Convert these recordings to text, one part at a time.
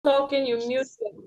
So can you mute them?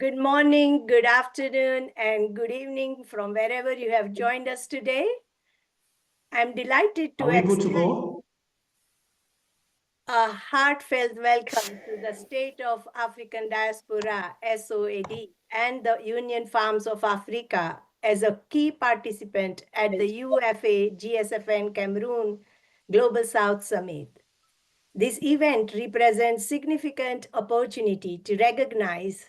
Good morning, good afternoon, and good evening from wherever you have joined us today. I'm delighted to extend a heartfelt welcome to the State of African Diaspora, SOAD, and the Union Farms of Africa as a key participant at the UFA GSFN Cameroon Global South Summit. This event represents significant opportunity to recognize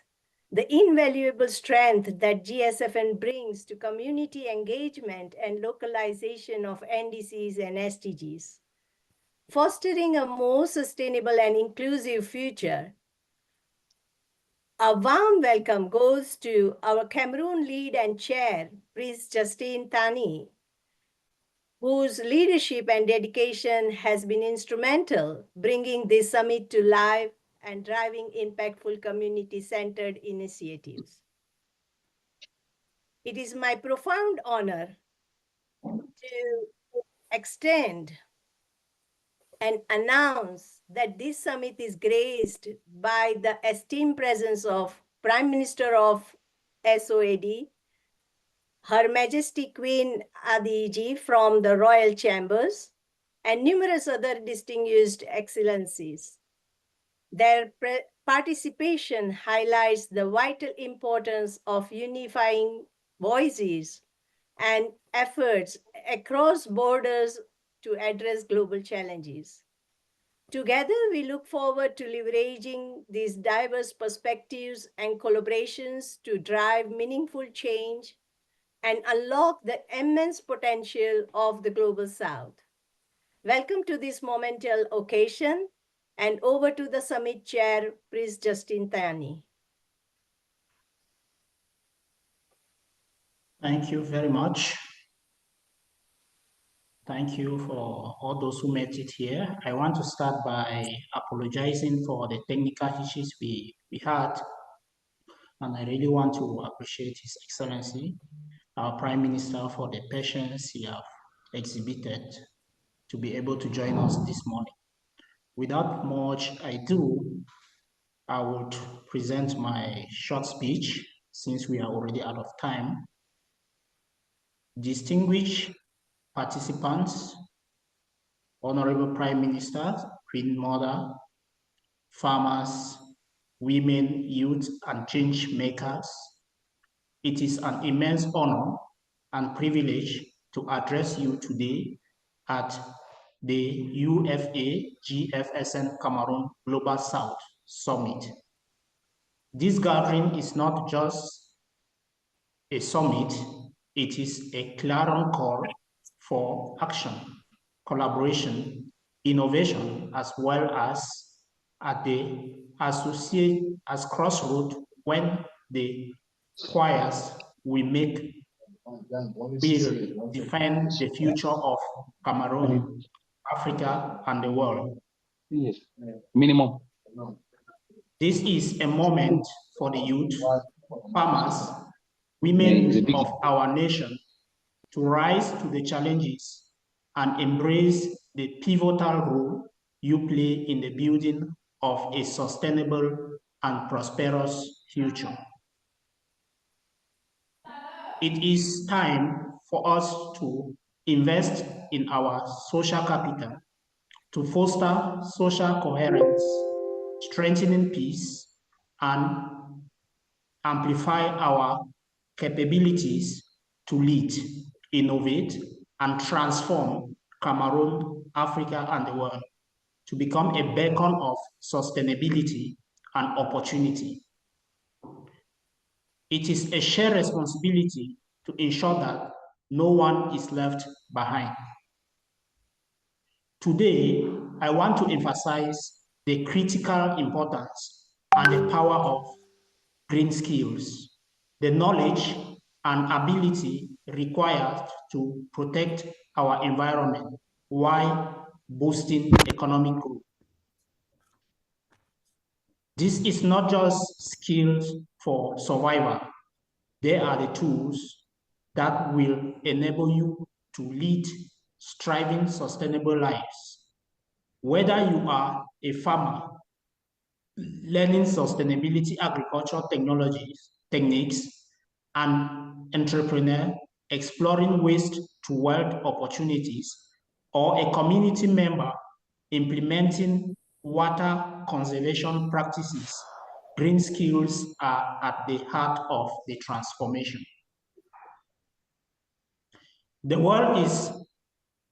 the invaluable strength that GSFN brings to community engagement and localization of NDCs and SDGs. Fostering a more sustainable and inclusive future. A warm welcome goes to our Cameroon lead and chair, Prince Justine Tani, whose leadership and dedication has been instrumental bringing this summit to life and driving impactful community-centered initiatives. It is my profound honor to extend and announce that this summit is graced by the esteemed presence of Prime Minister of SOAD, Her Majesty Queen Adiji from the Royal Chambers, and numerous other distinguished excellencies. Their participation highlights the vital importance of unifying voices and efforts across borders to address global challenges. Together, we look forward to leveraging these diverse perspectives and collaborations to drive meaningful change and unlock the immense potential of the Global South. Welcome to this momentous occasion, and over to the summit chair, Prince Justine Tani. Thank you very much. Thank you for all those who made it here. I want to start by apologizing for the technical issues we had. And I really want to appreciate His Excellency, our Prime Minister, for the patience he has exhibited to be able to join us this morning. Without much ado, I would present my short speech since we are already out of time. Distinguished participants, Honorable Prime Minister, Queen Mother, farmers, women, youth, and change makers, it is an immense honor and privilege to address you today at the UFA GFSN Cameroon Global South Summit. This gathering is not just a summit, it is a clarion call for action, collaboration, innovation, as well as at the associate as crossroad when the choirs we make will define the future of Cameroon, Africa, and the world. Minimum. This is a moment for the youth, farmers, women of our nation to rise to the challenges and embrace the pivotal role you play in the building of a sustainable and prosperous future. It is time for us to invest in our social capital to foster social coherence, strengthening peace, and amplify our capabilities to lead, innovate, and transform Cameroon, Africa, and the world to become a beacon of sustainability and opportunity. It is a shared responsibility to ensure that no one is left behind. Today, I want to emphasize the critical importance and the power of green skills, the knowledge and ability required to protect our environment while boosting economic growth. This is not just skills for survival. They are the tools that will enable you to lead striving, sustainable lives. Whether you are a farmer learning sustainability agriculture techniques, an entrepreneur exploring waste to wealth opportunities, or a community member implementing water conservation practices, green skills are at the heart of the transformation. The world is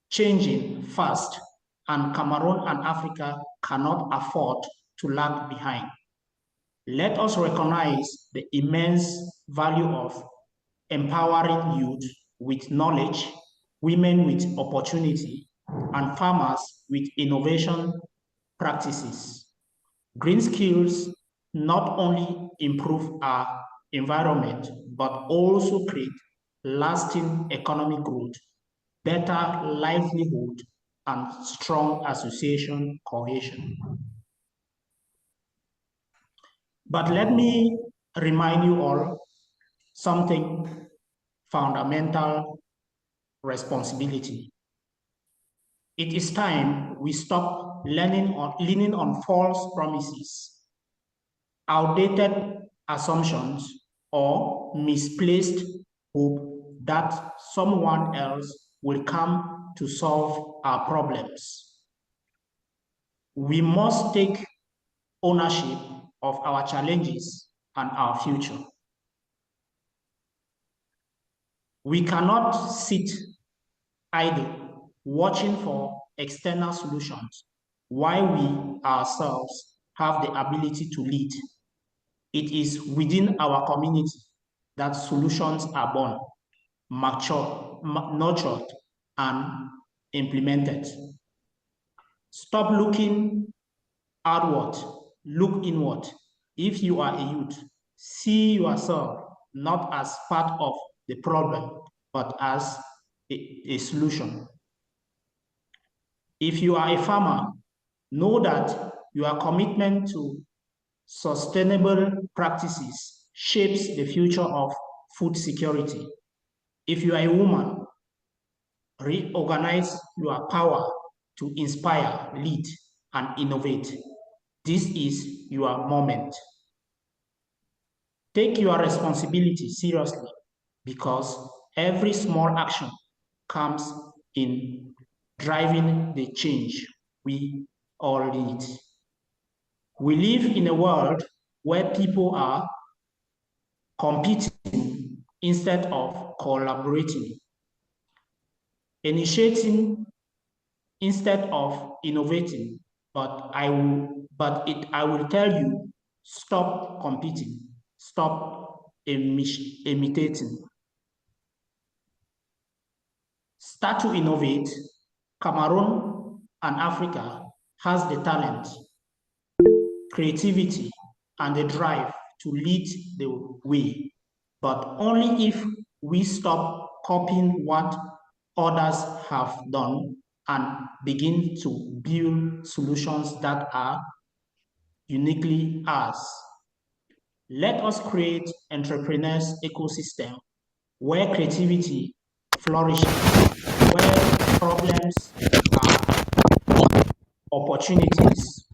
changing fast, and Cameroon and Africa cannot afford to lag behind. Let us recognize the immense value of empowering youth with knowledge, women with opportunity, and farmers with innovation practices. Green skills not only improve our environment, but also create lasting economic growth, better livelihood, and strong association cohesion. But let me remind you all something fundamental responsibility. It is time we stop leaning on false promises, outdated assumptions, or misplaced hope that someone else will come to solve our problems. We must take ownership of our challenges and our future. We cannot sit idle watching for external solutions while we ourselves have the ability to lead. It is within our community that solutions are born, nurtured, and implemented. Stop looking outward, look inward. If you are a youth, see yourself not as part of the problem, but as a solution. If you are a farmer, know that your commitment to sustainable practices shapes the future of food security. If you are a woman, reorganize your power to inspire, lead, and innovate. This is your moment. Take your responsibility seriously because every small action comes in driving the change we all need. We live in a world where people are competing instead of collaborating, initiating instead of innovating. But I will tell you, stop competing, stop imitating. Start to innovate. Cameroon and Africa has the talent, creativity, and the drive to lead the way, but only if we stop copying what others have done and begin to build solutions that are uniquely ours. Let us create entrepreneurs ecosystem where creativity flourishes, where problems are opportunities,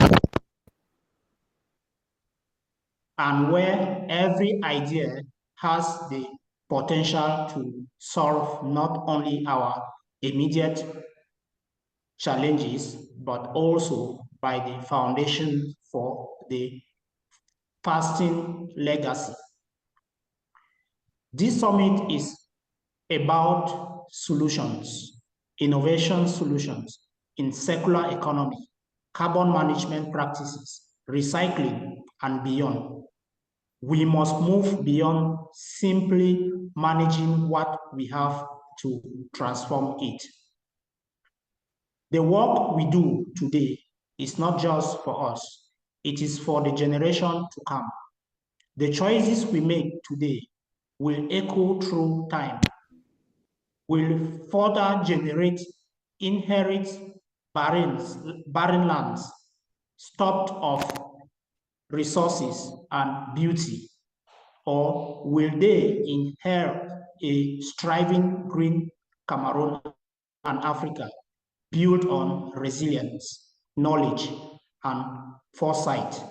and where every idea has the potential to solve not only our immediate challenges, but also by the foundation for the lasting legacy. This summit is about solutions, innovation solutions in circular economy, carbon management practices, recycling, and beyond. We must move beyond simply managing what we have to transform it. The work we do today is not just for us, it is for the generation to come. The choices we make today will echo through time, will further generate, inherit barren lands, stopped of resources and beauty, or will they inherit a striving green Cameroon and Africa built on resilience, knowledge, and foresight?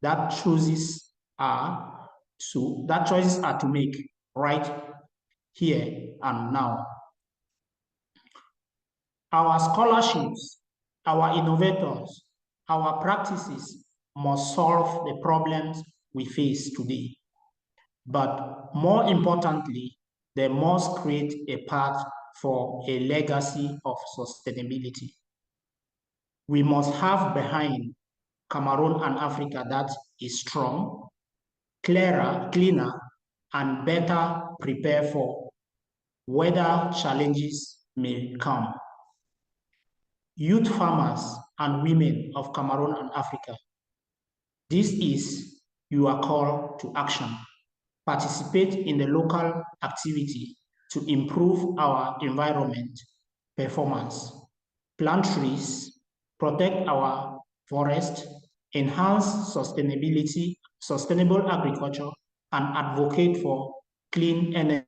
That choices are to make right here and now. Our scholarships, our innovators, our practices must solve the problems we face today. But more importantly, they must create a path for a legacy of sustainability. We must have behind Cameroon and Africa that is strong, clearer, cleaner, and better prepared for whether challenges may come. Youth farmers and women of Cameroon and Africa, this is your call to action. Participate in the local activity to improve our environment performance. Plant trees, protect our forest, enhance sustainable agriculture, and advocate for clean energy.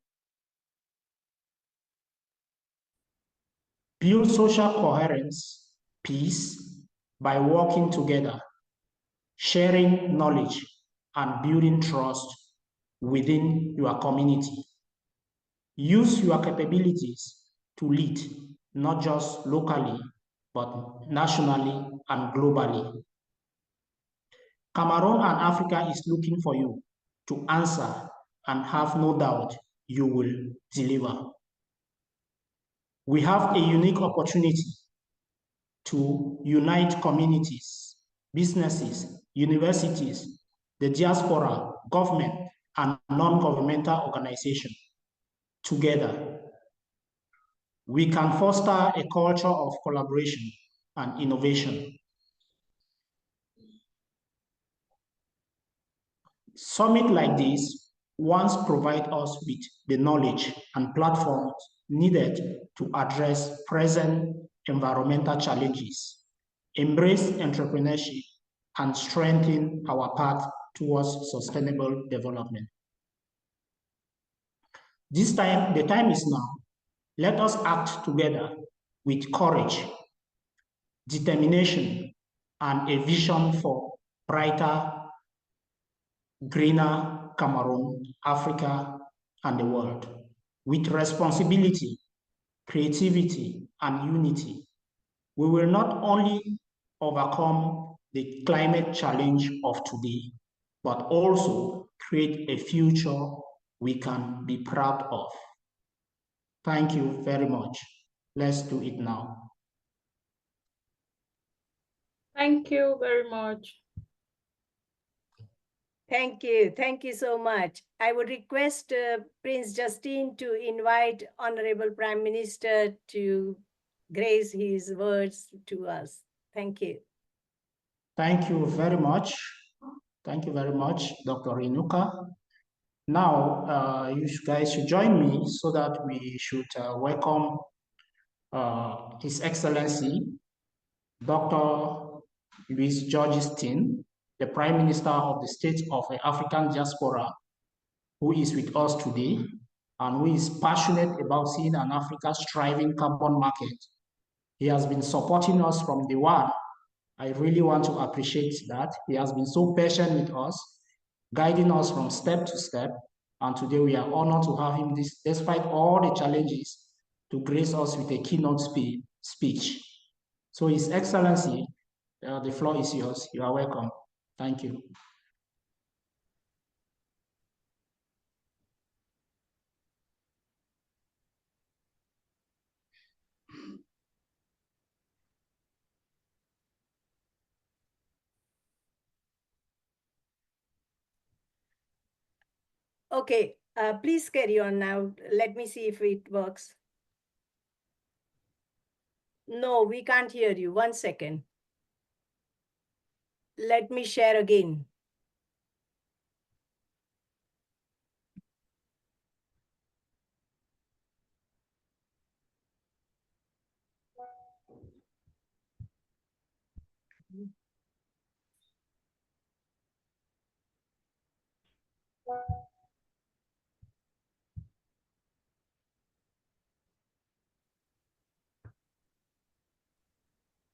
Build social coherence, peace, by working together, sharing knowledge, and building trust within your community. Use your capabilities to lead, not just locally, but nationally and globally. Cameroon and Africa is looking for you to answer, and have no doubt you will deliver. We have a unique opportunity to unite communities, businesses, universities, the diaspora, government, and non-governmental organizations together. We can foster a culture of collaboration and innovation. Summit like this once provide us with the knowledge and platforms needed to address present environmental challenges, embrace entrepreneurship, and strengthen our path towards sustainable development. The time is now. Let us act together with courage, determination, and a vision for brighter, greener Cameroon, Africa, and the world. With responsibility, creativity, and unity, we will not only overcome the climate challenge of today, but also create a future we can be proud of. Thank you very much. Let's do it now. Thank you very much. Thank you. Thank you so much. I would request Prince Justine to invite Honorable Prime Minister to grace his words to us. Thank you. Thank you very much. Thank you very much, Dr. Renuka. Now, you guys should join me so that we should welcome His Excellency, Dr. Louis Georgestin, the Prime Minister of the State of the African Diaspora, who is with us today and who is passionate about seeing an Africa striving carbon market. He has been supporting us from day one. I really want to appreciate that. He has been so patient with us, guiding us from step to step. And today we are honored to have him, despite all the challenges, to grace us with a keynote speech. So His Excellency, the floor is yours. You are welcome. Thank you. Okay, please carry on now. Let me see if it works. No, we can't hear you. 1 second. let me share again.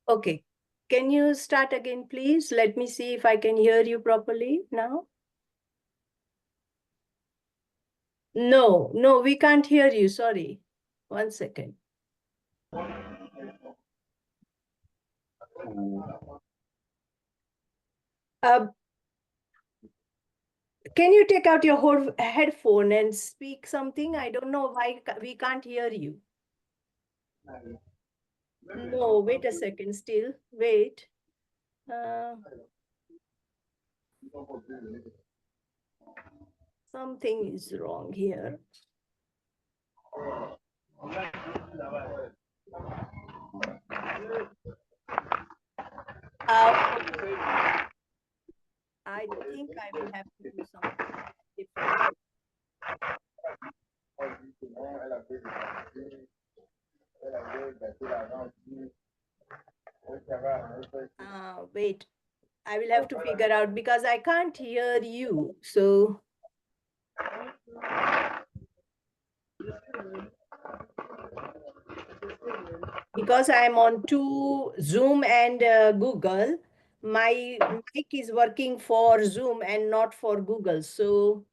Okay, can you start again, please? Let me see if I can hear you properly now. No, we can't hear you. Sorry. 1 second. Can you take out your whole headphone and speak something? I don't know why we can't hear you. No, wait a second still. Wait. Something is wrong here. Okay. I think I will have to do something different. Wait, I will have to figure out because I can't hear you. So because I'm on to Zoom and Google, my mic is working for Zoom and not for Google. So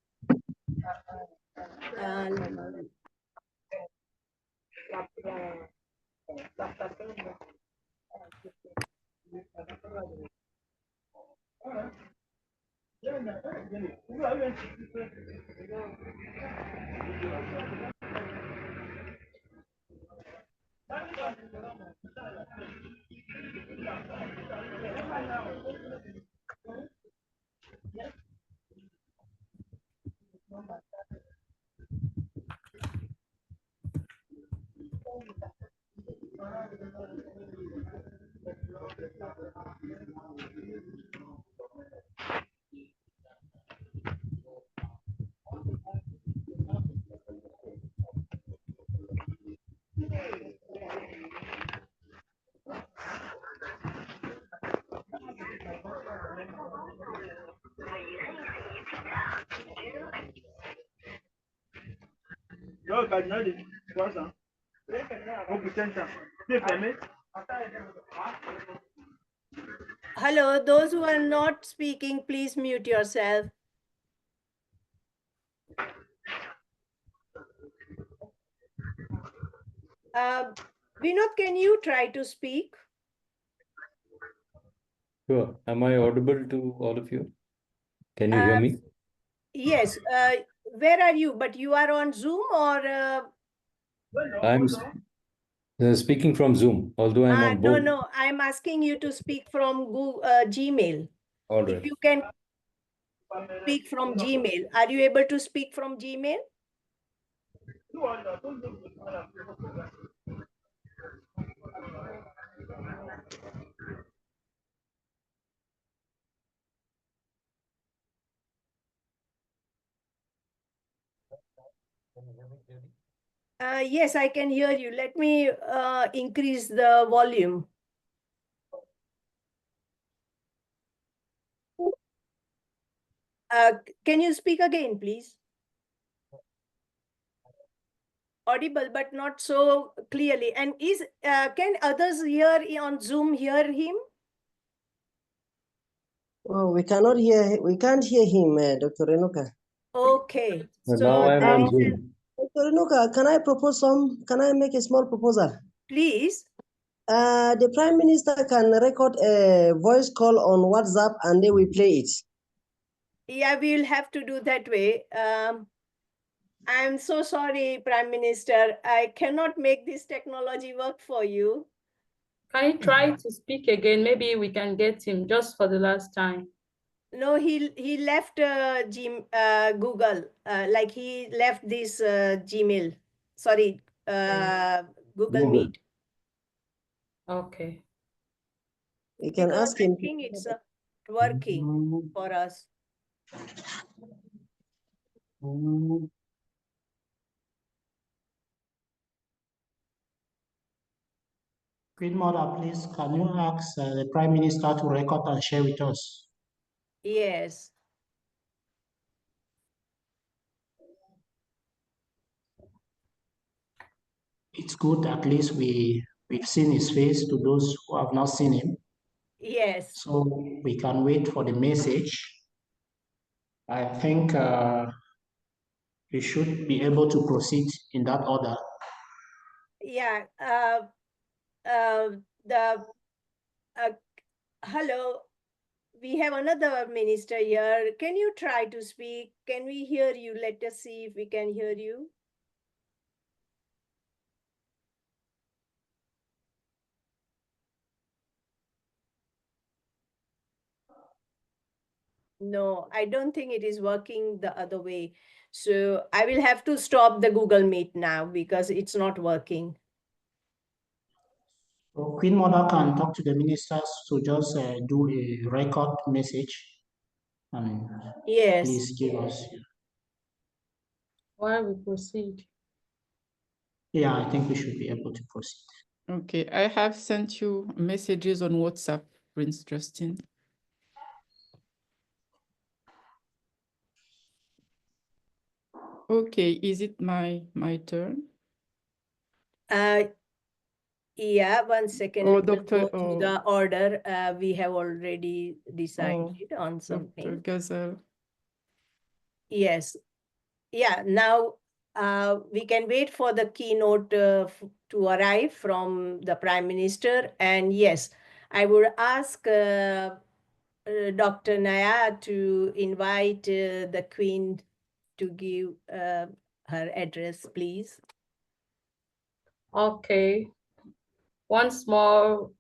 hello, those who are not speaking, please mute yourself. Vinod, can you try to speak? Sure. Am I audible to all of you? Can you hear me? Yes. Where are you? But you are on Zoom or? I'm speaking from Zoom, although I'm on both. No, I'm asking you to speak from Google, Gmail. All If right. you can speak from Gmail, are you able to speak from Gmail? Yes, I can hear you. Let me increase the volume. Can you speak again, please? Audible, but not so clearly. And can others here on Zoom hear him? Oh, we cannot hear. We can't hear him, Dr. Renuka. Okay. So So now I'm on there is Zoom. Dr. Renuka, can I propose some? Can I make a small proposal? please. The Prime Minister can record a voice call on WhatsApp and then we play it. Yeah, we'll have to do that way. I'm so sorry, Prime Minister. I cannot make this technology work for you. Can you try to speak again? Maybe we can get him just for the last time. No, he left Google. Like he left this Gmail. Sorry, Google Meet. Okay. You can Because ask him. I think it's working for us. Queen Mother, please, can you ask the Prime Minister to record and share with us? Yes. It's good, at least we've seen his face to those who have not seen him. Yes. So we can wait for the message. I think we should be able to proceed in that order. Yeah. Hello. We have another minister here. Can you try to speak? Can we hear you? Let us see if we can hear you. No, I don't think it is working the other way. So I will have to stop the Google Meet now because it's not working. So Queen Mother can talk to the ministers to just do a record message and Yes. please give us. While we proceed. Yeah, I think we should be able to proceed. Okay, I have sent you messages on WhatsApp, Prince Justin. Okay, is it my turn? Yeah, 1 second. Oh, Let us Doctor, go to the order. We have already decided on Dr. something. Gazelle. Yes. Yeah, now we can wait for the keynote to arrive from the Prime Minister. And yes, I would ask Dr. Naya to invite the Queen to give her address, please. Okay. Once more,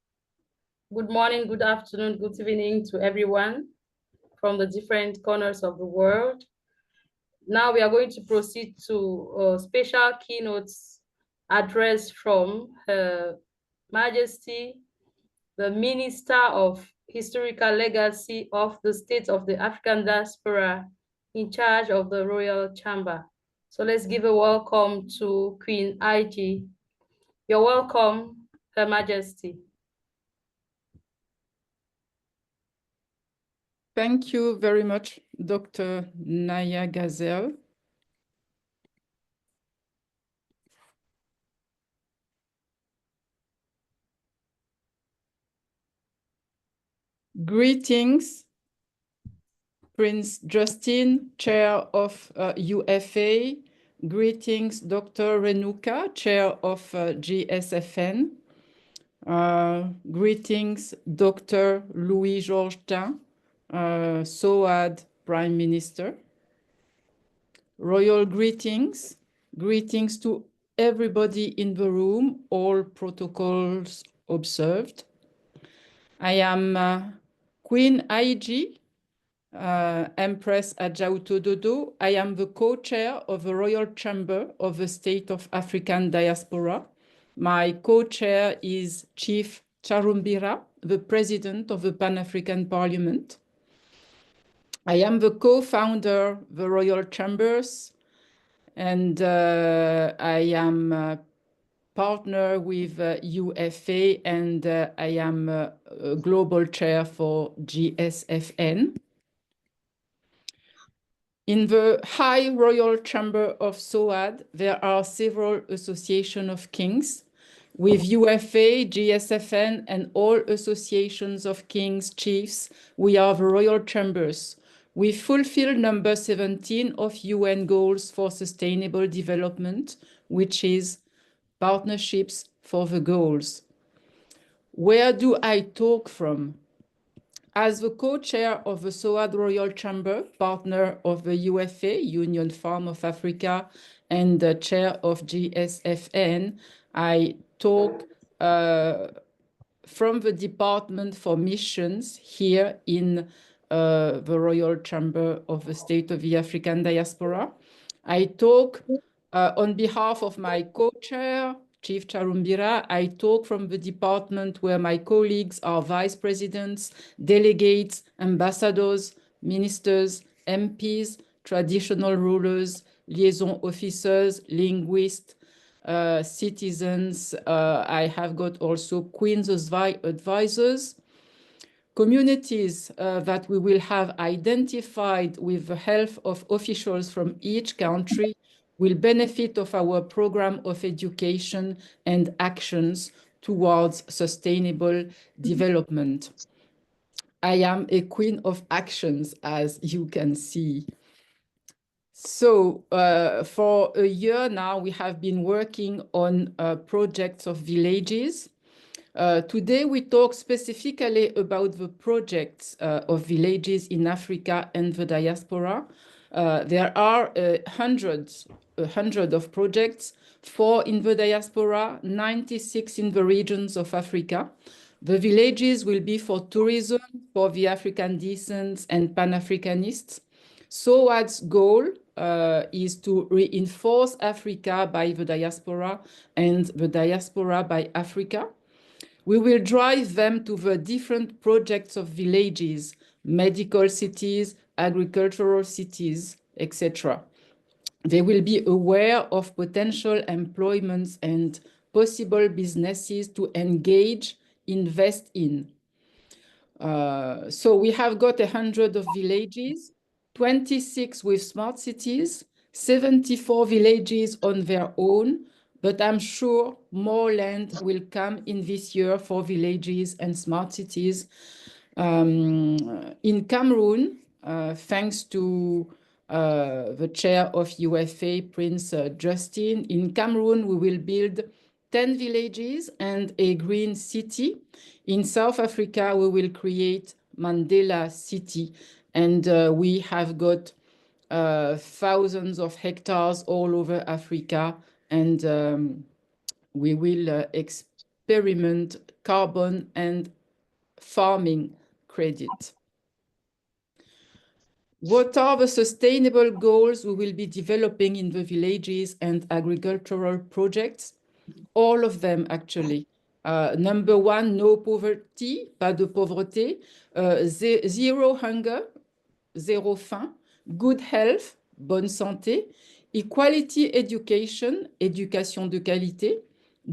good morning, good afternoon, good evening to everyone from the different corners of the world. Now we are going to proceed to a special keynotes address from Her Majesty, the Minister of Historical Legacy of the State of the African Diaspora in charge of the Royal Chamber. So let's give a welcome to Queen IG. You're welcome, Her Majesty. Thank you very much, Dr. Naya Gazelle. Greetings, Prince Justin, Chair of UFA. Greetings, Dr. Renuka, Chair of GSFN. Greetings, Dr. Louis-Georges Tin, SOAD Prime Minister. Royal greetings. Greetings to everybody in the room, all protocols observed. I am Queen IG, Empress Adjauto Dodo. I am the co-chair of the Royal Chamber of the State of African Diaspora. My co-chair is Chief Charumbira, the President of the Pan-African Parliament. I am the co-founder of the Royal Chambers, and I am partner with UFA, and I am a global chair for GSFN. In the High Royal Chamber of SOAD, there are several associations of kings. With UFA, GSFN, and all associations of kings, chiefs, we are the Royal Chambers. We fulfill number 17 of UN Goals for Sustainable Development, which is Partnerships for the Goals. Where do I talk from? As the co-chair of the SOAD Royal Chamber, partner of the UFA, Union Farm of Africa, and the chair of GSFN, I talk from the Department for Missions here in the Royal Chamber of the State of the African Diaspora. I talk on behalf of my co-chair, Chief Charumbira. I talk from the department where my colleagues are vice presidents, delegates, ambassadors, ministers, MPs, traditional rulers, liaison officers, linguists, citizens. I have got also Queen's advisors, communities that we will have identified with the help of officials from each country will benefit of our program of education and actions towards sustainable development. I am a queen of actions, as you can see. So for a year now, we have been working on projects of villages. Today, we talk specifically about the projects of villages in Africa and the diaspora. There are hundreds of projects, 4 in the diaspora, 96 in the regions of Africa. The villages will be for tourism, for the African descent and Pan-Africanists. SOAD's goal is to reinforce Africa by the diaspora and the diaspora by Africa. We will drive them to the different projects of villages, medical cities, agricultural cities, etc. They will be aware of potential employments and possible businesses to engage, invest in. So we have got 100 of villages, 26 with smart cities, 74 villages on their own, but I'm sure more land will come in this year for villages and smart cities. In Cameroon, thanks to the chair of UFA, Prince Justin, in Cameroon, we will build 10 villages and a green city. In South Africa, we will create Mandela City, and we have got thousands of hectares all over Africa, and we will experiment carbon and farming credit. What are the sustainable goals we will be developing in the villages and agricultural projects? All of them, actually. Number 1, no poverty, pas de pauvreté. Zero hunger, zéro faim. Good health, bonne santé. Equality education, éducation de qualité.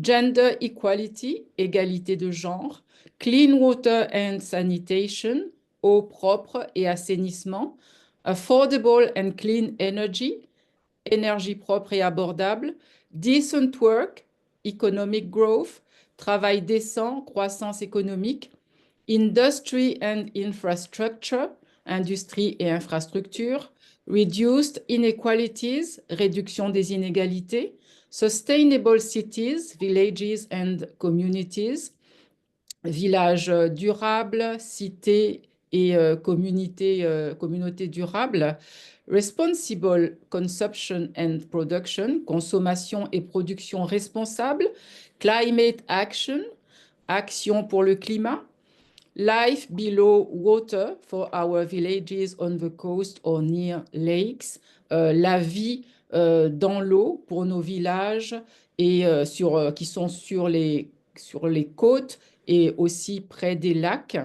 Gender equality, égalité de genre. Clean water and sanitation, eau propre et assainissement. Affordable and clean energy, énergie propre et abordable. Decent work, economic growth, travail décent, croissance économique. Industry and infrastructure, industrie et infrastructure. Reduced inequalities, réduction des inégalités. Sustainable cities, villages and communities. Villages durables, cités et communautés durables. Responsible consumption and production, consommation et production responsable. Climate action, action pour le climat. Life below water for our villages on the coast or near lakes. La vie dans l'eau pour nos villages et qui sont sur les côtes et aussi près des lacs.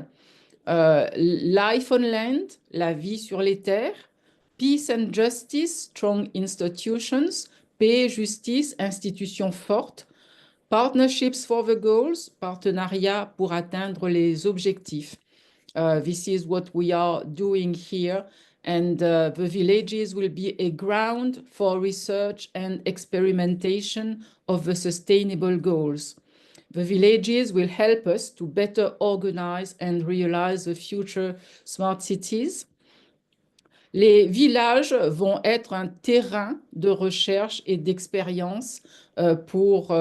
Life on land, la vie sur les terres. Peace and justice, strong institutions. Paix, justice, institutions fortes. Partnerships for the goals, partenariat pour atteindre les objectifs. This is what we are doing here, and the villages will be a ground for research and experimentation of the sustainable goals. The villages will help us to better organize and realize the future smart cities. Les villages vont être un terrain de recherche et d'expérience pour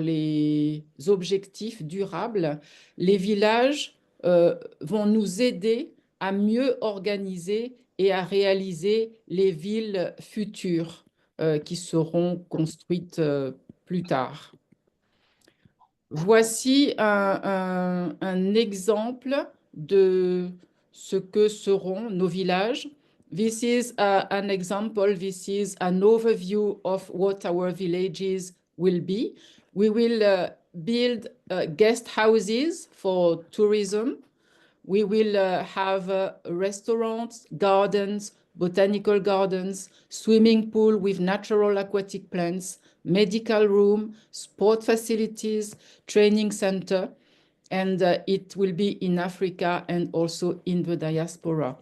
les objectifs durables. Les villages vont nous aider à mieux organiser et à réaliser les villes futures qui seront construites plus tard. Voici un exemple de ce que seront nos villages. This is an example. This is an overview of what our villages will be. We will build guest houses for tourism. We will have restaurants, gardens, botanical gardens, swimming pool with natural aquatic plants, medical room, sport facilities, training center, and it will be in Africa and also in the diaspora.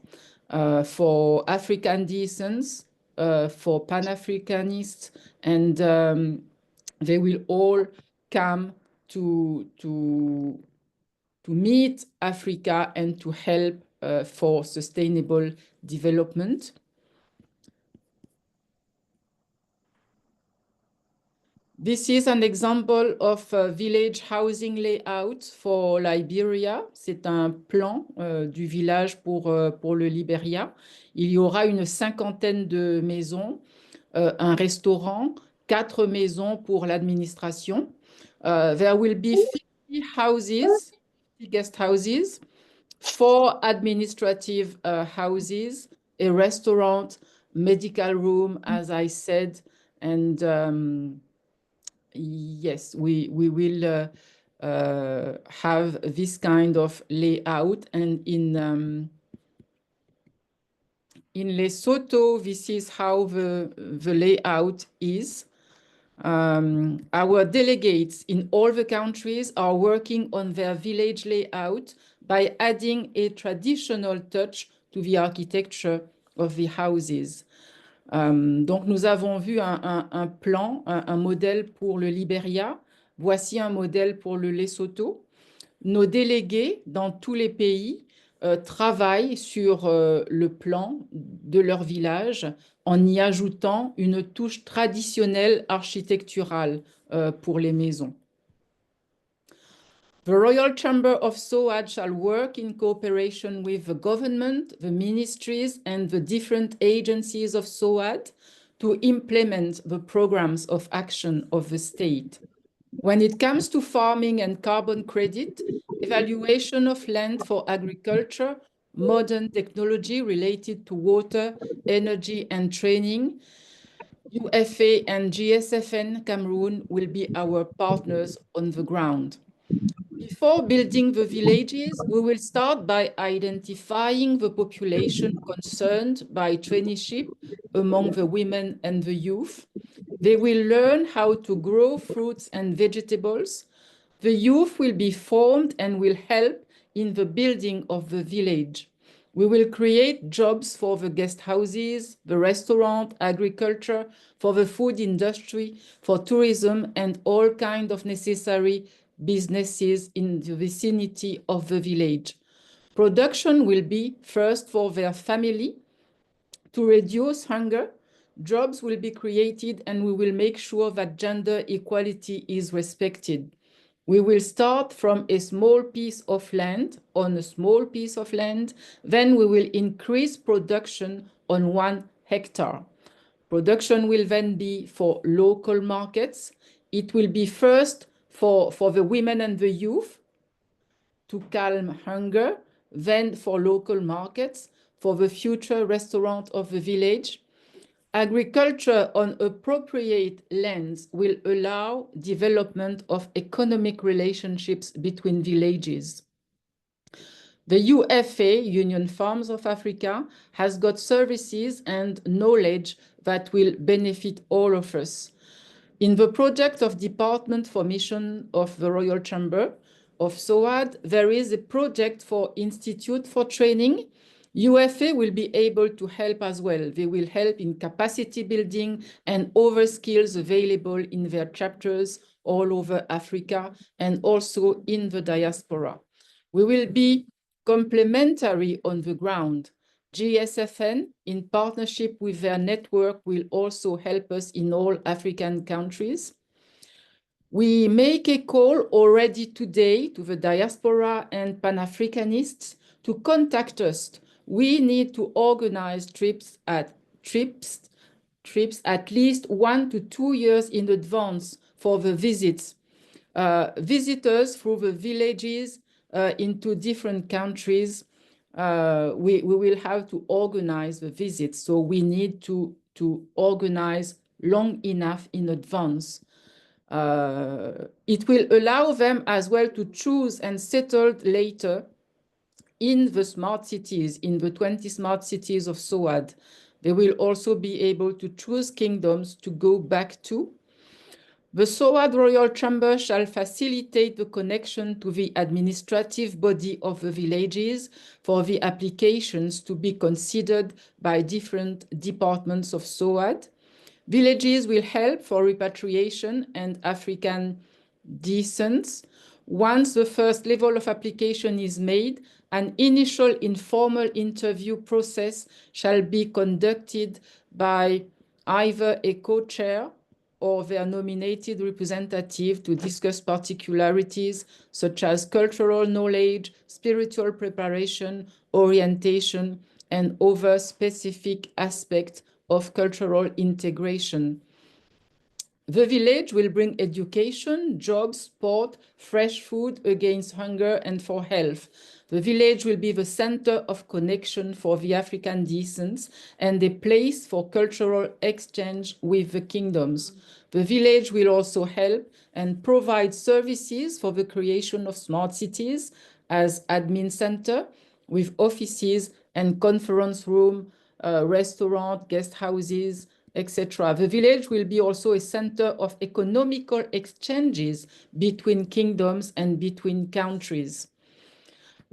For African descents, for Pan-Africanists, and they will all come to meet Africa and to help for sustainable development. This is an example of a village housing layout for Liberia. C'est un plan du village pour le Libéria. Il y aura une 50aine de maisons, un restaurant, 4 maisons pour l'administration. There will be 50 houses, 50 guest houses, 4 administrative houses, a restaurant, medical room, as I said, and yes, we will have this kind of layout. And in Lesotho, this is how the layout is. Our delegates in all the countries are working on their village layout by adding a traditional touch to the architecture of the houses. Donc, nous avons vu un plan, un modèle pour le Libéria. Voici un modèle pour le Lesotho. Nos délégués dans tous les pays travaillent sur le plan de leur village en y ajoutant une touche traditionnelle architecturale pour les maisons. The Royal Chamber of SOAD shall work in cooperation with the government, the ministries, and the different agencies of SOAD to implement the programs of action of the state. When it comes to farming and carbon credit, evaluation of land for agriculture, modern technology related to water, energy, and training, UFA and GSFN Cameroon will be our partners on the ground. Before building the villages, we will start by identifying the population concerned by traineeship among the women and the youth. They will learn how to grow fruits and vegetables. The youth will be formed and will help in the building of the village. We will create jobs for the guest houses, the restaurant, agriculture, for the food industry, for tourism, and all kinds of necessary businesses in the vicinity of the village. Production will be first for their family to reduce hunger. Jobs will be created and we will make sure that gender equality is respected. We will start from a small piece of land, on a small piece of land, then we will increase production on 1 hectare. Production will then be for local markets. It will be first for the women and the youth to calm hunger, then for local markets, for the future restaurant of the village. Agriculture on appropriate lands will allow development of economic relationships between villages. The UFA, Union Farms of Africa, has got services and knowledge that will benefit all of us. In the project of Department for Mission of the Royal Chamber of SOAD, there is a project for Institute for Training. UFA will be able to help as well. They will help in capacity building and other skills available in their chapters all over Africa and also in the diaspora. We will be complementary on the ground. GSFN, in partnership with their network, will also help us in all African countries. We make a call already today to the diaspora and Pan-Africanists to contact us. We need to organize trips at least 1 to 2 years in advance for the visits. Visitors through the villages into different countries we will have to organize the visit. So we need to organize long enough in advance. It will allow them as well to choose and settle later in the smart cities, in the 20 smart cities of SOAD. They will also be able to choose kingdoms to go back to. The SOAD Royal Chamber shall facilitate the connection to the administrative body of the villages for the applications to be considered by different departments of SOAD. Villages will help for repatriation and African descent. Once the first level of application is made, an initial informal interview process shall be conducted by either a co-chair or their nominated representative to discuss particularities such as cultural knowledge, spiritual preparation, orientation, and other specific aspects of cultural integration. The village will bring education, jobs, sport, fresh food against hunger and for health. The village will be the center of connection for the African descents and a place for cultural exchange with the kingdoms. The village will also help and provide services for the creation of smart cities as admin center with offices and conference room, restaurant, guest houses, etc. The village will be also a center of economical exchanges between kingdoms and between countries.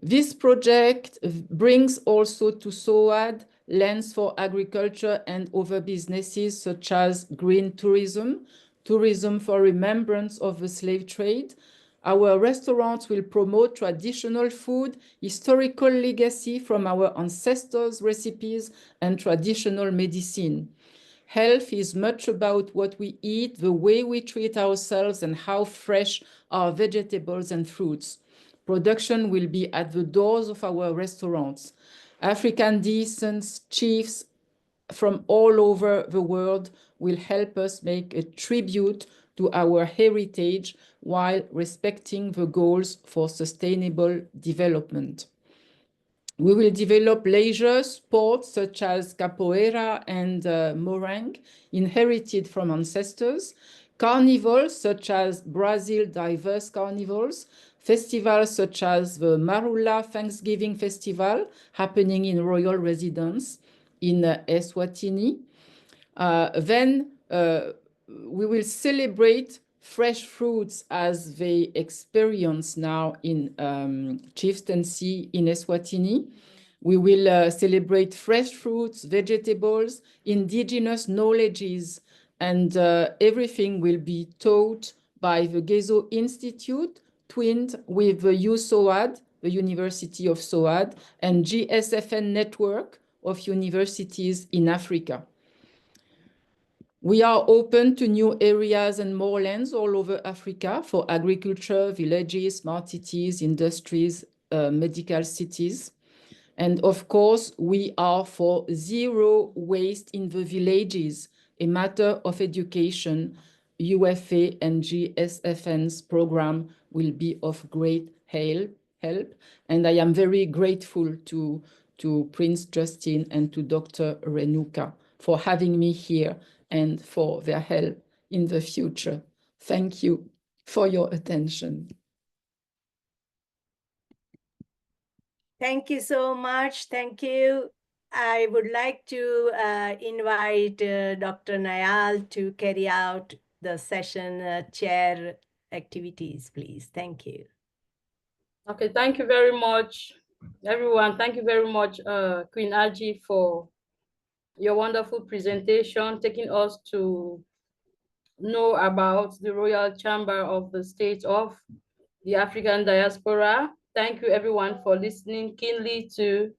This project brings also to SOAD lands for agriculture and other businesses such as green tourism, tourism for remembrance of the slave trade. Our restaurants will promote traditional food, historical legacy from our ancestors' recipes, and traditional medicine. Health is much about what we eat, the way we treat ourselves, and how fresh are vegetables and fruits. Production will be at the doors of our restaurants. African descent chiefs from all over the world will help us make a tribute to our heritage while respecting the goals for sustainable development. We will develop leisure sports such as capoeira and meringue, inherited from ancestors, carnivals such as Brazil diverse carnivals, festivals such as the Marula Thanksgiving Festival happening in royal residence in Eswatini. Then we will celebrate fresh fruits as they experience now in chieftaincy in Eswatini. We will celebrate fresh fruits, vegetables, indigenous knowledges, and everything will be taught by the Gezo Institute, twinned with the USOAD, the University of SOAD, and GSFN network of universities in Africa. We are open to new areas and more lands all over Africa for agriculture, villages, smart cities, industries, medical cities. And of course, we are for zero waste in the villages, a matter of education. UFA and GSFN's program will be of great help. And I am very grateful to Prince Justin and to Dr. Renuka for having me here and for their help in the future. Thank you for your attention. Thank you so much. Thank you. I would like to invite Dr. Nayal to carry out the session chair activities, please. Thank you. Okay, thank you very much, everyone. Thank you very much, Queen Aji, for your wonderful presentation, taking us to know about the Royal Chamber of the State of the African Diaspora. Thank you, everyone, for listening keenly to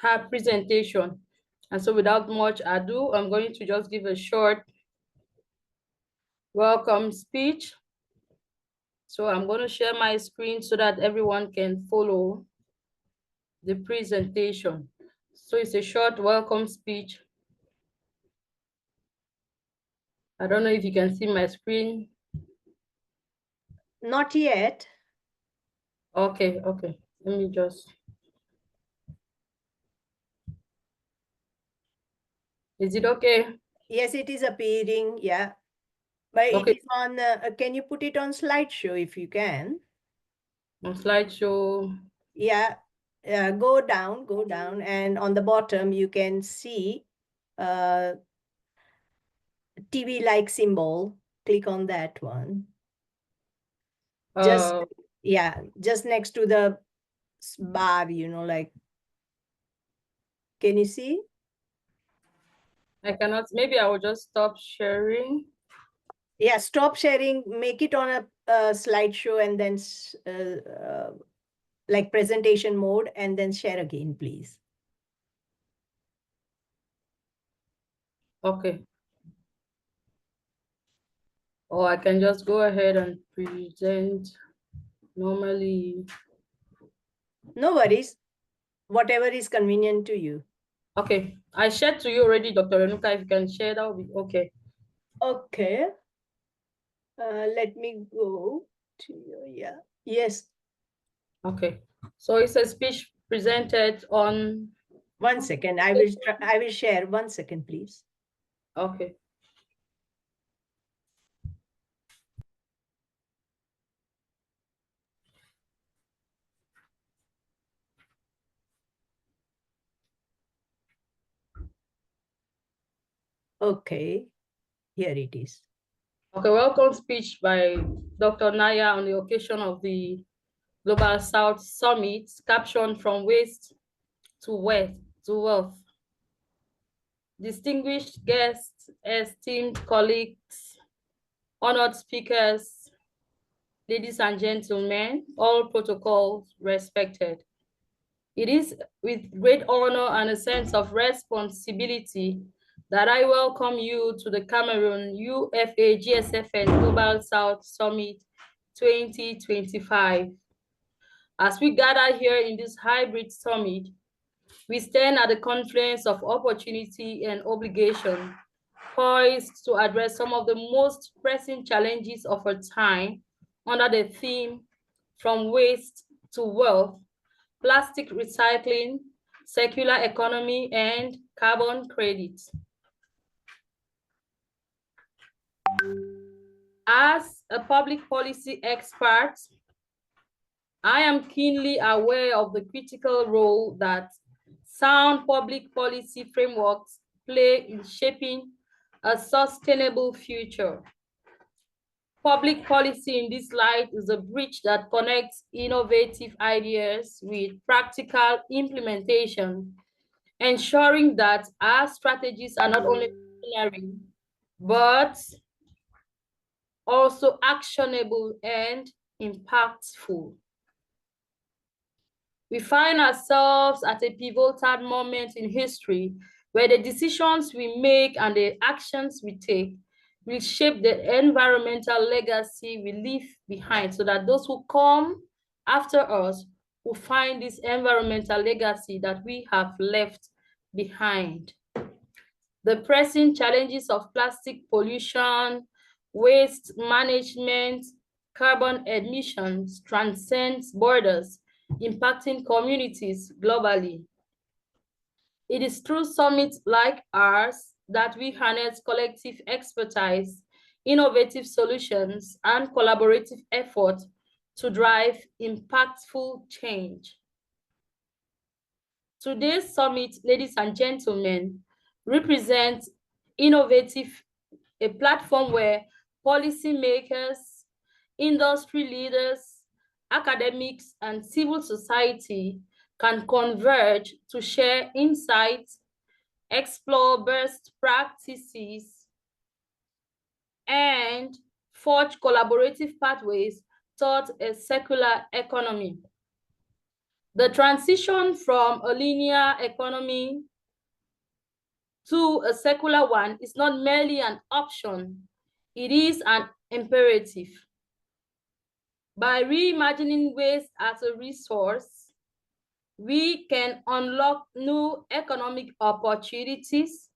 her presentation. And so without much ado, I'm going to just give a short welcome speech. So I'm going to share my screen so that everyone can follow the presentation. So it's a short welcome speech. I don't know if you can see my screen. Not yet. Okay. Let me just. Is it okay? Yes, it is appearing. Yeah. But Okay. it is on, can you put it on slideshow if you can? On slideshow. Yeah. Go down, and on the bottom you can see TV-like symbol. Click on that one. Just, yeah, just next to the bar, like, can you see? I cannot, maybe I will just stop sharing. Yeah, stop sharing, make it on a slideshow, and then like presentation mode, and then share again, please. Okay. Or I can just go ahead and present normally. No worries. Whatever is convenient to you. Okay, I shared to you already, Dr. Renuka. If you can share, that would be okay. Okay. Let me go to your, yeah. Yes. Okay. So it's a speech presented on. 1 second. I will share. 1 second, please. Okay. Okay. Here it is. Okay, welcome speech by Dr. Naya on the occasion of the Global South Summit, captioned From Waste to Wealth. Distinguished guests, esteemed colleagues, honored speakers, ladies and gentlemen, all protocols respected. It is with great honor and a sense of responsibility that I welcome you to the Cameroon UFA GSFN Global South Summit 2025. As we gather here in this hybrid summit, we stand at the confluence of opportunity and obligation, poised to address some of the most pressing challenges of our time under the theme From Waste to Wealth, plastic recycling, circular economy, and carbon credits. As a public policy expert, I am keenly aware of the critical role that sound public policy frameworks play in shaping a sustainable future. Public policy in this light is a bridge that connects innovative ideas with practical implementation, ensuring that our strategies are not only visionary, but also actionable and impactful. We find ourselves at a pivotal moment in history where the decisions we make and the actions we take will shape the environmental legacy we leave behind, so that those who come after us will find this environmental legacy that we have left behind. The pressing challenges of plastic pollution, waste management, carbon emissions transcends borders, impacting communities globally. It is through summits like ours that we harness collective expertise, innovative solutions, and collaborative effort to drive impactful change. Today's summit, ladies and gentlemen, represents a platform where policymakers, industry leaders, academics, and civil society can converge to share insights, explore best practices, and forge collaborative pathways toward a circular economy. The transition from a linear economy to a circular one is not merely an option, it is an imperative. By reimagining waste as a resource, we can unlock new economic opportunities,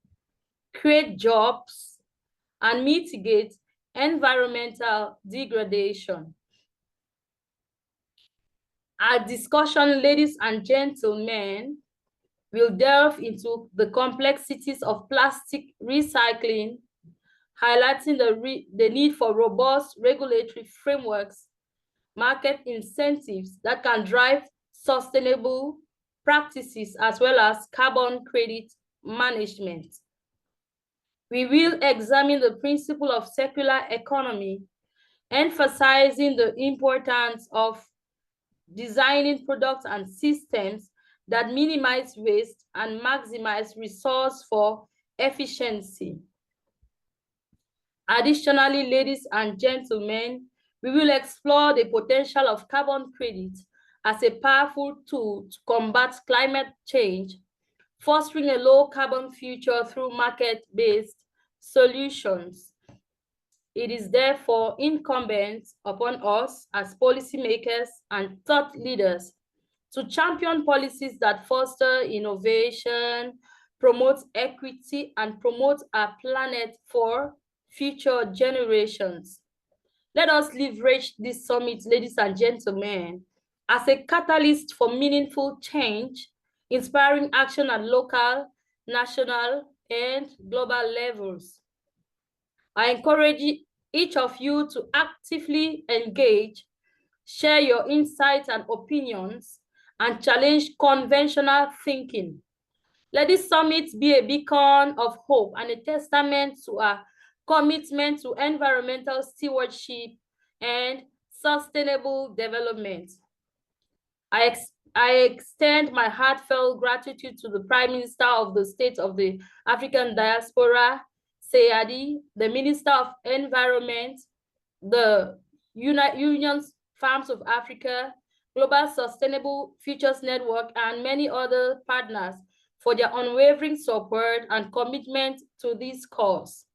create jobs, and mitigate environmental degradation. Our discussion, ladies and gentlemen, We'll delve into the complexities of plastic recycling, highlighting the need for robust regulatory frameworks, market incentives that can drive sustainable practices, as well as carbon credit management. We will examine the principle of circular economy, emphasizing the importance of designing products and systems that minimize waste and maximize resource for efficiency. Additionally, ladies and gentlemen, we will explore the potential of carbon credits as a powerful tool to combat climate change, fostering a low carbon future through market-based solutions. It is therefore incumbent upon us as policymakers and thought leaders to champion policies that foster innovation, promote equity, and promote our planet for future generations. Let us leverage this summit, ladies and gentlemen, as a catalyst for meaningful change, inspiring action at local, national, and global levels. I encourage each of you to actively engage, share your insights and opinions, and challenge conventional thinking. Let this summit be a beacon of hope and a testament to our commitment to environmental stewardship and sustainable development. I extend my heartfelt gratitude to the Prime Minister of the State of the African Diaspora, Seyadi, the Minister of Environment, the Union Farms of Africa, Global Sustainable Futures Network, and many other partners for their unwavering support and commitment to this cause.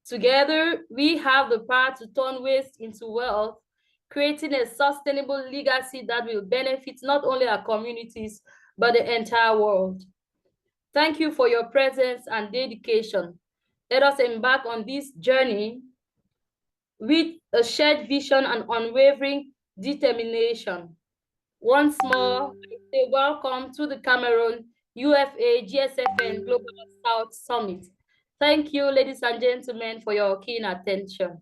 Together, we have the power to turn waste into wealth, creating a sustainable legacy that will benefit not only our communities, but the entire world. Thank you for your presence and dedication. Let us embark on this journey with a shared vision and unwavering determination. Once more, I say welcome to the Cameroon UFA GSFN Global South Summit. Thank you, ladies and gentlemen, for your keen attention.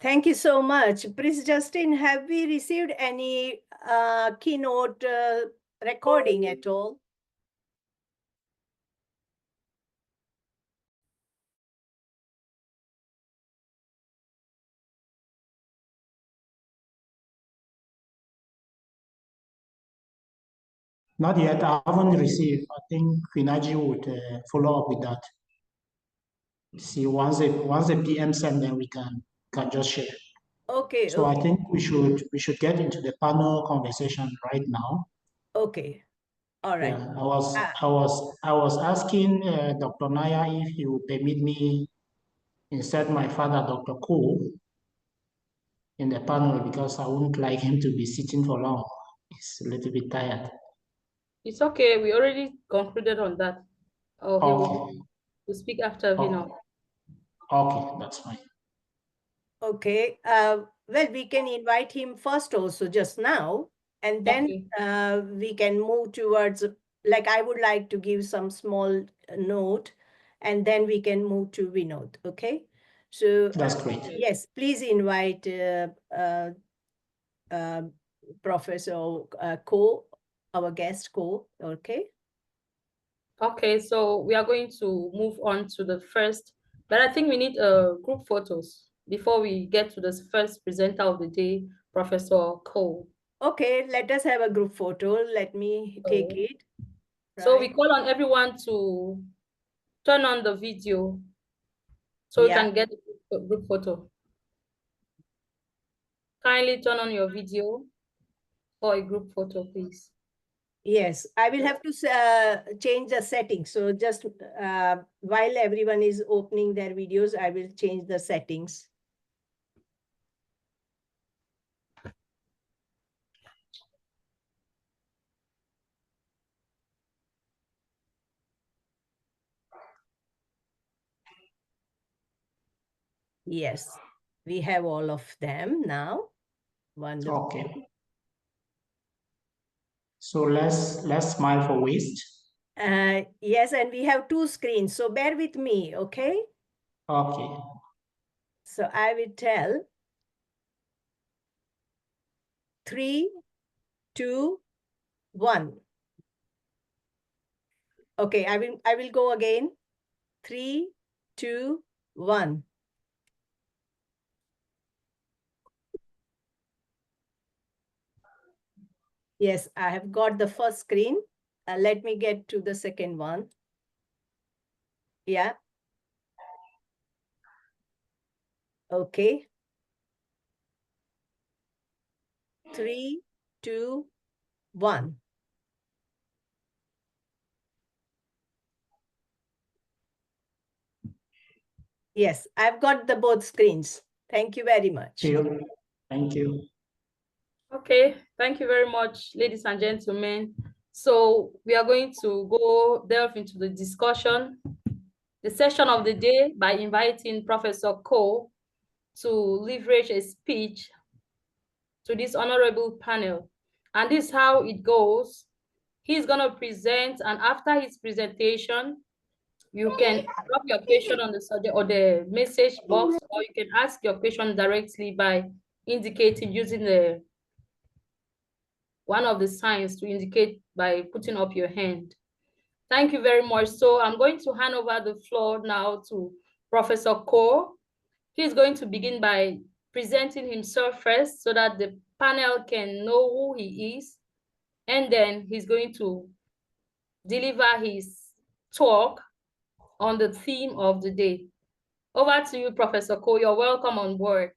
Thank you so much. Prince Justin, have we received any keynote recording at all? Not yet. I haven't received. I think Finaji would follow up with that. See, once the PM send, then we can just share. Okay. So okay. I think we should get into the panel conversation right now. Okay. All right. Yeah, I was asking Dr. Naya if he would permit me insert my father, Dr. Ko, in the panel because I wouldn't like him to be sitting for long. He's a little bit tired. It's okay. We already concluded on that. Oh, he will speak after Vino. Okay, that's fine. Okay. Well, we can invite him first also just now, and then we can move towards, like I would like to give some small note, and then we can move to Vinod, okay? So that's great. Yes, please invite Professor Ko, our guest Ko, okay? Okay, so we are going to move on to the first, but I think we need group photos before we get to the first presenter of the day, Professor Ko. Okay, let us have a group photo. Let me take it. So we call on everyone to turn on the video so we can get a group photo. Kindly turn on your video for a group photo, please. Yes, I will have to change the settings. So just while everyone is opening their videos, I will change the settings. Yes, we have all of them now. Wonderful. Okay. So let's smile for waste. Yes, and we have 2 screens, so bear with me, okay? Okay. So I will tell 3, 2, 1. Okay, I will go again. 3, 2, 1. Yes, I have got the first screen. Let me get to the second one. Yeah. Okay. 3, 2, 1. Yes, I've got the both screens. Thank you very much. Thank you. Okay, thank you very much, ladies and gentlemen. So we are going to go delve into the discussion, the session of the day, by inviting Professor Ko to leverage a speech to this honorable panel. And this is how it goes. He's going to present, and after his presentation, you can drop your question on the subject or the message box, or you can ask your question directly by indicating using the one of the signs to indicate by putting up your hand. Thank you very much. So I'm going to hand over the floor now to Professor Ko. He's going to begin by presenting himself first so that the panel can know who he is. And then he's going to deliver his talk on the theme of the day. Over to you, Professor Ko. You're welcome on board.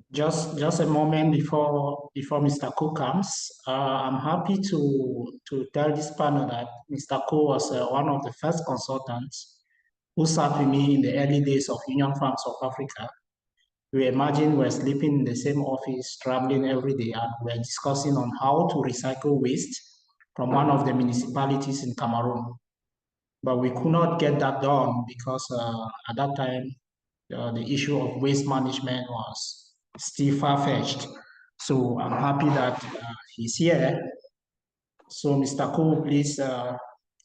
Just a moment before Mr. Ko comes. I'm happy to tell this panel that Mr. Ko was one of the first consultants who sat with me in the early days of Union Farms of Africa. We imagine we're sleeping in the same office, traveling every day, and we're discussing on how to recycle waste from one of the municipalities in Cameroon. But we could not get that done because at that time, the issue of waste management was still far-fetched. So I'm happy that he's here. So Mr. Ko, please,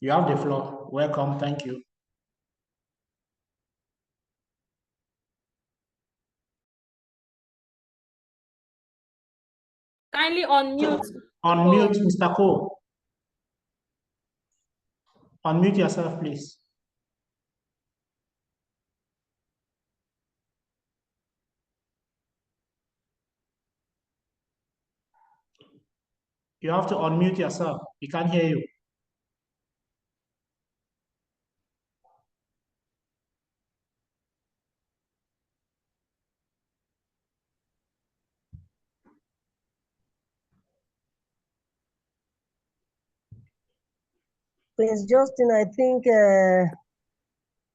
you have the floor. Welcome, thank you. Kindly unmute. Unmute, Mr. Ko. Unmute yourself, please. You have to unmute yourself. We can't hear you. Prince Justin, I think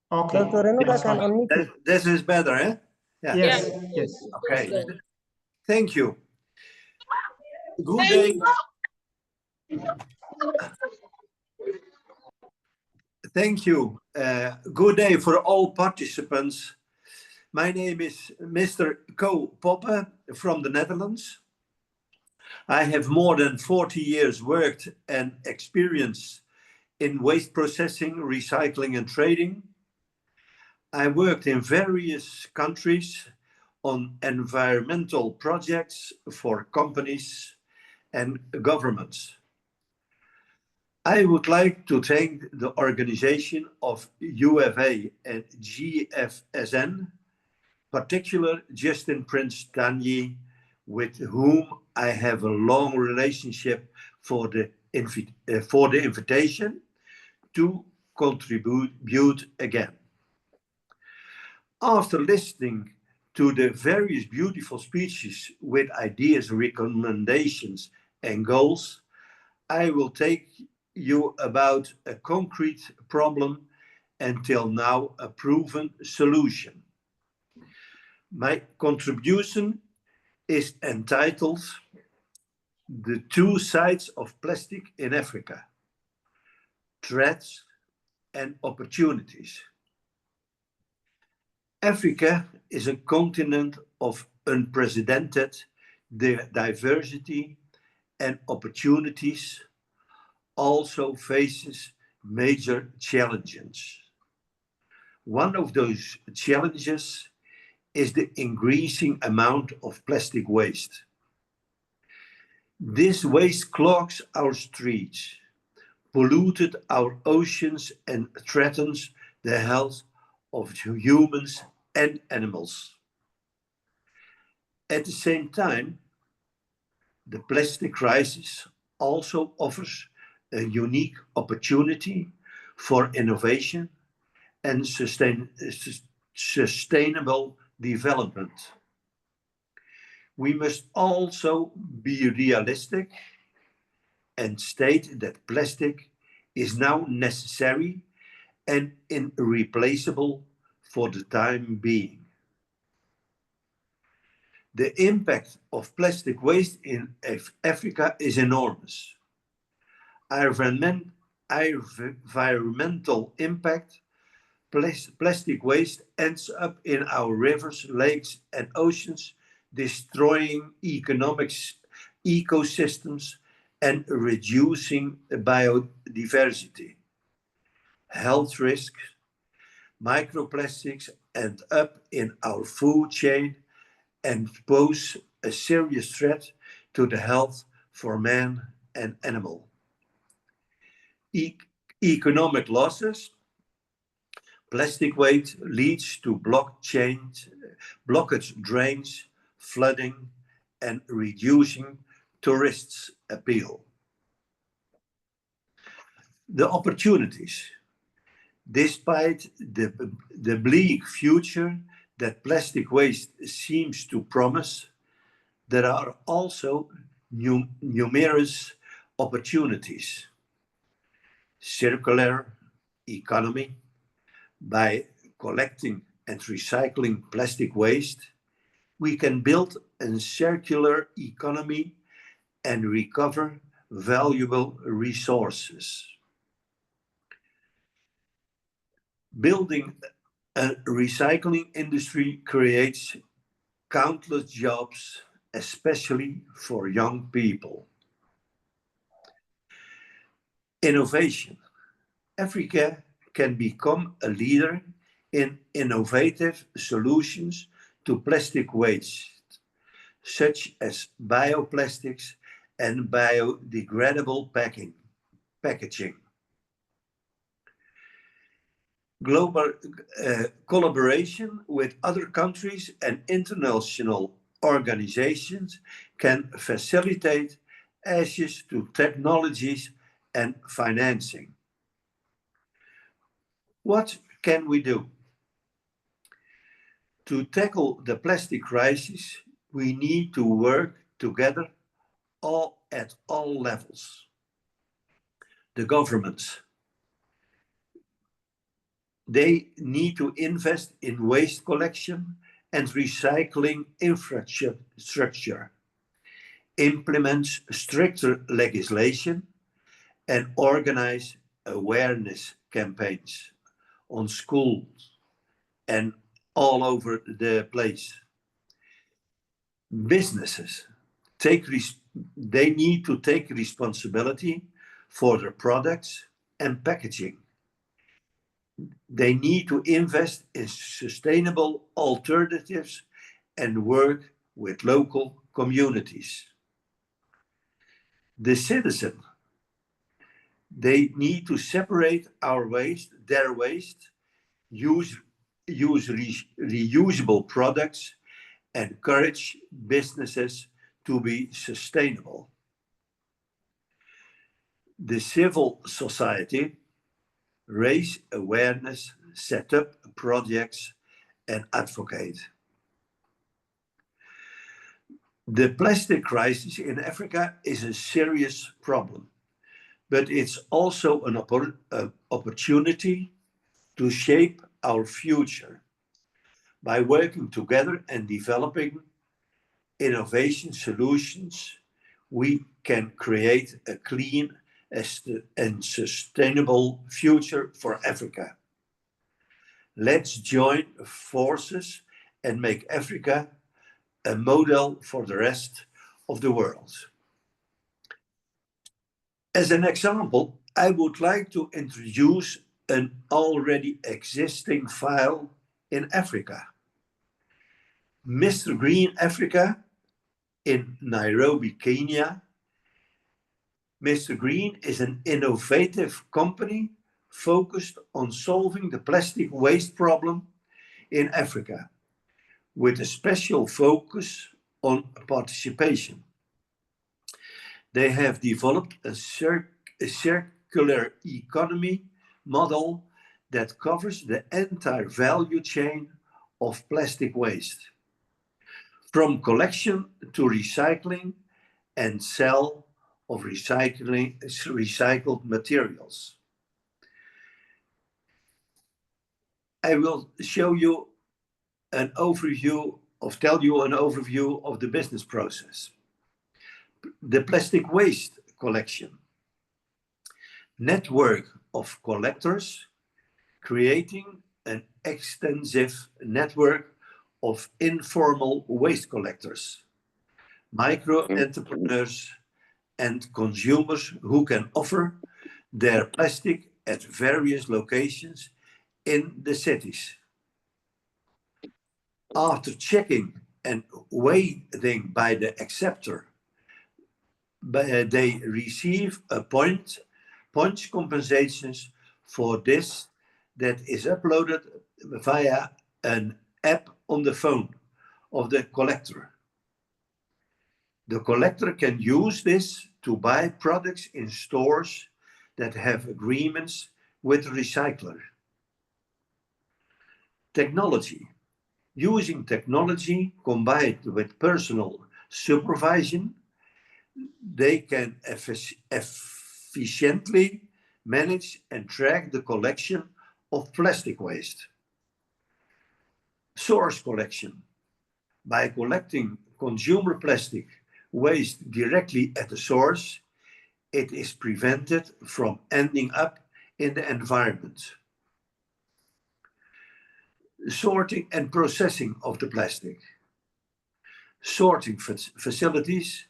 Okay. Dr. Renuka can unmute you. This is better, eh? Yeah. Yes, yes. Okay. Thank you. Good day. Thank you. Good day for all participants. My name is Mr. Ko Poppe from the Netherlands. I have more than 40 years worked and experience in waste processing, recycling and trading. I worked in various countries on environmental projects for companies and governments. I would like to thank the organization of UFA and GFSN, particularly Justin Prince Tanyi, with whom I have a long relationship for the invitation to contribute again. After listening to the various beautiful speeches with ideas, recommendations, and goals, I will take you about a concrete problem until now a proven solution. My contribution is entitled The Two Sides of Plastic in Africa, Threats and Opportunities. Africa is a continent of unprecedented diversity and opportunities, also faces major challenges. One of those challenges is the increasing amount of plastic waste. This waste clogs our streets, polluted our oceans, and threatens the health of humans and animals. At the same time, the plastic crisis also offers a unique opportunity for innovation and sustainable development. We must also be realistic and state that plastic is now necessary and irreplaceable for the time being. The impact of plastic waste in Africa is enormous. Environmental impact: plastic waste ends up in our rivers, lakes, and oceans, destroying ecosystems and reducing biodiversity. Health risks: microplastics end up in our food chain and pose a serious threat to the health for man and animal. Economic losses: plastic waste leads to blockage drains, flooding, and reducing tourists' appeal. The opportunities: despite the bleak future that plastic waste seems to promise, there are also numerous opportunities. Circular economy: by collecting and recycling plastic waste, we can build a circular economy and recover valuable resources. Building a recycling industry creates countless jobs, especially for young people. Innovation: Africa can become a leader in innovative solutions to plastic waste, such as bioplastics and biodegradable packaging. Global collaboration with other countries and international organizations can facilitate access to technologies and financing. What can we do? To tackle the plastic crisis, we need to work together at all levels. The governments, they need to invest in waste collection and recycling infrastructure, implement stricter legislation, and organize awareness campaigns on schools and all over the place. Businesses, they need to take responsibility for their products and packaging. They need to invest in sustainable alternatives and work with local communities. The citizen, they need to separate their waste, use reusable products, and encourage businesses to be sustainable. The civil society, raise awareness, set up projects, and advocate. The plastic crisis in Africa is a serious problem, but it's also an opportunity to shape our future. By working together and developing innovation solutions, we can create a clean and sustainable future for Africa. Let's join forces and make Africa a model for the rest of the world. As an example, I would like to introduce an already existing file in Africa. Mr. Green Africa in Nairobi, Kenya. Mr. Green is an innovative company focused on solving the plastic waste problem in Africa, with a special focus on participation. They have developed a circular economy model that covers the entire value chain of plastic waste, from collection to recycling and sale of recycled materials. I will show you an overview tell you an overview of the business process. The plastic waste collection. Network of collectors creating an extensive network of informal waste collectors, micro entrepreneurs and consumers who can offer their plastic at various locations in the cities. After checking and weighing by the acceptor, they receive a points compensations for this that is uploaded via an app on the phone of the collector. The collector can use this to buy products in stores that have agreements with the recycler. Technology. Using technology combined with personal supervision, they can efficiently manage and track the collection of plastic waste. Source collection. By collecting consumer plastic waste directly at the source, it is prevented from ending up in the environment. Sorting and processing of the plastic. Sorting facilities.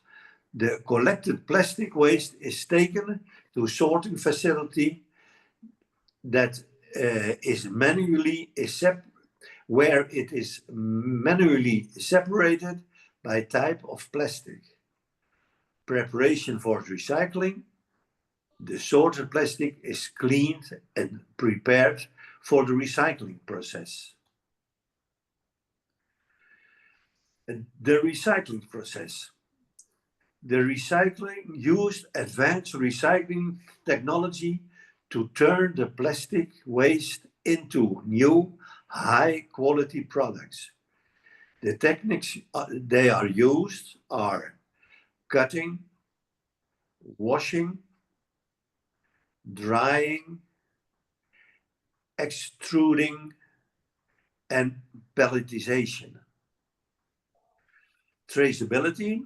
The collected plastic waste is taken to a sorting facility that where it is manually separated by type of plastic. Preparation for recycling. The sorted plastic is cleaned and prepared for the recycling process. And the recycling process. The recycling used advanced recycling technology to turn the plastic waste into new high-quality products. The techniques they are used are cutting, washing, drying, extruding, and pelletization. Traceability.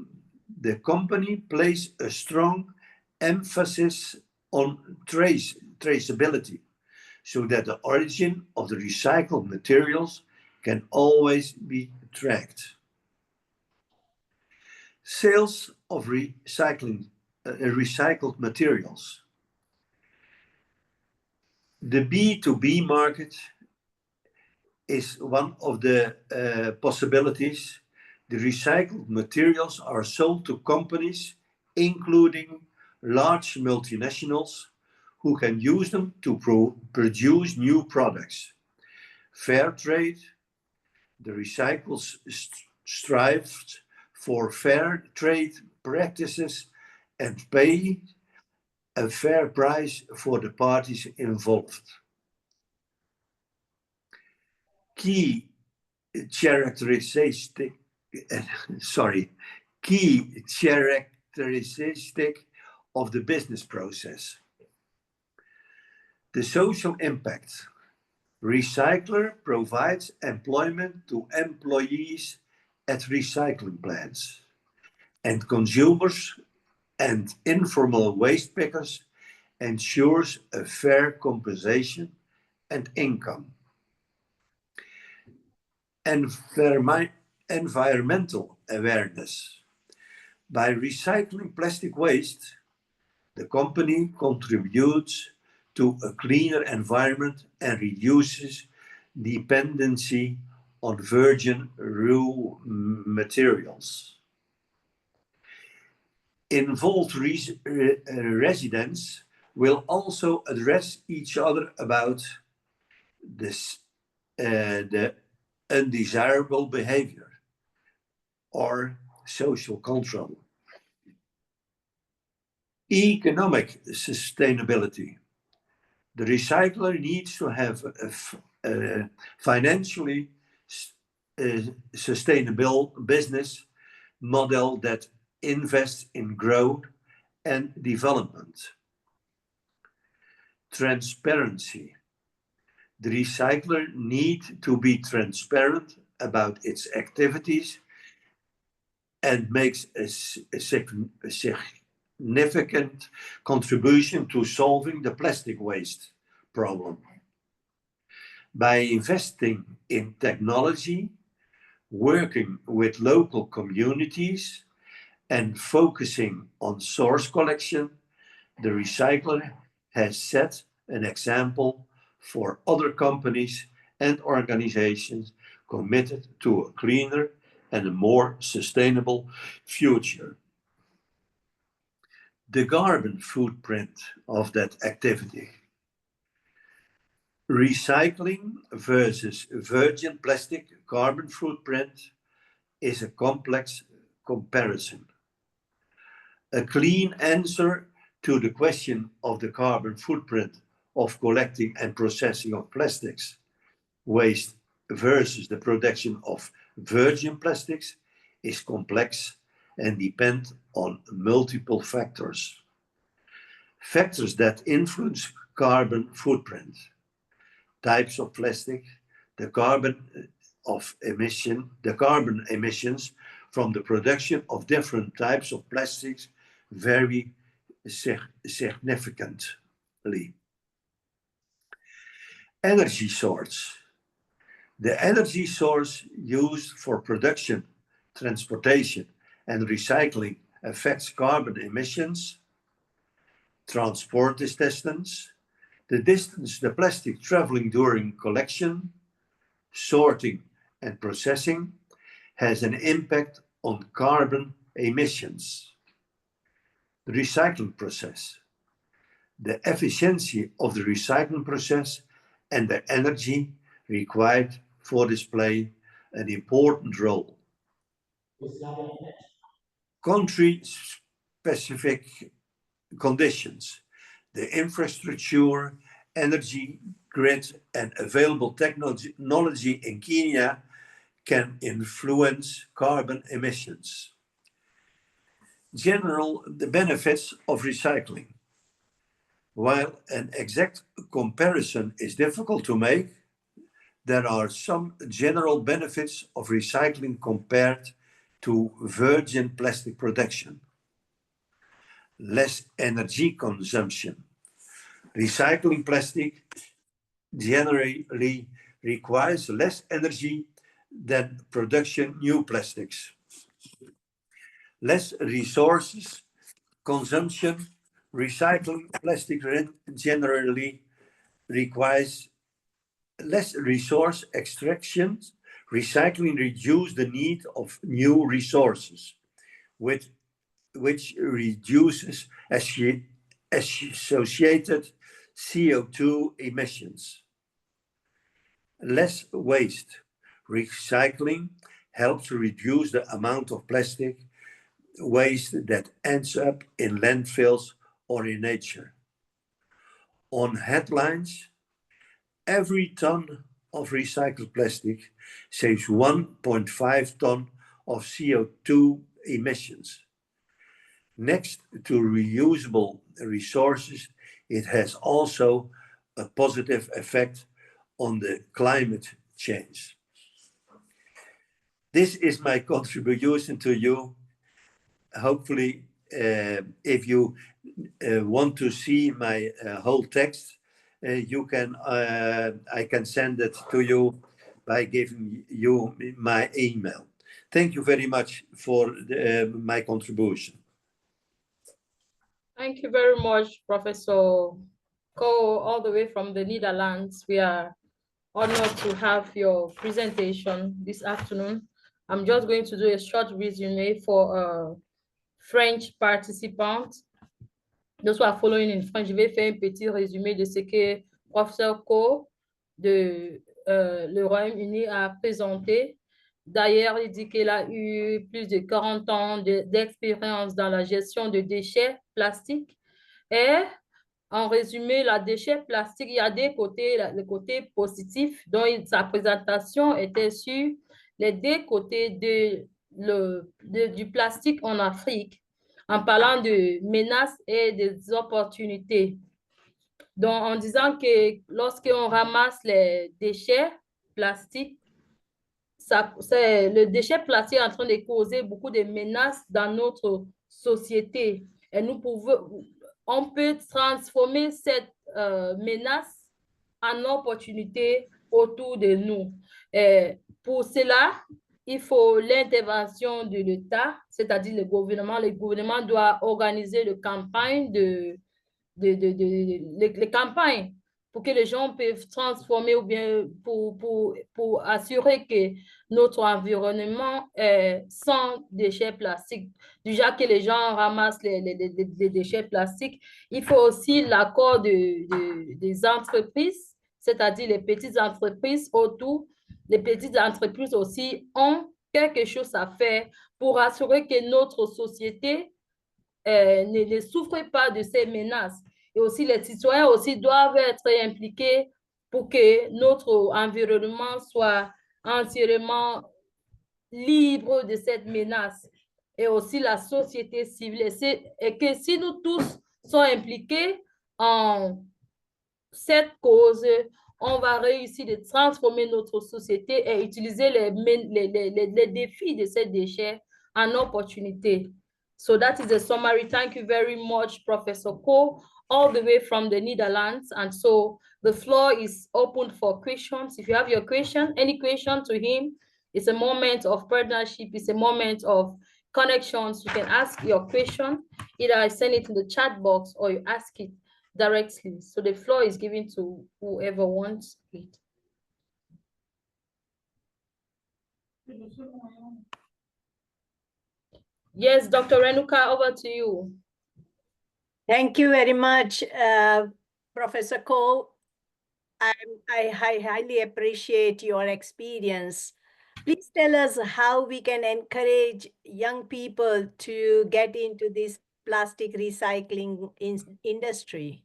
The company places a strong emphasis on traceability so that the origin of the recycled materials can always be tracked. Sales of recycled materials. The B2B market is one of the possibilities. The recycled materials are sold to companies, including large multinationals, who can use them to produce new products. Fair trade. The recyclers strive for fair trade practices and pay a fair price for the parties involved. Key characteristic of the business process. The social impact. Recycler provides employment to employees at recycling plants, and consumers and informal waste pickers ensures a fair compensation and income. environmental awareness. By recycling plastic waste, the company contributes to a cleaner environment and reduces dependency on virgin raw materials. Involved residents will also address each other about this, the undesirable behavior or social control. Economic sustainability. The recycler needs to have a financially sustainable business model that invests in growth and development. Transparency. The recycler needs to be transparent about its activities and makes a significant contribution to solving the plastic waste problem. By investing in technology, working with local communities, and focusing on source collection, the recycler has set an example for other companies and organizations committed to a cleaner and a more sustainable future. The carbon footprint of that activity. Recycling versus virgin plastic carbon footprint is a complex comparison. A clean answer to the question of the carbon footprint of collecting and processing of plastics waste versus the production of virgin plastics is complex and depend on multiple factors. Factors that influence carbon footprint. Types of plastic, the carbon emissions from the production of different types of plastics vary significantly. Energy source. The energy source used for production, transportation, and recycling affects carbon emissions. Transport distance, the distance the plastic traveling during collection, sorting, and processing has an impact on carbon emissions. The recycling process. The efficiency of the recycling process and the energy required for this play an important role. Country-specific conditions. The infrastructure, energy grid, and available technology in Kenya can influence carbon emissions. The benefits of recycling. While an exact comparison is difficult to make, there are some general benefits of recycling compared to virgin plastic production. Less energy consumption. Recycling plastic generally requires less energy than production new plastics. Less resources consumption. Recycling plastic generally requires less resource extraction. Recycling reduces the need of new resources, which reduces associated CO2 emissions. Less waste. Recycling helps to reduce the amount of plastic waste that ends up in landfills or in nature. On headlines, every ton of recycled plastic saves 1.5 tons of CO2 emissions. Next to reusable resources, it has also a positive effect on the climate change. This is my contribution to you. Hopefully, if you want to see my whole text, I can send it to you by giving you my email. Thank you very much for my contribution. Thank you very much, Professor Ko, all the way from the Netherlands. We are honored to have your presentation this afternoon. I'm just going to do a short resume for French participants. Those who are following in French, je vais faire un petit résumé de ce que Professeur Ko de le Royaume-Uni a présenté. D'ailleurs, il dit qu'il a eu plus de 40 ans d'expérience dans la gestion de déchets plastiques. Et en résumé, la déchet plastique, il y a des côtés, le côté positif, dont sa présentation était sur les deux côtés du plastique en Afrique, en parlant de menaces et des opportunités. Donc, en disant que lorsqu'on ramasse les déchets plastiques, le déchet plastique est en train de causer beaucoup de menaces dans notre société. Et on peut transformer cette menace en opportunité autour de nous. Et pour cela, il faut l'intervention de l'État, c'est-à-dire le gouvernement. Le gouvernement doit organiser les campagnes les campagnes pour que les gens peuvent transformer ou bien pour assurer que notre environnement est sans déchets plastiques. Déjà que les gens ramassent les déchets plastiques, il faut aussi l'accord des entreprises, c'est-à-dire les petites entreprises autour. Les petites entreprises aussi ont quelque chose à faire pour assurer que notre société ne souffre pas de ces menaces. Et aussi, les citoyens aussi doivent être impliqués pour que notre environnement soit entièrement libre de cette menace. Et aussi la société civile. Et que si nous tous sommes impliqués en cette cause, on va réussir de transformer notre société et utiliser les défis de ces déchets en opportunités. So that is a summary. Thank you very much, Professor Ko, all the way from the Netherlands. And so the floor is open for questions. If you have your question, any question to him, it's a moment of partnership. It's a moment of connections. You can ask your question. Either I send it in the chat box or you ask it directly. So the floor is given to whoever wants it. Yes, Dr. Renuka, over to you. Thank you very much, Professor Ko. I highly appreciate your experience. Please tell us how we can encourage young people to get into this plastic recycling industry.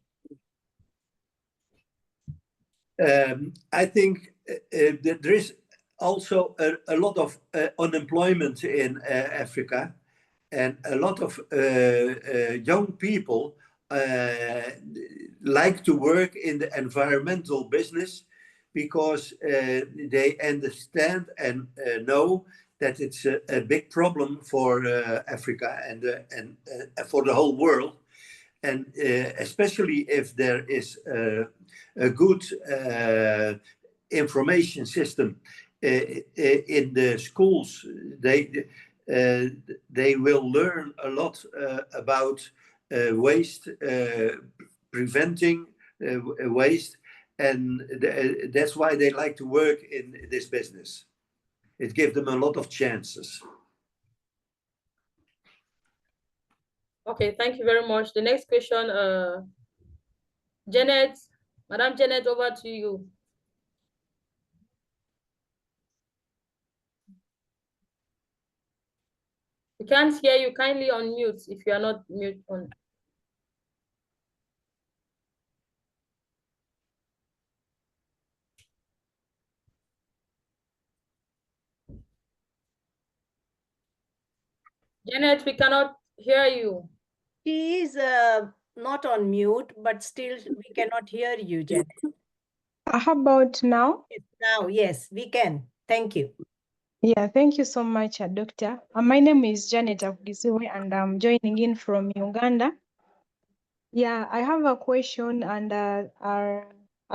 I think that there is also a lot of unemployment in Africa, and a lot of young people like to work in the environmental business because they understand and know that it's a big problem for Africa and for the whole world. And especially if there is a good information system in the schools, they will learn a lot about waste, preventing waste, and that's why they like to work in this business. It gives them a lot of chances. Okay, thank you very much. The next question, Janet, Madam Janet, over to you. We can't hear you. Kindly unmute if you are not mute on. Janet, we cannot hear you. She is not on mute, but still we cannot hear you, Janet. How about now? Now, yes, we can. Thank you. Yeah, thank you so much, Doctor. My name is Janet Abgisiwe, and I'm joining in from Uganda. Yeah, I have a question and a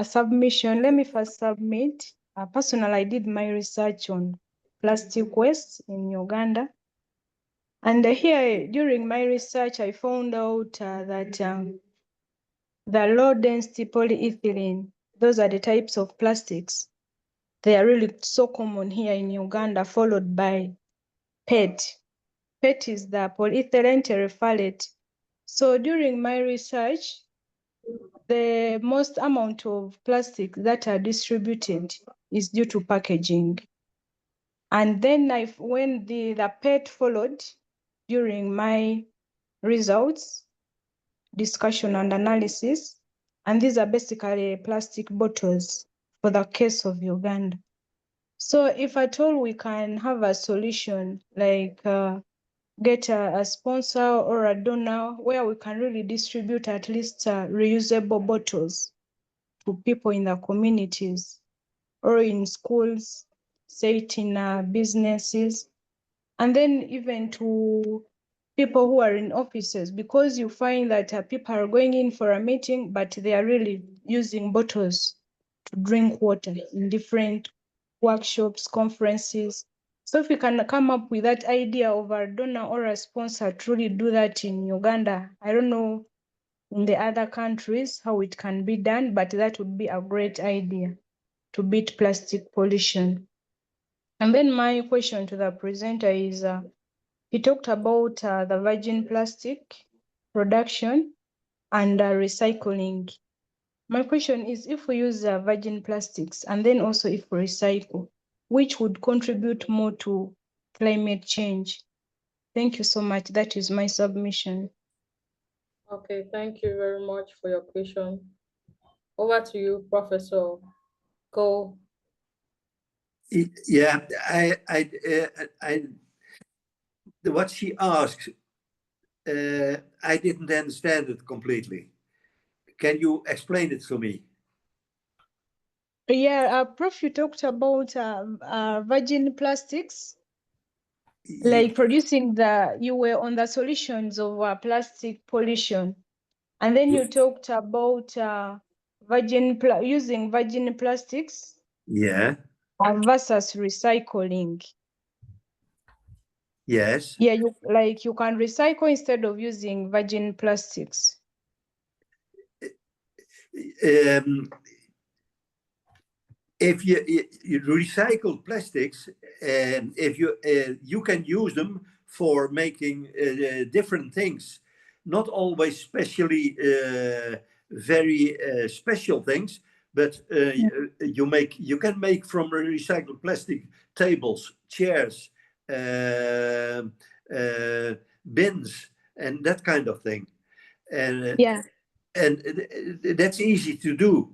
submission. Let me first submit. Personally, I did my research on plastic waste in Uganda. And here, during my research, I found out that the low-density polyethylene, those are the types of plastics. They are really so common here in Uganda, followed by PET. PET is the polyethylene terephthalate. So during my research, the most amount of plastic that are distributed is due to packaging. And then when the PET followed during my results, discussion and analysis, and these are basically plastic bottles for the case of Uganda. So if at all we can have a solution, like get a sponsor or a donor where we can really distribute at least reusable bottles to people in the communities or in schools, say it in businesses, and then even to people who are in offices, because you find that people are going in for a meeting, but they are really using bottles to drink water in different workshops, conferences. So if we can come up with that idea of a donor or a sponsor to really do that in Uganda, I don't know in the other countries how it can be done, but that would be a great idea to beat plastic pollution. And then my question to the presenter is, he talked about the virgin plastic production and recycling. My question is, if we use virgin plastics and then also if we recycle, which would contribute more to climate change? Thank you so much. That is my submission. Okay, thank you very much for your question. Over to you, Professor Go. Yeah, what she asked, I didn't understand it completely. Can you explain it to me? Yeah, Prof, you talked about virgin plastics, like producing you were on the solutions of plastic pollution. And then you talked about using virgin plastics. Yeah. Versus recycling. Yes. Yeah, you can recycle instead of using virgin plastics. If you recycle plastics, if you can use them for making different things, not always specially very special things, but you can make from recycled plastic tables, chairs, bins, and that kind of thing. And yeah, and that's easy to do.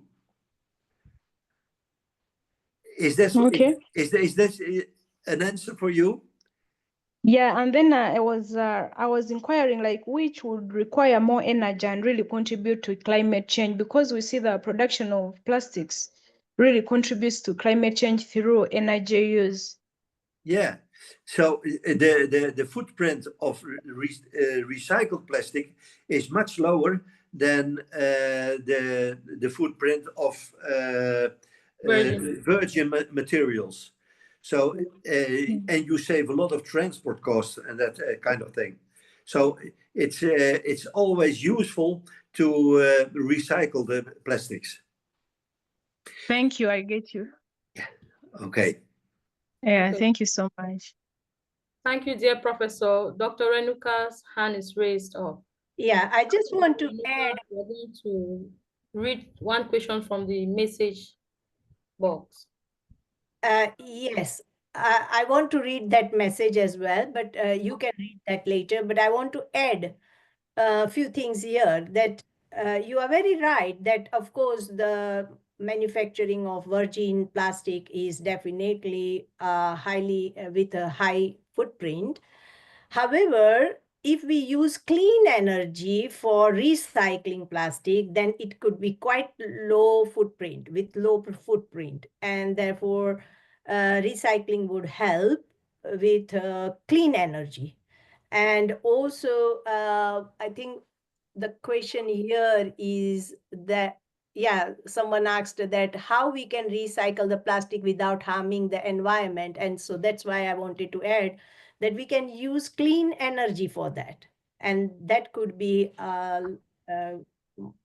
Is this okay? Is this an answer for you? Yeah, and then I was inquiring like which would require more energy and really contribute to climate change, because we see the production of plastics really contributes to climate change through energy use. Yeah. So the footprint of recycled plastic is much lower than the footprint of virgin materials. So and you save a lot of transport costs and that kind of thing. So it's always useful to recycle the plastics. Thank you. I get you. Yeah. Okay. Yeah. Thank you so much. Thank you, dear Professor. Dr. Renuka's hand is raised up. Yeah, I just want to add. We're going to read one question from the message box. Yes, I want to read that message as well, but you can read that later. But I want to add a few things here that you are very right that, of course, the manufacturing of virgin plastic is definitely highly with a high footprint. However, if we use clean energy for recycling plastic, then it could be quite low footprint, with low footprint. And therefore, recycling would help with clean energy. And also, I think the question here is that yeah, someone asked that how we can recycle the plastic without harming the environment. And so that's why I wanted to add that we can use clean energy for that. And that could be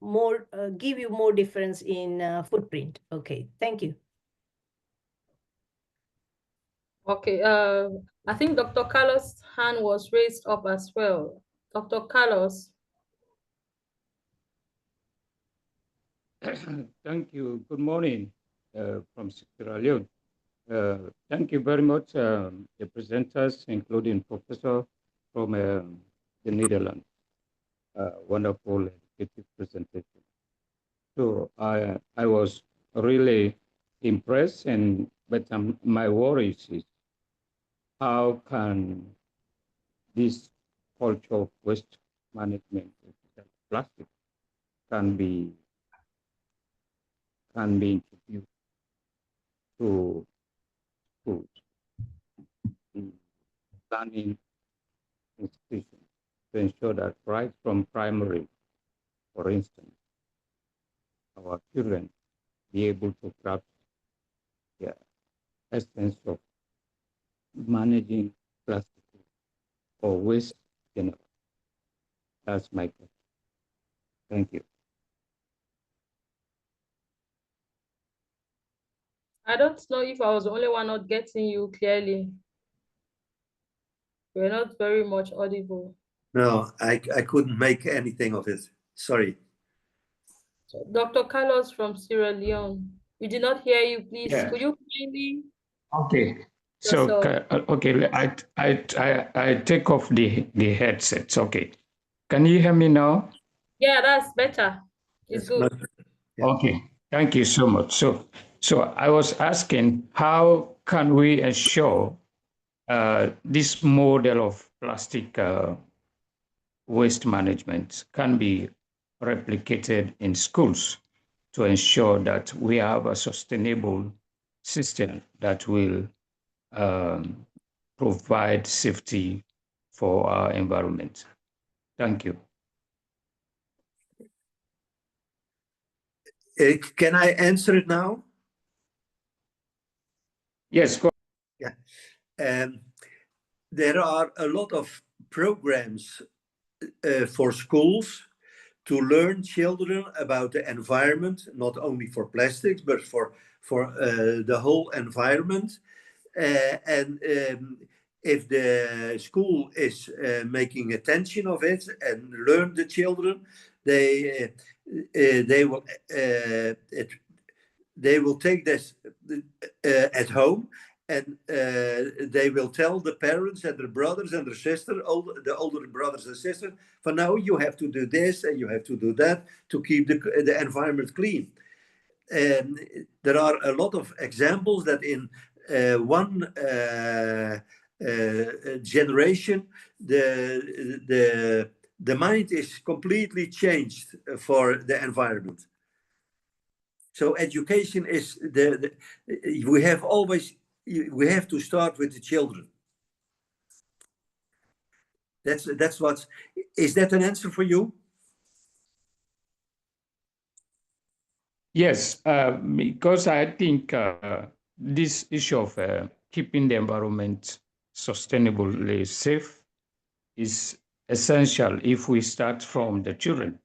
more, give you more difference in footprint. Okay, thank you. Okay, I think Dr. Carlos' hand was raised up as well. Dr. Carlos. Thank you. Good morning from Sierra Leone. Thank you very much, the presenters, including Professor from the Netherlands. Wonderful educative presentation. So I was really impressed, but my worry is how can this culture of waste management of plastic can be introduced to schools, in planning institutions, to ensure that right from primary, for instance, our children be able to grasp the essence of managing plastic or waste general. That's my question. Thank you. I don't know if I was the only one not getting you clearly. You're not very much audible. No, I couldn't make anything of it. Sorry. So, Dr. Carlos from Sierra Leone, we did not hear you. Please, Yeah. could you kindly? Okay. So okay, I take off the headsets. Okay. Can you hear me now? Yeah, that's better. It's good. Yeah. Okay. Thank you so much. So I was asking, how can we ensure this model of plastic waste management can be replicated in schools to ensure that we have a sustainable system that will provide safety for our environment? Thank you. Can I answer it now? Yes, go. Yeah. There are a lot of programs for schools to learn children about the environment, not only for plastics, but for the whole environment. If the school is making attention of it and learn the children, they will take this at home, and they will tell the parents and their brothers and their sisters, the older brothers and sisters, for now you have to do this and you have to do that to keep the environment clean. There are a lot of examples that in one generation, the mind is completely changed for the environment. So education is we have to start with the children. That's what. Is that an answer for you? Yes, because I think this issue of keeping the environment sustainably safe is essential if we start from the children,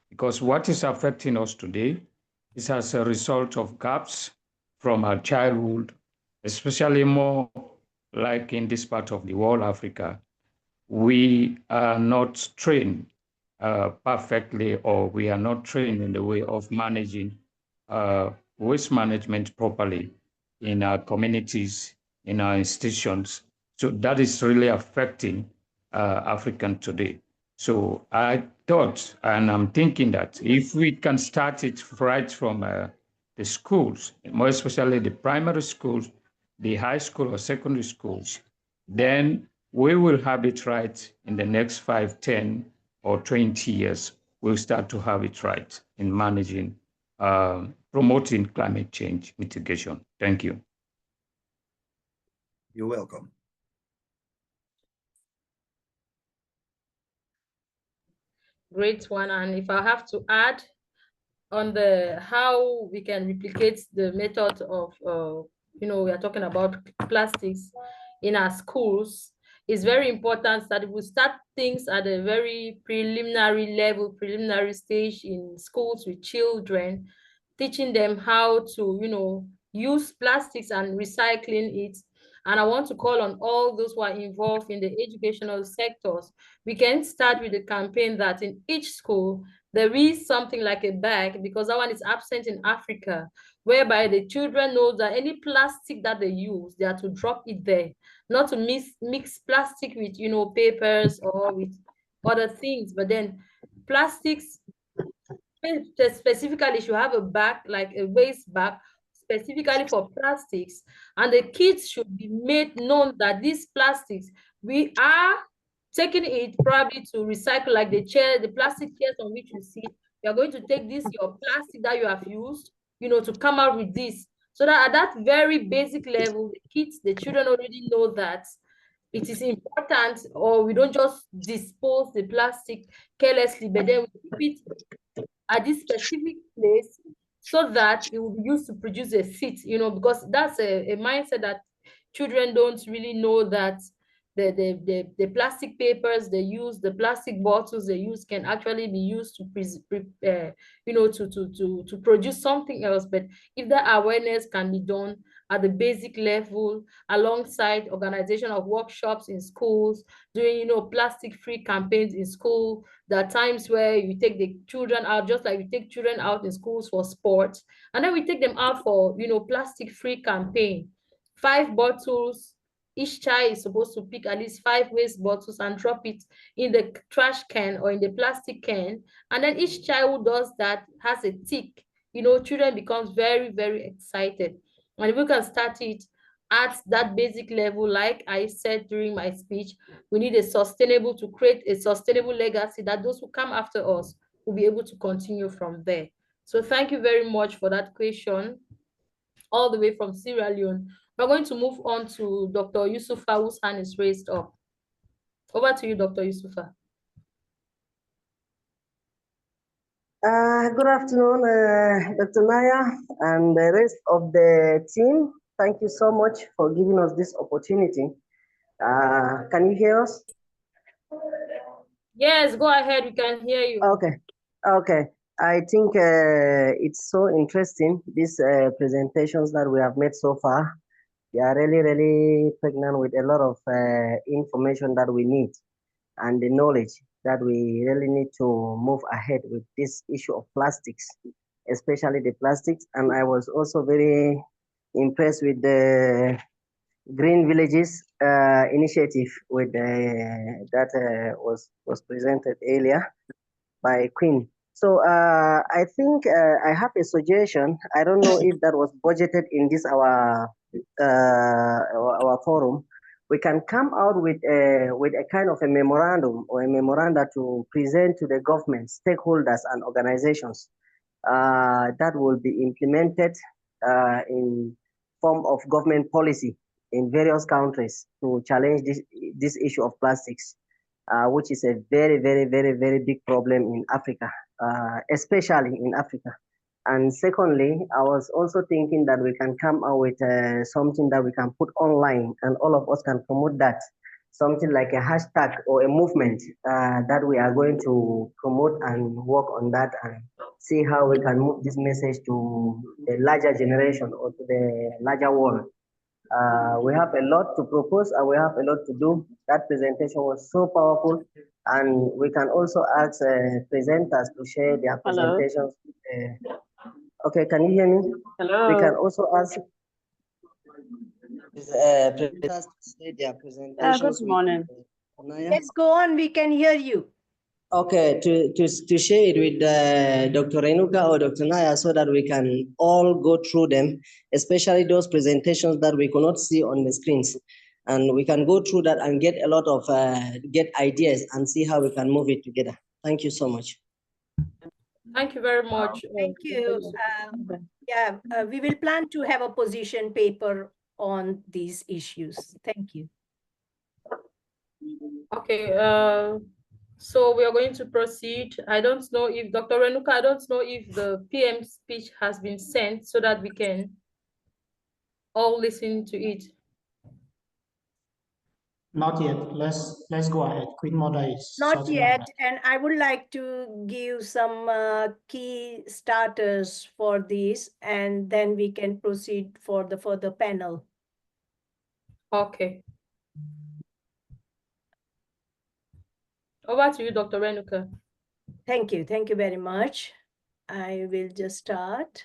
because what is affecting us today is as a result of gaps from our childhood, especially more like in this part of the world, Africa. We are not trained perfectly, or we are not trained in the way of managing waste management properly in our communities, in our institutions. So that is really affecting African today. So I thought, and I'm thinking that if we can start it right from the schools, more especially the primary schools, the high school or secondary schools, then we will have it right in the next 5, 10, or 20 years. We'll start to have it right in managing, promoting climate change mitigation. Thank you. You're welcome. Great one. And if I have to add, on the how we can replicate the method of we are talking about plastics in our schools. It's very important that we start things at a very preliminary level, preliminary stage in schools with children, teaching them how to use plastics and recycling it. And I want to call on all those who are involved in the educational sectors. We can start with a campaign that in each school there is something like a bag, because that one is absent in Africa, whereby the children know that any plastic that they use, they are to drop it there, not to mix plastic with papers or with other things. But then plastics specifically should have a bag, like a waste bag specifically for plastics, and the kids should be made known that these plastics, we are taking it probably to recycle, like the plastic chairs on which you sit. You're going to take this, your plastic that you have used, to come out with this. So that at that very basic level, the children already know that it is important, or we don't just dispose the plastic carelessly, but then we keep it at this specific place so that it will be used to produce a seat, because that's a mindset that children don't really know, that the plastic papers they use, the plastic bottles they use can actually be used to to produce something else. But if that awareness can be done at the basic level, alongside organization of workshops in schools, doing plastic free campaigns in school. There are times where you take the children out, just like we take children out in schools for sports, and then we take them out for plastic free campaign. 5 bottles, each child is supposed to pick at least 5 waste bottles and drop it in the trash can or in the plastic can. And then each child who does that has a tick. Children becomes very, very excited. And if we can start it at that basic level, like I said during my speech, we need to create a sustainable legacy that those who come after us will be able to continue from there. So thank you very much for that question, all the way from Sierra Leone. We're going to move on to Dr. Yusufa, whose hand is raised up. Over to you, Dr. Yusufa. Good afternoon, Dr. Naya and the rest of the team. Thank you so much for giving us this opportunity. Can you hear us? Yes, go ahead. We can hear you. Okay. I think it's so interesting, these presentations that we have made so far. They are really, really pregnant with a lot of information that we need and the knowledge that we really need to move ahead with this issue of plastics, especially the plastics. And I was also very impressed with the Green Villages initiative with that was presented earlier by Queen. So I think I have a suggestion. I don't know if that was budgeted in this our forum. We can come out with a kind of a memorandum or a memoranda to present to the government, stakeholders, and organizations that will be implemented in form of government policy in various countries to challenge this issue of plastics, which is a very, very, very, very big problem in Africa, especially in Africa. And secondly, I was also thinking that we can come out with something that we can put online and all of us can promote that. Something like a hashtag or a movement that we are going to promote and work on that and see how we can move this message to the larger generation or to the larger world. We have a lot to propose and we have a lot to do. That presentation was so powerful, and we can also ask presenters to share their presentations. Okay, can you hear me? Hello. We can also ask presenters to share their presentations. Good morning. Let's go on. We can hear you. Okay, to share it with Dr. Renuka or Dr. Naya so that we can all go through them, especially those presentations that we cannot see on the screens. And we can go through that and get a lot of, get ideas and see how we can move it together. Thank you so much. Thank you very much. Thank you. We will plan to have a position paper on these issues. Thank you. Okay. So we are going to proceed. I don't know if Dr. Renuka, I don't know if the PM speech has been sent so that we can all listen to it. Not yet. Let's go ahead. Queen Mother is Not sorting on yet, that. and I would like to give some key starters for this, and then we can proceed for the further panel. Okay. Over to you, Dr. Renuka. Thank you. Thank you very much. I will just start.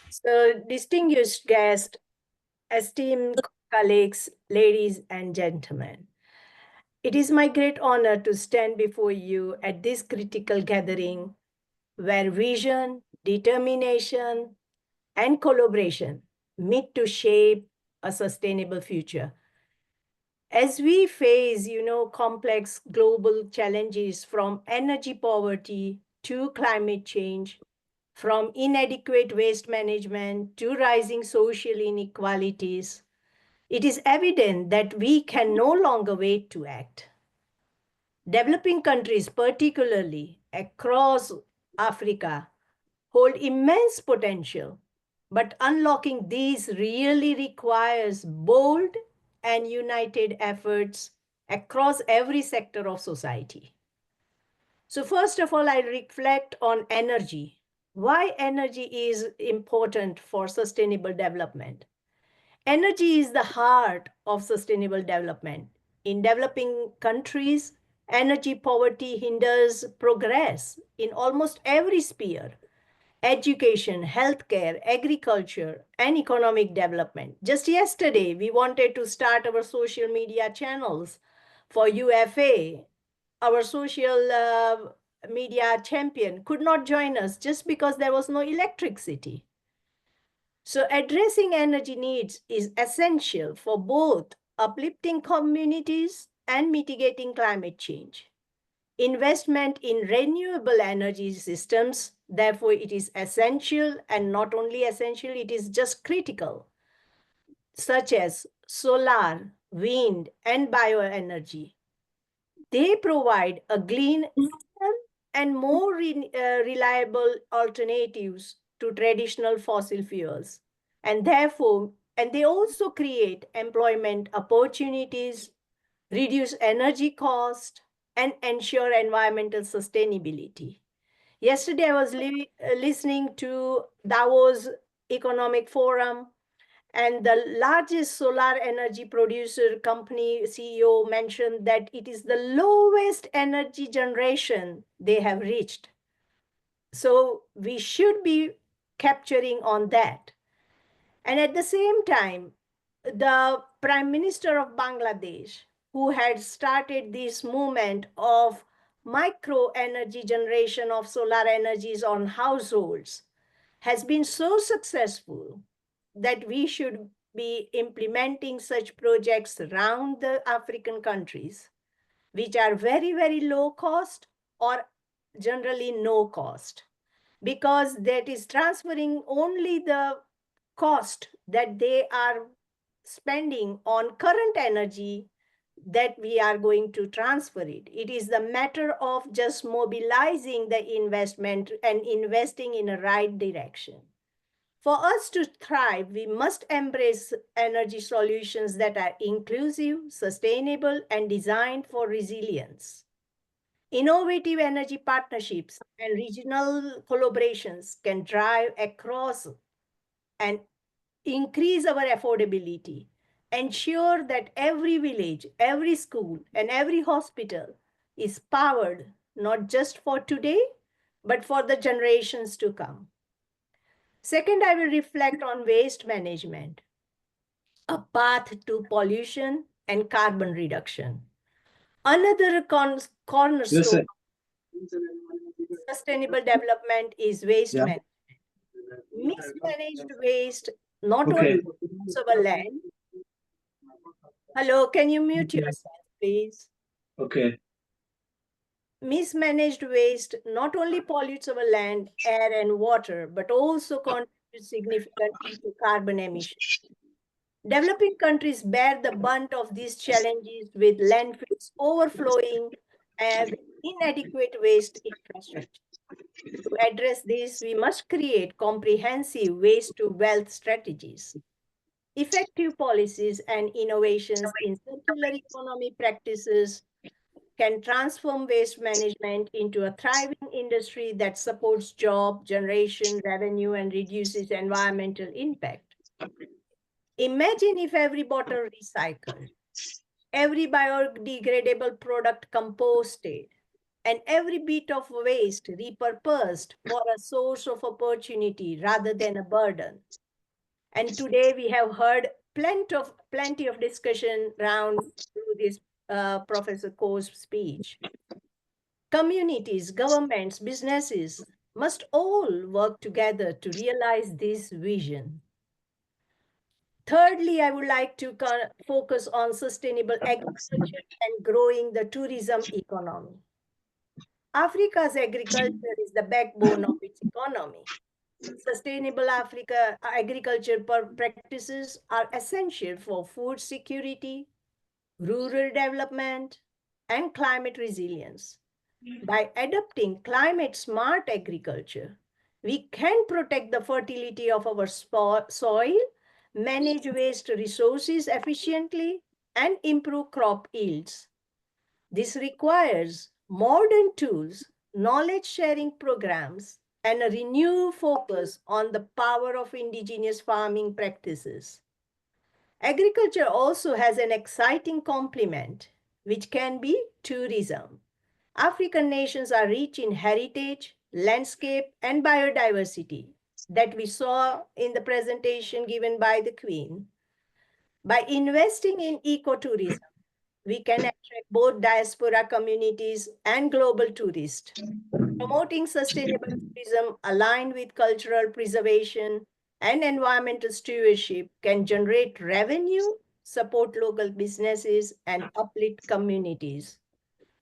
So, distinguished guests, esteemed colleagues, ladies and gentlemen, it is my great honor to stand before you at this critical gathering where vision, determination, and collaboration meet to shape a sustainable future. As we face, complex global challenges from energy poverty to climate change, from inadequate waste management to rising social inequalities, it is evident that we can no longer wait to act. Developing countries, particularly across Africa, hold immense potential, but unlocking these really requires bold and united efforts across every sector of society. So first of all, I reflect on energy. Why energy is important for sustainable development? Energy is the heart of sustainable development. In developing countries, energy poverty hinders progress in almost every sphere: education, healthcare, agriculture, and economic development. Just yesterday, we wanted to start our social media channels for UFA. Our social media champion could not join us just because there was no electricity. So addressing energy needs is essential for both uplifting communities and mitigating climate change. Investment in renewable energy systems, therefore, it is essential, and not only essential, it is just critical, such as solar, wind, and bioenergy. They provide a clean and more reliable alternatives to traditional fossil fuels. And they also create employment opportunities, reduce energy cost, and ensure environmental sustainability. Yesterday, I was listening to Davos Economic Forum, and the largest solar energy producer company CEO mentioned that it is the lowest energy generation they have reached. So we should be capturing on that. And at the same time, the Prime Minister of Bangladesh, who had started this movement of micro energy generation of solar energies on households, has been so successful that we should be implementing such projects around the African countries, which are very, very low cost or generally no cost, because that is transferring only the cost that they are spending on current energy that we are going to transfer it. It is the matter of just mobilizing the investment and investing in a right direction. For us to thrive, we must embrace energy solutions that are inclusive, sustainable, and designed for resilience. Innovative energy partnerships and regional collaborations can drive across and increase our affordability, ensure that every village, every school, and every hospital is powered not just for today, but for the generations to come. Second, I will reflect on waste management, a path to pollution and carbon reduction. Another cornerstone of sustainable development is waste management. Mismanaged waste not only harms our land. Hello, can you mute yourself, please? Okay. mismanaged waste not only pollutes our land, air, and water, but also contributes significantly to carbon emissions. Developing countries bear the brunt of these challenges with landfills overflowing and inadequate waste infrastructure. To address this, we must create comprehensive waste to wealth strategies. Effective policies and innovations in circular economy practices can transform waste management into a thriving industry that supports job generation, revenue, and reduces environmental impact. Imagine if every bottle recycled, every biodegradable product composted, and every bit of waste repurposed for a source of opportunity rather than a burden. And today we have heard plenty of discussion around through this Professor Ko's speech. Communities, governments, businesses must all work together to realize this vision. Thirdly, I would like to focus on sustainable agriculture and growing the tourism economy. Africa's agriculture is the backbone of its economy. Sustainable agriculture practices are essential for food security, rural development, and climate resilience. By adopting climate-smart agriculture, we can protect the fertility of our soil, manage waste resources efficiently, and improve crop yields. This requires modern tools, knowledge-sharing programs, and a renewed focus on the power of indigenous farming practices. Agriculture also has an exciting complement, which can be tourism. African nations are rich in heritage, landscape, and biodiversity that we saw in the presentation given by the Queen. By investing in ecotourism, we can attract both diaspora communities and global tourists. Promoting sustainable tourism aligned with cultural preservation and environmental stewardship can generate revenue, support local businesses, and uplift communities.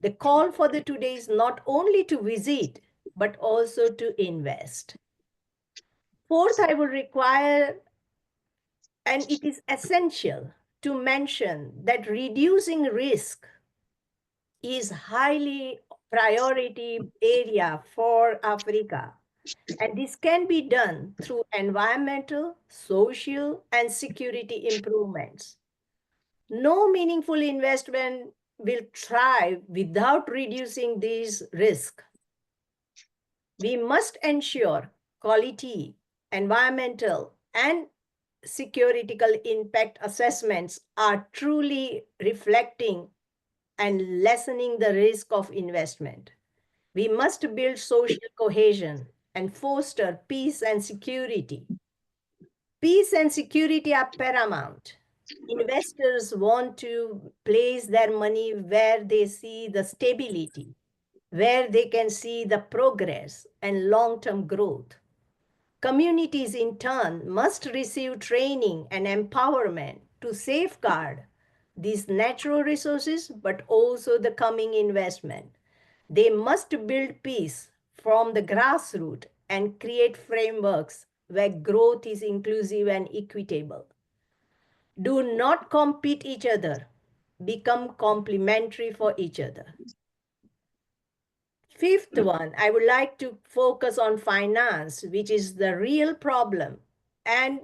The call for the today is not only to visit, but also to invest. Fourth, I will require, and it is essential to mention that reducing risk is highly priority area for Africa. And this can be done through environmental, social, and security improvements. No meaningful investment will thrive without reducing these risks. We must ensure quality, environmental, and securitical impact assessments are truly reflecting and lessening the risk of investment. We must build social cohesion and foster peace and security. Peace and security are paramount. Investors want to place their money where they see the stability, where they can see the progress and long-term growth. Communities, in turn, must receive training and empowerment to safeguard these natural resources, but also the coming investment. They must build peace from the grassroots and create frameworks where growth is inclusive and equitable. Do not compete each other. Become complementary for each other. Fifth one, I would like to focus on finance, which is the real problem. And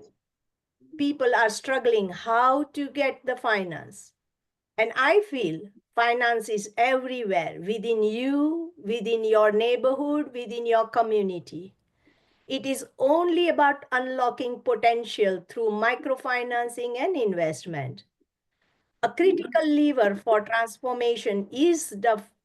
people are struggling how to get the finance. And I feel finance is everywhere, within you, within your neighborhood, within your community. It is only about unlocking potential through microfinancing and investment. A critical lever for transformation is,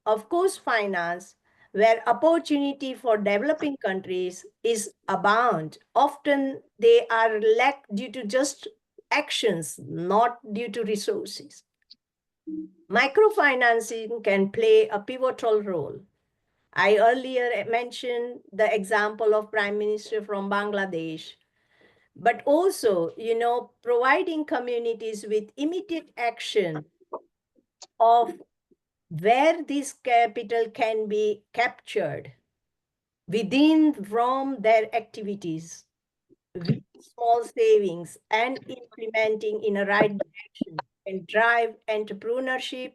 of course, finance, where opportunity for developing countries is abound. Often they are lacked due to just actions, not due to resources. Microfinancing can play a pivotal role. I earlier mentioned the example of Prime Minister from Bangladesh, but also, providing communities with immediate action of where this capital can be captured within from their activities with small savings and implementing in a right direction and drive entrepreneurship,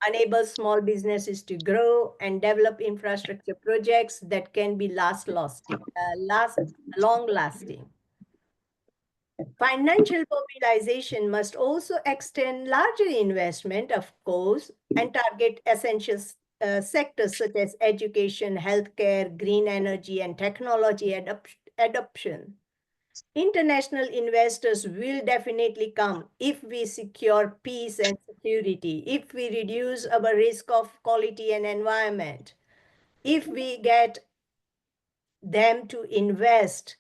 enable small businesses to grow and develop infrastructure projects that can be long-lasting. Financial mobilization must also extend larger investment, of course, and target essential sectors such as education, healthcare, green energy, and technology adoption. International investors will definitely come if we secure peace and security, if we reduce our risk of quality and environment, if we get them to invest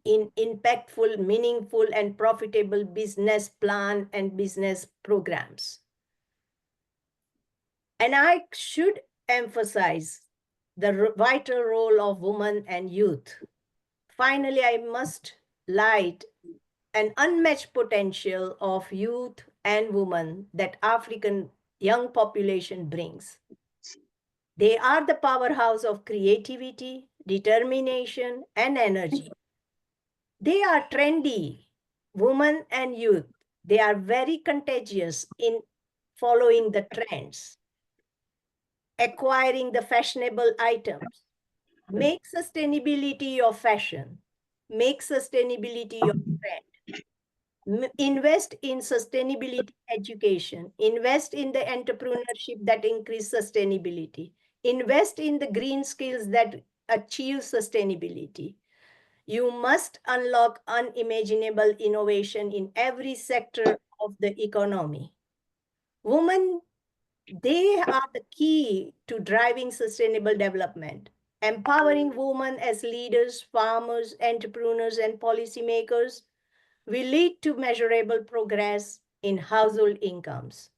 in impactful, meaningful, and profitable business plan and business programs. And I should emphasize the vital role of women and youth. Finally, I must light an unmatched potential of youth and women that African young population brings. They are the powerhouse of creativity, determination, and energy. They are trendy, women and youth. They are very contagious in following the trends, acquiring the fashionable items, make sustainability your fashion, make sustainability your trend. Invest in sustainability education, invest in the entrepreneurship that increase sustainability, invest in the green skills that achieve sustainability. You must unlock unimaginable innovation in every sector of the economy. Women, they are the key to driving sustainable development. Empowering women as leaders, farmers, entrepreneurs, and policymakers will lead to measurable progress in household incomes,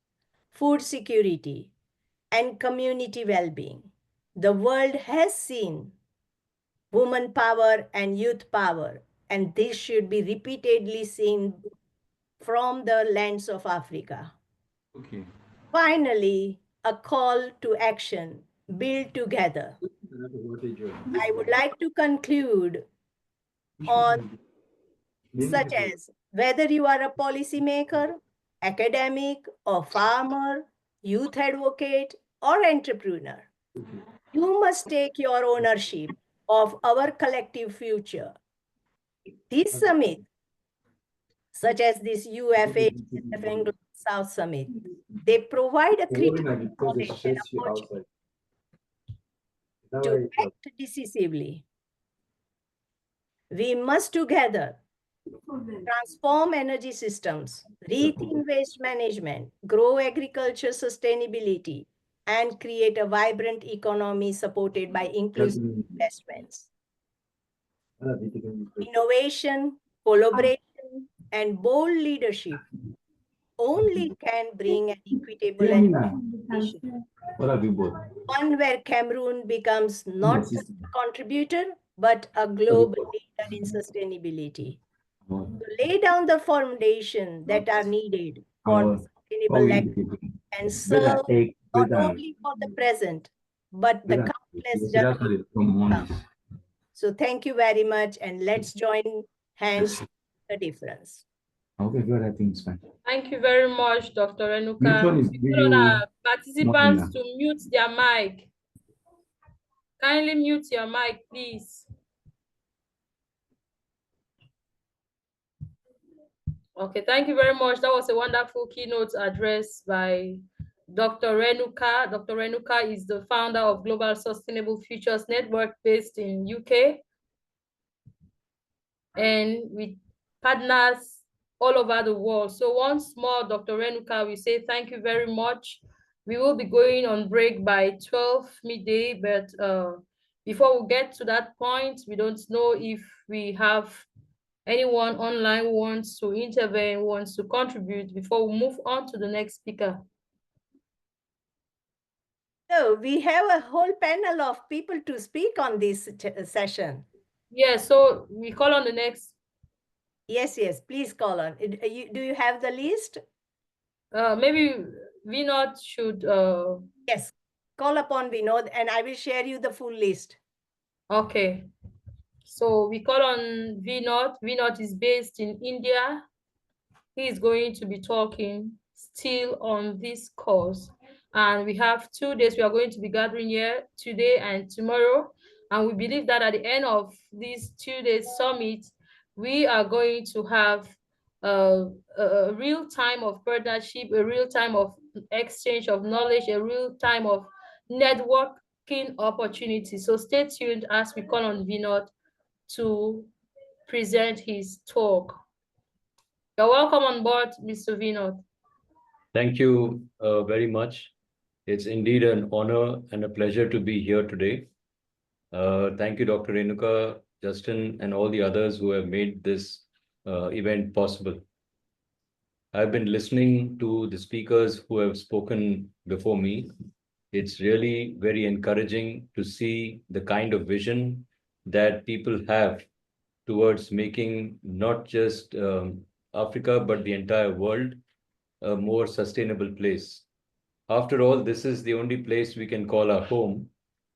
food security, and community well-being. The world has seen woman power and youth power, and this should be repeatedly seen from the lands of Africa. Okay. Finally, a call to action, build together. I would like to conclude on such as whether you are a policymaker, academic, or farmer, youth advocate, or entrepreneur, you must take your ownership of our collective future. This summit, such as this UFA and South Summit, they provide a critical knowledge and opportunity to act decisively. We must together transform energy systems, rethink waste management, grow agriculture sustainability, and create a vibrant economy supported by inclusive investments. Innovation, collaboration, and bold leadership only can bring an equitable and transition. One where Cameroon becomes not just a contributor, but a global leader in sustainability. To lay down the foundation that are needed for sustainable legacy and serve not only for the present, but the countless generations to come. So thank you very much, and let's join hands to make the difference. Okay, good. I think it's fine. Thank you very much, Dr. Which Renuka. one is We call on our participants Martina? to mute their mic. Kindly mute your mic, please. Okay, thank you very much. That was a wonderful keynote address by Dr. Renuka. Dr. Renuka is the founder of Global Sustainable Futures Network based in UK. And with partners all over the world. So once more, Dr. Renuka, we say thank you very much. We will be going on break by 12 midday, but before we get to that point, we don't know if we have anyone online who wants to intervene, wants to contribute before we move on to the next speaker. So we have a whole panel of people to speak on this session. Yes, so we call on the next. Yes, please call on. Do you have the list? Maybe Vinod should. Yes, call upon Vinod, and I will share you the full list. Okay. So we call on Vinod. Vinod is based in India. He is going to be talking still on this course. And we have 2 days. We are going to be gathering here today and tomorrow. And we believe that at the end of this 2 days summit, we are going to have a real time of partnership, a real time of exchange of knowledge, a real time of networking opportunity. So stay tuned as we call on Vinod to present his talk. You're welcome on board, Mr. Vinod. Thank you very much. It's indeed an honor and a pleasure to be here today. Thank you, Dr. Renuka, Justin, and all the others who have made this event possible. I've been listening to the speakers who have spoken before me. It's really very encouraging to see the kind of vision that people have towards making not just Africa, but the entire world a more sustainable place. After all, this is the only place we can call our home,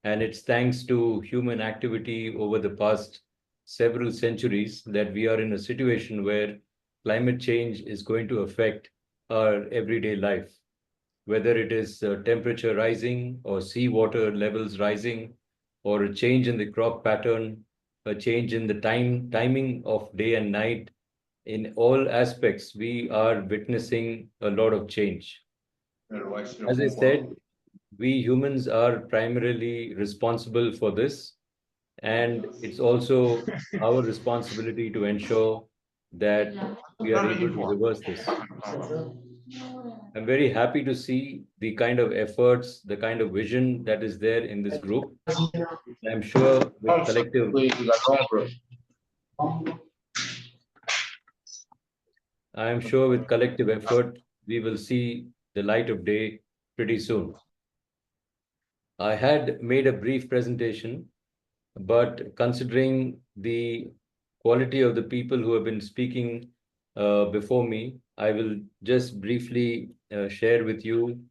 and it's thanks to human activity over the past several centuries that we are in a situation where climate change is going to affect our everyday life, whether it is temperature rising or seawater levels rising, or a change in the crop pattern, a change in the timing of day and night. In all aspects, we are witnessing a lot of change. As I said, we humans are primarily responsible for this, and it's also our responsibility to ensure that we are able to reverse this. I'm very happy to see the kind of efforts, the kind of vision that is there in this group. I'm sure with collective effort, we will see the light of day pretty soon. I had made a brief presentation, but considering the quality of the people who have been speaking before me, I will just briefly share with you.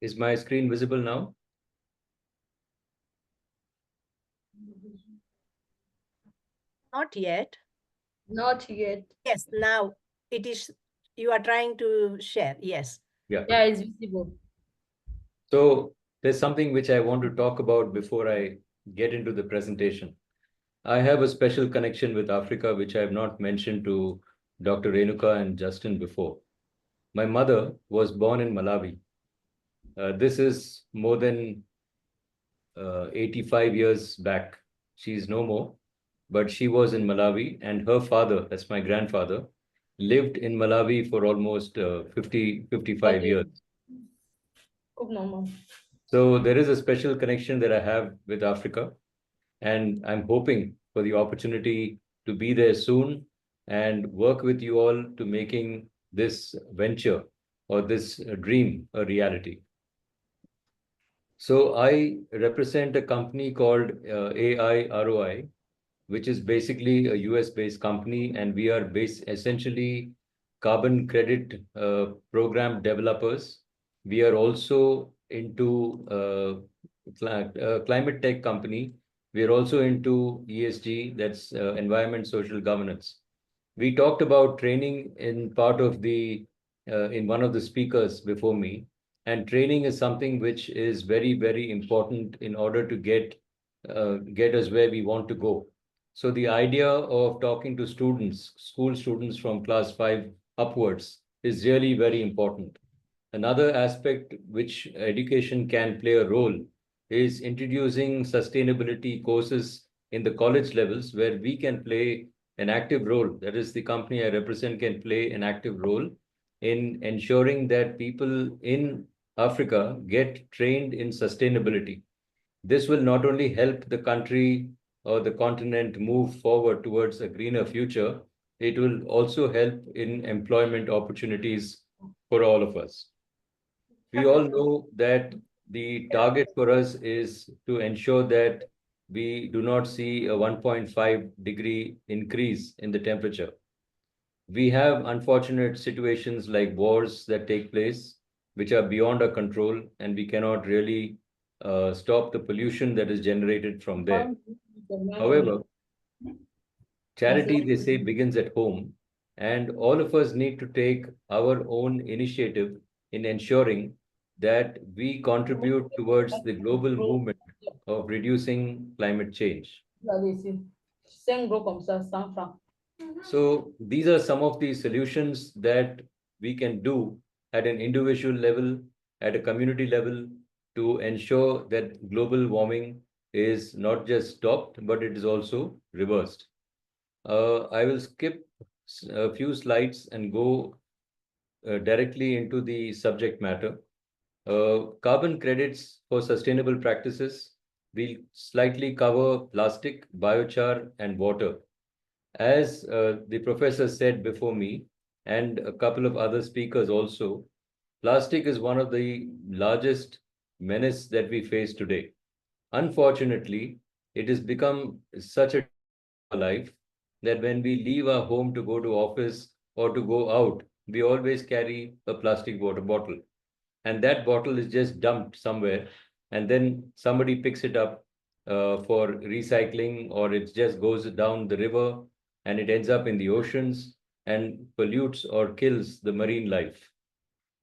Is my screen visible now? Not yet. Not yet. Yes, now it is. You are trying to share. Yes. Yeah. Yeah, it's visible. So there's something which I want to talk about before I get into the presentation. I have a special connection with Africa, which I have not mentioned to Dr. Renuka and Justin before. My mother was born in Malawi. This is more than 85 years back. She's no more, but she was in Malawi, and her father, that's my grandfather, lived in Malawi for almost 55 years. So there is a special connection that I have with Africa, and I'm hoping for the opportunity to be there soon and work with you all to making this venture or this dream a reality. So I represent a company called AI ROI, which is basically a US-based company, and we are essentially carbon credit program developers. We are also into climate tech company. We are also into ESG, that's environment, social governance. We talked about training in part of the in one of the speakers before me, and training is something which is very, very important in order to get us where we want to go. So the idea of talking to students, school students from class 5 upwards, is really very important. Another aspect which education can play a role is introducing sustainability courses in the college levels where we can play an active role. That is, the company I represent can play an active role in ensuring that people in Africa get trained in sustainability. This will not only help the country or the continent move forward towards a greener future, it will also help in employment opportunities for all of us. We all know that the target for us is to ensure that we do not see a 1.5-degree increase in the temperature. We have unfortunate situations like wars that take place, which are beyond our control, and we cannot really stop the pollution that is generated from there. However, charity, they say, begins at home, and all of us need to take our own initiative in ensuring that we contribute towards the global movement of reducing climate change. So these are some of the solutions that we can do at an individual level, at a community level, to ensure that global warming is not just stopped, but it is also reversed. I will skip a few slides and go directly into the subject matter. Carbon credits for sustainable practices. We'll slightly cover plastic, biochar, and water. As the professor said before me, and a couple of other speakers also, plastic is one of the largest menace that we face today. Unfortunately, it has become such a life that when we leave our home to go to office or to go out, we always carry a plastic water bottle. And that bottle is just dumped somewhere, and then somebody picks it up for recycling, or it just goes down the river and it ends up in the oceans and pollutes or kills the marine life.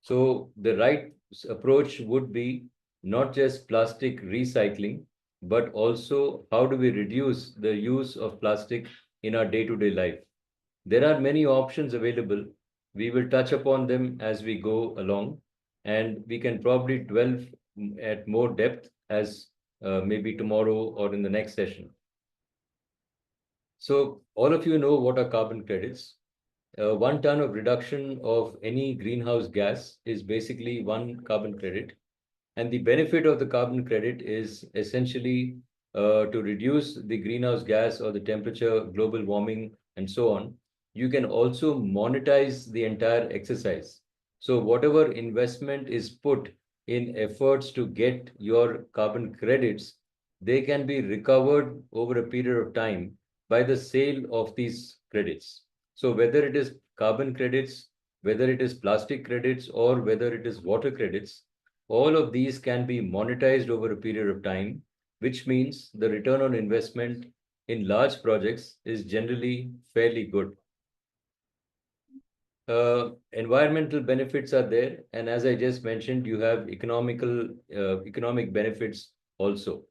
So the right approach would be not just plastic recycling, but also how do we reduce the use of plastic in our day-to-day life. There are many options available. We will touch upon them as we go along, and we can probably delve at more depth as maybe tomorrow or in the next session. So all of you know what are carbon credits. 1 ton of reduction of any greenhouse gas is basically 1 carbon credit. And the benefit of the carbon credit is essentially to reduce the greenhouse gas or the temperature, global warming, and so on. You can also monetize the entire exercise. So whatever investment is put in efforts to get your carbon credits, they can be recovered over a period of time by the sale of these credits. So whether it is carbon credits, whether it is plastic credits, or whether it is water credits, all of these can be monetized over a period of time, which means the return on investment in large projects is generally fairly good. Environmental benefits are there, and as I just mentioned, you have economic benefits also.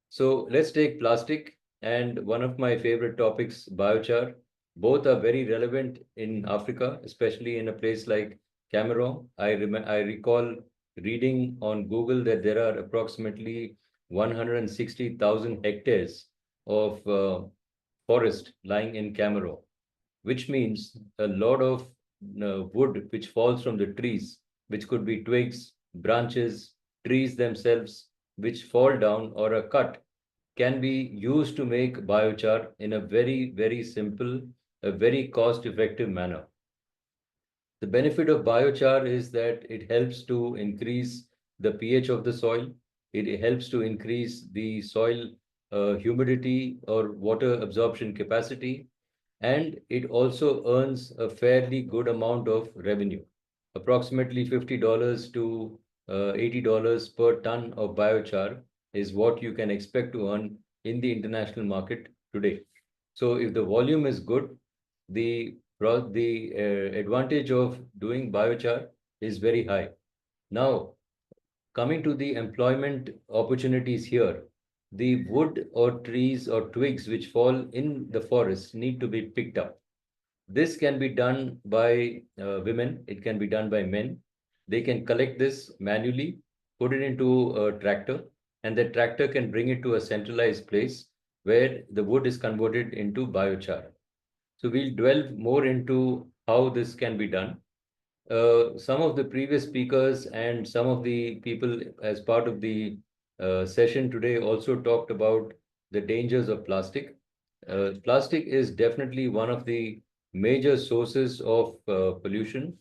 So let's take plastic and one of my favorite topics, biochar. Both are very relevant in Africa, especially in a place like Cameroon. I recall reading on Google that there are approximately 160,000 hectares of forest lying in Cameroon, which means a lot of wood which falls from the trees, which could be twigs, branches, trees themselves, which fall down or are cut, can be used to make biochar in a very, very simple, a very cost-effective manner. The benefit of biochar is that it helps to increase the pH of the soil. It helps to increase the soil humidity or water absorption capacity. And it also earns a fairly good amount of revenue, approximately $50 to $80 per ton of biochar is what you can expect to earn in the international market today. So if the volume is good, the advantage of doing biochar is very high. Now, coming to the employment opportunities here, the wood or trees or twigs which fall in the forest need to be picked up. This can be done by women, it can be done by men. They can collect this manually, put it into a tractor, and the tractor can bring it to a centralized place where the wood is converted into biochar. So we'll delve more into how this can be done. Some of the previous speakers and some of the people as part of the session today also talked about the dangers of plastic. Plastic is definitely one of the major sources of pollution.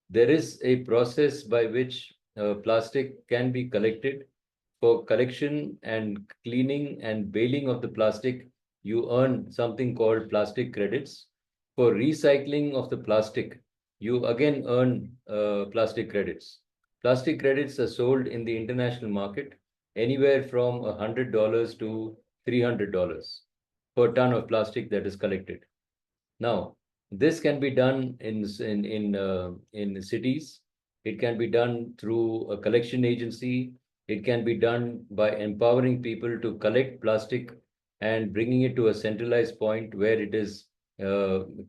There is a process by which plastic can be collected. For collection and cleaning and baling of the plastic, you earn something called plastic credits. For recycling of the plastic, you again earn plastic credits. Plastic credits are sold in the international market anywhere from $100 to $300 per ton of plastic that is collected. Now, this can be done in cities. It can be done through a collection agency. It can be done by empowering people to collect plastic and bringing it to a centralized point where it is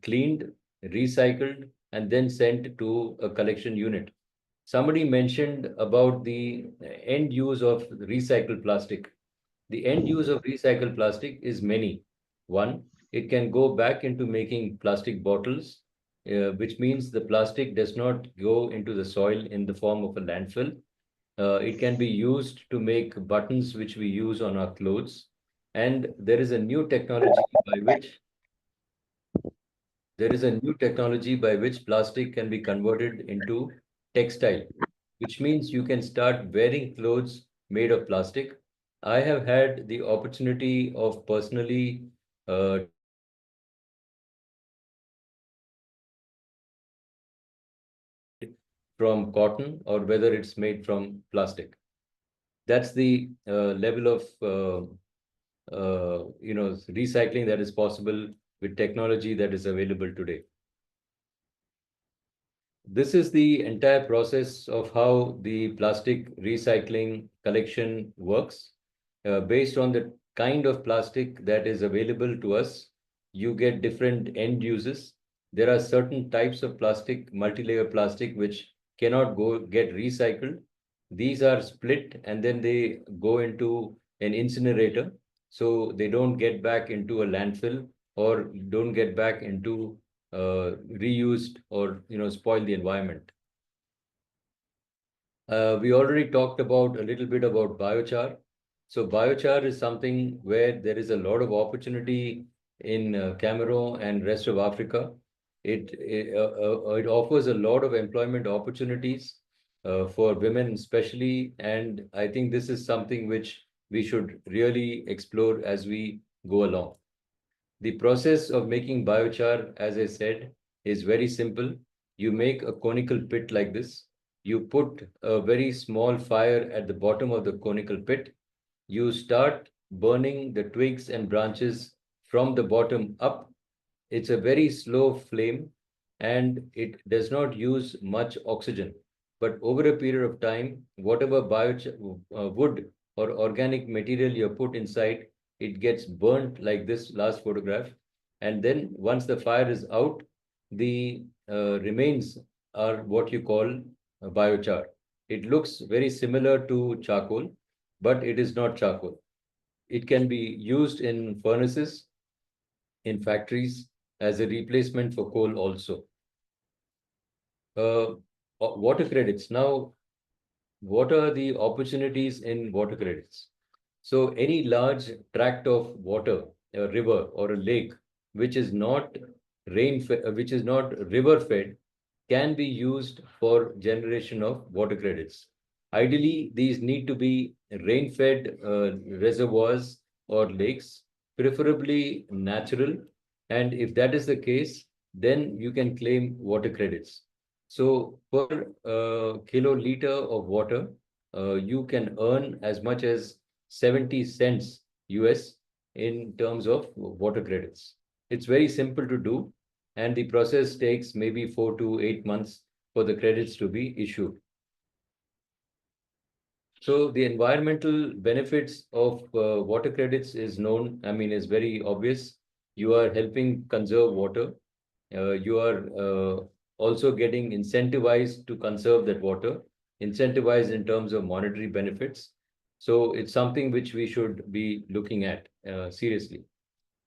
cleaned, recycled, and then sent to a collection unit. Somebody mentioned about the end use of recycled plastic. The end use of recycled plastic is many. One, it can go back into making plastic bottles, which means the plastic does not go into the soil in the form of a landfill. It can be used to make buttons which we use on our clothes. And there is a new technology by which plastic can be converted into textile, which means you can start wearing clothes made of plastic. I have had the opportunity of personally trying from cotton or whether it's made from plastic. That's the level of recycling that is possible with technology that is available today. This is the entire process of how the plastic recycling collection works. Based on the kind of plastic that is available to us, you get different end uses. There are certain types of plastic, multi-layer plastic, which cannot get recycled. These are split and then they go into an incinerator. So they don't get back into a landfill or don't get back into reused or spoil the environment. We already talked about a little bit about biochar. So biochar is something where there is a lot of opportunity in Cameroon and rest of Africa. It offers a lot of employment opportunities for women especially, and I think this is something which we should really explore as we go along. The process of making biochar, as I said, is very simple. You make a conical pit like this. You put a very small fire at the bottom of the conical pit. You start burning the twigs and branches from the bottom up. It's a very slow flame and it does not use much oxygen. But over a period of time, whatever wood or organic material you put inside, it gets burnt like this last photograph. And then once the fire is out, the remains are what you call biochar. It looks very similar to charcoal, but it is not charcoal. It can be used in furnaces, in factories, as a replacement for coal also. Water credits. Now, what are the opportunities in water credits? So any large tract of water, a river or a lake, which is not which is not river fed, can be used for generation of water credits. Ideally, these need to be rain fed reservoirs or lakes, preferably natural. And if that is the case, then you can claim water credits. So per kiloliter of water, you can earn as much as 70 cents US in terms of water credits. It's very simple to do, and the process takes maybe 4 to 8 months for the credits to be issued. So the environmental benefits of water credits is known, is very obvious. You are helping conserve water. You are also getting incentivized to conserve that water, incentivized in terms of monetary benefits. So it's something which we should be looking at seriously.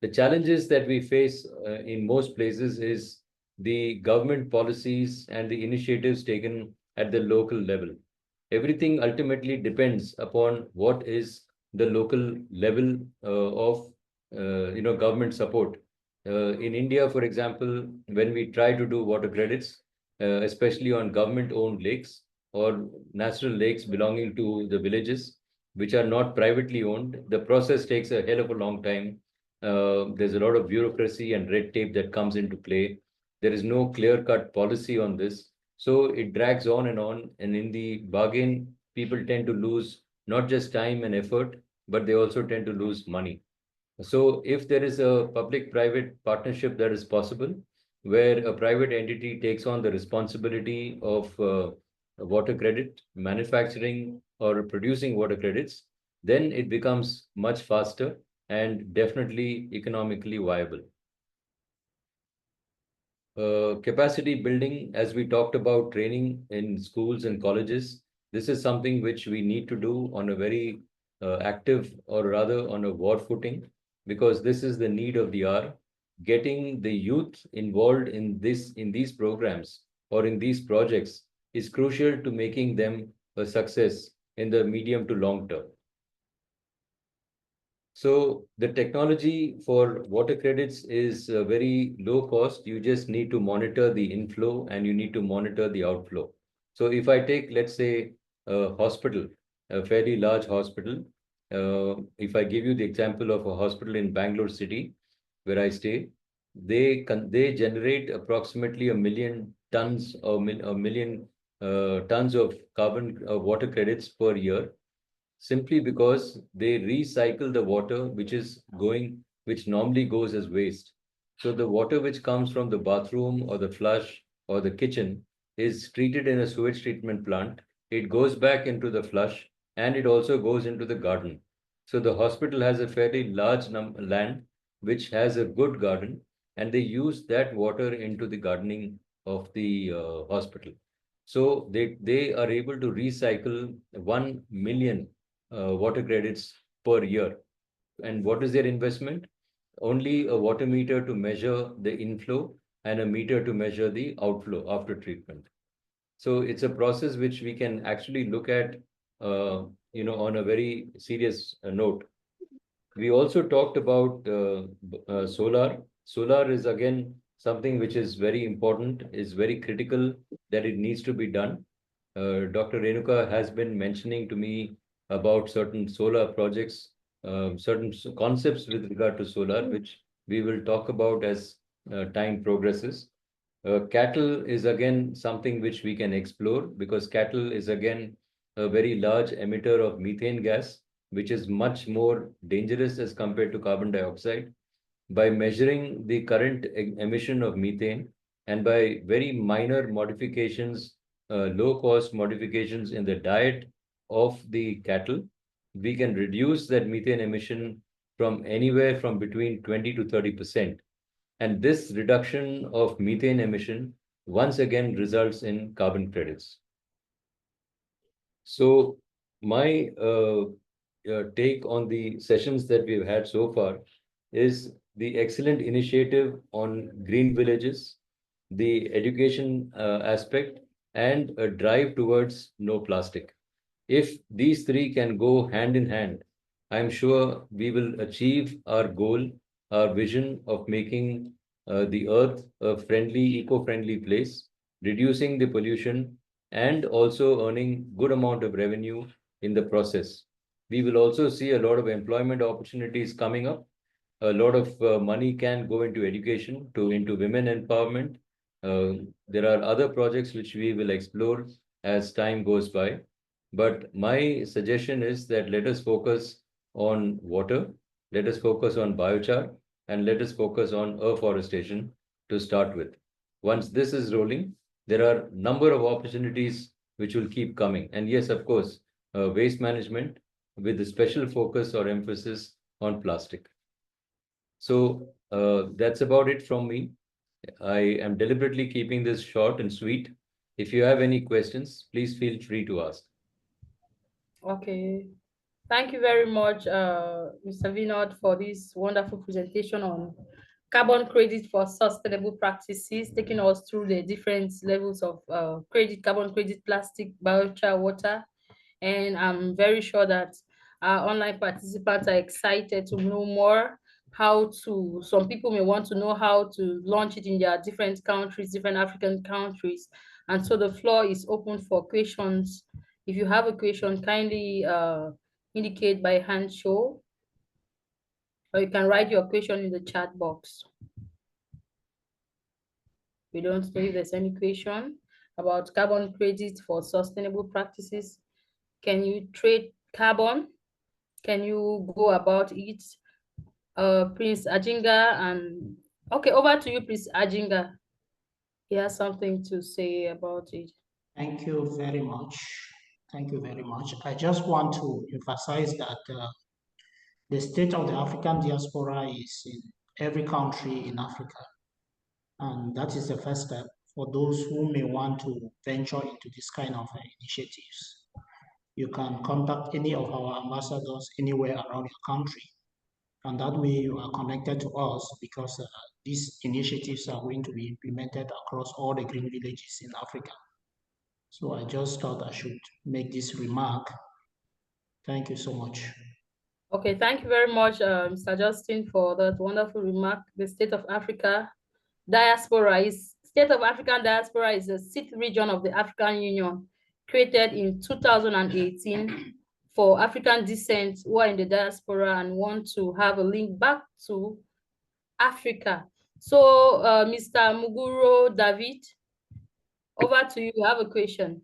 The challenges that we face in most places is the government policies and the initiatives taken at the local level. Everything ultimately depends upon what is the local level of government support. In India, for example, when we try to do water credits, especially on government-owned lakes, or natural lakes belonging to the villages, which are not privately owned, the process takes a hell of a long time. There's a lot of bureaucracy and red tape that comes into play. There is no clear-cut policy on this. So it drags on, and in the bargain, people tend to lose not just time and effort, but they also tend to lose money. So if there is a public-private partnership that is possible, where a private entity takes on the responsibility of water credit, manufacturing or producing water credits, then it becomes much faster and definitely economically viable. Capacity building, as we talked about training in schools and colleges, this is something which we need to do on a very active, or rather on a war footing, because this is the need of the hour. Getting the youth involved in these programs or in these projects is crucial to making them a success in the medium to long term. So the technology for water credits is very low cost. You just need to monitor the inflow and you need to monitor the outflow. So if I take, let's say, a hospital, a fairly large hospital, if I give you the example of a hospital in Bangalore city, where I stay, they generate approximately 1 million tons or a million tons of carbon water credits per year, simply because they recycle the water which normally goes as waste. So the water which comes from the bathroom or the flush or the kitchen is treated in a sewage treatment plant. It goes back into the flush and it also goes into the garden. So the hospital has a fairly large land which has a good garden, and they use that water into the gardening of the hospital. So they are able to recycle 1 million water credits per year. And what is their investment? Only a water meter to measure the inflow and a meter to measure the outflow after treatment. So it's a process which we can actually look at, on a very serious note. We also talked about solar. Solar is again something which is very important, is very critical that it needs to be done. Dr. Renuka has been mentioning to me about certain solar projects, certain concepts with regard to solar, which we will talk about as time progresses. Cattle is again something which we can explore, because cattle is again a very large emitter of methane gas, which is much more dangerous as compared to carbon dioxide. By measuring the current emission of methane and by very minor modifications, low cost modifications in the diet of the cattle, we can reduce that methane emission from anywhere from between 20 to 30%. And this reduction of methane emission once again results in carbon credits. So my take on the sessions that we've had so far is the excellent initiative on green villages, the education aspect, and a drive towards no plastic. If these three can go hand in hand, I'm sure we will achieve our goal, our vision of making the earth a friendly, eco-friendly place, reducing the pollution, and also earning good amount of revenue in the process. We will also see a lot of employment opportunities coming up. A lot of money can go into education, into women empowerment. There are other projects which we will explore as time goes by. But my suggestion is that let us focus on water, let us focus on biochar, and let us focus on afforestation to start with. Once this is rolling, there are a number of opportunities which will keep coming. And yes, of course, waste management with a special focus or emphasis on plastic. So that's about it from me. I am deliberately keeping this short and sweet. If you have any questions, please feel free to ask. Okay. Thank you very much, Mr. Vinod, for this wonderful presentation on carbon credit for sustainable practices, taking us through the different levels of credit, carbon credit, plastic, biochar, water. And I'm very sure that our online participants are excited to know more some people may want to know how to launch it in their different countries, different African countries. And so the floor is open for questions. If you have a question, kindly indicate by hand show, or you can write your question in the chat box. We don't know if there's any question about carbon credits for sustainable practices. Can you trade carbon? Can you go about it? Prince Ajinga, and okay, over to you, Prince Ajinga. He has something to say about it. Thank you very much. Thank you very much. I just want to emphasize that the state of the African diaspora is in every country in Africa. And that is the first step for those who may want to venture into this kind of initiatives. You can contact any of our ambassadors anywhere around your country. And that way you are connected to us, because these initiatives are going to be implemented across all the green villages in Africa. So I just thought I should make this remark. Thank you so much. Okay, thank you very much, Mr. Justin, for that wonderful remark. The State of African Diaspora is the sixth region of the African Union, created in 2018 for African descent who are in the diaspora and want to have a link back to Africa. So, Mr. Muguro David, over to you. You have a question.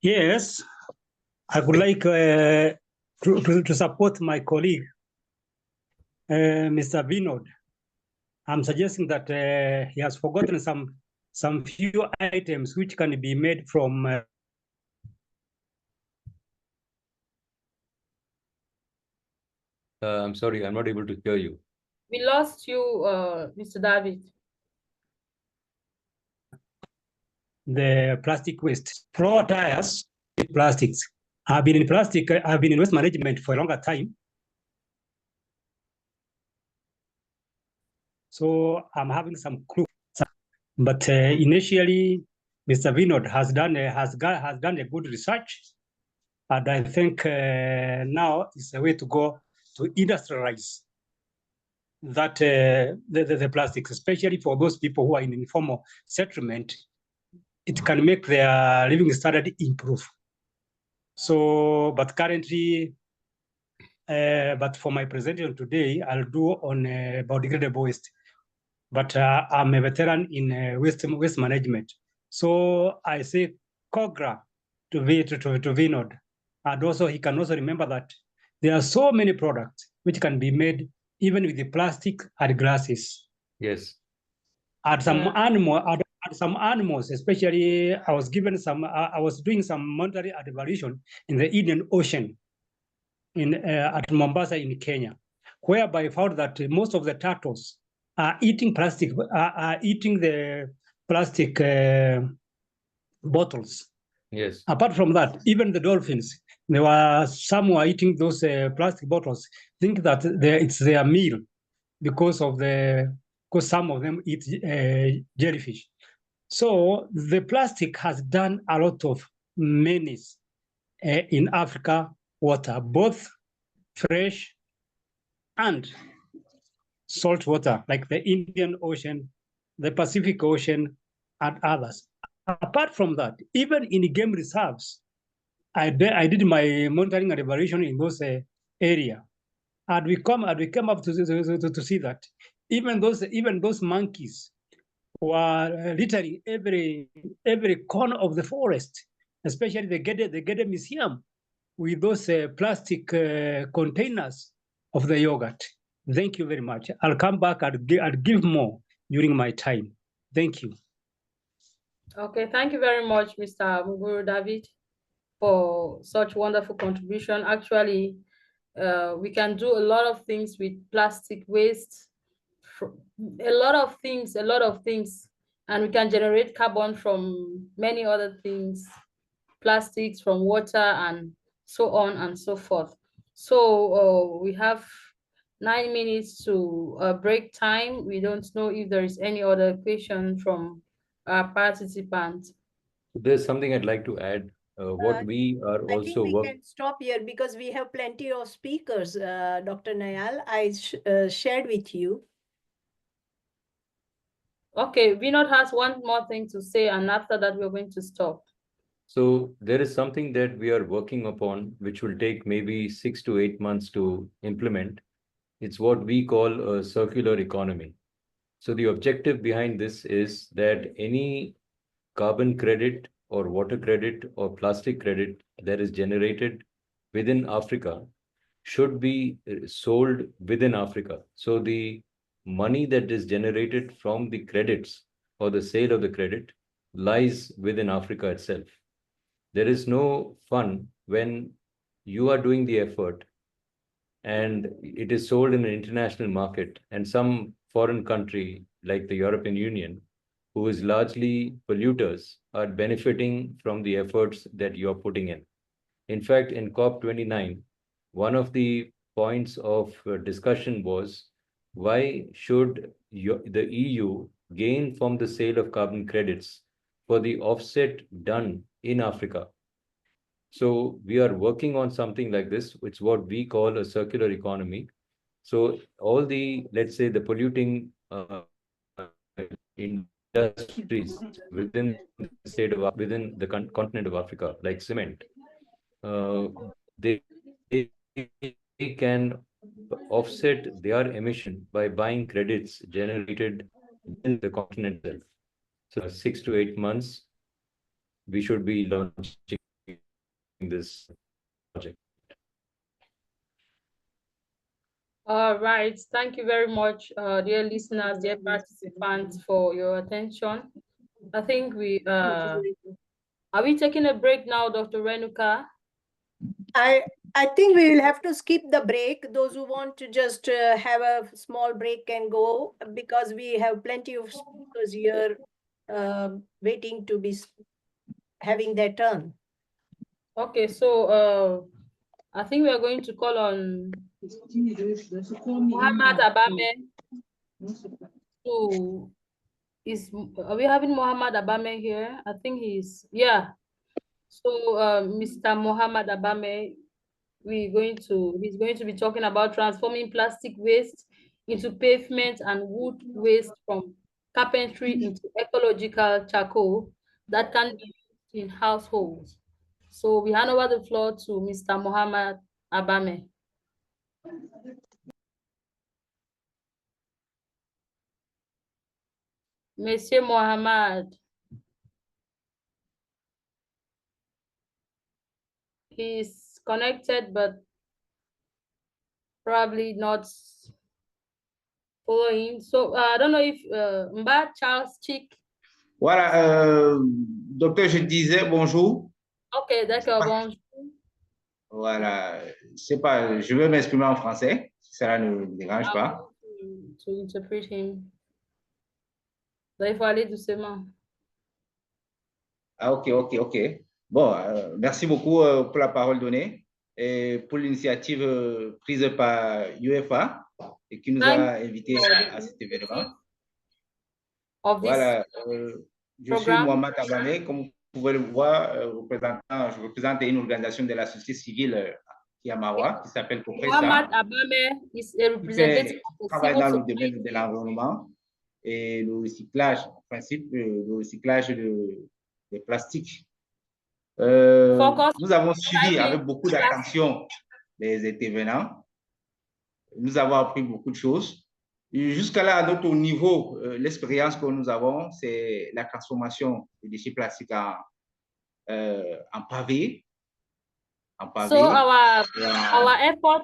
Yes, I would like to support my colleague, Mr. Vinod. I'm suggesting that he has forgotten some few items which can be made from I'm sorry, I'm not able to hear you. We lost you, Mr. David. The plastic waste. Floor tires, plastics. I've been in waste management for a longer time. So I'm having some clue. But initially, Mr. Vinod has done a good research. And I think now is the way to go to industrialize that the plastics, especially for those people who are in informal settlement. It can make their living standard improve. So, but currently, but for my presentation today, I'll do on biodegradable waste. But I'm a veteran in waste management. So I say COGRA to Vinod. And also he can also remember that there are so many products which can be made even with the plastic and glasses. Yes. At some animals, especially I was given some, I was doing some monetary evaluation in the Indian Ocean at Mombasa in Kenya, whereby I found that most of the turtles are eating plastic, are eating the plastic bottles. Yes. Apart from that, even the dolphins, some were eating those plastic bottles, think that it's their meal because some of them eat jellyfish. So the plastic has done a lot of menace in Africa water, both fresh and salt water, like the Indian Ocean, the Pacific Ocean, and others. Apart from that, even in game reserves, I did my monitoring and evaluation in those area, and we came up to see that even those monkeys were littering every corner of the forest, especially the Gede Museum with those plastic containers of the yogurt. Thank you very much. I'll come back and give more during my time. Thank you. Okay, thank you very much, Mr. Muguru David, for such wonderful contribution. Actually, we can do a lot of things with plastic waste, a lot of things, and we can generate carbon from many other things, plastics, from water, and so on and so forth. So we have 9 minutes to break time. We don't know if there is any other question from our participants. There's something I'd like to add. What we are I also think we can stop here because we have plenty of speakers, Dr. Nayal. I shared with you. Okay, Vinod has one more thing to say, and after that, we're going to stop. So there is something that we are working upon, which will take maybe 6 to 8 months to implement. It's what we call a circular economy. So the objective behind this is that any carbon credit or water credit or plastic credit that is generated within Africa should be sold within Africa. So the money that is generated from the credits or the sale of the credit lies within Africa itself. There is no fun when you are doing the effort and it is sold in an international market and some foreign country like the European Union, who is largely polluters, are benefiting from the efforts that you're putting in. In fact, in COP29, one of the points of discussion was why should the EU gain from the sale of carbon credits for the offset done in Africa? So we are working on something like this, which is what we call a circular economy. So all the, let's say, the polluting industries within the state of within the continent of Africa, like cement, they can offset their emission by buying credits generated in the continent itself. So 6 to 8 months, we should be launching this project. All right. Thank you very much, dear listeners, dear participants, for your attention. I think we are we taking a break now, Dr. Renuka? I think we will have to skip the break. Those who want to just have a small break can go, because we have plenty of speakers here waiting to be having their turn. Okay, so I think we are going to call on Muhammad Abame. So are we having Muhammad Abame here? I think he's, yeah. So Mr. Muhammad Abame, he's going to be talking about transforming plastic waste into pavement and wood waste from carpentry into ecological charcoal that can be used in households. So we hand over the floor to Mr. Muhammad Abame. Monsieur Muhammad. He's connected, but probably not following. So I don't know if Mba Charles Chick. Voilà, docteur, je disais bonjour. Ok, d'accord, bonjour. Voilà, je sais pas, je vais m'exprimer en français, si cela ne vous dérange pas. To interpret him. Il faut aller doucement. Ah, ok. Bon, merci beaucoup pour la parole donnée et pour l'initiative prise par UFA et qui nous a invités à cet événement. Voilà, je suis Mohamed Abame, comme vous pouvez le voir, je représente une organisation de la société civile qui est à Marois, qui s'appelle Copresa. Mohamed Abame is a representative of the travaille dans le domaine de l'environnement et le recyclage, en principe, le recyclage des plastiques. Nous avons suivi avec beaucoup d'attention les intervenants. Nous avons appris beaucoup de choses. Jusqu'à là, à notre niveau, l'expérience que nous avons, c'est la transformation des déchets plastiques en pavé. So our effort,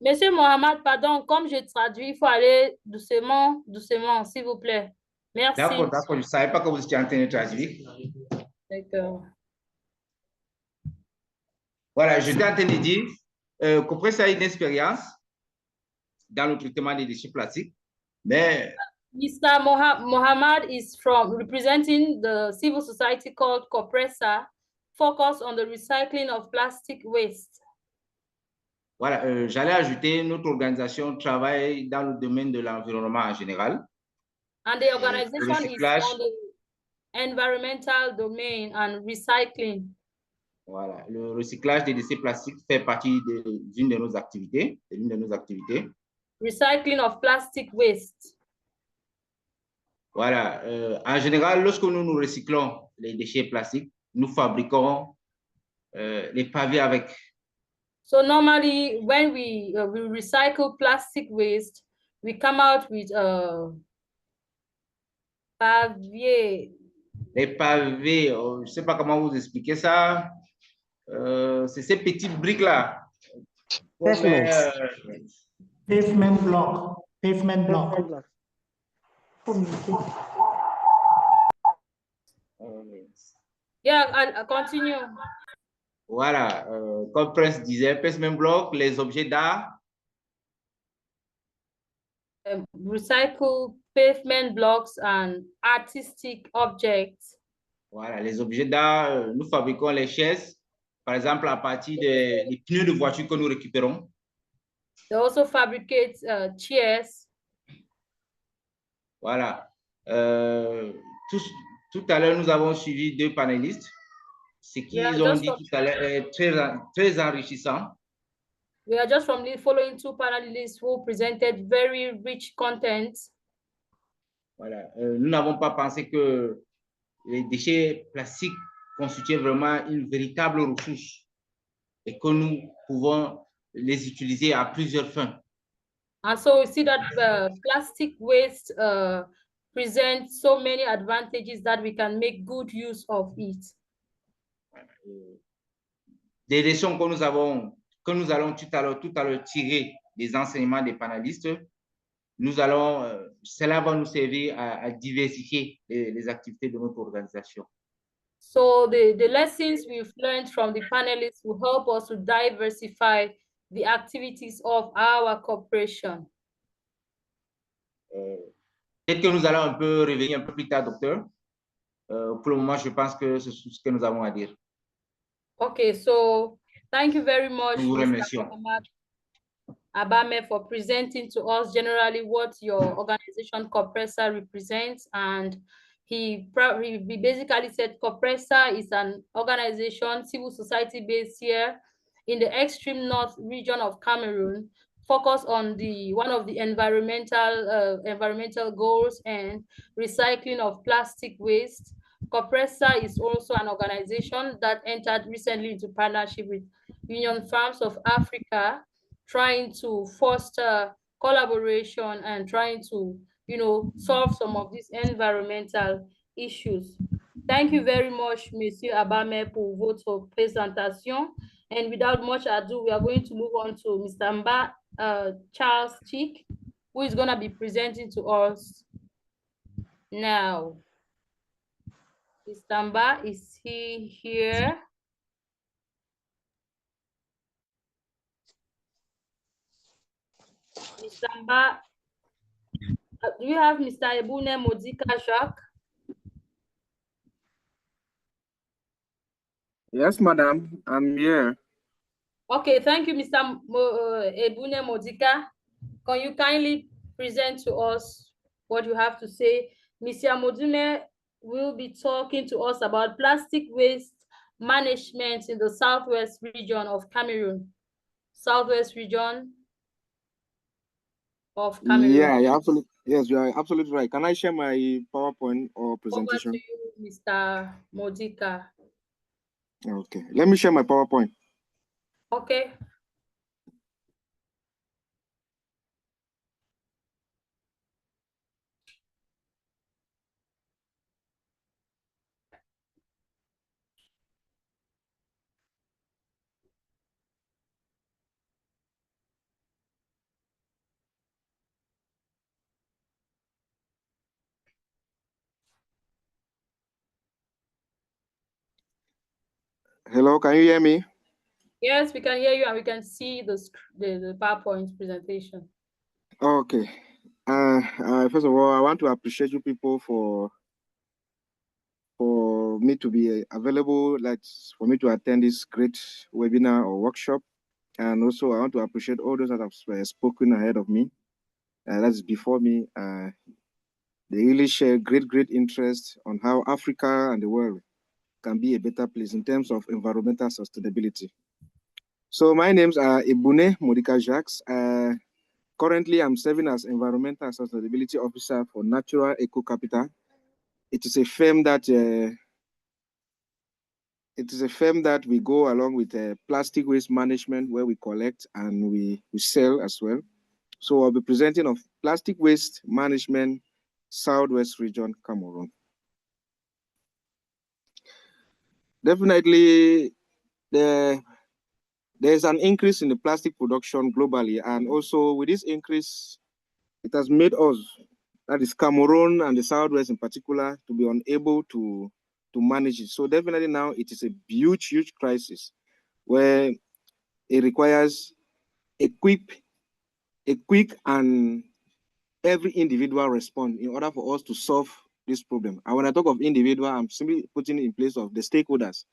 Monsieur Mohamed, pardon, comme je traduis, il faut aller doucement, s'il vous plaît. Merci. D'accord, je ne savais pas que vous étiez en train de traduire. D'accord. Voilà, j'étais en train de dire qu'après ça, une expérience dans le traitement des déchets plastiques, mais Mr. Mohammad is representing the civil society called Copresa, focused on the recycling of plastic waste. Voilà, j'allais ajouter notre organisation travaille dans le domaine de l'environnement en général. And the organization is on the environmental domain and recycling. Voilà, le recyclage des déchets plastiques fait partie d'une de nos activités, Recycling of plastic waste. Voilà. En général, lorsque nous recyclons les déchets plastiques, nous fabriquons les pavés avec. So normally, when we recycle plastic waste, we come out with pavier. Les pavés, je ne sais pas comment vous expliquer ça. C'est ces petites briques-là. Pavement block. Pavement block. Yeah, I'll continue. Voilà, comme Prince disait, pavement block, les objets d'art. Recycle pavement blocks and artistic objects. Voilà, les objets d'art, nous fabriquons les chaises, par exemple à partir des pneus de voiture que nous récupérons. They also fabricate chairs. Voilà. Tout à l'heure, nous avons suivi 2 panélistes. Ce qu'ils ont dit tout à l'heure est très enrichissant. We are just from the following 2 panelists who presented very rich content. Voilà. Nous n'avons pas pensé que les déchets plastiques constituaient vraiment une véritable ressource et que nous pouvons les utiliser à plusieurs fins. And so we see that plastic waste presents so many advantages that we can make good use of it. Des leçons que nous allons tout à l'heure tirer des enseignements des panélistes, cela va nous servir à diversifier les activités de notre organisation. So the lessons we've learned from the panelists will help us to diversify the activities of our corporation. Peut-être que nous allons un peu revenir un peu plus tard, docteur. Pour le moment, je pense que c'est ce que nous avons à dire. Okay, so thank you very much, Nous vous Mr. remercions. Abame, for presenting to us generally what your organization Copresa represents. And he basically said Copresa is an organization, civil society based here in the extreme north region of Cameroon, focused on one of the environmental goals and recycling of plastic waste. Copresa is also an organization that entered recently into partnership with Union Farms of Africa, trying to foster collaboration and trying to, solve some of these environmental issues. Thank you very much, Monsieur Abame, pour votre présentation. And without much ado, we are going to move on to Mr. Mba Charles Chick, who is going to be presenting to us now. Mr. Mba, is he here? Mr. Mba, do you have Mr. Ebune Modika Jacques? Yes, madam, I'm here. Okay, thank you, Mr. Ebune Modika. Can you kindly present to us what you have to say? Mr. Modume will be talking to us about plastic waste management in the southwest region of Cameroon. Southwest region of Cameroon. Yeah, yes, you are absolutely right. Can I share my PowerPoint or presentation? Over to you, Mr. Modika. Okay, let me share my PowerPoint. Okay. Hello, can you hear me? Yes, we can hear you and we can see the PowerPoint presentation. Okay. First of all, I want to appreciate you people for me to be available, for me to attend this great webinar or workshop. And also, I want to appreciate all those that have spoken ahead of me. That's before me. They really share great interest on how Africa and the world can be a better place in terms of environmental sustainability. So my names are Ebune Modika Jacques. Currently, I'm serving as Environmental Sustainability Officer for Natural Eco Capital, it is a firm that we go along with plastic waste management, where we collect and we sell as well. So I'll be presenting of plastic waste management, Southwest region, Cameroon. Definitely, there's an increase in the plastic production globally, and also with this increase, it has made us, that is Cameroon and the Southwest in particular, to be unable to manage it. So definitely now it is a huge crisis where it requires a quick and every individual response in order for us to solve this problem. And when I talk of individual, I'm simply putting in place of the stakeholders,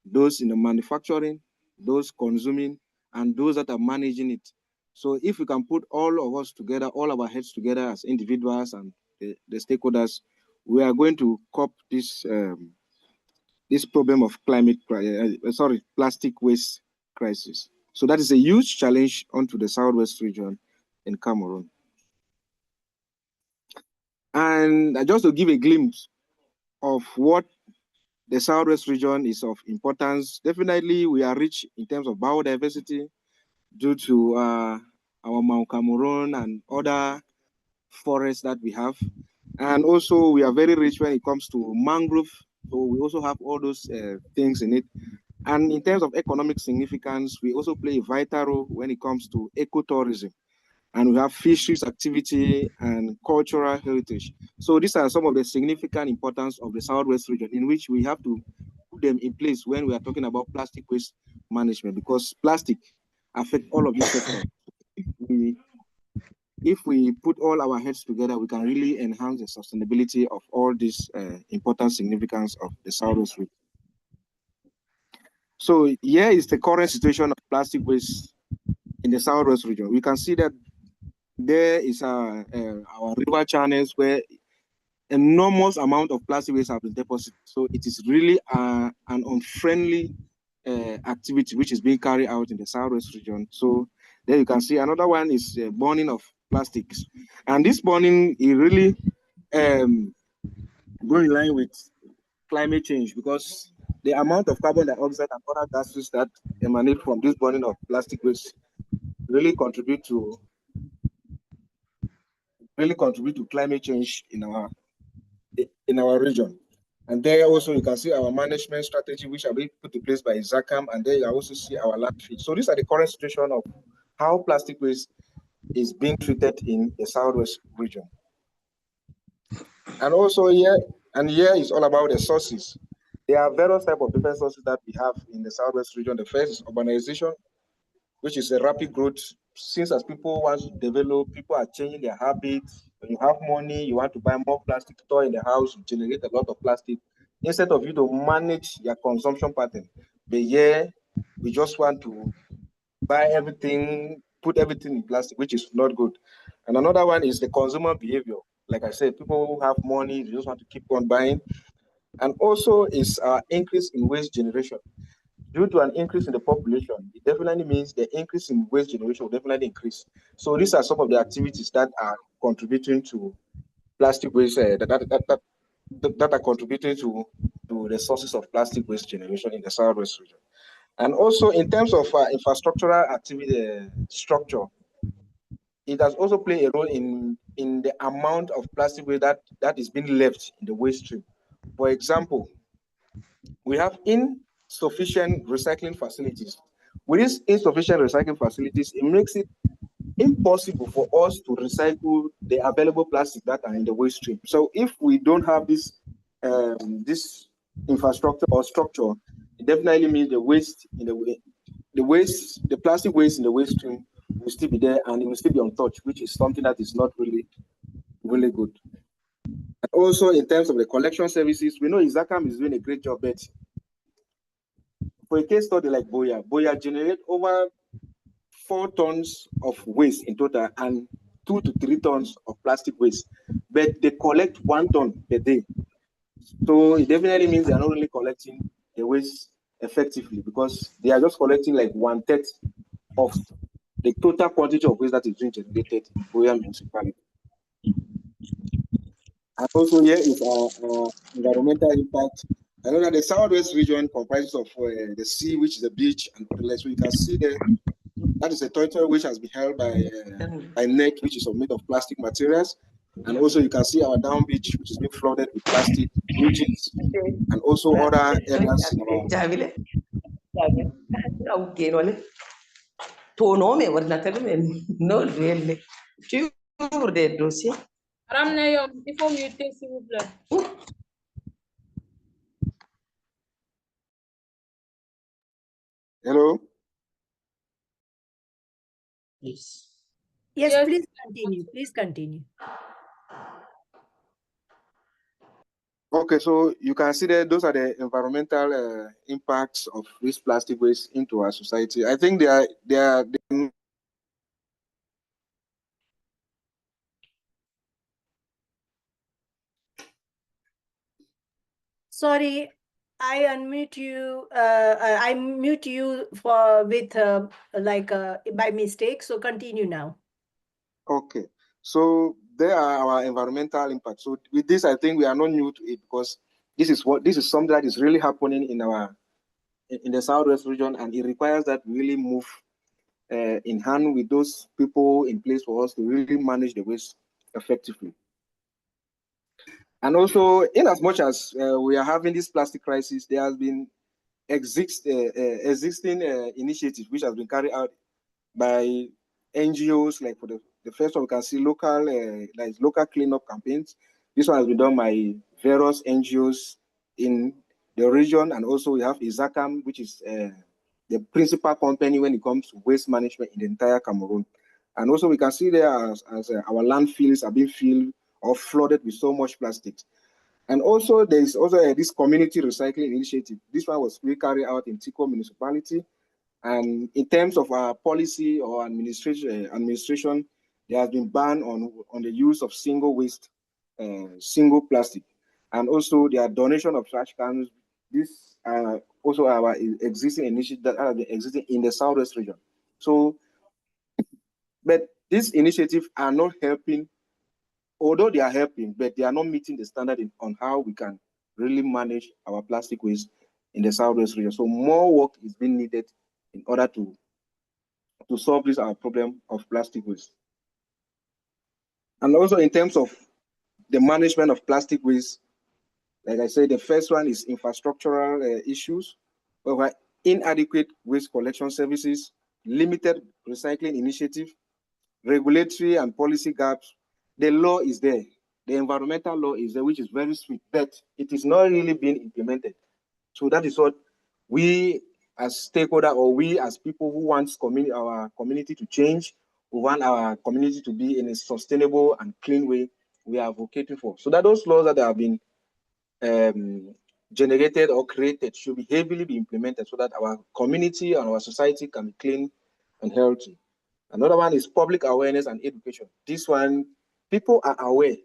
those in the manufacturing, those consuming, and those that are managing it. So if we can put all of us together, all our heads together as individuals and the stakeholders, we are going to cope this this problem of plastic waste crisis. So that is a huge challenge onto the Southwest region in Cameroon. And just to give a glimpse of what the Southwest region is of importance, definitely we are rich in terms of biodiversity due to our Mount Cameroon and other forests that we have. And also we are very rich when it comes to mangrove. So we also have all those things in it. And in terms of economic significance, we also play a vital role when it comes to ecotourism. And we have fisheries activity and cultural heritage. So these are some of the significant importance of the Southwest region, in which we have to put them in place when we are talking about plastic waste management, because plastic affects all of these sectors. If we put all our heads together, we can really enhance the sustainability of all this important significance of the Southwest region. So here is the current situation of plastic waste in the Southwest region. We can see that there is our river channels where enormous amount of plastic waste have been deposited. So it is really an unfriendly activity which is being carried out in the Southwest region. So there you can see another one is burning of plastics. And this burning is really going in line with climate change, because the amount of carbon dioxide and other gases that emanate from this burning of plastic waste really contribute to climate change in our region. And there also you can see our management strategy, which are being put in place by ZACAM, and there you also see our landfill. So these are the current situation of how plastic waste is being treated in the Southwest region. And also here is all about the sources. There are various types of different sources that we have in the Southwest region. The first is urbanization, which is a rapid growth. Since as people want to develop, people are changing their habits. When you have money, you want to buy more plastic, store in the house, you generate a lot of plastic. Instead of you to manage your consumption pattern, but yeah, we just want to buy everything, put everything in plastic, which is not good. And another one is the consumer behavior. Like I said, people who have money, they just want to keep on buying. And also is increase in waste generation. Due to an increase in the population, it definitely means the increase in waste generation will definitely increase. So these are some of the activities that are contributing to plastic waste, that are contributing to the sources of plastic waste generation in the Southwest region. And also in terms of infrastructural activity structure, it has also played a role in the amount of plastic waste that is being left in the waste stream. For example, we have insufficient recycling facilities. With these insufficient recycling facilities, it makes it impossible for us to recycle the available plastic that are in the waste stream. So if we don't have this this infrastructure or structure, it definitely means the waste in the plastic waste in the waste stream will still be there and it will still be untouched, which is something that is not really good. And also in terms of the collection services, we know ZACAM is doing a great job, but for a case study like Boya generates over 4 tons of waste in total and 2 to 3 tons of plastic waste, but they collect 1 ton per day. So it definitely means they are not really collecting the waste effectively, because they are just collecting like 1/3 of the total quantity of waste that is being generated in Boya municipality. And also here is our environmental impact. I know that the southwest region comprises of the sea, which is the beach, and other lakes. So you can see there, that is a territory which has been held by neck, which is made of plastic materials. And also you can see our down beach, which is being flooded with plastic bridges, and also other areas in our Madame Neyom, il faut muter, s'il vous plaît. Hello? Yes, Yes. please continue. Please continue. Okay, so you can see that those are the environmental impacts of this plastic waste into our society. I think they are Sorry, I unmute you. I mute you by mistake. So continue now. Okay, so there are our environmental impacts. So with this, I think we are not new to it, because this is something that is really happening in the southwest region, and it requires that we really move in hand with those people in place for us to really manage the waste effectively. And also, in as much as we are having this plastic crisis, there has been existing initiatives which has been carried out by NGOs. Like for the first one, we can see local cleanup campaigns. This one has been done by various NGOs in the region, and also we have Izakam, which is the principal company when it comes to waste management in the entire Cameroon. And also we can see there as our landfills are being filled or flooded with so much plastics. And also there is also this community recycling initiative. This one was carried out in Thakore municipality. And in terms of our policy or administration, there has been ban on the use of single waste, single plastic. And also there are donation of trash cans. This also our existing initiatives that are existing in the southwest region. So, but these initiatives are not helping, although they are helping, but they are not meeting the standard on how we can really manage our plastic waste in the southwest region. So more work is being needed in order to solve this our problem of plastic waste. And also in terms of the management of plastic waste, like I said, the first one is infrastructural issues, where inadequate waste collection services, limited recycling initiative, regulatory and policy gaps. The law is there. The environmental law is there, which is very sweet, but it is not really being implemented. So that is what we as stakeholder, or we as people who want our community to change, who want our community to be in a sustainable and clean way, we are advocating for. So that those laws that have been generated or created should be heavily be implemented, so that our community and our society can be clean and healthy. Another one is public awareness and education. This one, people are aware.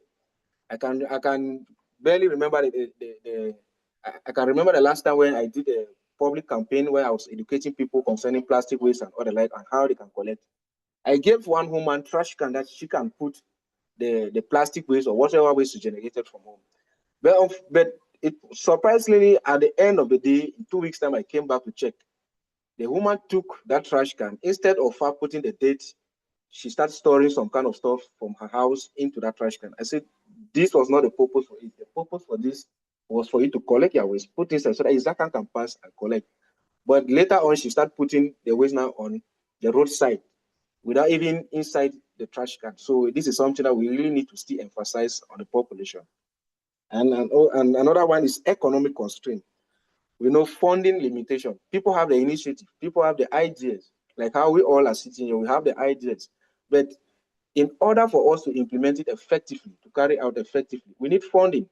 I can barely remember I can remember the last time when I did a public campaign where I was educating people concerning plastic waste and other like, and how they can collect. I gave one woman trash can that she can put the plastic waste or whatever waste is generated from home. But it surprisingly, at the end of the day, in 2 weeks' time, I came back to check. The woman took that trash can, instead of her putting the date, she started storing some kind of stuff from her house into that trash can. I said, this was not the purpose for it. The purpose for this was for you to collect your waste, put inside so that Izaka can pass and collect. But later on, she started putting the waste now on the roadside without even inside the trash can. So this is something that we really need to still emphasize on the population. And another one is economic constraint. We know funding limitation. People have the initiative, people have the ideas, like how we all are sitting here, we have the ideas. But in order for us to implement it effectively, to carry out effectively, we need funding.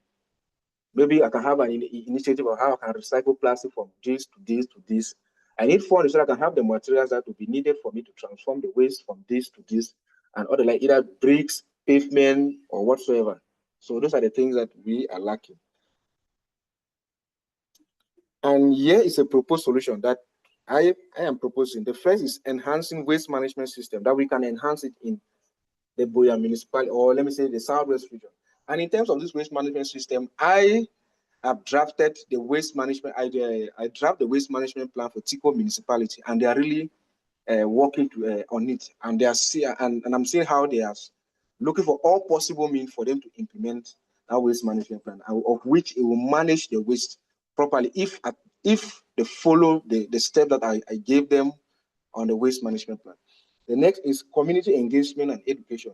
Maybe I can have an initiative of how I can recycle plastic from this to this to this. I need funding so that I can have the materials that will be needed for me to transform the waste from this to this, and other like either bricks, pavement, or whatsoever. So those are the things that we are lacking. And here is a proposed solution that I am proposing. The first is enhancing waste management system, that we can enhance it in the Buea municipality, or let me say the southwest region. And in terms of this waste management system, I have drafted the waste management. I draft the waste management plan for Thakore municipality, and they are really working on it. And they are and I'm seeing how they are looking for all possible means for them to implement that waste management plan, of which it will manage the waste properly if they follow the step that I gave them on the waste management plan. The next is community engagement and education.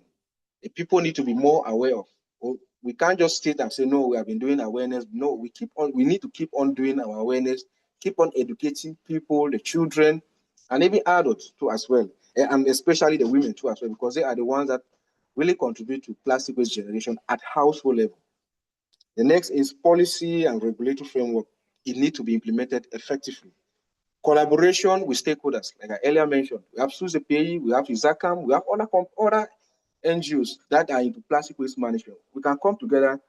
The people need to be more aware of. We can't just sit and say, no, we have been doing awareness. No, we need to keep on doing our awareness, keep on educating people, the children, and even adults too as well. And especially the women too as well, because they are the ones that really contribute to plastic waste generation at household level. The next is policy and regulatory framework. It needs to be implemented effectively. Collaboration with stakeholders, like I earlier mentioned. We have SUSEPI, we have ISACAM, we have other NGOs that are into plastic waste management. We can come together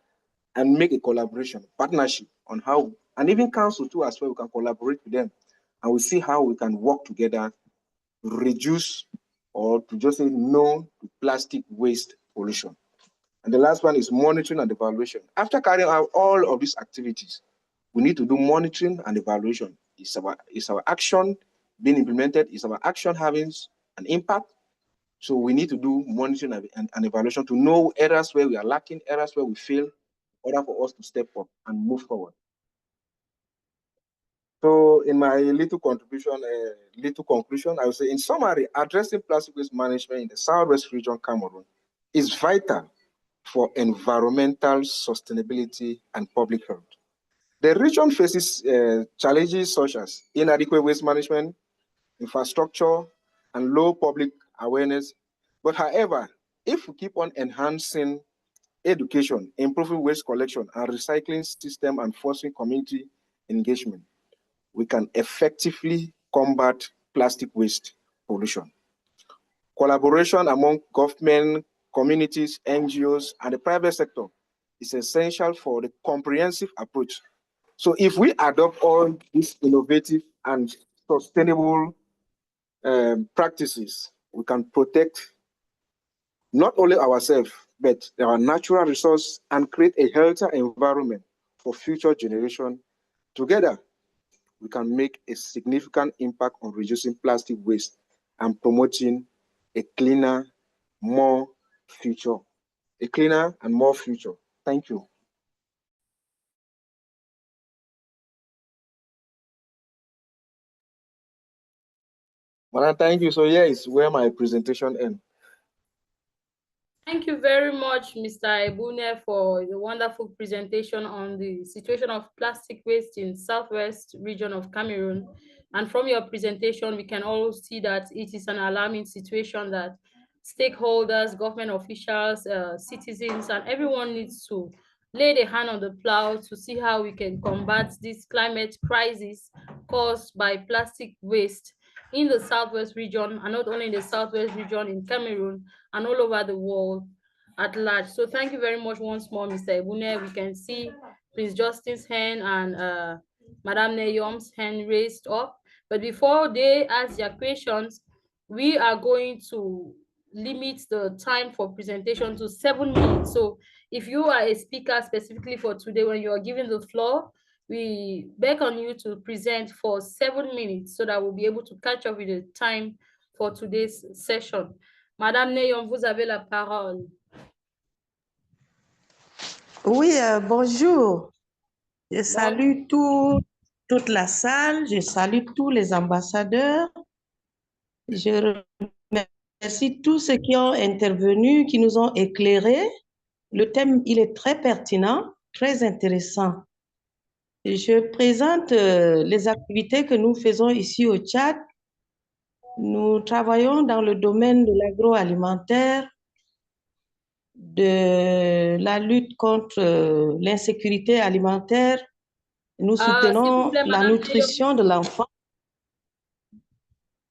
and make a collaboration, partnership on how, and even council too as well, we can collaborate with them. And we see how we can work together to reduce or to just say no to plastic waste pollution. And the last one is monitoring and evaluation. After carrying out all of these activities, we need to do monitoring and evaluation. Is our action being implemented? Is our action having an impact? So we need to do monitoring and evaluation to know areas where we are lacking, areas where we fail, in order for us to step up and move forward. So in my little contribution, little conclusion, I would say in summary, addressing plastic waste management in the Southwest region, Cameroon, is vital for environmental sustainability and public health. The region faces challenges such as inadequate waste management, infrastructure, and low public awareness. But however, if we keep on enhancing education, improving waste collection and recycling system, and fostering community engagement, we can effectively combat plastic waste pollution. Collaboration among government, communities, NGOs, and the private sector is essential for the comprehensive approach. So if we adopt all these innovative and sustainable practices, we can protect not only ourselves, but our natural resource and create a healthier environment for future generations. Together, we can make a significant impact on reducing plastic waste and promoting a cleaner, more future. A cleaner and more future. Thank you. Well, thank you. So here is where my presentation ends. Thank you very much, Mr. Ebune, for the wonderful presentation on the situation of plastic waste in Southwest region of Cameroon. And from your presentation, we can all see that it is an alarming situation that stakeholders, government officials, citizens, and everyone needs to lay their hand on the plow to see how we can combat this climate crisis caused by plastic waste in the Southwest region, and not only in the Southwest region, in Cameroon and all over the world at large. So thank you very much once more, Mr. Ebune. We can see Prince Justin's hand and Madame Neyom's hand raised up. But before they ask their questions, we are going to limit the time for presentation to 7 minutes. So if you are a speaker specifically for today, when you are given the floor, we beg on you to present for 7 minutes so that we'll be able to catch up with the time for today's session. Madame Neyom, vous avez la parole. Oui, bonjour. Je salue toute la salle, je salue tous les ambassadeurs. Je remercie tous ceux qui ont intervenu, qui nous ont éclairés. Le thème, il est très pertinent, très intéressant. Je présente les activités que nous faisons ici au Tchad. Nous travaillons dans le domaine de l'agroalimentaire, de la lutte contre l'insécurité alimentaire. Nous soutenons la nutrition de l'enfant.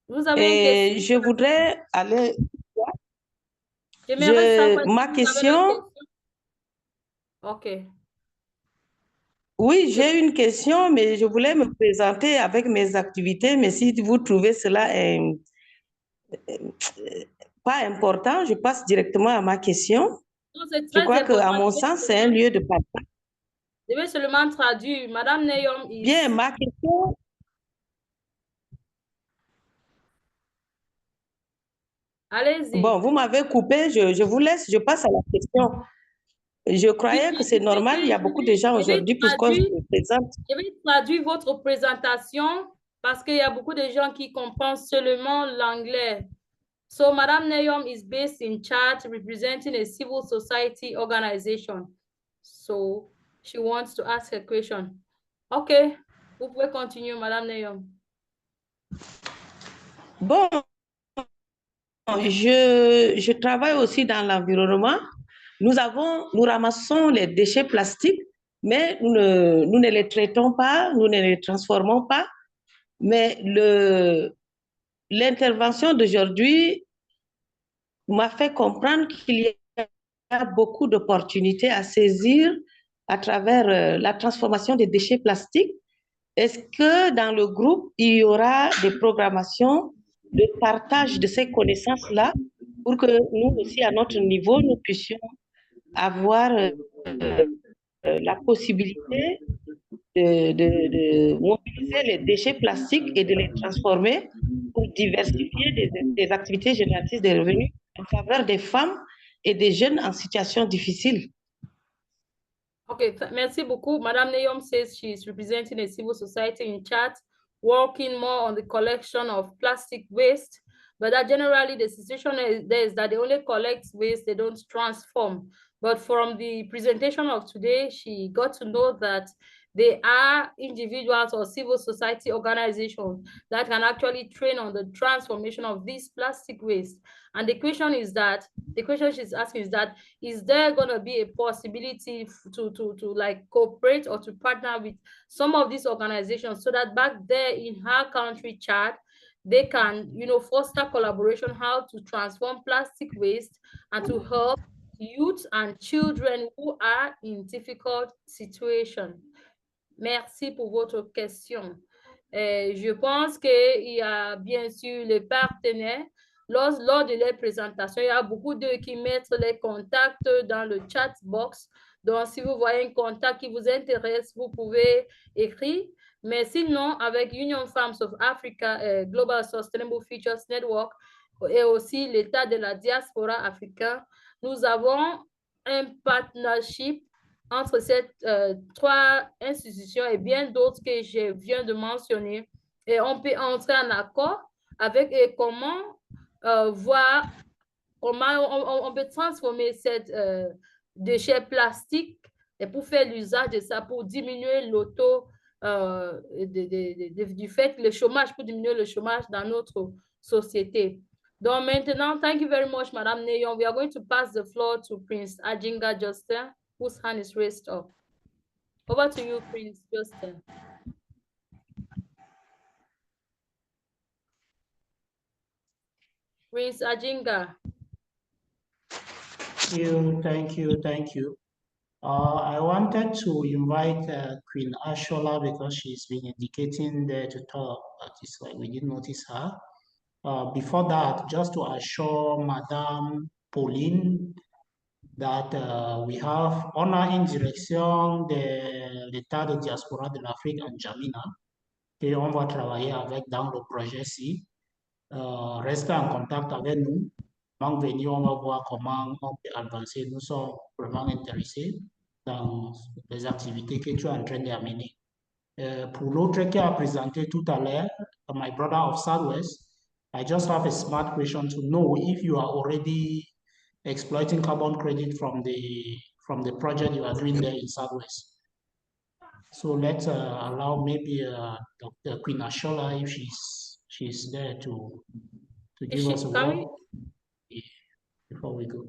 Vous avez une question? Je voudrais aller... Ma question... Ok. Oui, j'ai une question, mais je voulais me présenter avec mes activités, mais si vous trouvez cela pas important, je passe directement à ma question. Non, c'est Je très crois qu'à important. mon sens, c'est un lieu de partage. Je vais seulement traduire. Madame Neyom is... Bien, ma question. Allez-y. Bon, vous m'avez coupé, je vous laisse, je passe à la question. Je croyais que c'est normal, il y a beaucoup de gens aujourd'hui puisqu'on se présente. Je vais traduire votre présentation parce qu'il y a beaucoup de gens qui comprennent seulement l'anglais. So, Madame Neyom is based in Chad, representing a civil society organization. So, she wants to ask a question. OK, vous pouvez continuer, Madame Neyom. Bon, je travaille aussi dans l'environnement. Nous ramassons les déchets plastiques, mais nous ne les traitons pas, nous ne les transformons pas. Mais l'intervention d'aujourd'hui m'a fait comprendre qu'il y a beaucoup d'opportunités à saisir à travers la transformation des déchets plastiques. Est-ce que dans le groupe, il y aura des programmations de partage de ces connaissances-là pour que nous aussi, à notre niveau, nous puissions avoir la possibilité de mobiliser les déchets plastiques et de les transformer pour diversifier des activités génératrices de revenus en faveur des femmes et des jeunes en situation difficile? Okay, merci beaucoup. Madame Neyom says she's representing a civil society in Chad, working more on the collection of plastic waste, but that generally the situation is that they only collect waste, they don't transform. But from the presentation of today, she got to know that there are individuals or civil society organizations that can actually train on the transformation of this plastic waste. And the question she's asking is that, is there going to be a possibility to like cooperate or to partner with some of these organizations so that back there in her country, Chad, they can, foster collaboration, how to transform plastic waste and to help youth and children who are in difficult situations. Merci pour votre question. Je pense qu'il y a bien sûr les partenaires. Lors de les présentations, il y a beaucoup d'eux qui mettent les contacts dans le chat box. Donc, si vous voyez un contact qui vous intéresse, vous pouvez écrire. Mais sinon, avec Union Farms of Africa, Global Sustainable Futures Network et aussi l'État de la diaspora africain, nous avons un partnership entre ces trois institutions et bien d'autres que je viens de mentionner. Et on peut entrer en accord avec comment voir comment on peut transformer ces déchets plastiques et pour faire l'usage de ça, pour diminuer l'auto du fait le chômage, pour diminuer le chômage dans notre société. Donc maintenant, thank you very much, Madame Neyom. We are going to pass the floor to Prince Ajinga Justin, whose hand is raised up. Over to you, Prince Justin. Prince Ajinga. Thank you. I wanted to invite Queen Ashola because she's been indicating there to talk, but it's like we didn't notice her. Before that, just to assure Madame Pauline that we have honor en direction de l'État de diaspora de l'Afrique en Djamena et on va travailler avec dans le projet-ci. Restez en contact avec nous. Avant de venir, on va voir comment on peut avancer. Nous sommes vraiment intéressés dans les activités que tu es en train d'amener. Pour l'autre qui a présenté tout à l'heure, my brother of Southwest, I just have a smart question to know if you are already exploiting carbon credit from the project you are doing there in Southwest. So let's allow maybe Dr. Queen Ashola, if she's there to give us a word before we go.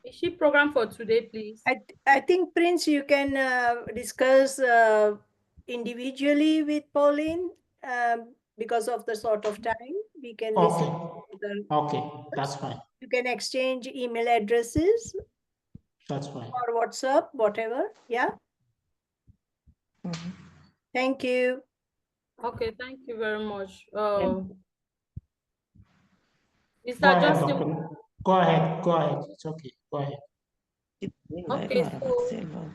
Is she programmed for today, please? I think, Prince, you can discuss individually with Pauline because of the sort of time. We can listen to the Okay, that's fine. You can exchange email addresses. That's fine. Or WhatsApp, whatever. Yeah. Thank you. Okay, thank you very much. Go Mr. ahead, Justin, Dr. Go ahead, go ahead. It's okay. Go ahead. Okay, so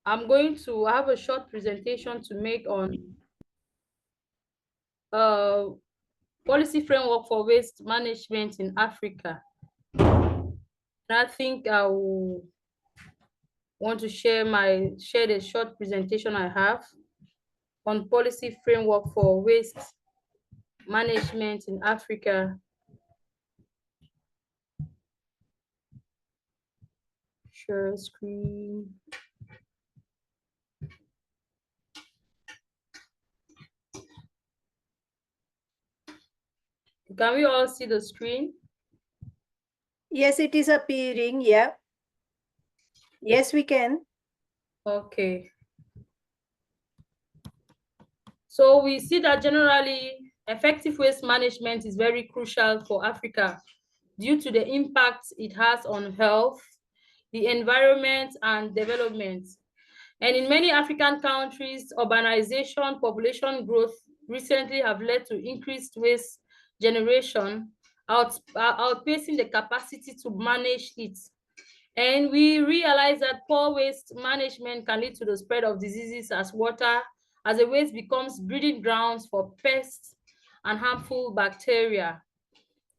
I'm going to have a short presentation to make on policy framework for waste management in Africa. And I think I will want to share the short presentation I have on policy framework for waste management in Africa. Share screen. Can we all see the screen? Yes, it is appearing. Yeah. Yes, we can. Okay. So we see that generally effective waste management is very crucial for Africa due to the impact it has on health, the environment, and development. And in many African countries, urbanization, population growth recently have led to increased waste generation, outpacing the capacity to manage it. And we realize that poor waste management can lead to the spread of diseases as the waste becomes breeding grounds for pests and harmful bacteria.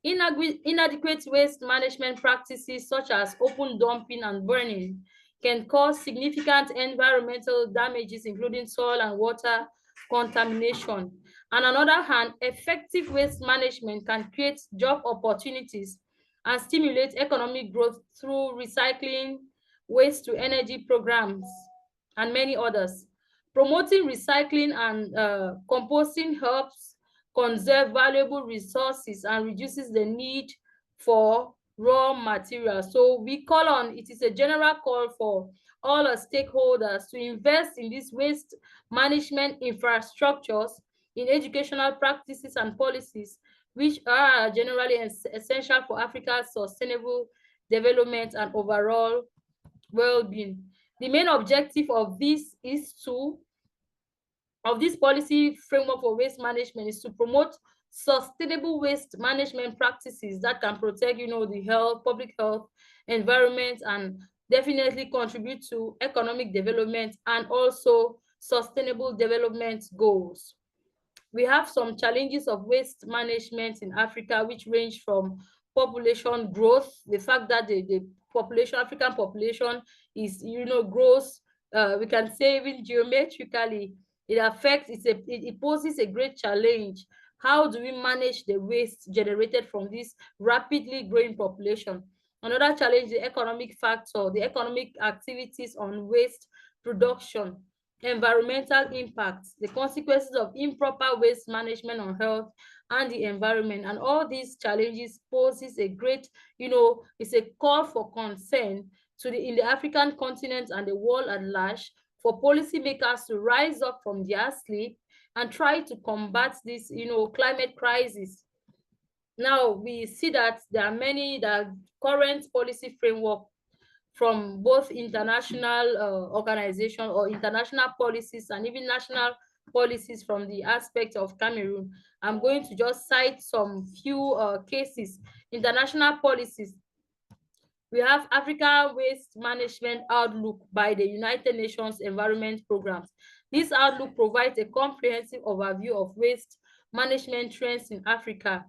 Inadequate waste management practices such as open dumping and burning can cause significant environmental damages, including soil and water contamination. And on the other hand, effective waste management can create job opportunities and stimulate economic growth through recycling, waste to energy programs, and many others. Promoting recycling and composting helps conserve valuable resources and reduces the need for raw materials. So it is a general call for all our stakeholders to invest in these waste management infrastructures, in educational practices and policies, which are generally essential for Africa's sustainable development and overall well-being. The main objective of this policy framework for waste management is to promote sustainable waste management practices that can protect, the health, public health, environment, and definitely contribute to economic development and also sustainable development goals. We have some challenges of waste management in Africa, which range from population growth, the fact that the African population is, grows, we can say even geometrically. It poses a great challenge. How do we manage the waste generated from this rapidly growing population? Another challenge, the economic factor, the economic activities on waste production, environmental impacts, the consequences of improper waste management on health and the environment. And all these challenges poses a great, it's a call for concern in the African continent and the world at large, for policymakers to rise up from their sleep and try to combat this, climate crisis. Now, we see that there are current policy framework from both international organizations or international policies and even national policies from the aspect of Cameroon. I'm going to just cite some few cases. International policies. We have Africa Waste Management Outlook by the United Nations Environment Programs. This outlook provides a comprehensive overview of waste management trends in Africa.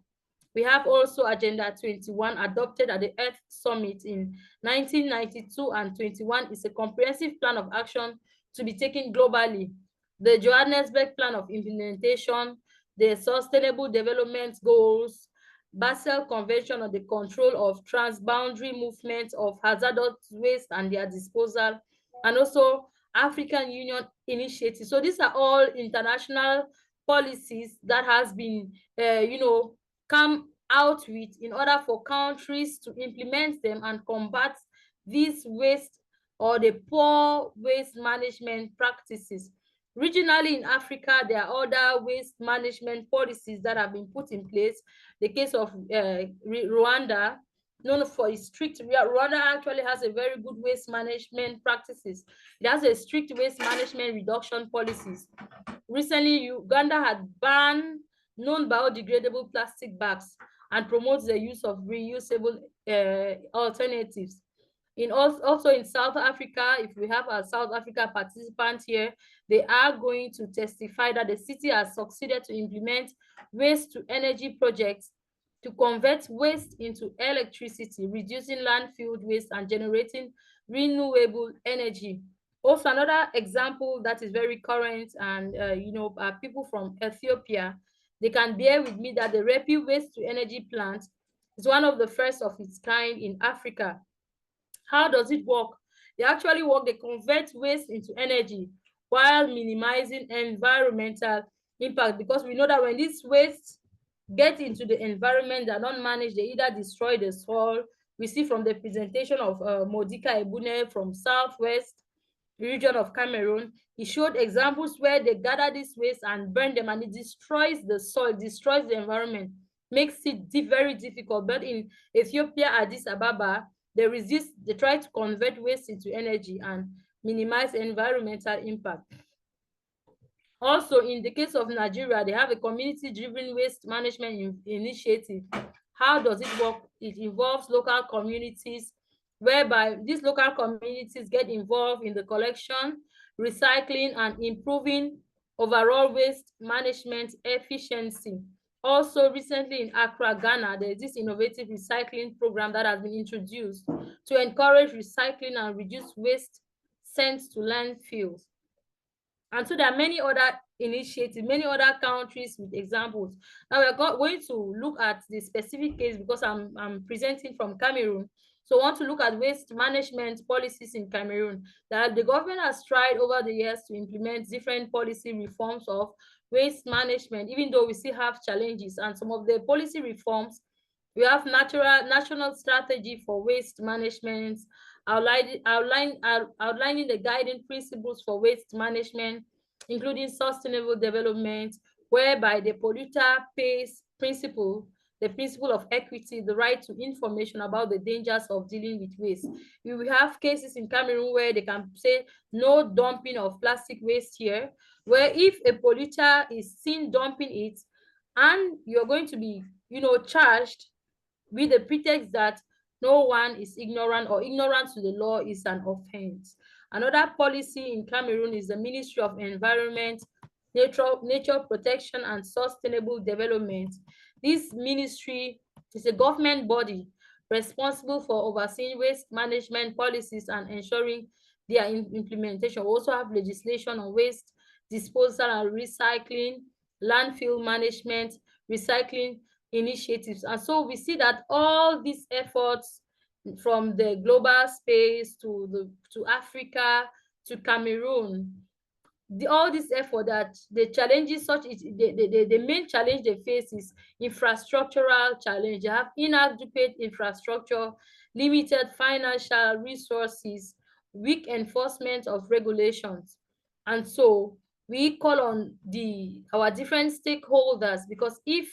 We have also Agenda 21 adopted at the Earth Summit in 1992, and 21 is a comprehensive plan of action to be taken globally. The Johannesburg Plan of Implementation, the Sustainable Development Goals, Basel Convention on the Control of Transboundary Movement of Hazardous Waste and their Disposal, and also African Union Initiative. So these are all international policies that has been, come out with in order for countries to implement them and combat these waste or the poor waste management practices. Regionally in Africa, there are other waste management policies that have been put in place. The case of Rwanda, known for its strict, Rwanda actually has a very good waste management practices. It has a strict waste management reduction policies. Recently, Uganda had banned non-biodegradable plastic bags, and promotes the use of reusable alternatives. Also in South Africa, if we have a South Africa participant here, they are going to testify that the city has succeeded to implement waste to energy projects to convert waste into electricity, reducing landfill waste and generating renewable energy. Also, another example that is very current and people from Ethiopia, they can bear with me that the Repi waste to energy plant is one of the first of its kind in Africa. How does it work? They actually work, they convert waste into energy while minimizing environmental impact, because we know that when these wastes get into the environment, they're not managed, they either destroy the soil. We see from the presentation of Modika Ebune from Southwest region of Cameroon, he showed examples where they gather this waste and burn them, and it destroys the soil, destroys the environment, makes it very difficult. But in Ethiopia, Addis Ababa, they try to convert waste into energy and minimize environmental impact. Also, in the case of Nigeria, they have a community-driven waste management initiative. How does it work? It involves local communities, whereby these local communities get involved in the collection, recycling, and improving overall waste management efficiency. Also, recently in Accra, Ghana, there is this innovative recycling program that has been introduced to encourage recycling and reduce waste sent to landfills. And so there are many other initiatives, many other countries with examples. Now we're going to look at the specific case because I'm presenting from Cameroon. So I want to look at waste management policies in Cameroon. That the government has tried over the years to implement different policy reforms of waste management, even though we still have challenges. And some of the policy reforms, we have national strategy for waste management, outlining the guiding principles for waste management, including sustainable development, whereby the polluter pays principle, the principle of equity, the right to information about the dangers of dealing with waste. We will have cases in Cameroon where they can say no dumping of plastic waste here, where if a polluter is seen dumping it and you're going to be, charged with the pretext that no one is ignorant or ignorance to the law is an offense. Another policy in Cameroon is the Ministry of Environment, Nature Protection and Sustainable Development. This ministry is a government body responsible for overseeing waste management policies and ensuring their implementation. We also have legislation on waste disposal and recycling, landfill management, recycling initiatives. And so we see that all these efforts from the global space to Africa to Cameroon, all this effort, that the challenges the main challenge they face is infrastructural challenge. They have inadequate infrastructure, limited financial resources, weak enforcement of regulations. And so we call on our different stakeholders, because if,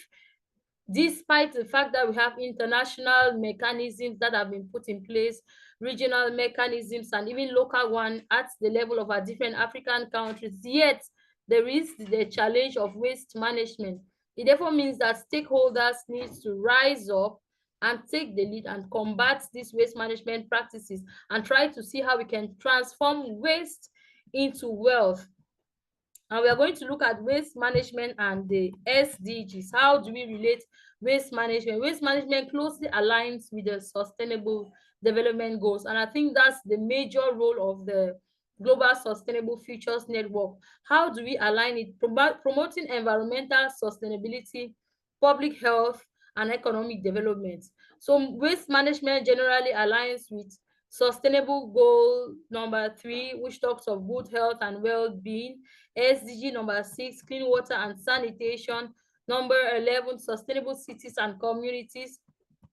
despite the fact that we have international mechanisms that have been put in place, regional mechanisms, and even local one at the level of our different African countries, yet there is the challenge of waste management. It therefore means that stakeholders need to rise up and take the lead and combat these waste management practices and try to see how we can transform waste into wealth. And we are going to look at waste management and the SDGs. How do we relate waste management? Waste management closely aligns with the Sustainable Development Goals. And I think that's the major role of the Global Sustainable Futures Network. How do we align it? Promoting environmental sustainability, public health, and economic development. So waste management generally aligns with Sustainable Goal number 3, which talks of good health and well-being. SDG number 6, clean water and sanitation. Number 11, sustainable cities and communities.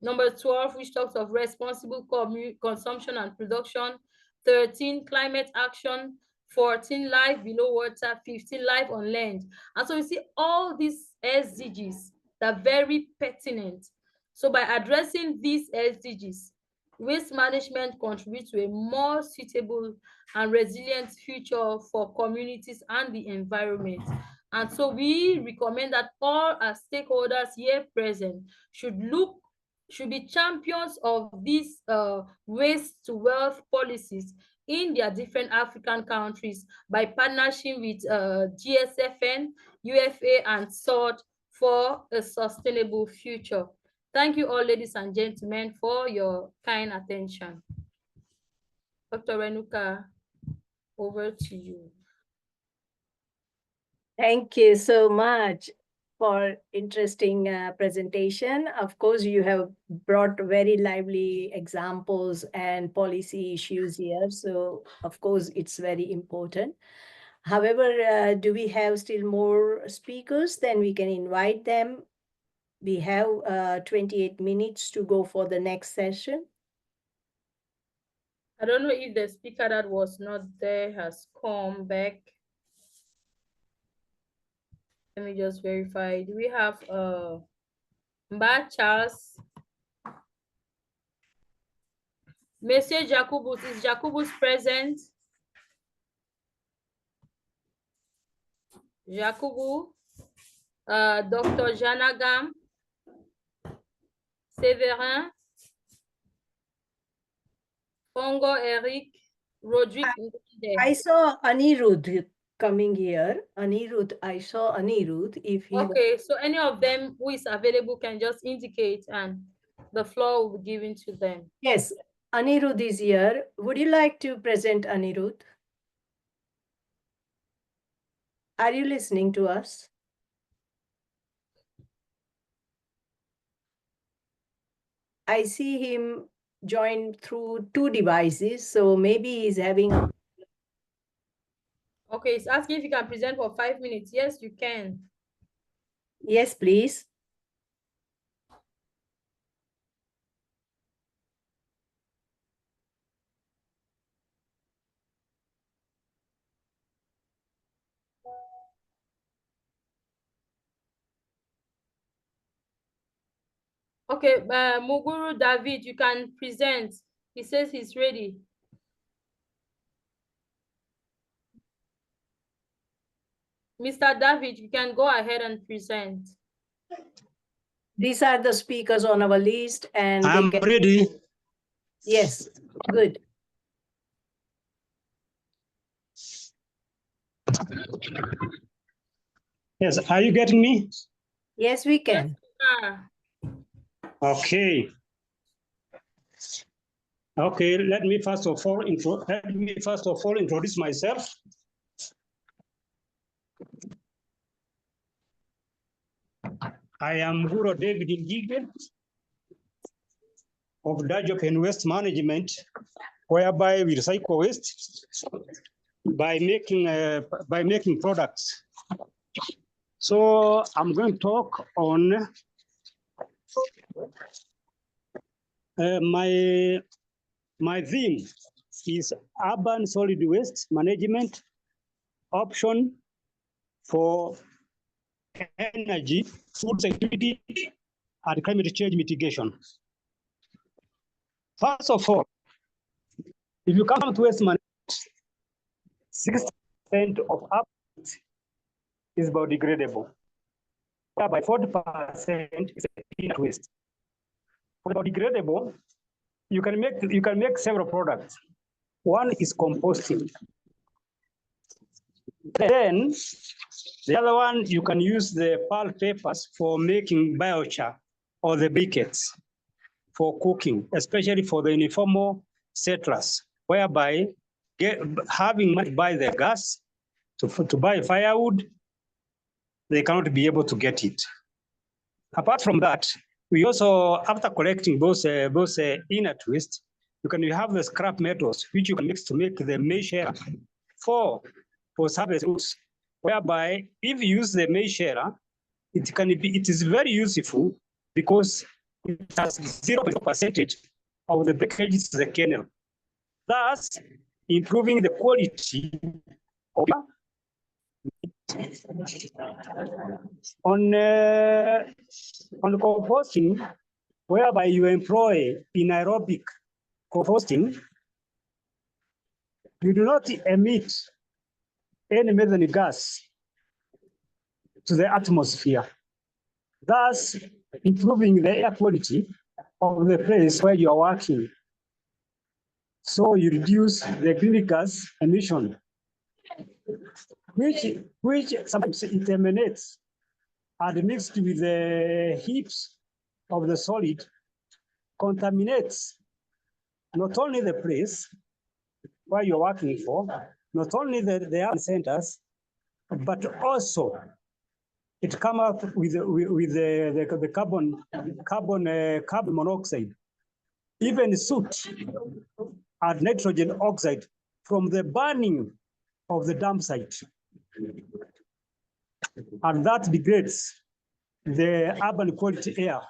Number 12, which talks of responsible consumption and production. 13, climate action. 14, life below water. 15, life on land. And so you see all these SDGs that are very pertinent. So by addressing these SDGs, waste management contributes to a more suitable and resilient future for communities and the environment. And so we recommend that all our stakeholders here present should be champions of these waste to wealth policies in their different African countries by partnership with GSFN, UFA, and SORT for a sustainable future. Thank you all, ladies and gentlemen, for your kind attention. Dr. Renuka, over to you. Thank you so much for interesting presentation. Of course, you have brought very lively examples and policy issues here. So, of course, it's very important. However, do we have still more speakers? Then we can invite them. We have 28 minutes to go for the next session. I don't know if the speaker that was not there has come back. Let me just verify. Do we have Mba Charles? Monsieur Jacobus, is Jacobus present? Jacobu, Dr. Janagam, Séverin, Fongo Eric, Rodrigue. I saw Anirudh coming here. Anirudh, I saw Anirudh. If he Okay, so any of them who is available can just indicate and the floor will be given to them. Yes, Anirudh is here. Would you like to present Anirudh? Are you listening to us? I see him join through two devices, so maybe he's having a... Okay, it's asking if you can present for 5 minutes. Yes, you can. Yes, please. Okay, Muguru David, you can present. He says he's ready. Mr. David, you can go ahead and present. These are the speakers on our list and I'm ready. Yes, good. Yes, are you getting me? Yes, we can. Okay. Okay, let me first of all introduce myself. I am Guru David Ngige of Dajok and Waste Management, whereby we recycle waste by making products. So I'm going to talk on my theme is urban solid waste management option for energy, food security, and climate change mitigation. First of all, if you come to waste management, 60% of urban is biodegradable, whereby 40% is peanut waste. For biodegradable, you can make several products. One is composting. Then the other one, you can use the pulp papers for making biochar or the briquettes for cooking, especially for the informal settlers, whereby having money to buy the gas, to buy firewood, they cannot be able to get it. Apart from that, we also, after collecting both inert waste, you have the scrap metals, which you can mix to make the measure for surface goods, whereby if you use the measure, it is very useful because it has 0% of the breakages to the kernel, thus improving the quality of on composting, whereby you employ anaerobic composting, you do not emit any methane gas to the atmosphere, thus improving the air quality of the place where you are working. So you reduce the greenhouse emission, which sometimes it emanates and mixed with the heat of the solid, contaminates not only the place where you're working for, not only the urban centers, but also it comes up with the carbon monoxide, even soot and nitrogen oxide from the burning of the dump site. And that degrades the urban quality air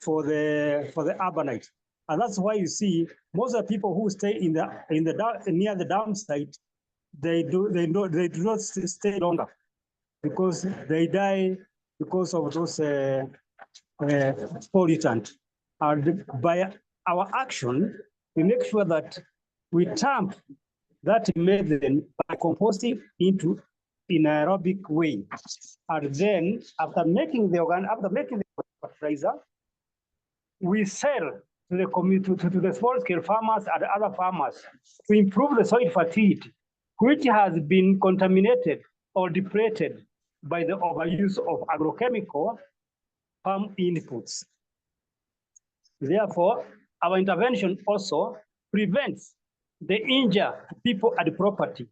for the urbanite. And that's why you see most of the people who stay near the dump site, they do not stay longer because they die because of those pollutants. And by our action, we make sure that we dump that methane by composting into in an aerobic way. And then after making the fertilizer, we sell to the community, to the small scale farmers and other farmers to improve the soil fertility, which has been contaminated or depleted by the overuse of agrochemical farm inputs. Therefore, our intervention also prevents the injury to people and property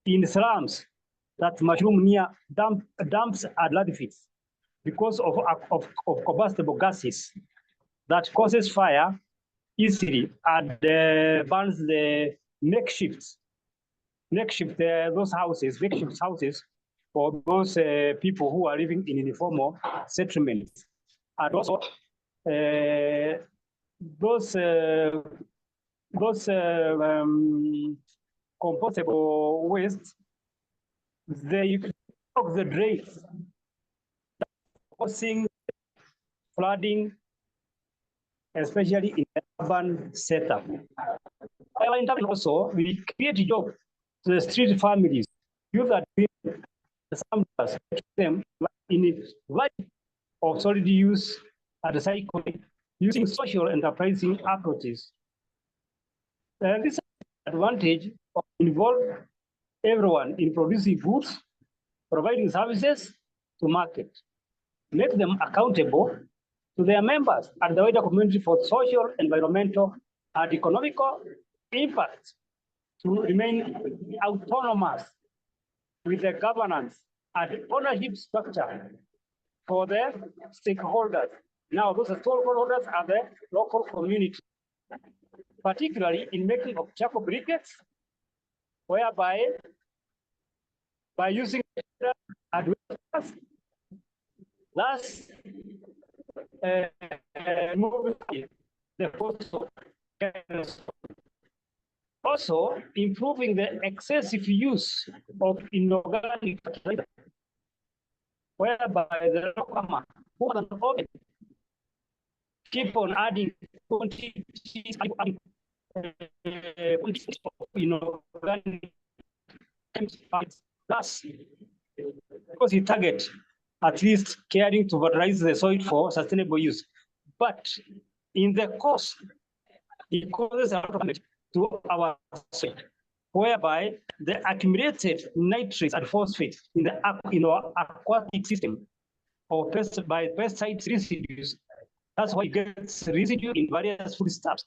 in slums that mushroom near dumps and landfills because of combustible gases that causes fire easily and burns the makeshift those houses, makeshift houses for those people who are living in informal settlements. And also those compostable waste, they block the drains, causing flooding, especially in the urban setup. Also, we create jobs to the street families, use that samplers, them in value of solid use and recycling, using social enterprising approaches. This advantage involves everyone in producing goods, providing services to market, make them accountable to their members and the wider community for social, environmental, and economical impact to remain autonomous with the governance and ownership structure for the stakeholders. Now, those stakeholders are the local community, particularly in making of charcoal briquettes, whereby by using thus moving the photo. Also, improving the excessive use of inorganic fertilizer, whereby the farmer who can open keep on adding quantities of inorganic thus because he target at least caring to fertilize the soil for sustainable use. But in the course, it causes a lot of damage to our soil, whereby the accumulated nitrates and phosphates in our aquatic system or by pesticide residues. That's why it gets residue in various foodstuffs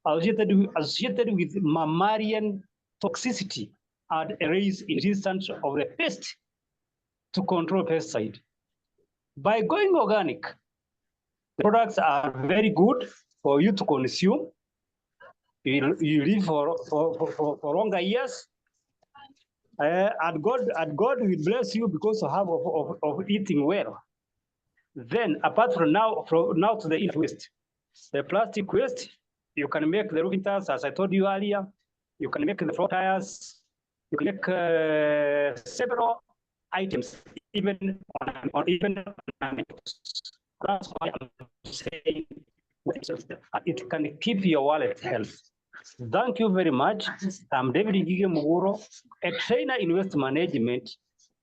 associated with mammalian toxicity and a rise in resistance of the pest to control pesticide. By going organic, the products are very good for you to consume. You live for longer years, and God will bless you because of eating well. Then, apart from now to the waste, the plastic waste, you can make the roofing tiles, as I told you earlier. You can make the floor tires. You can make several items, even on that's why I'm saying it can keep your wallet healthy. Thank you very much. I'm David Gige Muguro, a trainer in waste management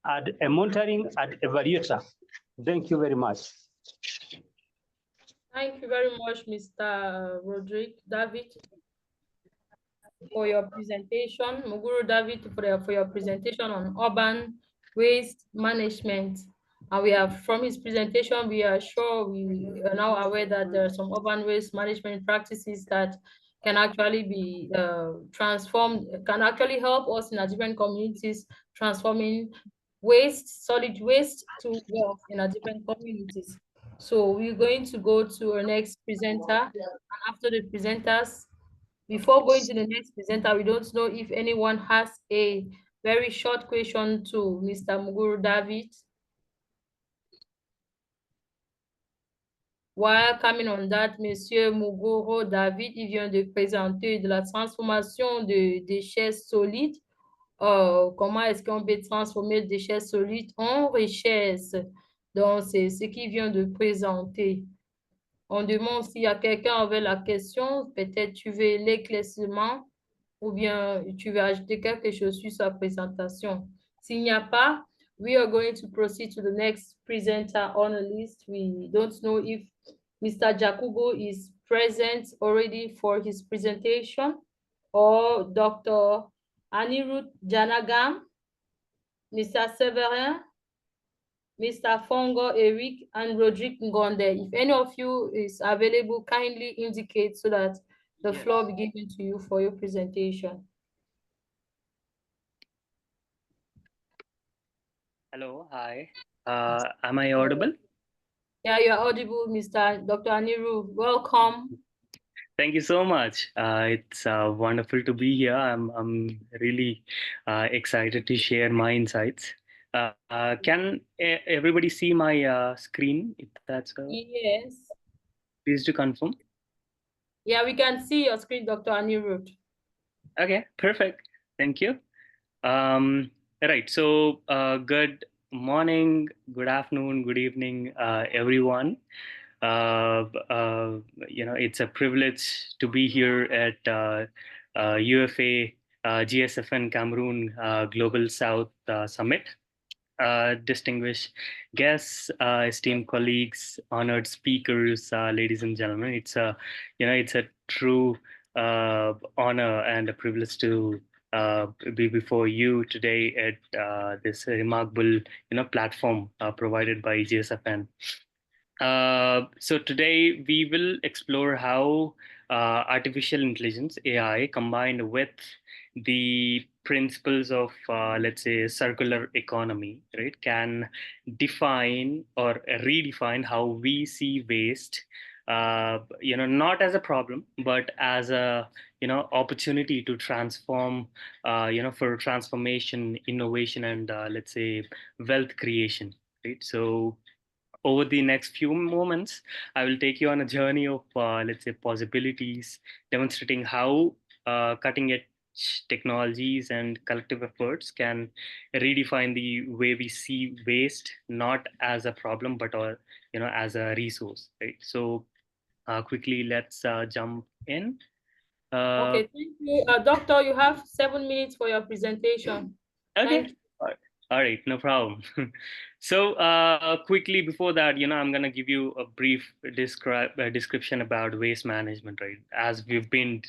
and a monitoring and evaluator. Thank you very much. Thank you very much, Mr. Roderick David, for your presentation. Muguru David, for your presentation on urban waste management. And we have, from his presentation, we are sure we are now aware that there are some urban waste management practices that can actually be transformed, can actually help us in our different communities, transforming waste, solid waste to wealth in our different communities. So we're going to go to our next presenter. And after the presenters, before going to the next presenter, we don't know if anyone has a very short question to Mr. Muguru David. While coming on that, Monsieur Muguru David, il vient de présenter de la transformation de déchets solides. Comment est-ce qu'on peut transformer les déchets solides en richesse? Donc, c'est ce qu'il vient de présenter. On demande s'il y a quelqu'un avec la question, peut-être tu veux l'éclaircissement ou bien tu veux ajouter quelque chose sur sa présentation. S'il n'y a pas, we are going to proceed to the next presenter on the list. We don't know if Mr. Jakubo is present already for his presentation, or Dr. Anirudh Janagam, Mr. Severin, Mr. Fongo Eric, and Roderick Ngonde. If any of you is available, kindly indicate so that the floor be given to you for your presentation. Hello, hi. Am I audible? Yeah, you're audible, Mr. Dr. Anirudh. Welcome. Thank you so much. It's wonderful to be here. I'm really excited to share my insights. Can everybody see my screen? If that's Yes. Please to confirm. Yeah, we can see your screen, Dr. Anirudh. Okay, perfect. Thank you. Right. So good morning, good afternoon, good evening, everyone. It's a privilege to be here at UFA GSFN Cameroon Global South Summit. Distinguished guests, esteemed colleagues, honored speakers, ladies and gentlemen, it's a true honor and a privilege to be before you today at this remarkable platform provided by GSFN. So today we will explore how artificial intelligence, AI, combined with the principles of, let's say, circular economy, right, can define or redefine how we see waste, not as a problem, but as a, opportunity to transform, for transformation, innovation, and let's say, wealth creation, right? So over the next few moments, I will take you on a journey of, let's say, possibilities, demonstrating how cutting edge technologies and collective efforts can redefine the way we see waste, not as a problem, but as a resource, right? So quickly, let's jump in. Okay, thank you. Doctor, you have 7 minutes for your presentation. Okay. Thank you. All right, no problem. So quickly before that, I'm going to give you a brief description about waste management, right? As we've been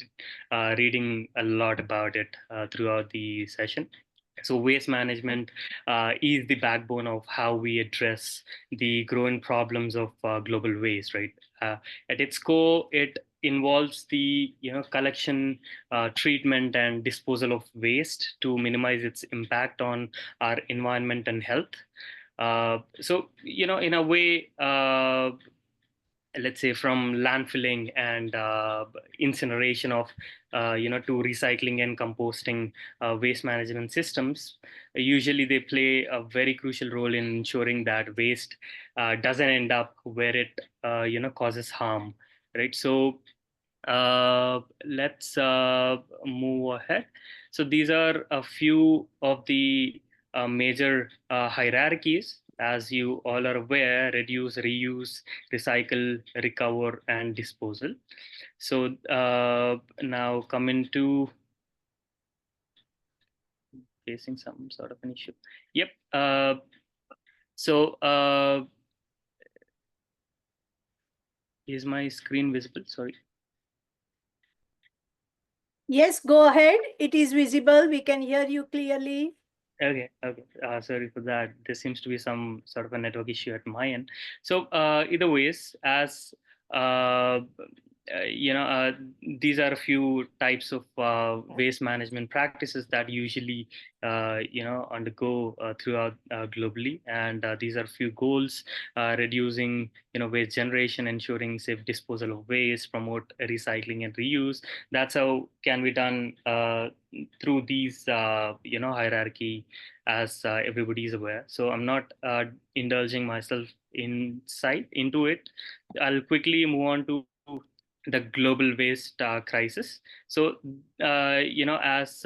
reading a lot about it throughout the session. So waste management is the backbone of how we address the growing problems of global waste, right? At its core, it involves the collection, treatment, and disposal of waste to minimize its impact on our environment and health. So in a way, let's say from landfilling and incineration of to recycling and composting waste management systems, usually they play a very crucial role in ensuring that waste doesn't end up where it causes harm, right? So let's move ahead. So these are a few of the major hierarchies. As you all are aware: reduce, reuse, recycle, recover, and disposal. So now coming to facing some sort of an issue. Yep. So is my screen visible? Sorry. Yes, go ahead. It is visible. We can hear you clearly. Okay. Sorry for that. There seems to be some sort of a network issue at my end. So either ways, as these are a few types of waste management practices that usually undergo throughout globally, and these are a few goals: reducing waste generation, ensuring safe disposal of waste, promote recycling and reuse. That's how can be done through these hierarchy, as everybody is aware. So I'm not indulging myself into it. I'll quickly move on to the global waste crisis. So, as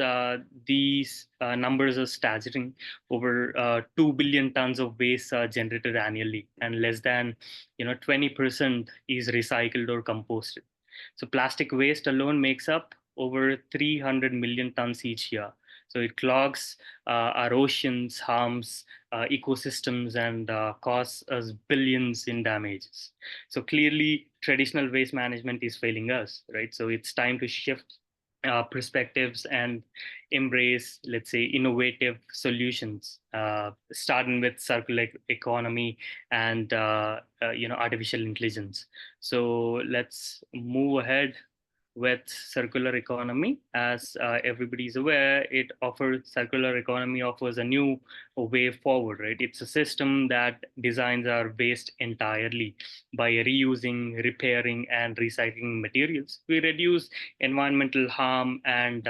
these numbers are staggering, over 2 billion tons of waste are generated annually, and less than 20% is recycled or composted. So plastic waste alone makes up over 300 million tons each year. So it clogs our oceans, harms ecosystems, and costs us billions in damages. So clearly, traditional waste management is failing us, right? So it's time to shift perspectives and embrace, let's say, innovative solutions, starting with circular economy and artificial intelligence. So let's move ahead with circular economy. As everybody is aware, circular economy offers a new way forward, right? It's a system that designs our waste entirely. By reusing, repairing, and recycling materials, we reduce environmental harm and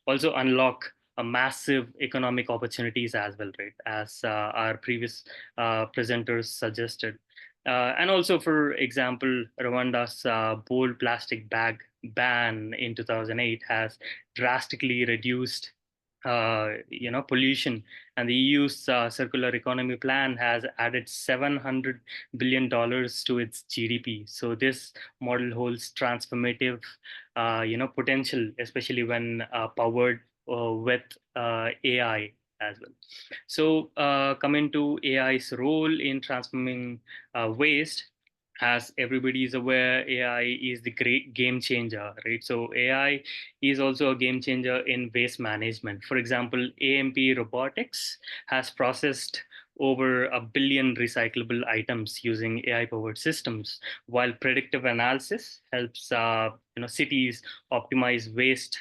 also unlock a massive economic opportunities as well, right? As our previous presenters suggested. And also, for example, Rwanda's bold plastic bag ban in 2008 has drastically reduced pollution, and the EU's circular economy plan has added $700 billion to its GDP. So this model holds transformative potential, especially when powered with AI as well. So coming to AI's role in transforming waste, as everybody is aware, AI is the great game changer, right? So AI is also a game changer in waste management. For example, AMP Robotics has processed over 1 billion recyclable items using AI-powered systems, while predictive analysis helps cities optimize waste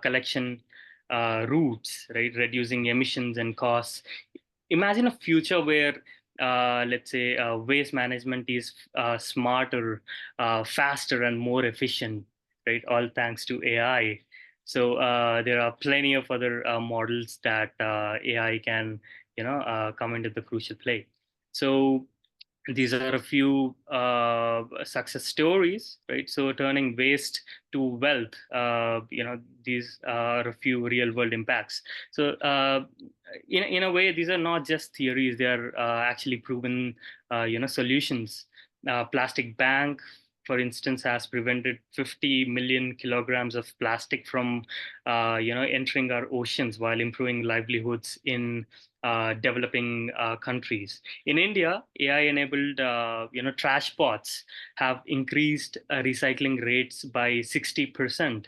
collection routes, right, reducing emissions and costs. Imagine a future where let's say waste management is smarter, faster, and more efficient, right? All thanks to AI. So there are plenty of other models that AI can, come into the crucial play. So these are a few success stories, right? So turning waste to wealth, these are a few real world impacts. So in a way, these are not just theories, they are actually proven solutions. Plastic Bank, for instance, has prevented 50 million kilograms of plastic from entering our oceans, while improving livelihoods in developing countries. In India, AI-enabled trash pots have increased recycling rates by 60%.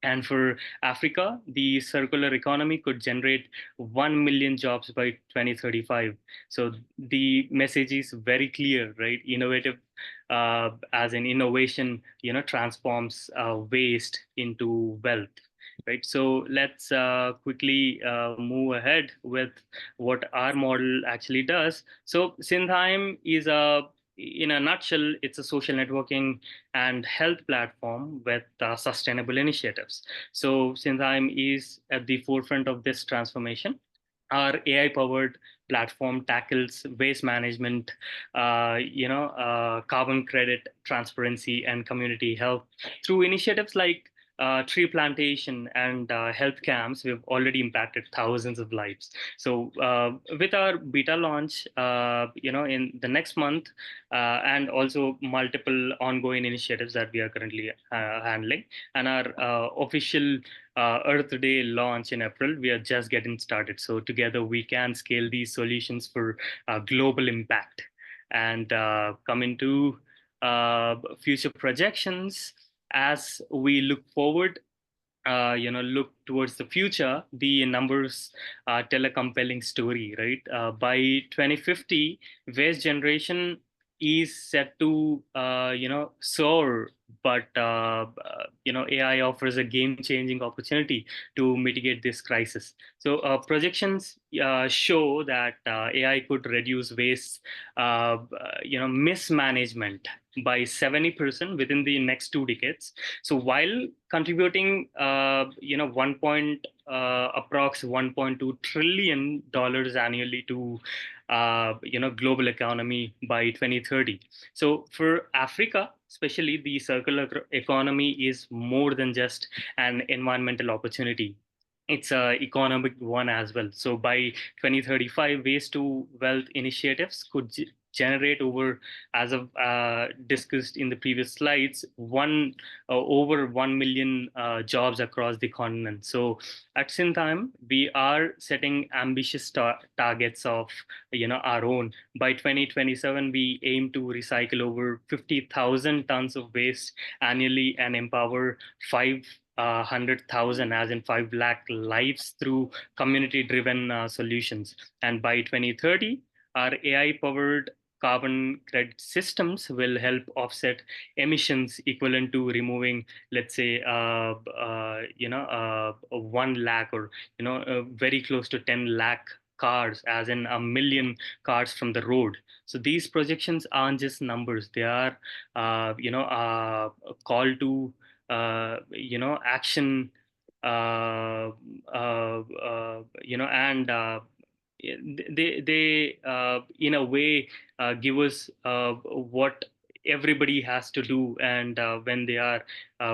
And for Africa, the circular economy could generate 1 million jobs by 2035. So the message is very clear, right? Innovative, as in innovation, transforms waste into wealth. Right. So let's quickly move ahead with what our model actually does. So Syntheim is in a nutshell, it's a social networking and health platform with sustainable initiatives. So Syntheim is at the forefront of this transformation. Our AI-powered platform tackles waste management, carbon credit transparency, and community health through initiatives like tree plantation and health camps. We've already impacted thousands of lives. So with our beta launch, in the next month, and also multiple ongoing initiatives that we are currently handling, and our official Earth Day launch in April, we are just getting started. So together we can scale these solutions for global impact. And coming to future projections, as we look forward, look towards the future, the numbers tell a compelling story, right? By 2050, waste generation is set to, soar, but, AI offers a game-changing opportunity to mitigate this crisis. So projections show that AI could reduce waste, mismanagement by 70% within the next 2 decades. So while contributing, approx $1.2 trillion annually to, global economy by 2030. So for Africa, especially, the circular economy is more than just an environmental opportunity. It's a economic one as well. So by 2035, waste to wealth initiatives could generate over, as of discussed in the previous slides, over 1 million jobs across the continent. So at the same time, we are setting ambitious targets of, our own. By 2027, we aim to recycle over 50,000 tons of waste annually and empower 500,000, as in 5 lakh lives, through community-driven solutions. And by 2030, our AI-powered carbon credit systems will help offset emissions equivalent to removing, let's say, 1 lakh, or very close to 10 lakh cars, as in 1 million cars from the road. So these projections aren't just numbers; they are, a call to, action, and they in a way give us what everybody has to do, and when they are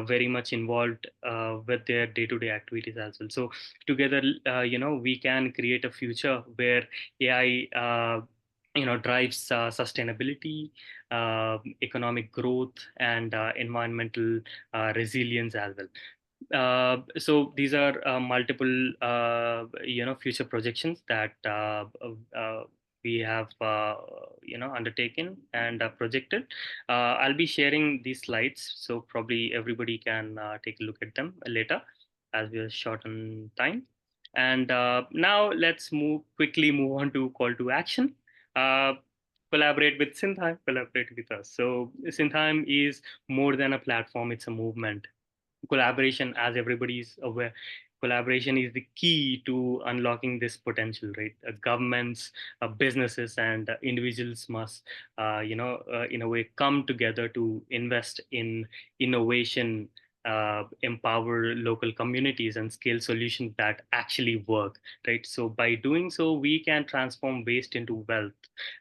very much involved with their day-to-day activities as well. So together, we can create a future where AI drives sustainability, economic growth, and environmental resilience as well. So these are multiple, future projections that we have, undertaken and projected. I'll be sharing these slides, so probably everybody can take a look at them later, as we are short on time. And now let's quickly move on to call to action. Uh, Collaborate with Synthime, collaborate with us. So Synthime is more than a platform; it's a movement. Collaboration, as everybody is aware, collaboration is the key to unlocking this potential, right? Governments, businesses, and individuals must, in a way, come together to invest in innovation, empower local communities, and scale solutions that actually work, right? So by doing so, we can transform waste into wealth,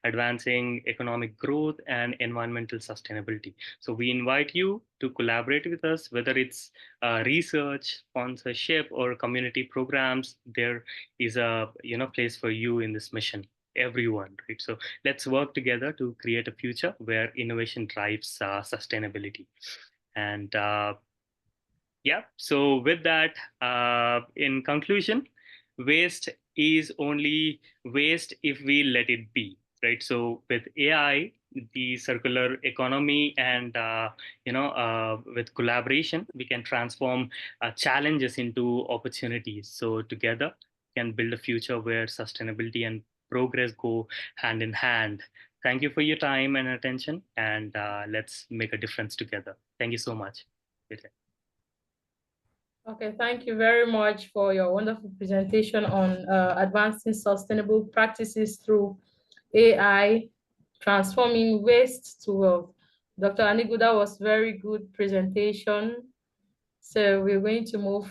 advancing economic growth and environmental sustainability. So we invite you to collaborate with us, whether it's research, sponsorship, or community programs. There is a place for you in this mission. Everyone, right? So let's work together to create a future where innovation drives sustainability. And yeah, so with that, in conclusion, waste is only waste if we let it be, right? So with AI, the circular economy, and with collaboration, we can transform challenges into opportunities. So together, we can build a future where sustainability and progress go hand in hand. Thank you for your time and attention, and let's make a difference together. Thank you so much. Okay, thank you very much for your wonderful presentation on advancing sustainable practices through AI, transforming waste to wealth. Dr. Aniguda was very good presentation. So we're going to move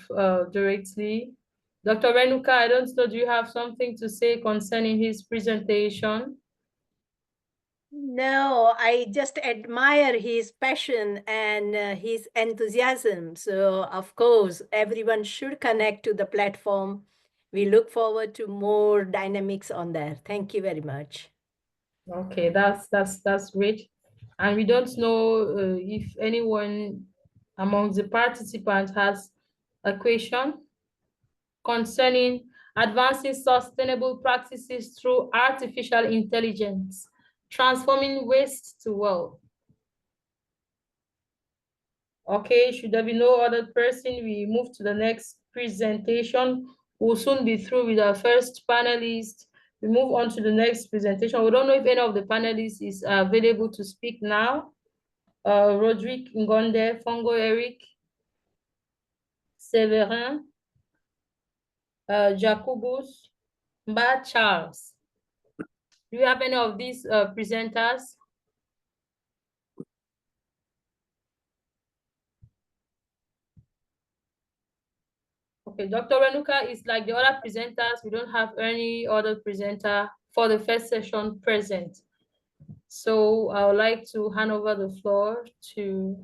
directly. Dr. Renuka, I don't know, do you have something to say concerning his presentation? No, I just admire his passion and his enthusiasm. So, of course, everyone should connect to the platform. We look forward to more dynamics on there. Thank you very much. Okay, that's great. And we don't know if anyone among the participants has question concerning advancing sustainable practices through artificial intelligence, transforming waste to wealth. Okay, should there be no other person, we move to the next presentation. We'll soon be through with our first panelist. We move on to the next presentation. We don't know if any of the panelists is available to speak now. Roderick Ngonde, Fongo Eric, Severin, Jacobus, Mba Charles. Do you have any of these presenters? Okay, Dr. Renuka is like the other presenters. We don't have any other presenter for the first session present. So I would like to hand over the floor to...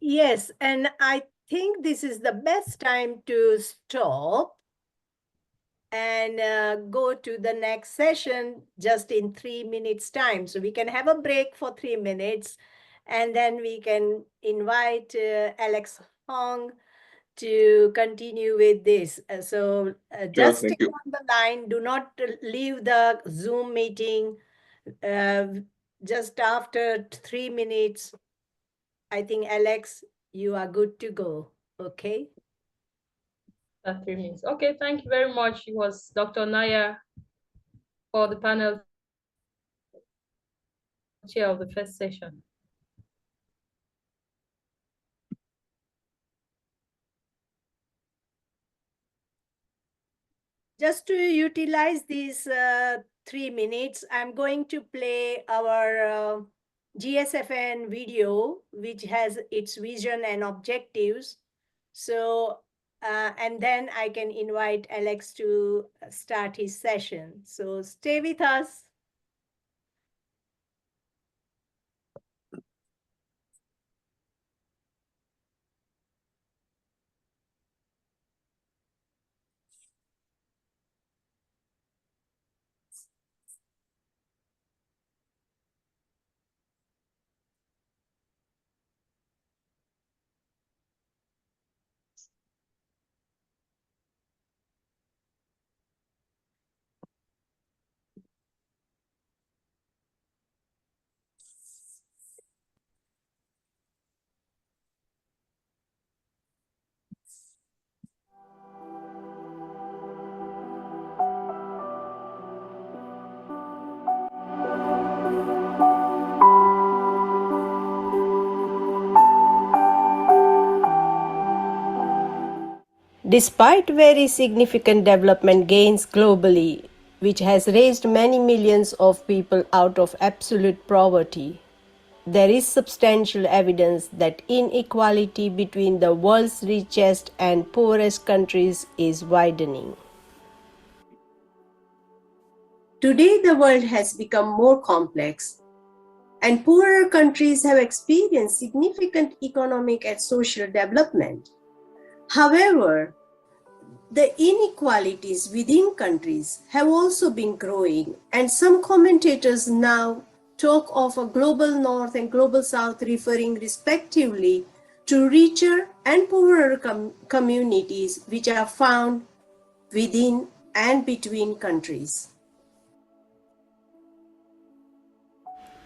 Yes, and I think this is the best time to stop and go to the next session just in 3 minutes time. So we can have a break for 3 minutes and then we can invite Alex Hong to continue with this. Just stay on the line. Do not leave the Zoom meeting. Just after 3 minutes, I think, Alex, you are good to go. Okay? 3 minutes. Okay, thank you very much. It was Dr. Naya for the panel chair of the first session. Just to utilize these 3 minutes, I'm going to play our GSFN video, which has its vision and objectives. So, and then I can invite Alex to start his session. So stay with us. Despite very significant development gains globally, which has raised many millions of people out of absolute poverty, there is substantial evidence that inequality between the world's richest and poorest countries is widening. Today, the world has become more complex, and poorer countries have experienced significant economic and social development. However, the inequalities within countries have also been growing, and some commentators now talk of a global north and global south, referring respectively to richer and poorer communities which are found within and between countries.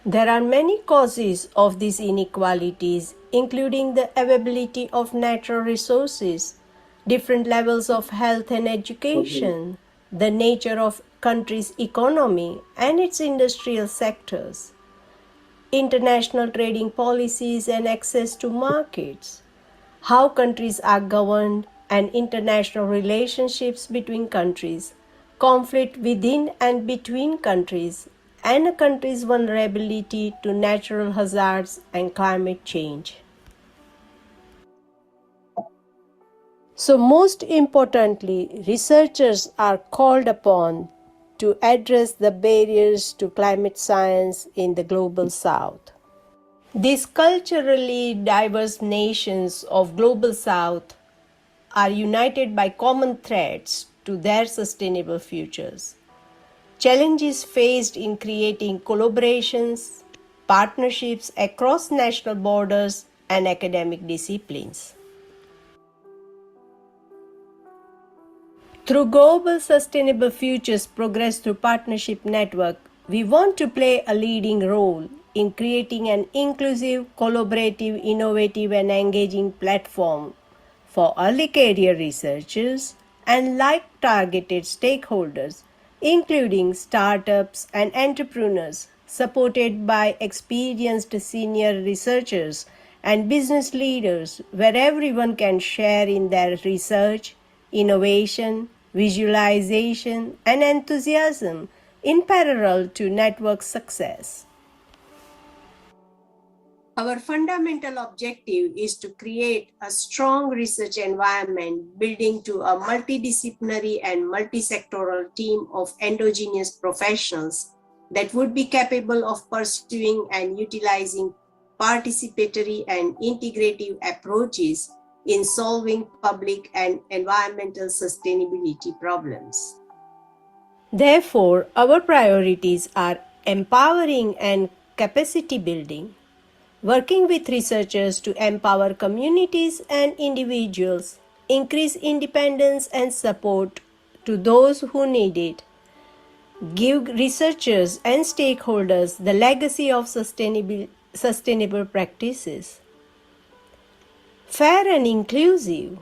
There are many causes of these inequalities, including the availability of natural resources, different levels of health and education, the nature of country's economy and its industrial sectors, international trading policies and access to markets, how countries are governed and international relationships between countries, conflict within and between countries, and a country's vulnerability to natural hazards and climate change. So, most importantly, researchers are called upon to address the barriers to climate science in the global south. These culturally diverse nations of global south are united by common threats to their sustainable futures. Challenges faced in creating collaborations, partnerships across national borders and academic disciplines. Through Global Sustainable Futures Progress Through Partnership Network, we want to play a leading role in creating an inclusive, collaborative, innovative, and engaging platform for early career researchers and like-targeted stakeholders, including startups and entrepreneurs, supported by experienced senior researchers and business leaders, where everyone can share in their research, innovation, visualization, and enthusiasm in parallel to network success. Our fundamental objective is to create a strong research environment, building to a multidisciplinary and multisectoral team of endogenous professionals that would be capable of pursuing and utilizing participatory and integrative approaches in solving public and environmental sustainability problems. Therefore, our priorities are empowering and capacity building, working with researchers to empower communities and individuals, increase independence and support to those who need it, give researchers and stakeholders the legacy of sustainable practices, fair and inclusive,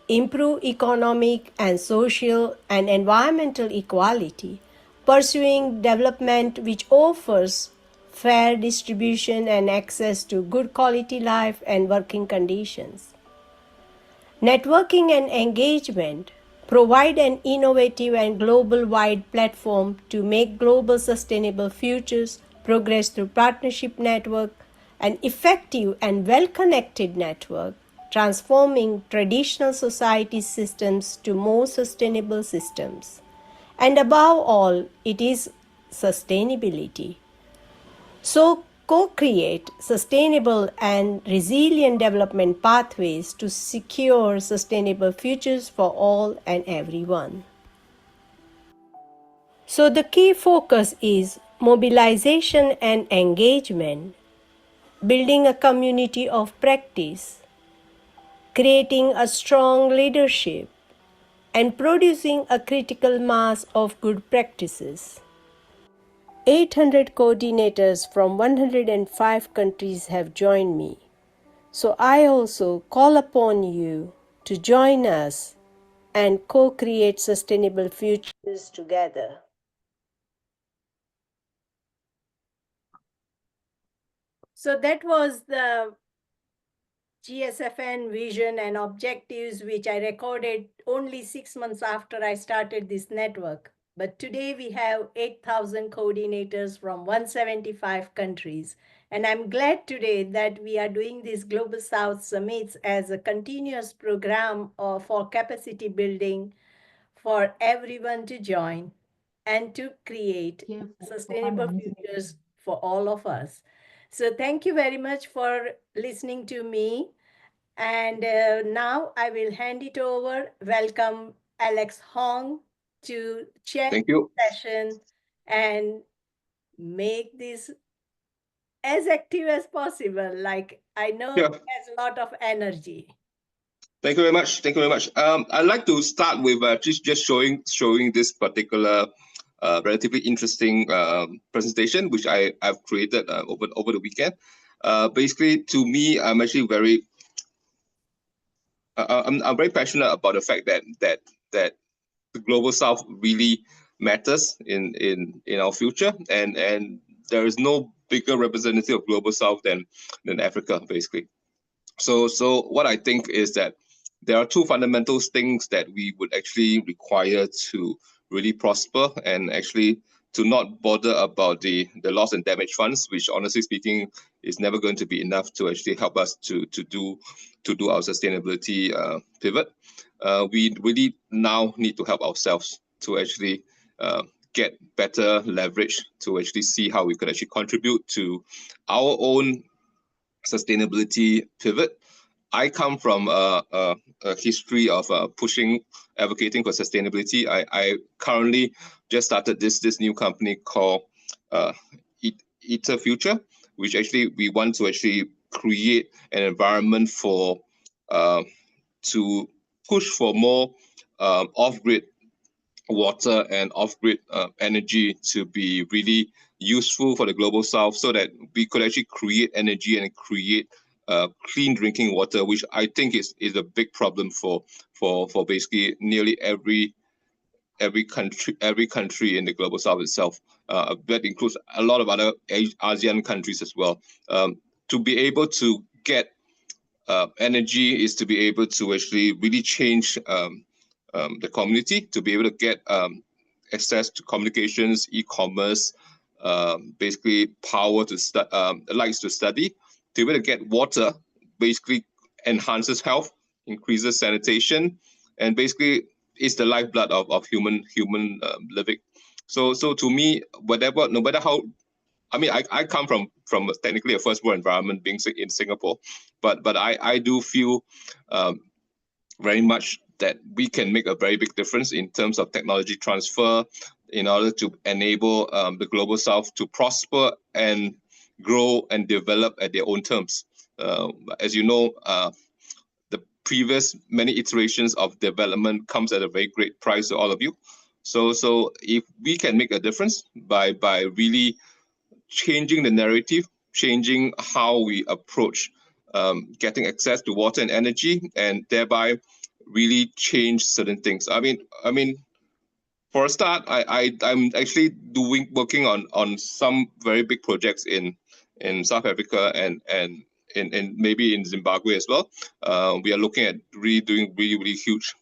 improve economic and social and environmental equality, pursuing development which offers fair distribution and access to good quality life and working conditions. Networking and engagement provide an innovative and global-wide platform to make global sustainable futures progress through partnership network, an effective and well-connected network, transforming traditional society systems to more sustainable systems. And above all, it is sustainability. So, co-create sustainable and resilient development pathways to secure sustainable futures for all and everyone. So, the key focus is mobilization and engagement, building a community of practice, creating a strong leadership, and producing a critical mass of good practices. 800 coordinators from 105 countries have joined me. So I also call upon you to join us and co-create sustainable futures together. So that was the GSFN vision and objectives, which I recorded only 6 months after I started this network. But today we have 8,000 coordinators from 175 countries. And I'm glad today that we are doing these Global South Summits as a continuous program for capacity building for everyone to join and to create sustainable futures for all of us. So thank you very much for listening to me. And now I will hand it over. Welcome Alex Hong to chair the session and make this as active as possible. Like I know he has a lot of energy. Thank you very much. Thank you very much. I'd like to start with just showing this particular relatively interesting presentation, which I've created over the weekend. Basically, to me, I'm actually I'm very passionate about the fact that the Global South really matters in our future, and there is no bigger representative of Global South than Africa, basically. So what I think is that there are two fundamental things that we would actually require to really prosper, and actually to not bother about the loss and damage funds, which honestly speaking is never going to be enough to actually help us to do our sustainability pivot. We really now need to help ourselves to actually get better leverage to actually see how we could actually contribute to our own sustainability pivot. I come from a history of advocating for sustainability. I currently just started this new company called Eat a Future, which actually we want to actually create an environment for to push for more off-grid water and off-grid energy to be really useful for the global south, so that we could actually create energy and create clean drinking water, which I think is a big problem for basically nearly every country in the global south itself. That includes a lot of other ASEAN countries as well. To be able to get energy is to be able to actually really change the community, to be able to get access to communications, e-commerce, basically power to lights to study, to be able to get water, basically enhances health, increases sanitation, and basically is the lifeblood of human living. So to me, no matter how, I mean, I come from technically a first world environment, being in Singapore, but I do feel very much that we can make a very big difference in terms of technology transfer in order to enable the global south to prosper and grow and develop at their own terms. As you know, the previous many iterations of development comes at a very great price to all of you. So if we can make a difference by really changing the narrative, changing how we approach getting access to water and energy, and thereby really change certain things. I mean, for a start, I'm actually working on some very big projects in South Africa and in maybe in Zimbabwe as well. We are looking at doing really huge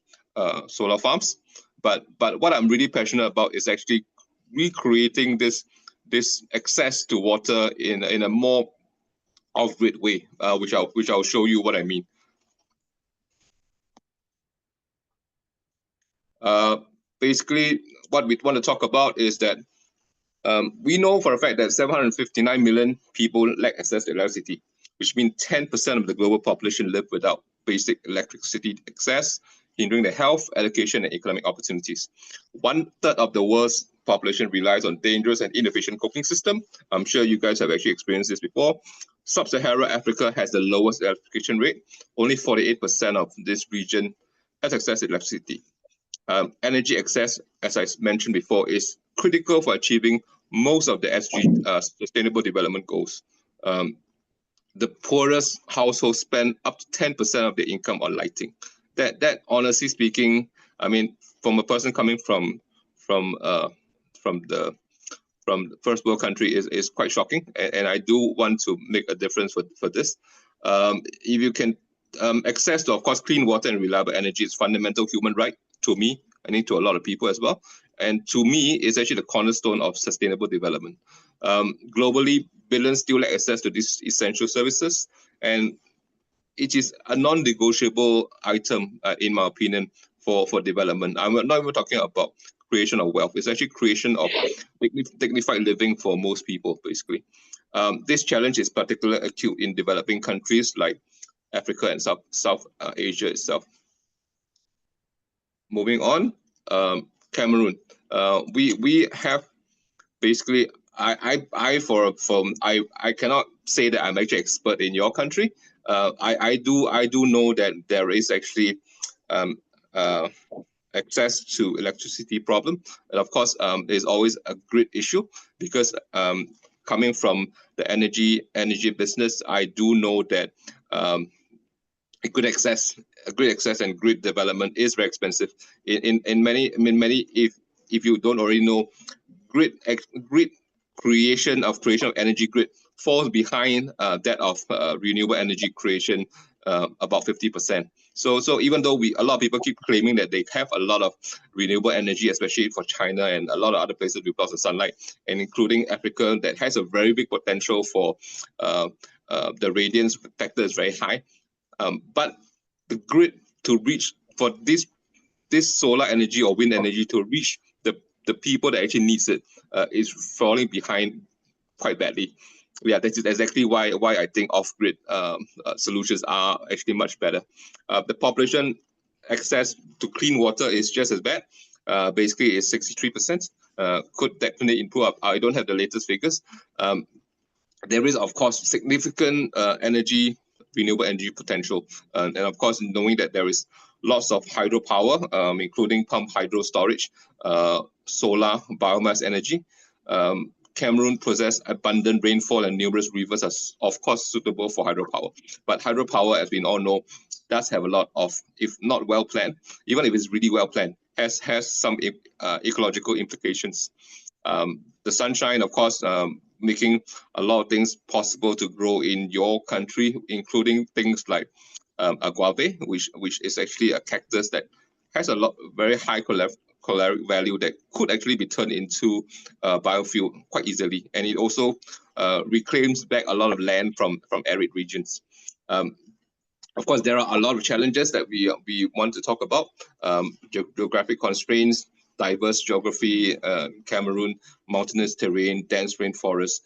solar farms. But what I'm really passionate about is actually recreating this access to water in a more off-grid way, which I'll show you what I mean. Basically, what we want to talk about is that we know for a fact that 759 million people lack access to electricity, which means 10% of the global population live without basic electricity access, hindering their health, education, and economic opportunities. 1/3 of the world's population relies on dangerous and inefficient cooking system. I'm sure you guys have actually experienced this before. Sub-Saharan Africa has the lowest electrification rate. Only 48% of this region has access to electricity. Energy access, as I mentioned before, is critical for achieving most of the SDG Sustainable Development Goals. The poorest households spend up to 10% of their income on lighting. That honestly speaking, I mean, from a person coming from the first world country is quite shocking, and I do want to make a difference for this. If you can access to, of course, clean water and reliable energy is fundamental human right to me, I think to a lot of people as well. And to me, it's actually the cornerstone of sustainable development. Globally, billions still lack access to these essential services, and it is a non-negotiable item, in my opinion, for development. I'm not even talking about creation of wealth. It's actually creation of dignified living for most people, basically. This challenge is particularly acute in developing countries like Africa and South Asia itself. Moving on, Cameroon. We have basically, I cannot say that I'm actually expert in your country. I do know that there is actually access to electricity problem, and of course, there's always a grid issue because coming from the energy business, I do know that grid access and grid development is very expensive. In many, if you don't already know, grid creation of energy grid falls behind that of renewable energy creation about 50%. So even though a lot of people keep claiming that they have a lot of renewable energy, especially for China and a lot of other places with lots of sunlight, and including Africa that has a very big potential for the radiance factor is very high. But the grid to reach for this solar energy or wind energy to reach the people that actually needs it is falling behind quite badly. Yeah, that's exactly why I think off-grid solutions are actually much better. The population access to clean water is just as bad. Basically, it's 63%. Could definitely improve. I don't have the latest figures. There is, of course, significant renewable energy potential, and of course, knowing that there is lots of hydropower, including pump hydro storage, solar, biomass energy. Cameroon possesses abundant rainfall and numerous rivers are, of course, suitable for hydropower. But hydropower, as we all know, does have a lot of, if not well planned, even if it's really well planned, has some ecological implications. The sunshine, of course, making a lot of things possible to grow in your country, including things like agave, which is actually a cactus that has a lot very high caloric value that could actually be turned into biofuel quite easily, and it also reclaims back a lot of land from arid regions. Of course, there are a lot of challenges that we want to talk about. Geographic constraints, diverse geography, Cameroon, mountainous terrain, dense rainforest.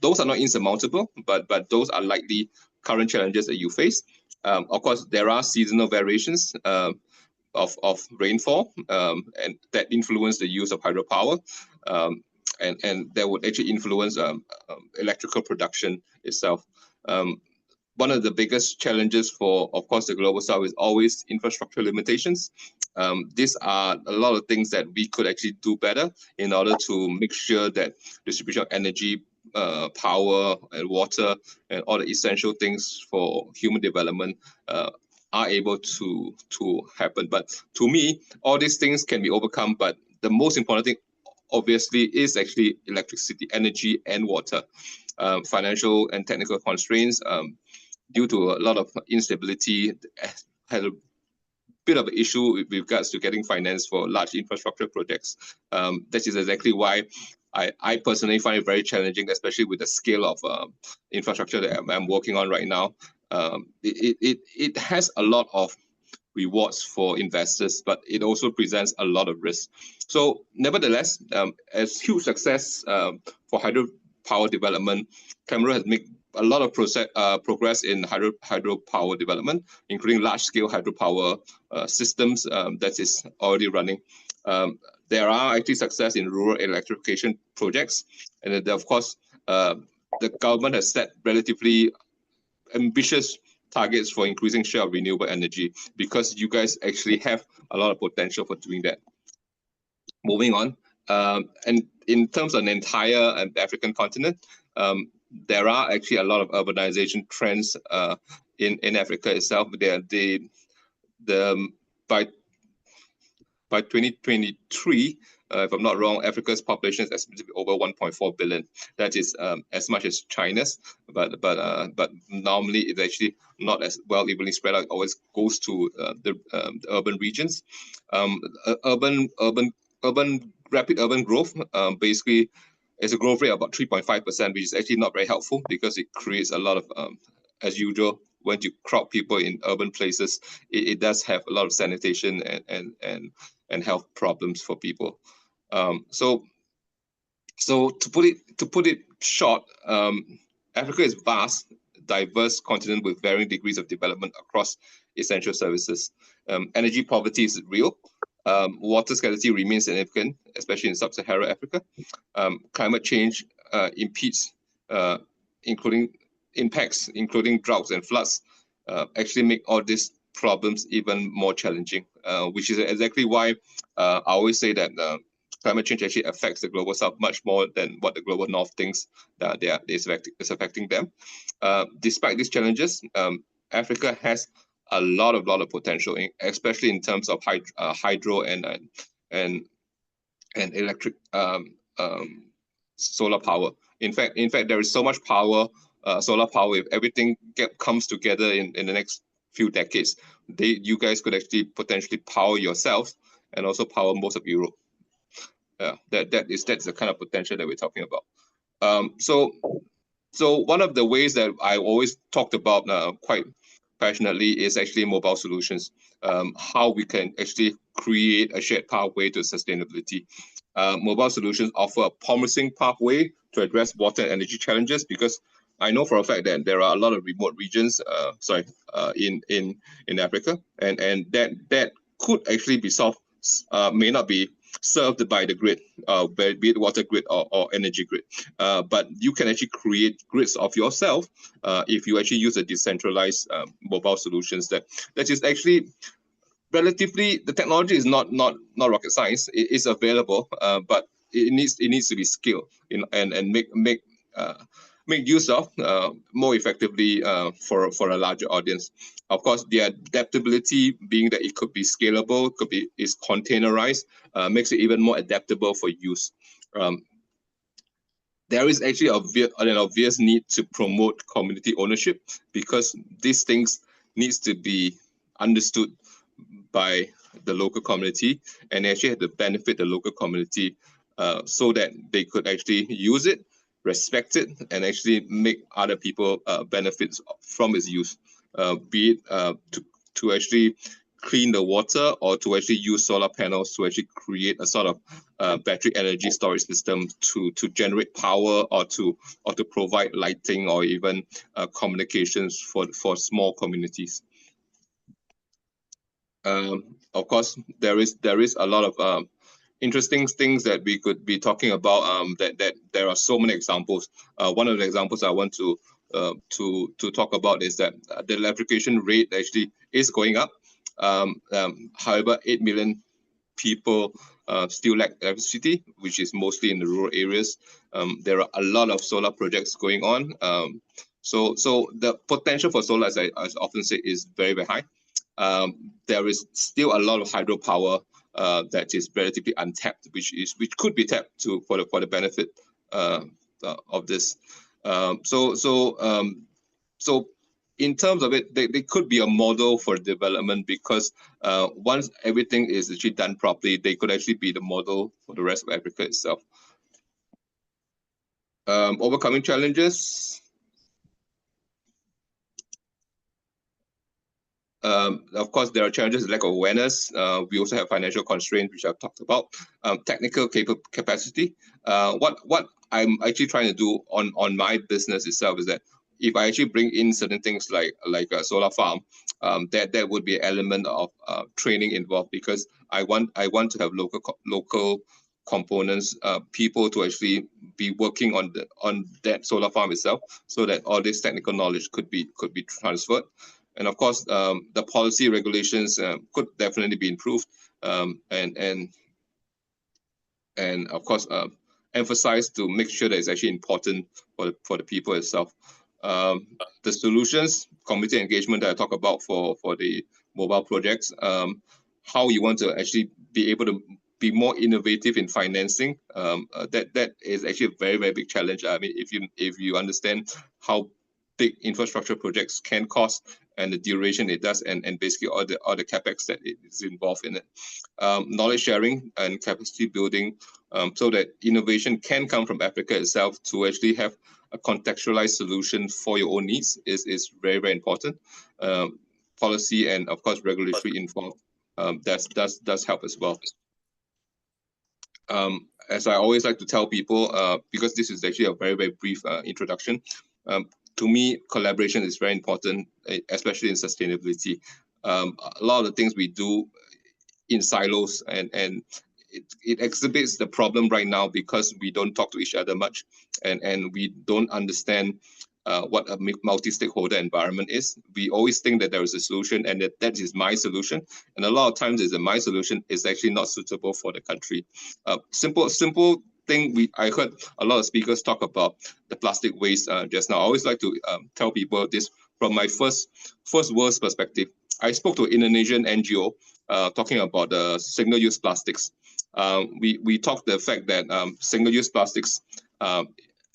Those are not insurmountable, but those are likely current challenges that you face. Of course, there are seasonal variations of rainfall, and that influence the use of hydropower, and that would actually influence electrical production itself. One of the biggest challenges for, of course, the Global South is always infrastructure limitations. These are a lot of things that we could actually do better in order to make sure that distribution of energy, power and water and all the essential things for human development are able to happen. But to me, all these things can be overcome, but the most important thing obviously is actually electricity, energy and water. Financial and technical constraints, due to a lot of instability, had a bit of an issue with regards to getting finance for large infrastructure projects. That is exactly why I personally find it very challenging, especially with the scale of infrastructure that I'm working on right now. It has a lot of rewards for investors, but it also presents a lot of risk. So nevertheless, as huge success for hydropower development, Cameroon has made a lot of progress in hydropower development, including large-scale hydropower systems that is already running. There are actually success in rural electrification projects, and of course, the government has set relatively ambitious targets for increasing share of renewable energy, because you guys actually have a lot of potential for doing that. Moving on, and in terms of an entire African continent, there are actually a lot of urbanization trends in Africa itself. By 2023, if I'm not wrong, Africa's population is estimated to be over 1.4 billion. That is as much as China's, but normally it's actually not as well evenly spread out. It always goes to the urban regions. Rapid urban growth basically is a growth rate of about 3.5%, which is actually not very helpful, because it creates a lot of, as usual, when you crowd people in urban places, it does have a lot of sanitation and health problems for people. So to put it short, Africa is vast, diverse continent with varying degrees of development across essential services. Energy poverty is real. Water scarcity remains significant, especially in sub-Saharan Africa. Climate change impacts, including droughts and floods, actually make all these problems even more challenging, which is exactly why I always say that climate change actually affects the Global South much more than what the Global North thinks that is affecting them. Despite these challenges, Africa has a lot of potential, especially in terms of hydro and electric solar power. In fact, there is so much power, solar power. If everything comes together in the next few decades, you guys could actually potentially power yourself and also power most of Europe. That's the kind of potential that we're talking about. So one of the ways that I always talked about quite passionately is actually mobile solutions. How we can actually create a shared pathway to sustainability. Mobile solutions offer a promising pathway to address water and energy challenges, because I know for a fact that there are a lot of remote regions, in Africa, and that could actually be solved, may not be served by the grid, be it water grid or energy grid, but you can actually create grids of yourself if you actually use a decentralized mobile solutions that is actually relatively, the technology is not rocket science. It is available, but it needs to be scaled and make use of more effectively for a larger audience. Of course, the adaptability being that it could be scalable, is containerized, makes it even more adaptable for use. There is actually an obvious need to promote community ownership, because these things needs to be understood by the local community and actually have to benefit the local community, so that they could actually use it, respect it, and actually make other people benefits from its use, be it to actually clean the water, or to actually use solar panels to actually create a sort of battery energy storage system to generate power, or to provide lighting, or even communications for small communities. Of course, there is a lot of interesting things that we could be talking about. That there are so many examples. One of the examples I want to talk about is that the electrification rate actually is going up. However, 8 million people still lack electricity, which is mostly in the rural areas. There are a lot of solar projects going on. So the potential for solar, as I often say, is very, very high. There is still a lot of hydropower that is relatively untapped, which could be tapped for the benefit of this. So in terms of it, they could be a model for development, because once everything is actually done properly, they could actually be the model for the rest of Africa itself. Overcoming challenges. Of course, there are challenges, lack of awareness. We also have financial constraints, which I've talked about. Technical capacity. What I'm actually trying to do on my business itself is that if I actually bring in certain things like a solar farm, that would be an element of training involved, because I want to have local components, people to actually be working on that solar farm itself, so that all this technical knowledge could be transferred. And of course, the policy regulations could definitely be improved, and of course, emphasized to make sure that it's actually important for the people itself. The solutions, community engagement that I talk about for the mobile projects, how you want to actually be able to be more innovative in financing. That is actually a very, very big challenge. I mean, if you understand how big infrastructure projects can cost, and the duration it does, and basically all the capex that is involved in it. Knowledge sharing and capacity building, so that innovation can come from Africa itself to actually have a contextualized solution for your own needs is very, very important. Policy and of course regulatory involved does help as well. As I always like to tell people, because this is actually a very, very brief introduction, to me, collaboration is very important, especially in sustainability. A lot of the things we do in silos, and it exhibits the problem right now, because we don't talk to each other much, and we don't understand what a multi-stakeholder environment is. We always think that there is a solution, and that is my solution. And a lot of times, my solution is actually not suitable for the country. Simple thing. I heard a lot of speakers talk about the plastic waste just now. I always like to tell people this from my first world's perspective. I spoke to an Indonesian NGO talking about single-use plastics. We talked the fact that single-use plastics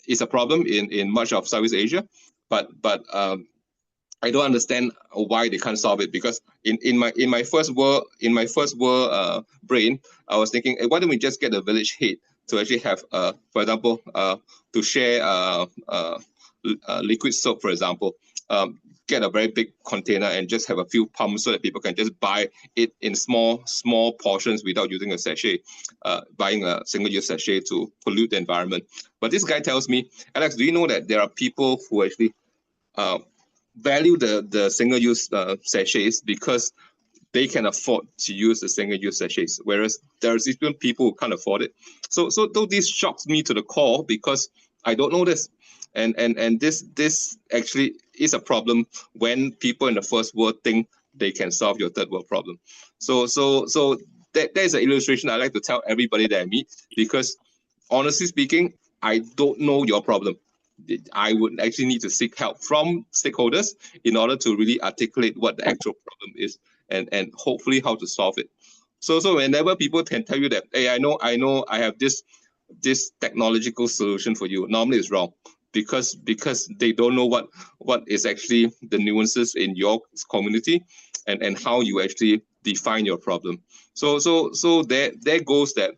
is a problem in much of Southeast Asia, but I don't understand why they can't solve it, because in my first world brain, I was thinking, hey, why don't we just get a village head to actually have, for example, to share liquid soap, for example, get a very big container and just have a few pumps so that people can just buy it in small portions without using a sachet, buying a single-use sachet to pollute the environment. But this guy tells me, Alex, do you know that there are people who actually value the single-use sachets because they can afford to use the single-use sachets, whereas there's even people who can't afford it. So though this shocks me to the core, because I don't know this, and this actually is a problem when people in the first world think they can solve your third world problem. So there's an illustration I like to tell everybody that I meet, because honestly speaking, I don't know your problem. I would actually need to seek help from stakeholders in order to really articulate what the actual problem is and hopefully how to solve it. So whenever people can tell you that, hey, I know I have this technological solution for you, normally it's wrong, because they don't know what is actually the nuances in your community and how you actually define your problem. So there goes that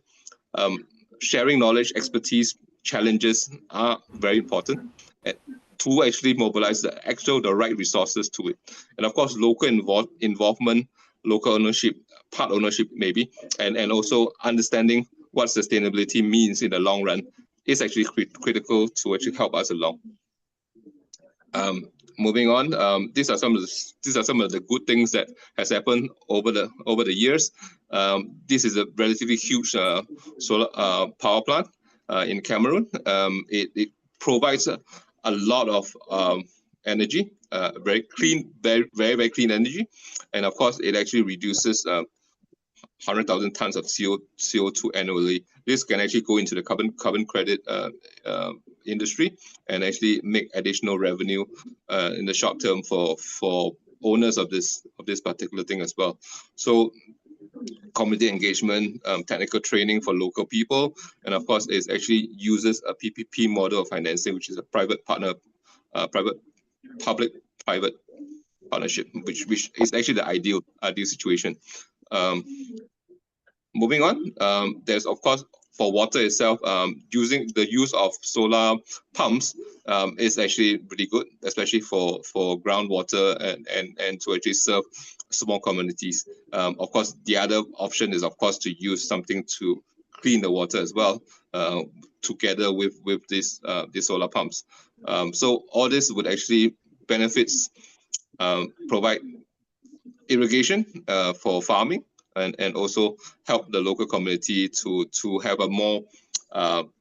sharing knowledge, expertise, challenges are very important to actually mobilize the right resources to it. And of course, local involvement, local ownership, part ownership maybe, and also understanding what sustainability means in the long run is actually critical to actually help us along. Moving on, these are some of the good things that has happened over the years. This is a relatively huge solar power plant in Cameroon. It provides a lot of energy, very clean, very clean energy, and of course, it actually reduces 100,000 tons of CO2 annually. This can actually go into the carbon credit industry and actually make additional revenue in the short term for owners of this particular thing as well. So community engagement, technical training for local people, and of course, it actually uses a PPP model of financing, which is a public-private partnership, which is actually the ideal situation. Moving on, there's of course for water itself, using the use of solar pumps is actually pretty good, especially for groundwater and to actually serve small communities. Of course, the other option is of course to use something to clean the water as well, together with these solar pumps. So all this would actually benefits, provide irrigation for farming, and also help the local community to have a more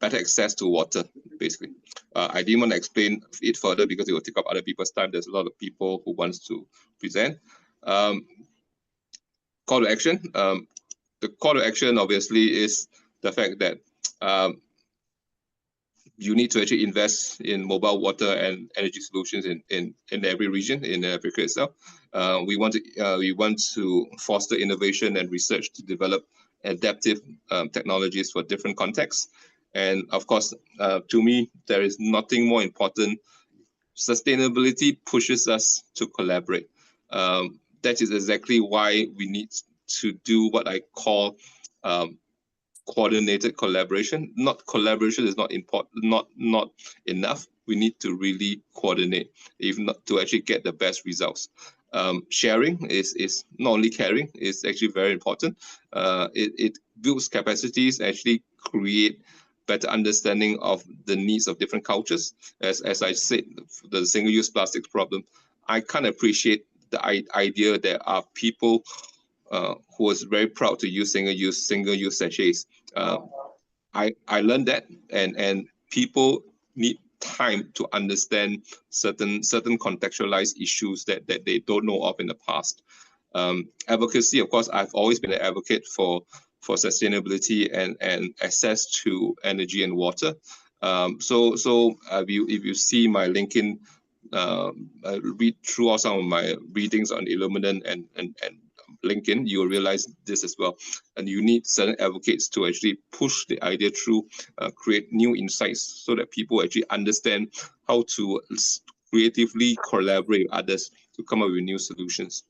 better access to water, basically. I didn't want to explain it further because it will take up other people's time. There's a lot of people who wants to present. Call to action. The call to action obviously is the fact that you need to actually invest in mobile water and energy solutions in every region in Africa itself. We want to foster innovation and research to develop adaptive technologies for different contexts. And of course, to me, there is nothing more important. Sustainability pushes us to collaborate. That is exactly why we need to do what I call coordinated collaboration. Not collaboration is not important, not enough. We need to really coordinate, if not to actually get the best results. Sharing is not only caring, it's actually very important. It builds capacities, actually create better understanding of the needs of different cultures. As I said, the single-use plastics problem, I can't appreciate the idea there are people who was very proud to use single-use sachets. I learned that, and people need time to understand certain contextualized issues that they don't know of in the past. Advocacy, of course, I've always been an advocate for sustainability and access to energy and water. So if you see my LinkedIn, read through all some of my readings on Illuminant and LinkedIn, you will realize this as well. And you need certain advocates to actually push the idea through, create new insights so that people actually understand how to creatively collaborate with others to come up with new solutions.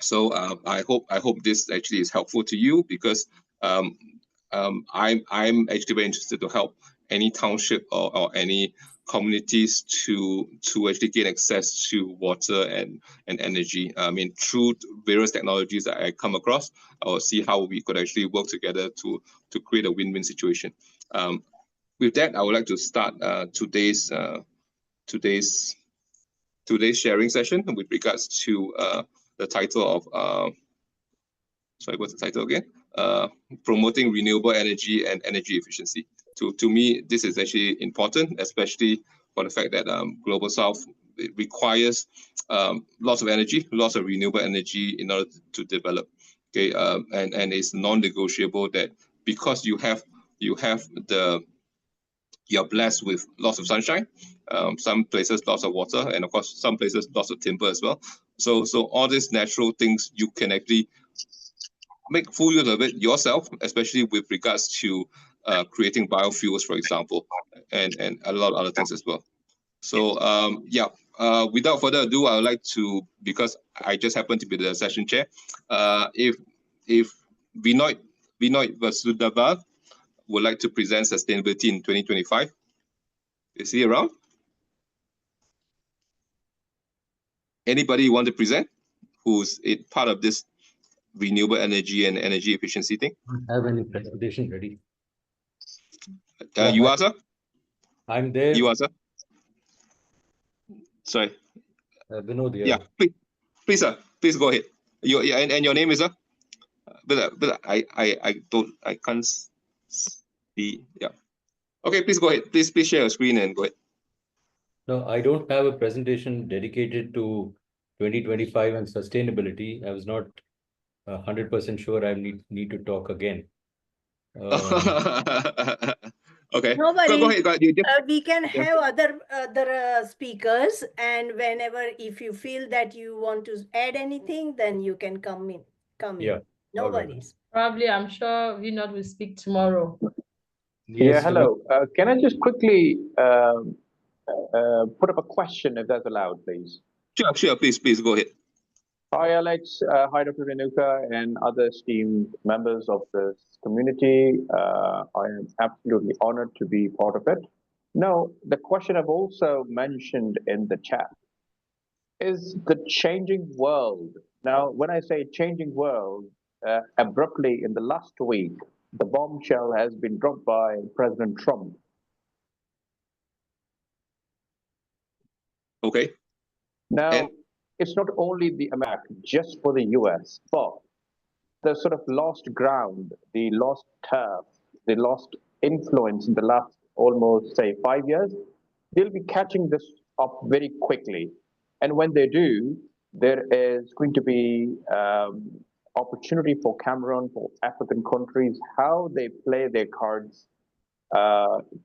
So I hope this actually is helpful to you, because I'm actually very interested to help any township or any communities to actually gain access to water and energy. I mean, through various technologies that I come across, I will see how we could actually work together to create a win-win situation. With that, I would like to start today's sharing session with regards to the title of sorry, what's the title again? Promoting renewable energy and energy efficiency. To me, this is actually important, especially for the fact that Global South it requires lots of energy, lots of renewable energy in order to develop. Okay, and it's non-negotiable that because you're blessed with lots of sunshine, some places lots of water, and of course some places lots of timber as well. So all these natural things you can actually make full use of it yourself, especially with regards to creating biofuels, for example, and a lot of other things as well. So yeah, without further ado, I would like to, because I just happen to be the session chair, if Binoy Vasudhava would like to present sustainability in 2025. Is he around? Anybody want to present who's part of this renewable energy and energy efficiency thing? I don't have any presentation ready. You are, sir? I'm there. You are, sir? Sorry. Vinod, yeah, please, sir. Please go ahead. And your name is, sir? But I can't see. Yeah. Okay, please go ahead. Please share your screen and go ahead. No, I don't have a presentation dedicated to 2025 and sustainability. I was not 100% sure I need to talk again. Okay. No worries. Go ahead. We can have other speakers, and whenever, if you feel that you want to add anything, then you can come in. Yeah. No worries. Probably, I'm sure Vinod will speak tomorrow. Yeah, hello. Can I just quickly put up a question, if that's allowed, please? Sure. Please go ahead. Hi, Alex. Hi, Dr. Renuka and other esteemed members of this community. I am absolutely honored to be part of it. Now, the question I've also mentioned in the chat is the changing world. Now, when I say changing world, abruptly in the last week, the bombshell has been dropped by President Trump. Okay. Now, it's not only the America, just for the US, but the sort of lost ground, the lost turf, the lost influence in the last almost, say, 5 years, they'll be catching this up very quickly. And when they do, there is going to be opportunity for Cameroon, for African countries, how they play their cards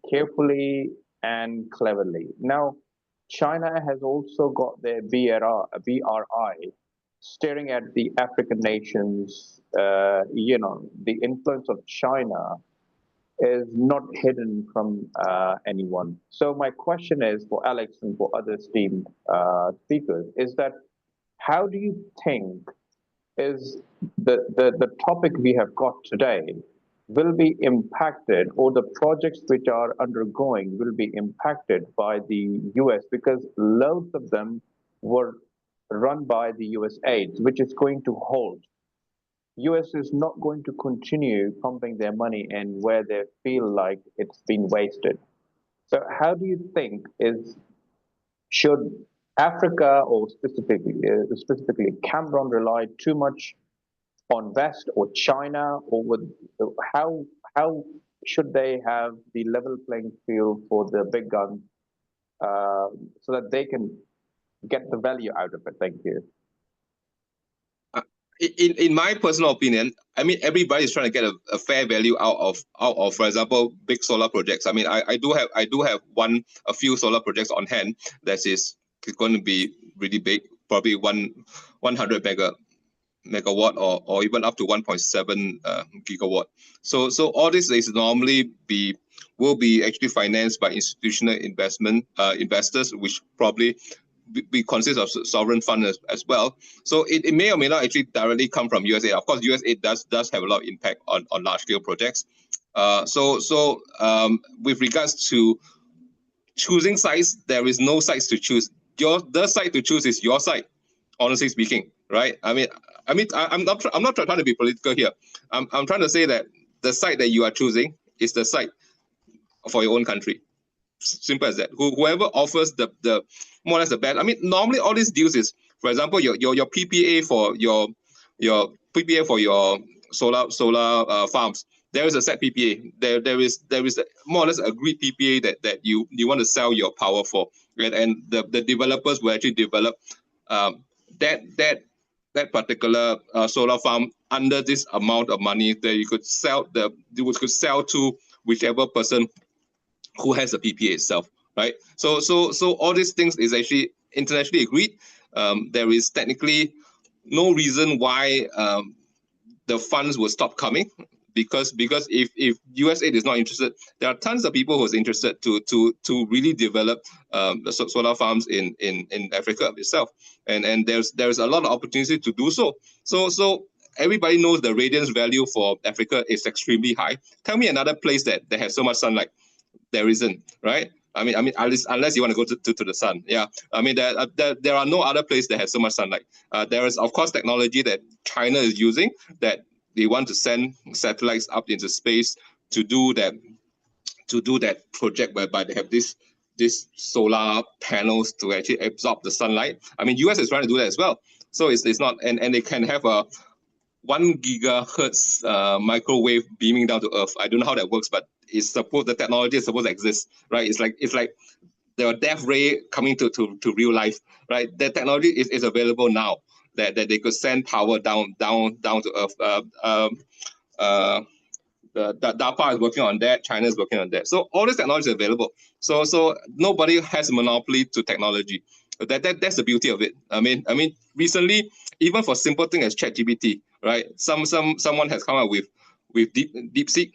carefully and cleverly. Now, China has also got their BRI, staring at the African nations. The influence of China is not hidden from anyone. So my question is for Alex and for other esteemed speakers, is that how do you think is the topic we have got today will be impacted, or the projects which are undergoing will be impacted by the US, because loads of them were run by the US aid, which is going to halt. US is not going to continue pumping their money in where they feel like it's been wasted. So how do you think should Africa, or specifically Cameroon, rely too much on West or China, or how should they have the level playing field for the big guns so that they can get the value out of it? Thank you. In my personal opinion, I mean, everybody is trying to get a fair value out of, for example, big solar projects. I mean, I do have a few solar projects on hand that is going to be really big, probably 100 megawatt or even up to 1.7 gigawatt. So all this is normally will be actually financed by institutional investors, which probably we consist of sovereign funds as well. So it may or may not actually directly come from USA. Of course, USA does have a lot of impact on large scale projects. With regards to choosing sites, there is no sites to choose. The site to choose is your site, honestly speaking, right? I'm not trying to be political here. I'm trying to say that the site that you are choosing is the site for your own country. Simple as that. Whoever offers the more or less the best. I mean, normally all these deals is, for example, your PPA for your PPA for your solar farms there is a set PPA. There is a more or less agreed PPA that you want to sell your power for, right? And the developers will actually develop that particular solar farm under this amount of money that you could sell to whichever person who has the PPA itself, right? So all these things is actually internationally agreed. There is technically no reason why the funds will stop coming, because if US aid is not interested, there are tons of people who are interested to really develop the solar farms in Africa itself, and there's a lot of opportunity to do so. So everybody knows the radiance value for Africa is extremely high. Tell me another place that has so much sunlight. There isn't, right? I mean, at least unless you want to go to the sun. Yeah, I mean, there are no other place that has so much sunlight. There is, of course, technology that China is using, that they want to send satellites up into space to do that project whereby they have this solar panels to actually absorb the sunlight. I mean, US is trying to do that as well. So it's not, and they can have a 1 gigahertz microwave beaming down to Earth. I don't know how that works, but the technology is supposed to exist, right? It's like the death ray coming to real life, right? The technology is available now that they could send power down to Earth. The DARPA is working on that. China is working on that. So all this technology is available. So nobody has a monopoly to technology. That's the beauty of it. I mean, recently, even for simple thing as ChatGPT, right? Someone has come up with DeepSeek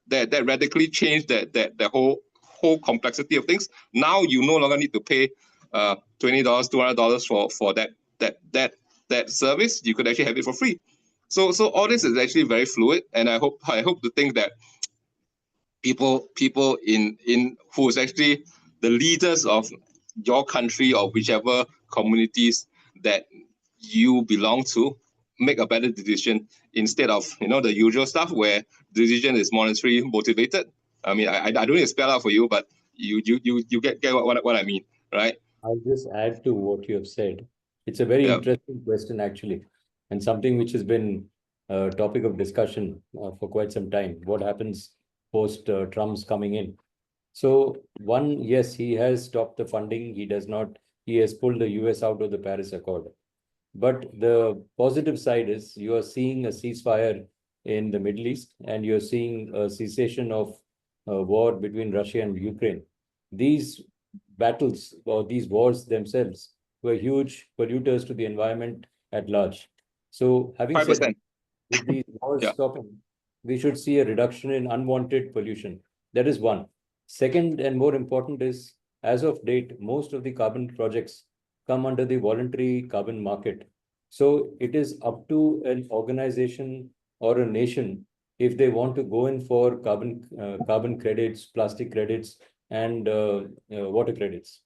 that radically changed the whole complexity of things. Now you no longer need to pay $20, $200 for that service. You could actually have it for free. So all this is actually very fluid, and I hope to think that people in who is actually the leaders of your country or whichever communities that you belong to make a better decision instead of the usual stuff where decision is monetary motivated. I mean, I don't need to spell out for you, but you get what I mean, right? I'll just add to what you have said. It's a very interesting question, actually, and something which has been a topic of discussion for quite some time. What happens post Trump's coming in? So, one, yes, he has stopped the funding. He has pulled the US out of the Paris Accord. But the positive side is you are seeing a ceasefire in the Middle East, and you're seeing a cessation of war between Russia and Ukraine. These battles or these wars themselves were huge polluters to the environment at large. So having 5%. said, with these wars stopping, we should see a reduction in unwanted pollution. That is one. Second, and more important, is as of date, most of the carbon projects come under the voluntary carbon market. So it is up to an organization or a nation if they want to go in for carbon credits, plastic credits, and water credits.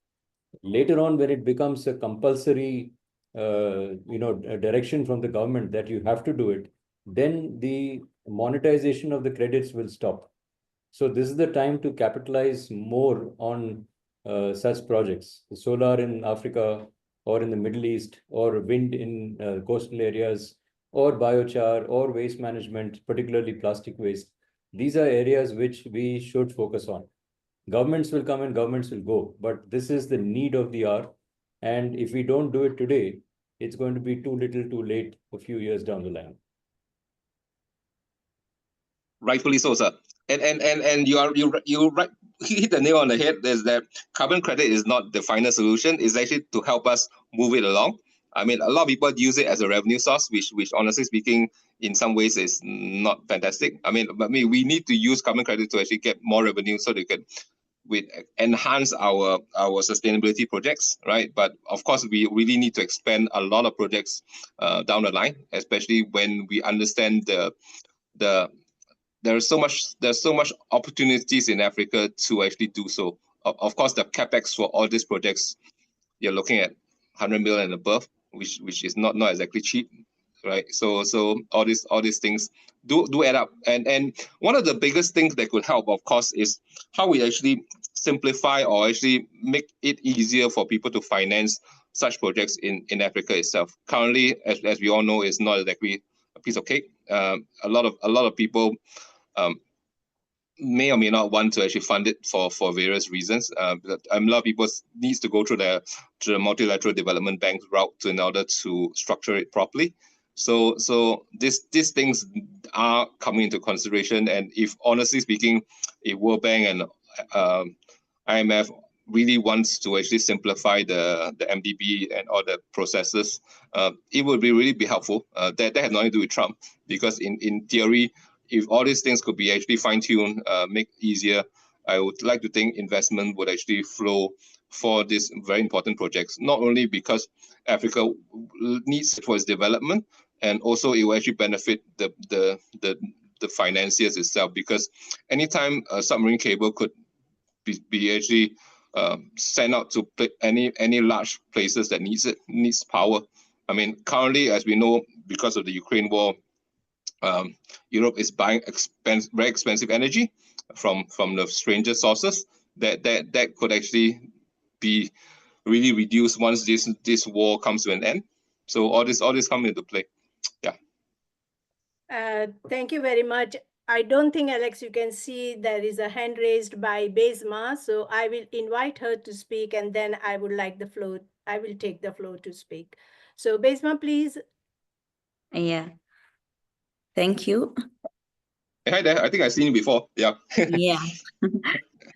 Later on, when it becomes a compulsory direction from the government that you have to do it, then the monetization of the credits will stop. So this is the time to capitalize more on such projects, solar in Africa or in the Middle East, or wind in coastal areas, or biochar, or waste management, particularly plastic waste. These are areas which we should focus on. Governments will come and governments will go, but this is the need of the hour. And if we don't do it today, it's going to be too little too late a few years down the line. Rightfully so, sir. And you hit the nail on the head. There's that carbon credit is not the final solution. It's actually to help us move it along. I mean, a lot of people use it as a revenue source, which honestly speaking, in some ways is not fantastic. I mean, we need to use carbon credit to actually get more revenue so they can enhance our sustainability projects, right? But of course, we really need to expand a lot of projects down the line, especially when we understand there's so much opportunities in Africa to actually do so. Of course, the capex for all these projects, you're looking at 100 million and above, which is not exactly cheap, right? So all these things do add up. And one of the biggest things that could help, of course, is how we actually simplify or actually make it easier for people to finance such projects in Africa itself. Currently, as we all know, is not exactly a piece of cake. A lot of people may or may not want to actually fund it for various reasons. A lot of people needs to go through the multilateral development bank route in order to structure it properly. So these things are coming into consideration, and if honestly speaking, if World Bank and IMF really wants to actually simplify the MDB and all the processes, it would really be helpful. That has nothing to do with Trump, because in theory, if all these things could be actually fine-tuned, make easier, I would like to think investment would actually flow for these very important projects, not only because Africa needs it for its development, and also it will actually benefit the financiers itself, because anytime a submarine cable could be actually sent out to any large places that needs power. I mean, currently, as we know, because of the Ukraine war, Europe is buying very expensive energy from the stranger sources. That could actually be really reduced once this war comes to an end. So all this comes into play. Yeah. Thank you very much. I don't think, Alex, you can see there is a hand raised by Besma, so I will invite her to speak, and then I will take the floor to speak. So Besma, please. Yeah. Thank you. Hi there. I think I've seen you before. Yeah. Yeah.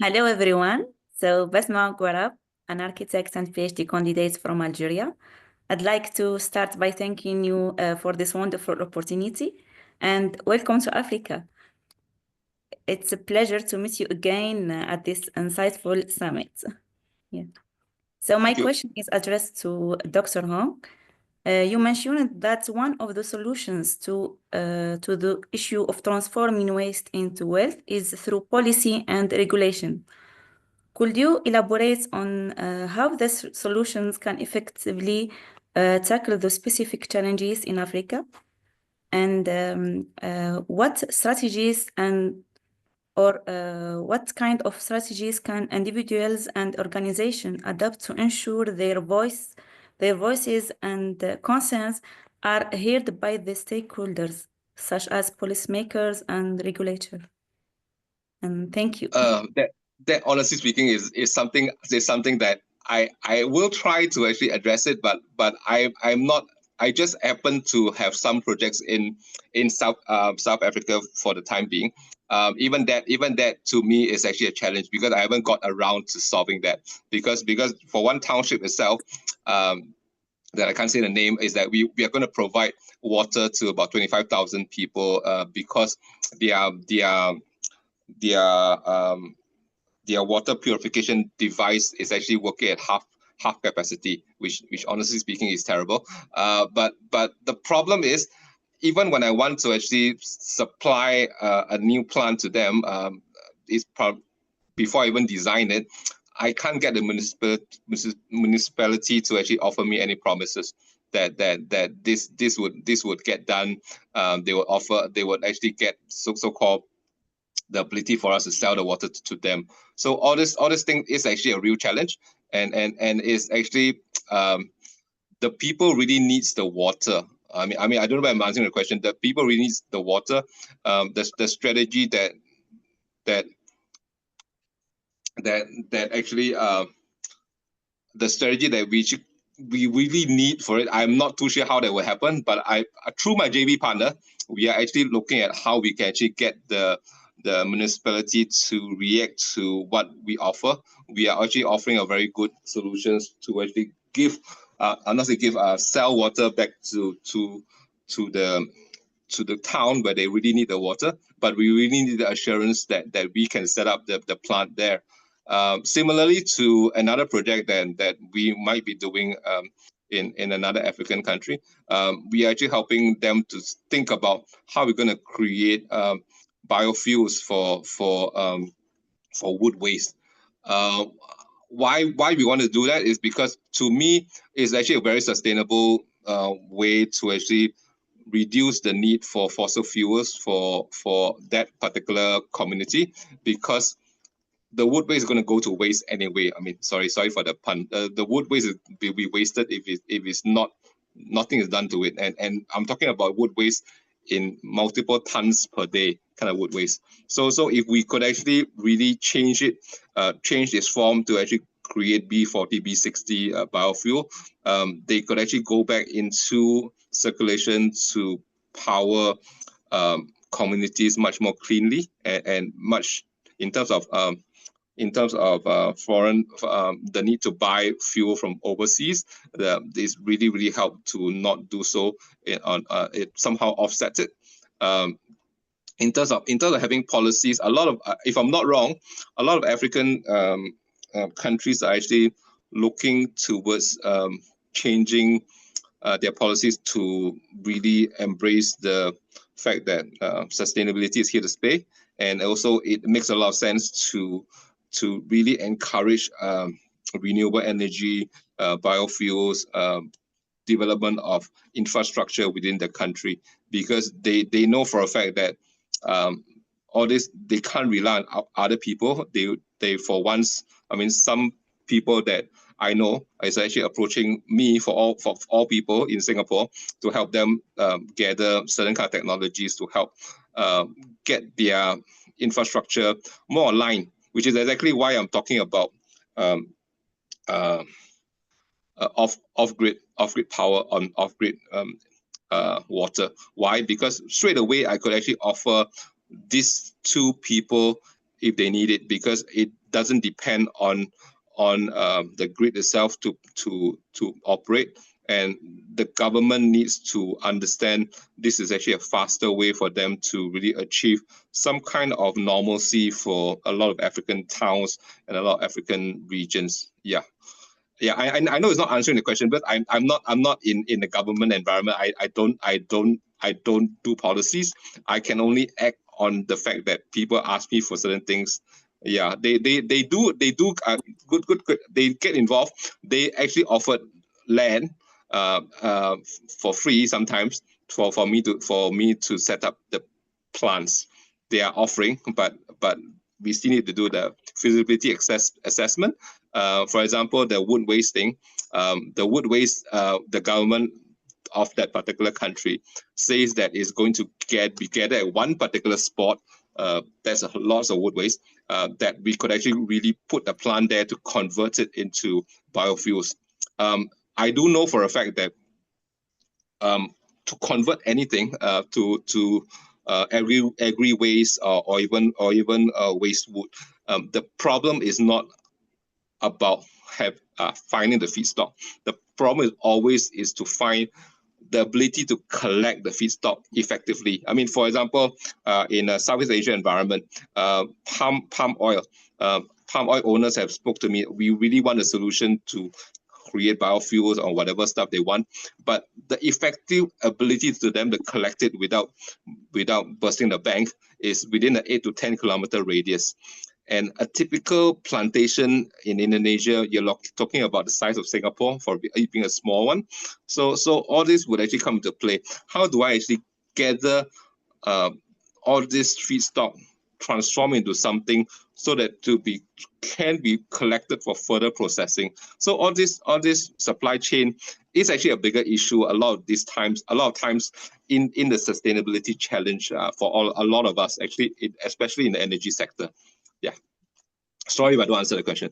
Hello, everyone. So Basma Gwarab, an architect and PhD candidate from Algeria. I'd like to start by thanking you for this wonderful opportunity, and welcome to Africa. It's a pleasure to meet you again at this insightful summit. Yeah. So my question is addressed to Dr. Hong. You mentioned that one of the solutions to the issue of transforming waste into wealth is through policy and regulation. Could you elaborate on how these solutions can effectively tackle the specific challenges in Africa? And what strategies what kind of strategies can individuals and organizations adopt to ensure their voices and concerns are heard by the stakeholders, such as policymakers and regulators? And thank you. That honestly speaking is something that I will try to actually address it, but I'm not. I just happen to have some projects in South Africa for the time being. Even that to me is actually a challenge, because I haven't got around to solving that, because for one township itself, that I can't say the name, is that we are going to provide water to about 25,000 people, because their water purification device is actually working at half capacity, which honestly speaking is terrible. But the problem is, even when I want to actually supply a new plant to them, before I even design it, I can't get the municipality to actually offer me any promises that this would get done. They would actually get so-called the ability for us to sell the water to them. So all this thing is actually a real challenge, and is actually the people really needs the water. I mean I don't know if I'm answering the question. The people really needs the water. The strategy that actually the strategy that we really need for it, I'm not too sure how that will happen, but through my JV partner, we are actually looking at how we can actually get the municipality to react to what we offer. We are actually offering a very good solutions to actually give, sell water back to the town where they really need the water, but we really need the assurance that we can set up the plant there. Similarly to another project that we might be doing in another African country, we are actually helping them to think about how we're going to create biofuels for wood waste. Why we want to do that is because, to me, it's actually a very sustainable way to actually reduce the need for fossil fuels for that particular community, because the wood waste is going to go to waste anyway. I mean, sorry for the pun. The wood waste will be wasted if it's nothing is done to it. And I'm talking about wood waste in multiple tons per day kind of wood waste. So if we could actually really change it, change its form to actually create B40, B60 biofuel, they could actually go back into circulation to power communities much more cleanly and much in terms of foreign the need to buy fuel from overseas. This really helped to not do so. It somehow offsets it. In terms of having policies, a lot of if I'm not wrong, a lot of African countries are actually looking towards changing their policies to really embrace the fact that sustainability is here to stay, and also it makes a lot of sense to really encourage renewable energy, biofuels, development of infrastructure within the country, because they know for a fact that all this, they can't rely on other people. They for once, I mean, some people that I know is actually approaching me for all people in Singapore to help them gather certain kind of technologies to help get their infrastructure more aligned, which is exactly why I'm talking about off-grid power on off-grid water. Why? Because straight away I could actually offer these two people if they need it, because it doesn't depend on the grid itself to operate. And the government needs to understand this is actually a faster way for them to really achieve some kind of normalcy for a lot of African towns and a lot of African regions. Yeah. Yeah, I know it's not answering the question, but I'm not in the government environment. I don't do policies. I can only act on the fact that people ask me for certain things. Yeah, they do good. They get involved. They actually offered land for free sometimes for me to set up the plants they are offering, but we still need to do the feasibility assessment. For example, the wood waste thing, the wood waste, the government of that particular country says that is going to be gathered at one particular spot. There's lots of wood waste that we could actually really put a plant there to convert it into biofuels. I do know for a fact that to convert anything to agri waste or even waste wood, the problem is not about finding the feedstock. The problem is always to find the ability to collect the feedstock effectively. I mean, for example, in a Southeast Asia environment, palm oil owners have spoke to me. We really want a solution to create biofuels or whatever stuff they want, but the effective ability to them to collect it without bursting the bank is within an 8 to 10 kilometer radius. And a typical plantation in Indonesia, you're talking about the size of Singapore for being a small one. So all this would actually come into play. How do I actually gather all this feedstock, transform into something so that can be collected for further processing? So all this supply chain is actually a bigger issue. A lot of times in the sustainability challenge for a lot of us, actually, especially in the energy sector. Yeah. Sorry if I don't answer the question.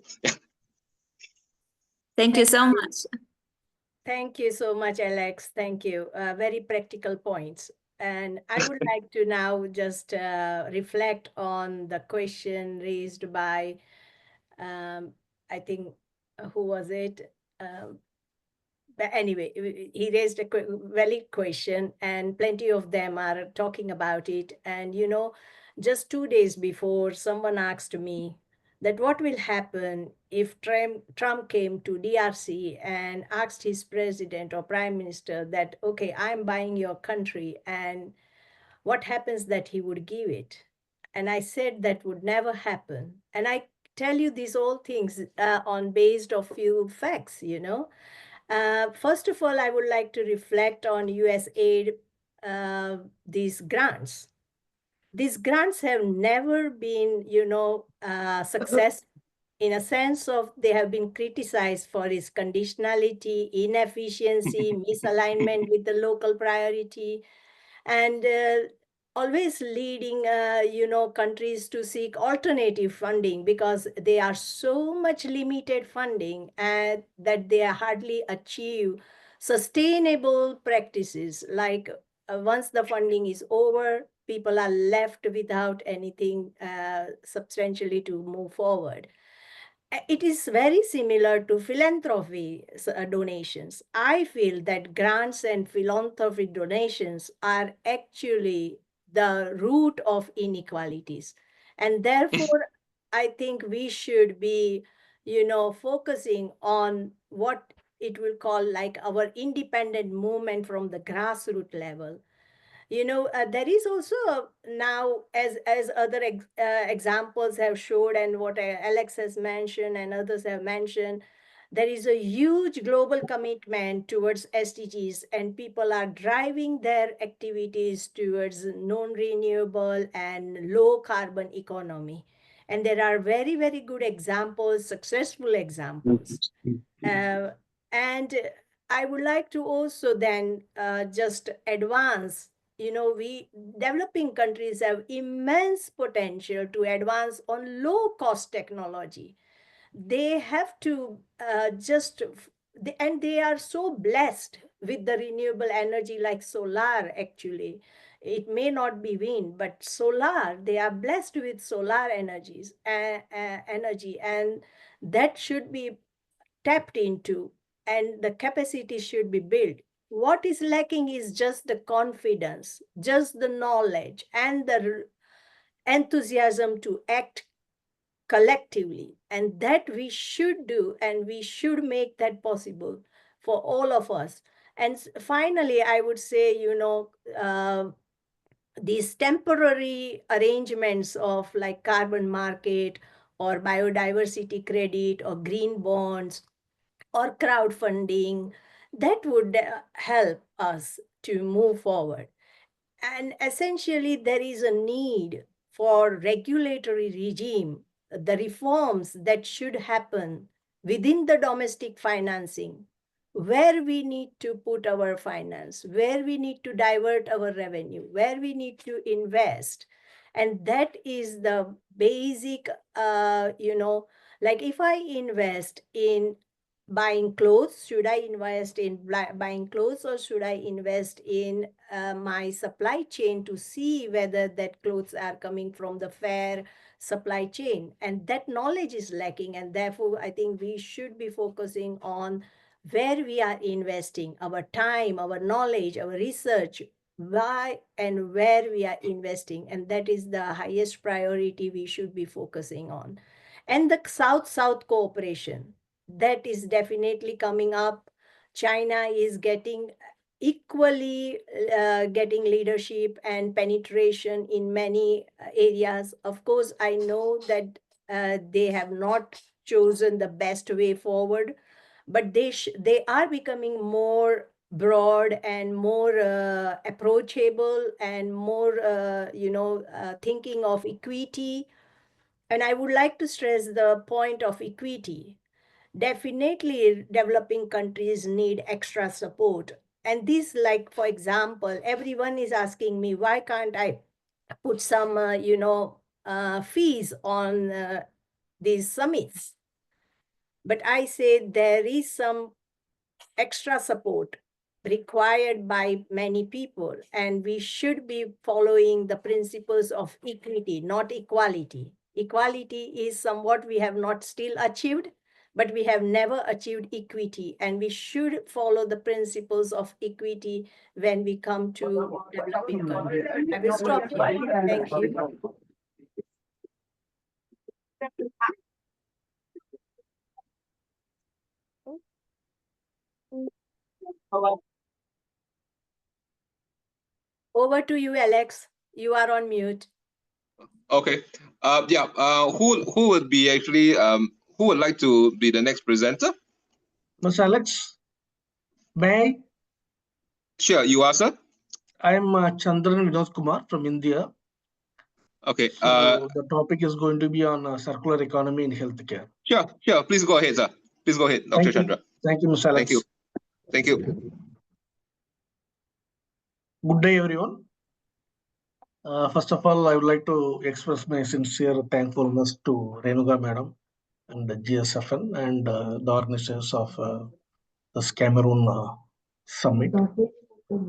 Thank you so much. Thank you so much, Alex. Thank you. Very practical points. And I would like to now just reflect on the question raised by, I think, who was it? But anyway, he raised a valid question, and plenty of them are talking about it. And, you know, just 2 days before, someone asked me that what will happen if Trump came to DRC and asked his president or prime minister that, okay, I'm buying your country, and what happens that he would give it? And I said that would never happen. And I tell you these all things on based of few facts, you know. First of all, I would like to reflect on US aid, these grants. These grants have never been, you know, success in a sense of they have been criticized for its conditionality, inefficiency, misalignment with the local priority. And always leading, countries to seek alternative funding because they are so much limited funding and that they hardly achieve sustainable practices. Like once the funding is over, people are left without anything substantially to move forward. It is very similar to philanthropy donations. I feel that grants and philanthropy donations are actually the root of inequalities. And therefore, I think we should be, focusing on what it will call like our independent movement from the grassroots level. There is also now, as other examples have showed, and what Alex has mentioned and others have mentioned, there is a huge global commitment towards SDGs, and people are driving their activities towards non-renewable and low carbon economy. And there are very, very good examples, successful examples. And I would like to also then just advance, we developing countries have immense potential to advance on low cost technology. They have to and they are so blessed with the renewable energy like solar. Actually, it may not be wind, but solar, they are blessed with solar energy, and that should be tapped into, and the capacity should be built. What is lacking is just the confidence, just the knowledge, and the enthusiasm to act collectively. And that we should do, and we should make that possible for all of us. And finally, I would say, these temporary arrangements of like carbon market or biodiversity credit or green bonds or crowdfunding, that would help us to move forward. And essentially, there is a need for regulatory regime, the reforms that should happen within the domestic financing, where we need to put our finance, where we need to divert our revenue, where we need to invest. And that is the basic, like if I invest in buying clothes, should I invest in buying clothes, or should I invest in my supply chain to see whether that clothes are coming from the fair supply chain? And that knowledge is lacking, and therefore I think we should be focusing on where we are investing our time, our knowledge, our research, why and where we are investing. And that is the highest priority we should be focusing on. And the South-South cooperation, that is definitely coming up. China is getting equally getting leadership and penetration in many areas. Of course, I know that they have not chosen the best way forward, but they are becoming more broad and more approachable and more, thinking of equity. And I would like to stress the point of equity. Definitely, developing countries need extra support. And this, like, for example, everyone is asking me, why can't I put some, fees on these summits? But I say there is some extra support required by many people, and we should be following the principles of equity, not equality. Equality is somewhat we have not still achieved, but we have never achieved equity, and we should follow the principles of equity when we come to developing countries. I will stop here. Thank you. Over to you, Alex. You are on mute. Okay. Who would be actually who would like to be the next presenter? Mr. Alex, may I? Sure, you are, sir. I'm Chandran Vinod Kumar from India. Okay. So the topic is going to be on circular economy in healthcare. Sure. Please go ahead, sir. Please go ahead, Dr. Chandra. Thank you, Mr. Alex. Thank you. Good day, everyone. First of all, I would like to express my sincere thankfulness to Renuka Madam and the GSFN and the organizers of this Cameroon Summit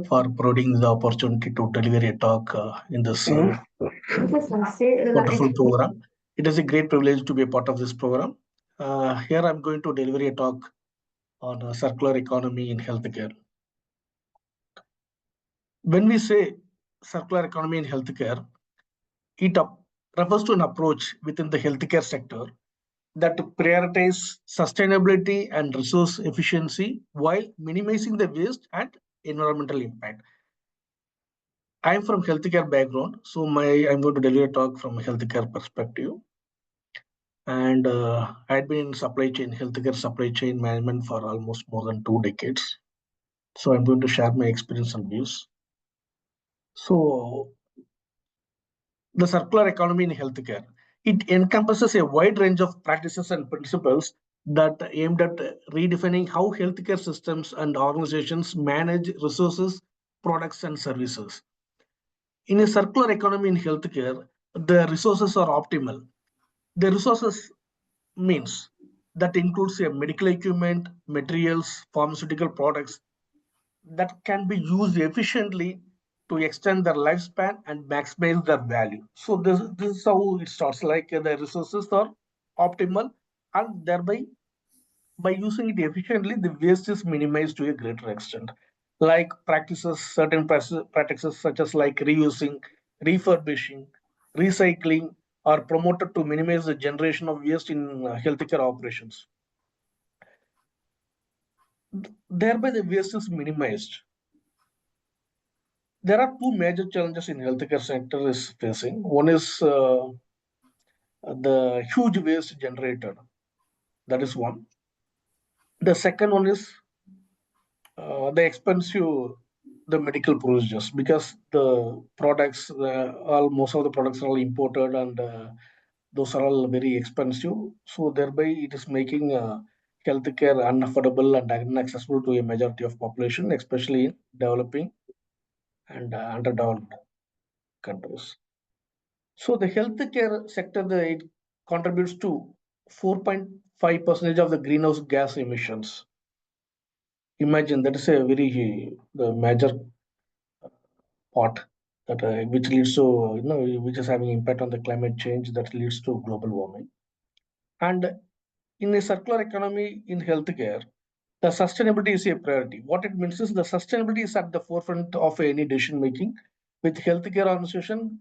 for providing the opportunity to deliver a talk in this wonderful program. It is a great privilege to be a part of this program. Here I'm going to deliver a talk on circular economy in healthcare. When we say circular economy in healthcare, it refers to an approach within the healthcare sector that prioritize sustainability and resource efficiency while minimizing the waste and environmental impact. I'm from healthcare background, so I'm going to deliver a talk from a healthcare perspective. And I had been in healthcare supply chain management for almost more than 2 decades. So I'm going to share my experience and views. So the circular economy in healthcare, it encompasses a wide range of practices and principles that aimed at redefining how healthcare systems and organizations manage resources, products, and services. In a circular economy in healthcare, the resources are optimal. The resources means that includes medical equipment, materials, pharmaceutical products that can be used efficiently to extend their lifespan and maximize their value. So this is how it starts, like the resources are optimal, and thereby by using it efficiently, the waste is minimized to a greater extent. Like certain practices such as like reusing, refurbishing, recycling are promoted to minimize the generation of waste in healthcare operations. Thereby the waste is minimized. There are two major challenges in healthcare sector is facing. One is the huge waste generated. That is one. The second one is the expensive the medical procedures, because the products, most of the products are all imported, and those are all very expensive. So thereby it is making healthcare unaffordable and inaccessible to a majority of population, especially in developing and underdeveloped countries. So the healthcare sector, it contributes to 4.5% of the greenhouse gas emissions. Imagine that is a very the major part that which leads to which is having impact on the climate change that leads to global warming. And in a circular economy in healthcare, the sustainability is a priority. What it means is the sustainability is at the forefront of any decision making, with healthcare organization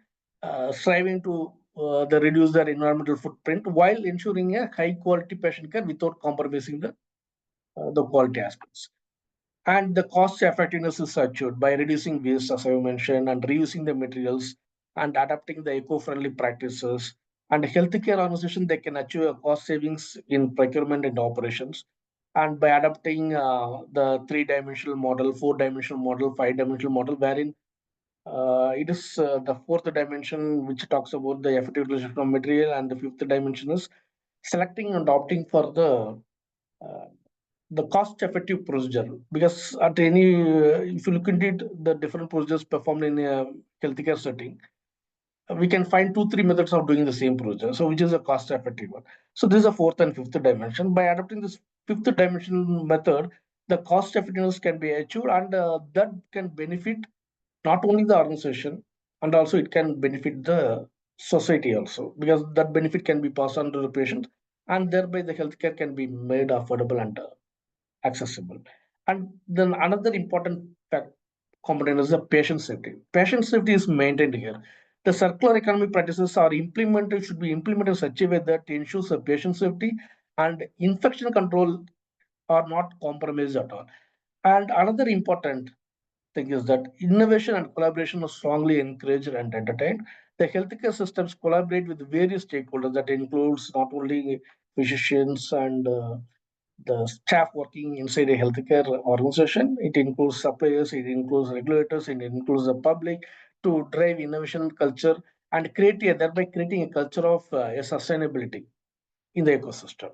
striving to reduce their environmental footprint while ensuring a high quality patient care without compromising the quality aspects. And the cost effectiveness is assured by reducing waste, as I mentioned, and reusing the materials and adapting the eco-friendly practices. And healthcare organization, they can achieve a cost savings in procurement and operations. And by adapting the 3-dimensional model, 4-dimensional model, 5-dimensional model, wherein it is the 4th dimension which talks about the effective utilization of material, and the 5th dimension is selecting and opting for the cost effective procedure, because at any if you look into it, the different procedures performed in a healthcare setting, we can find 2-3 methods of doing the same procedure, so which is a cost effective one. So this is a 4th and 5th dimension. By adopting this 5th dimension method, the cost effectiveness can be achieved, and that can benefit not only the organization, and also it can benefit the society also, because that benefit can be passed on to the patient, and thereby the healthcare can be made affordable and accessible. And then another important component is the patient safety. Patient safety is maintained here. The circular economy practices are implemented, should be implemented in such a way that ensures the patient safety and infection control are not compromised at all. And another important thing is that innovation and collaboration are strongly encouraged and entertained. The healthcare systems collaborate with various stakeholders that includes not only physicians and the staff working inside a healthcare organization. It includes suppliers, it includes regulators, it includes the public to drive innovation culture and thereby creating a culture of a sustainability in the ecosystem.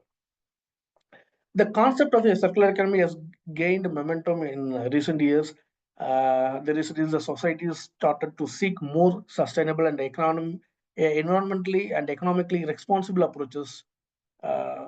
The concept of a circular economy has gained momentum in recent years The reason is the society started to seek more sustainable and environmentally and economically responsible approaches uh,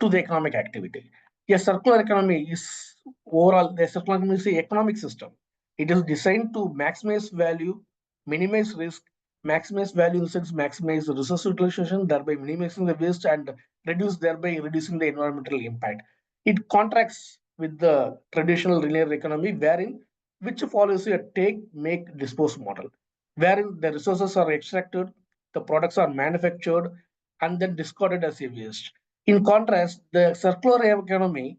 to the economic activity. A circular economy is overall, the circular economy is an economic system. It is designed to maximize value, minimize risk, maximize value in the sense maximize the resource utilization, thereby minimizing the waste and thereby reducing the environmental impact. It contracts with the traditional linear economy, wherein which follows a take, make, dispose model, wherein the resources are extracted, the products are manufactured, and then discarded as a waste. In contrast, the circular economy,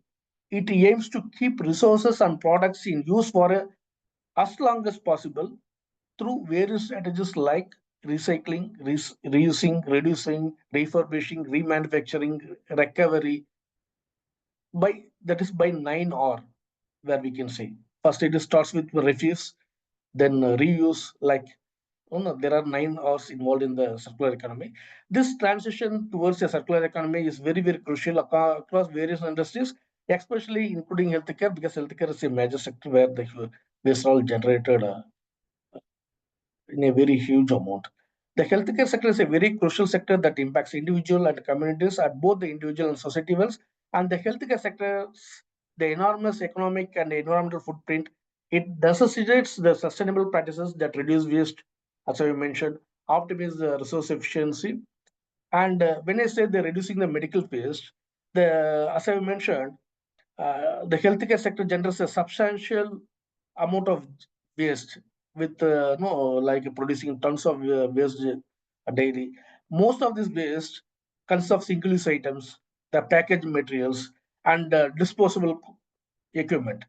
it aims to keep resources and products in use for as long as possible through various strategies like recycling, reusing, reducing, refurbishing, remanufacturing, recovery. That is by 9R, where we can say. First, it starts with refuse, then reuse, like there are 9 R's involved in the circular economy. This transition towards a circular economy is very, very crucial across various industries, especially including healthcare, because healthcare is a major sector where the waste are all generated in a very huge amount. The healthcare sector is a very crucial sector that impacts individual and communities at both the individual and society levels. And the healthcare sector, the enormous economic and environmental footprint, it necessitates the sustainable practices that reduce waste, as I mentioned, optimize the resource efficiency. And when I say they're reducing the medical waste, as I mentioned, the healthcare sector generates a substantial amount of waste with like producing tons of waste daily. Most of this waste consists of single-use items, the packaged materials, and disposable equipment.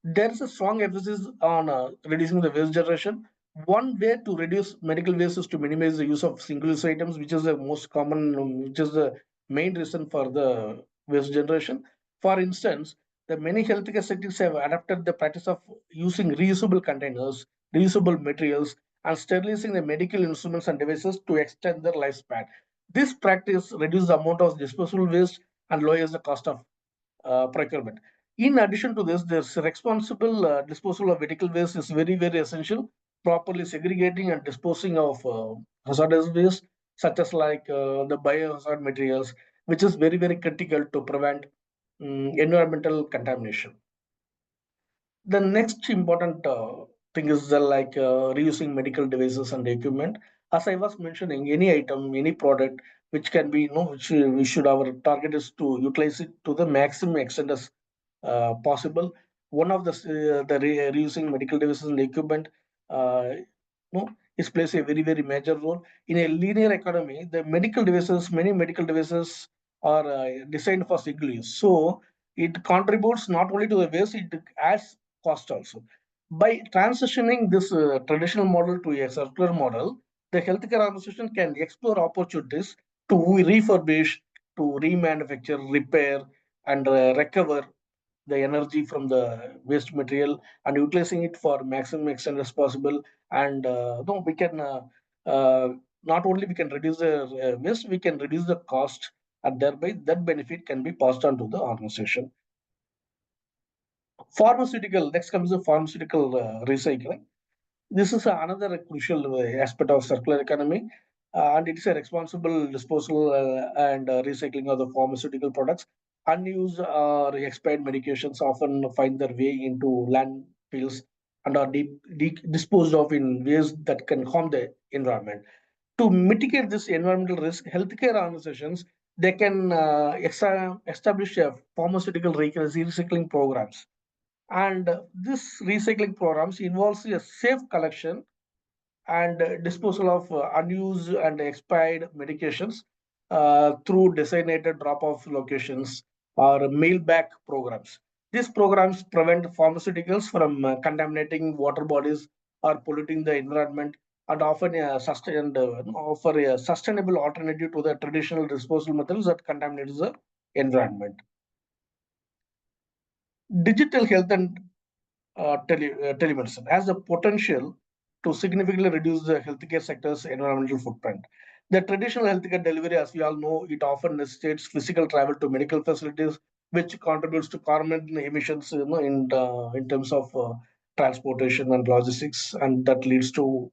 There is a strong emphasis on reducing the waste generation. One way to reduce medical waste is to minimize the use of single-use items, which is the most common, which is the main reason for the waste generation. For instance, the many healthcare settings have adopted the practice of using reusable containers, reusable materials, and sterilizing the medical instruments and devices to extend their lifespan. This practice reduces the amount of disposable waste and lowers the cost of procurement. In addition to this, there's responsible disposal of medical waste is very, very essential. Properly segregating and disposing of hazardous waste, such as like the biohazard materials, which is very, very critical to prevent environmental contamination. The next important thing is reusing medical devices and equipment. As I was mentioning, any item, any product, which can be, which we should, our target is to utilize it to the maximum extent as possible. One of the reusing medical devices and equipment, is plays a very, very major role in a linear economy. The medical devices, many medical devices are designed for single use, so it contributes not only to the waste, it adds cost also. By transitioning this traditional model to a circular model, the healthcare organization can explore opportunities to refurbish, to remanufacture, repair, and recover the energy from the waste material and utilizing it for maximum extent as possible. And no, we can not only we can reduce the waste, we can reduce the cost, and thereby that benefit can be passed on to the organization. Pharmaceutical, next comes the pharmaceutical recycling. This is another crucial aspect of circular economy, and it's a responsible disposal and recycling of the pharmaceutical products. Unused or expired medications often find their way into landfills and are disposed of in ways that can harm the environment. To mitigate this environmental risk, healthcare organizations, they can establish pharmaceutical recycling programs, and this recycling programs involves a safe collection and disposal of unused and expired medications through designated drop-off locations or mail-back programs. These programs prevent pharmaceuticals from contaminating water bodies or polluting the environment, and often offer a sustainable alternative to the traditional disposal methods that contaminate the environment. Digital health and telemedicine has the potential to significantly reduce the healthcare sector's environmental footprint. The traditional healthcare delivery, as we all know, it often necessitates physical travel to medical facilities, which contributes to carbon emissions, in terms of transportation and logistics, and that leads to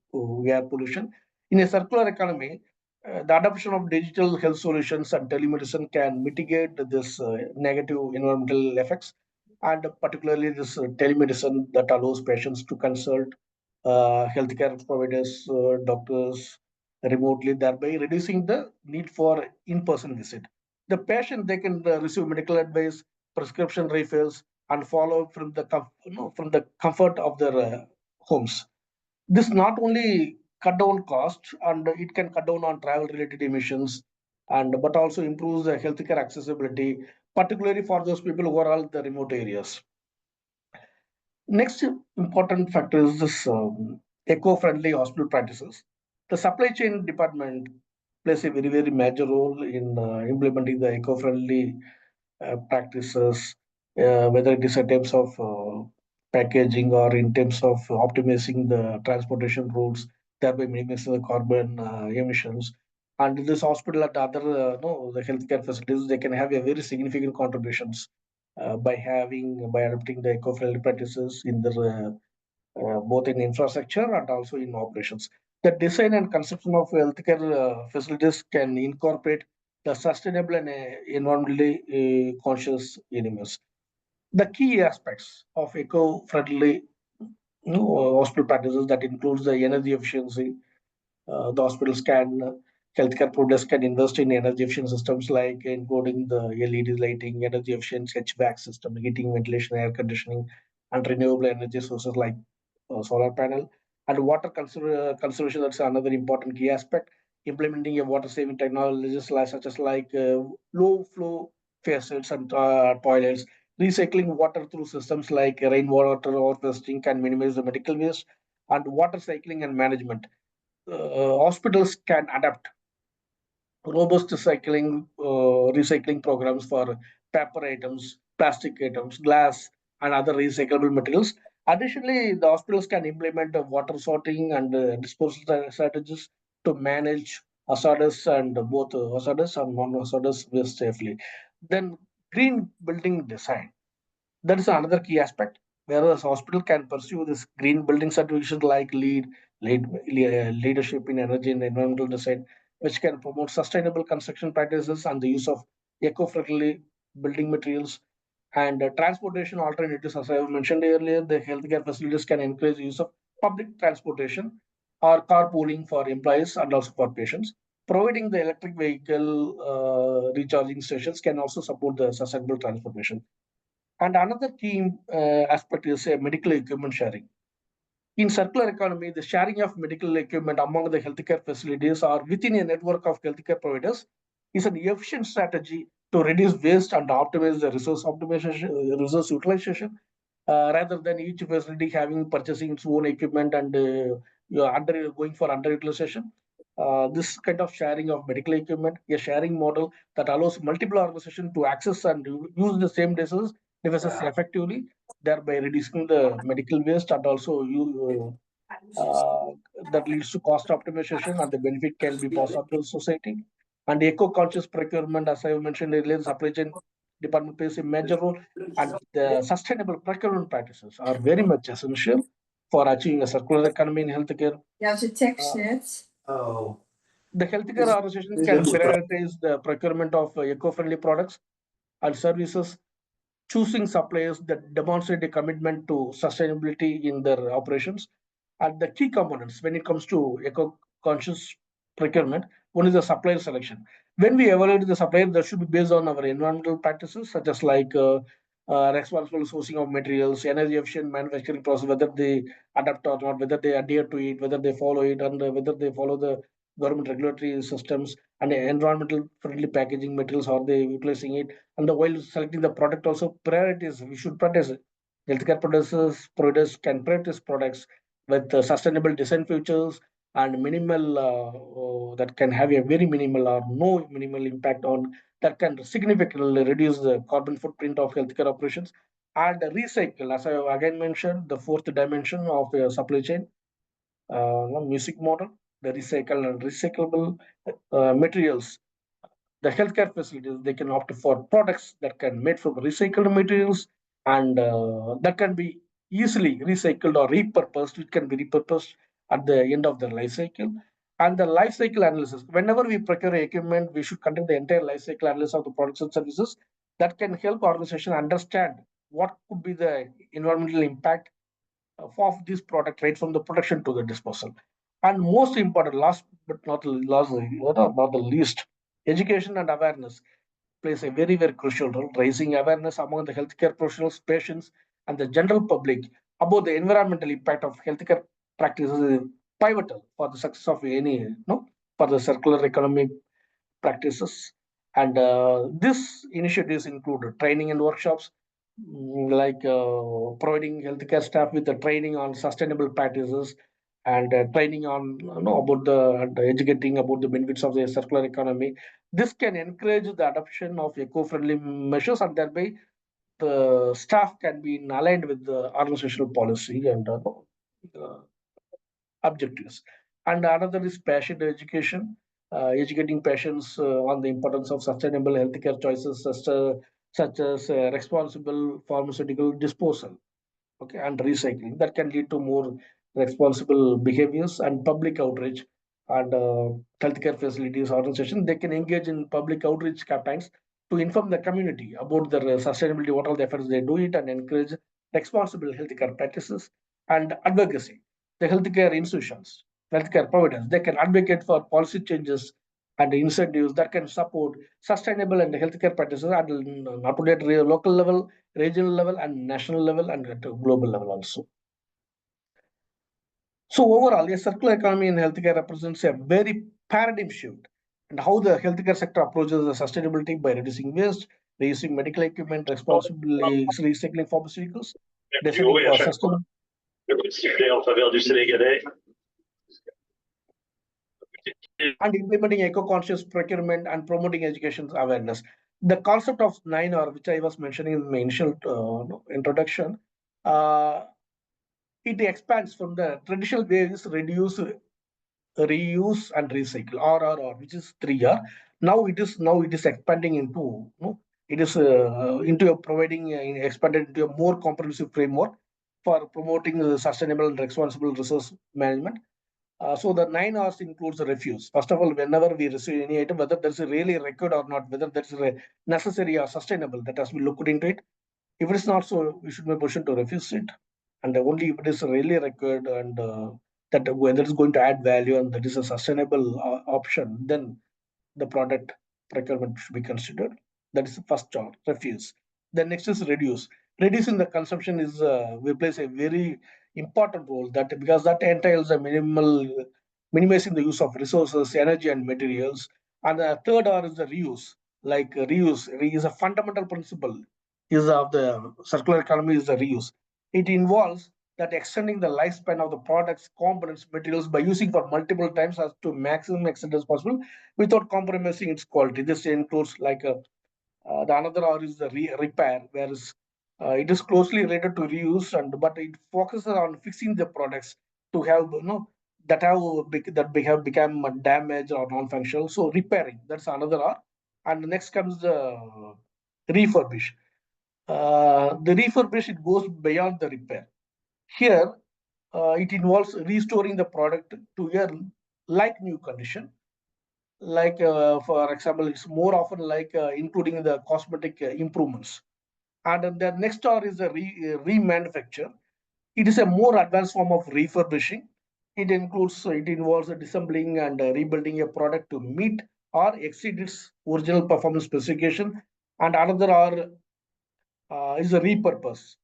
air pollution. In a circular economy, the adoption of digital health solutions and telemedicine can mitigate this negative environmental effects, and particularly this telemedicine that allows patients to consult healthcare providers, doctors remotely, thereby reducing the need for in-person visit. The patient, they can receive medical advice, prescription refills, and follow from the from the comfort of their homes. This not only cut down costs, and it can cut down on travel related emissions, and but also improves the healthcare accessibility, particularly for those people who are all the remote areas. Next important factor is this eco-friendly hospital practices. The supply chain department plays a very major role in implementing the eco-friendly practices, whether it is in terms of packaging or in terms of optimizing the transportation routes, thereby minimizing the carbon emissions. And this hospital and other no, the healthcare facilities, they can have a very significant contributions by adopting the eco-friendly practices in the both in infrastructure and also in operations. The design and construction of healthcare facilities can incorporate the sustainable and environmentally conscious elements. The key aspects of eco-friendly hospital practices that includes the energy efficiency. The hospitals can, healthcare providers can invest in energy efficient systems like including the LED lighting, energy efficient HVAC system, heating, ventilation, air conditioning, and renewable energy sources like solar panel. And water conservation, that's another important key aspect. Implementing a water saving technologies such as low flow faucets and toilets. Recycling water through systems like rainwater harvesting can minimize the medical waste, and water cycling and management. Hospitals can adapt robust recycling programs for paper items, plastic items, glass, and other recyclable materials. Additionally, the hospitals can implement water sorting and disposal strategies to manage hazardous and both hazardous and non-hazardous waste safely. Then, green building design, that is another key aspect. Whereas hospital can pursue this green building certification like leadership in energy and environmental design, which can promote sustainable construction practices and the use of eco-friendly building materials and transportation alternatives. As I mentioned earlier, the healthcare facilities can encourage use of public transportation or carpooling for employees and also for patients. Providing the electric vehicle recharging stations can also support the sustainable transportation. And another key aspect is medical equipment sharing. In circular economy, the sharing of medical equipment among the healthcare facilities or within a network of healthcare providers is an efficient strategy to reduce waste and optimize the resource optimization, resource utilization, rather than each facility having purchasing its own equipment and going for underutilization. This kind of sharing of medical equipment, a sharing model that allows multiple organizations to access and use the same devices effectively, thereby reducing the medical waste and also that leads to cost optimization, and the benefit can be passed on to the society. And eco-conscious procurement, as I mentioned earlier, the supply chain department plays a major role, and the sustainable procurement practices are very much essential for achieving a circular economy in healthcare. The healthcare organization can prioritize the procurement of eco-friendly products and services, choosing suppliers that demonstrate a commitment to sustainability in their operations. And the key components when it comes to eco-conscious procurement, one is the supplier selection. When we evaluate the supplier, that should be based on our environmental practices, such as responsible sourcing of materials, energy efficient manufacturing process, whether they adapt or not, whether they adhere to it, whether they follow it, and whether they follow the government regulatory systems, and environmental friendly packaging materials, are they utilizing it. And while selecting the product, also priorities, we should prioritize it. Healthcare providers can prioritize products with sustainable design features and minimal that can have a very minimal or no minimal impact on that can significantly reduce the carbon footprint of healthcare operations. And recycle, as I again mentioned, the fourth dimension of a supply chain music model, the recycle and recyclable materials the healthcare facilities, they can opt for products that can made from recycled materials and that can be easily recycled or repurposed. It can be repurposed at the end of the life cycle. And the life cycle analysis, whenever we procure equipment, we should conduct the entire life cycle analysis of the products and services that can help organization understand what could be the environmental impact of this product right from the production to the disposal. And most important, last but not the last, not the least, education and awareness plays a very, very crucial role, raising awareness among the healthcare professionals, patients, and the general public about the environmental impact of healthcare practices is pivotal for the success of any, for the circular economy practices. And these initiatives include training and workshops, like providing healthcare staff with the training on sustainable practices and training on about the educating about the benefits of the circular economy. This can encourage the adoption of eco-friendly measures, and thereby the staff can be aligned with the organizational policy and objectives. And another is patient education, educating patients on the importance of sustainable healthcare choices, such as responsible pharmaceutical disposal, okay, and recycling. That can lead to more responsible behaviors. And public outreach and healthcare facilities organization, they can engage in public outreach campaigns to inform the community about their sustainability, what all the efforts they do it, and encourage responsible healthcare practices. And advocacy, the healthcare institutions, healthcare providers, they can advocate for policy changes and incentives that can support sustainable and healthcare practices at not only at local level, regional level, and national level, and at a global level also. So overall, a circular economy in healthcare represents a very paradigm shift and how the healthcare sector approaches the sustainability by reducing waste, reusing medical equipment, responsibly recycling pharmaceuticals, designing for sustainable and implementing eco-conscious procurement and promoting education awareness. The concept of 9R, which I was mentioning in my initial introduction, it expands from the traditional ways reduce, reuse, and recycle (RRR), which is 3R. Now it is expanding into it is into providing expanded into a more comprehensive framework for promoting sustainable and responsible resource management. So the 9Rs includes the refuse. First of all, whenever we receive any item, whether that's really required or not, whether that's necessary or sustainable, that has to be looked into it. If it is not so, we should be positioned to refuse it. And only if it is really required and that whether it's going to add value and that is a sustainable option, then the product procurement should be considered. That is the first job, refuse. The next is reduce. Reducing the consumption is we plays a very important role that because that entails a minimizing the use of resources, energy, and materials. And the third R is the reuse. Like reuse is a fundamental principle is of the circular economy is the reuse. It involves that extending the lifespan of the products, components, materials by using for multiple times as to maximum extent as possible without compromising its quality. This includes like the another R is the repair, whereas it is closely related to reuse, and but it focuses on fixing the products to have that have become damaged or non-functional. So repairing, that's another R. And next comes the refurbish. The refurbish, it goes beyond the repair. Here, it involves restoring the product to a like new condition. Like, for example, it's more often like including the cosmetic improvements. And then the next R is the remanufacture. It is a more advanced form of refurbishing. It involves disassembling and rebuilding a product to meet or exceed its original performance specification. And another R is a repurpose.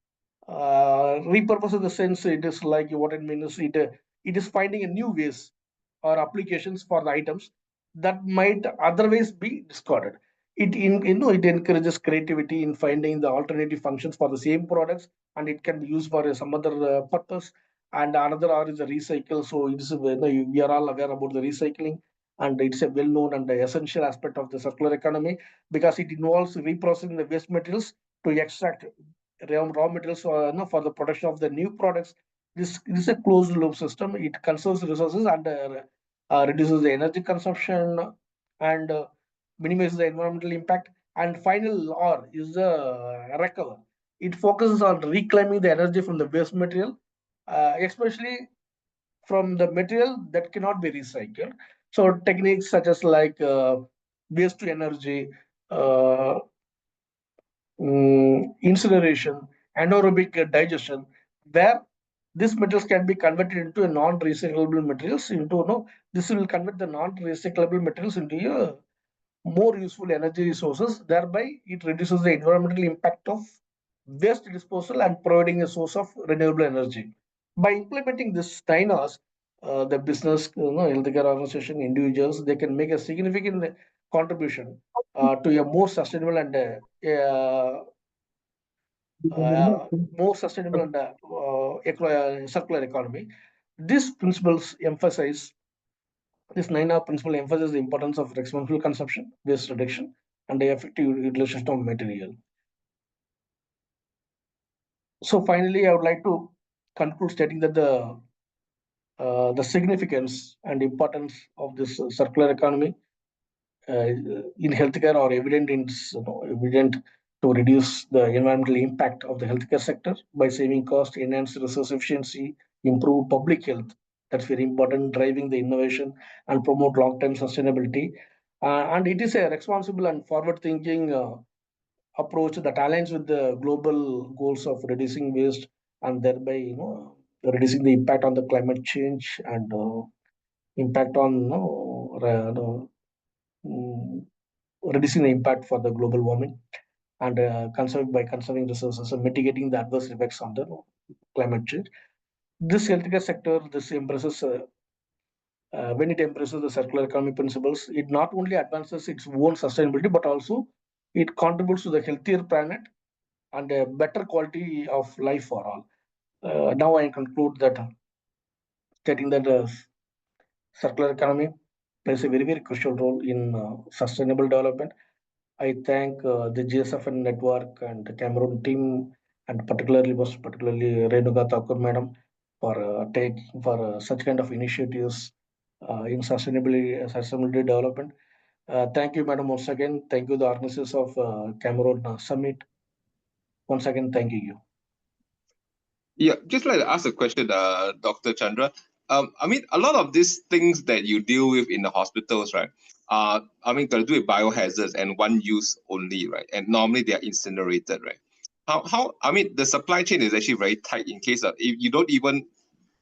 Repurpose in the sense it is like what it means is it is finding a new ways or applications for the items that might otherwise be discarded. It encourages creativity in finding the alternative functions for the same products, and it can be used for some other purpose. And another R is a recycle. So it is we are all aware about the recycling, and it's a well-known and essential aspect of the circular economy because it involves reprocessing the waste materials to extract raw materials for the production of the new products. This is a closed loop system. It conserves resources and reduces the energy consumption. And minimizes the environmental impact. And final R is the recover. It focuses on reclaiming the energy from the waste material, especially from the material that cannot be recycled. So techniques such as like waste to energy, uh, incineration, anaerobic digestion, where these materials can be converted into a non-recyclable materials into this will convert the non-recyclable materials into a more useful energy resources. Thereby, it reduces the environmental impact of waste disposal and providing a source of renewable energy. By implementing this 9 Rs, the business, healthcare organization, individuals, they can make a significant contribution to a more sustainable and more sustainable and circular economy. These principles emphasize this 9R principle emphasizes the importance of responsible consumption, waste reduction, and the effective utilization of material. So finally, I would like to conclude stating that the significance and importance of this circular economy in healthcare are evident evident to reduce the environmental impact of the healthcare sector by saving cost, enhance resource efficiency, improve public health. That's very important, driving the innovation and promote long-term sustainability. And it is a responsible and forward-thinking approach that aligns with the global goals of reducing waste and thereby, reducing the impact on the climate change and impact on, reducing the impact for the global warming and by conserving resources and mitigating the adverse effects on the climate change. This healthcare sector, this embraces when it embraces the circular economy principles, it not only advances its own sustainability, but also it contributes to the healthier planet and a better quality of life for all. Now I conclude that stating that circular economy plays a very, very crucial role in sustainable development. I thank the GSFN network and the Cameroon team, and most particularly Renuka Thakore madam for such kind of initiatives in sustainability development. Thank you, madam, once again. Thank you, the organizers of Cameroon Summit. Once again, thank you. Yeah, just like to ask a question, Dr. Chandra. I mean, a lot of these things that you deal with in the hospitals, right? I mean, got to do with biohazards and one use only, right? And normally they are incinerated, right? I mean, the supply chain is actually very tight in case of if you don't even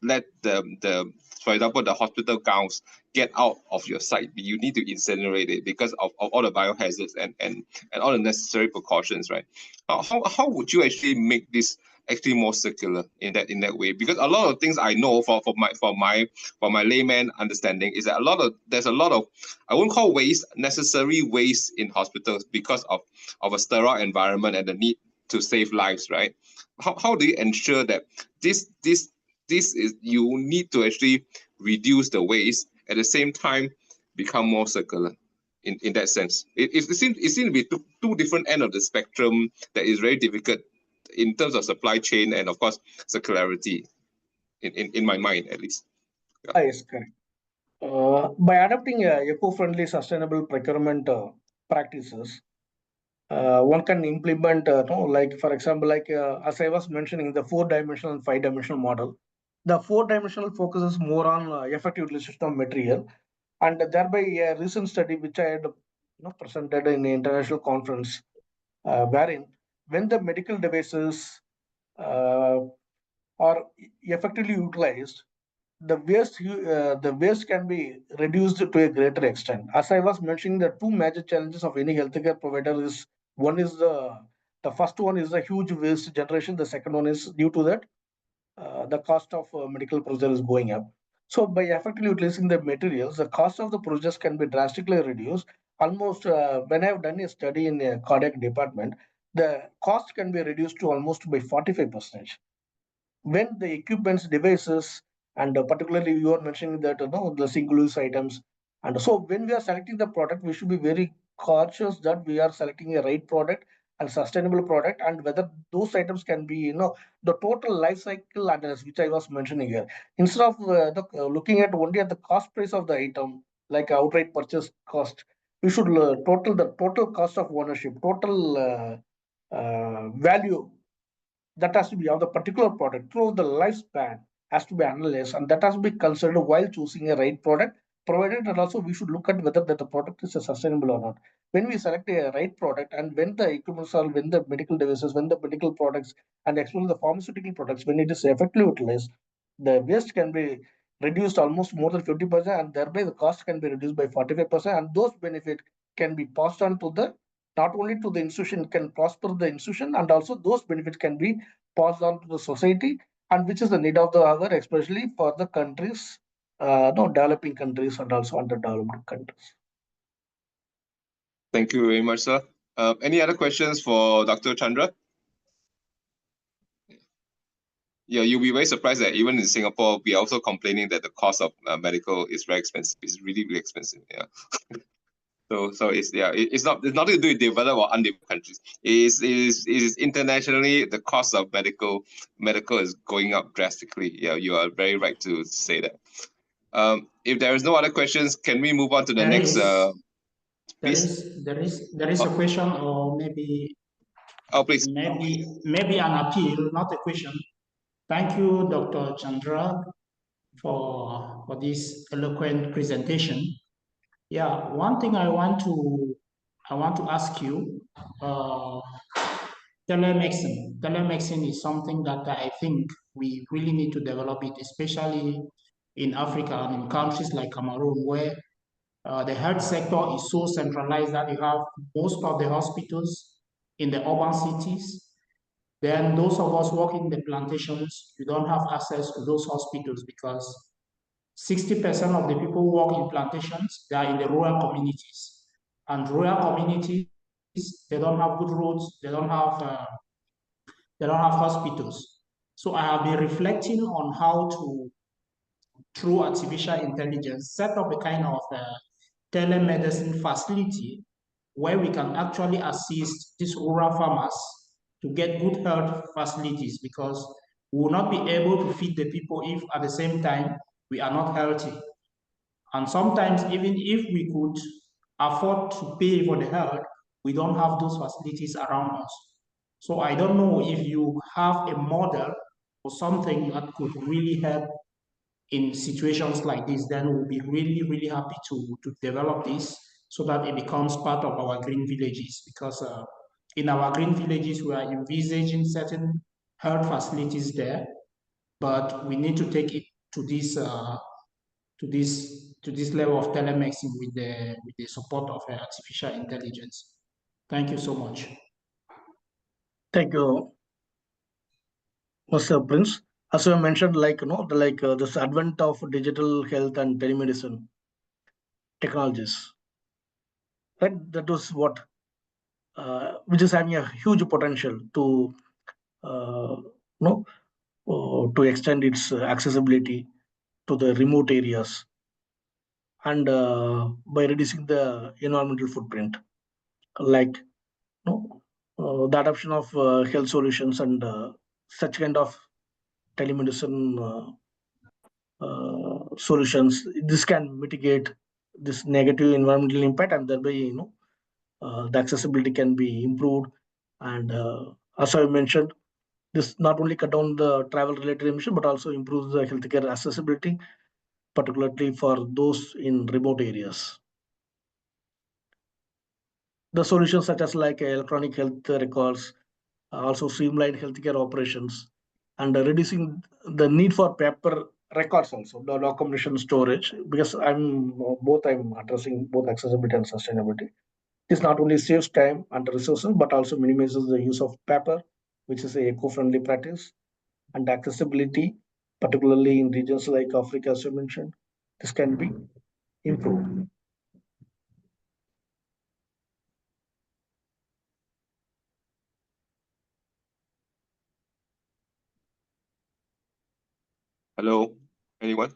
let for example, the hospital gowns get out of your site. You need to incinerate it because of all the biohazards and all the necessary precautions, right? How would you actually make this actually more circular in that way? Because a lot of things I know for my layman understanding is that there's a lot of, I won't call waste, necessary waste in hospitals because of a sterile environment and the need to save lives, right? How do you ensure that this is, you need to actually reduce the waste at the same time become more circular in that sense? It seems to be two different ends of the spectrum that is very difficult in terms of supply chain and of course circularity in my mind at least. Yeah. Yes, correct. By adopting eco-friendly sustainable procurement practices, one can implement, like for example, like as I was mentioning, the 4-dimensional and 5-dimensional model. The 4-dimensional focuses more on effective utilization of material, and thereby a recent study which I had presented in the international conference, wherein when the medical devices are effectively utilized, the waste can be reduced to a greater extent. As I was mentioning, the two major challenges of any healthcare provider is one is the first one is the huge waste generation. The second one is due to that the cost of medical procedure is going up. So by effectively utilizing the materials, the cost of the procedures can be drastically reduced. Almost when I have done a study in a cardiac department, the cost can be reduced to almost by 45%. When the equipments, devices, and particularly you are mentioning that the single-use items, and so when we are selecting the product, we should be very cautious that we are selecting a right product and sustainable product, and whether those items can be the total life cycle analysis which I was mentioning here. Instead of looking at only at the cost price of the item, like outright purchase cost, we should the total cost of ownership, total value that has to be of the particular product through the lifespan has to be analyzed, and that has to be considered while choosing a right product, provided that also we should look at whether that the product is sustainable or not. When we select a right product, and when the equipment are, when the medical devices, when the medical products, and especially the pharmaceutical products, when it is effectively utilized, the waste can be reduced almost more than 50%, and thereby the cost can be reduced by 45%, and those benefits can be passed on to the, not only to the institution, can prosper the institution, and also those benefits can be passed on to the society, and which is the need of the hour, especially for the countries, no, developing countries and also underdeveloped countries. Thank you very much, sir. Any other questions for Dr. Chandra? Yeah, you'll be very surprised that even in Singapore, we are also complaining that the cost of medical is very expensive. It's really, really expensive. Yeah. So it's it's nothing to do with developed or undeveloped countries. It is internationally the cost of medical is going up drastically. Yeah, you are very right to say that. If there is no other questions, can we move on to the next? Please. There is a question, or maybe. Oh, please. Maybe an appeal, not a question. Thank you, Dr. Chandra, for this eloquent presentation. Yeah, one thing I want to ask you, telemedicine. Telemedicine is something that I think we really need to develop it, especially in Africa and in countries like Cameroon, where the health sector is so centralized that you have most of the hospitals in the urban cities. Then those of us working in the plantations, you don't have access to those hospitals because 60% of the people who work in plantations, they are in the rural communities. And rural communities, they don't have good roads, they don't have hospitals. So I have been reflecting on how to, through artificial intelligence, set up a kind of telemedicine facility where we can actually assist these rural farmers to get good health facilities, because we will not be able to feed the people if at the same time we are not healthy. And sometimes even if we could afford to pay for the health, we don't have those facilities around us. So I don't know if you have a model or something that could really help in situations like this, then we'll be really, really happy to develop this so that it becomes part of our green villages. Because in our green villages, we are envisaging certain health facilities there, but we need to take it to this level of telemedicine with the support of artificial intelligence. Thank you so much. Thank you, Mr. Prince. As I mentioned, this advent of digital health and telemedicine technologies, right? That was what, which is having a huge potential to, to extend its accessibility to the remote areas, and by reducing the environmental footprint, like the adoption of health solutions and such kind of telemedicine solutions. This can mitigate this negative environmental impact, and thereby the accessibility can be improved. And as I mentioned, this not only cut down the travel related emission but also improves the healthcare accessibility, particularly for those in remote areas. The solutions such as like electronic health records also streamline healthcare operations, and reducing the need for paper records, also the documentation storage, because I'm addressing both accessibility and sustainability. This not only saves time and resources but also minimizes the use of paper, which is a eco-friendly practice. And accessibility, particularly in regions like Africa, as you mentioned, this can be improved. Hello, anyone?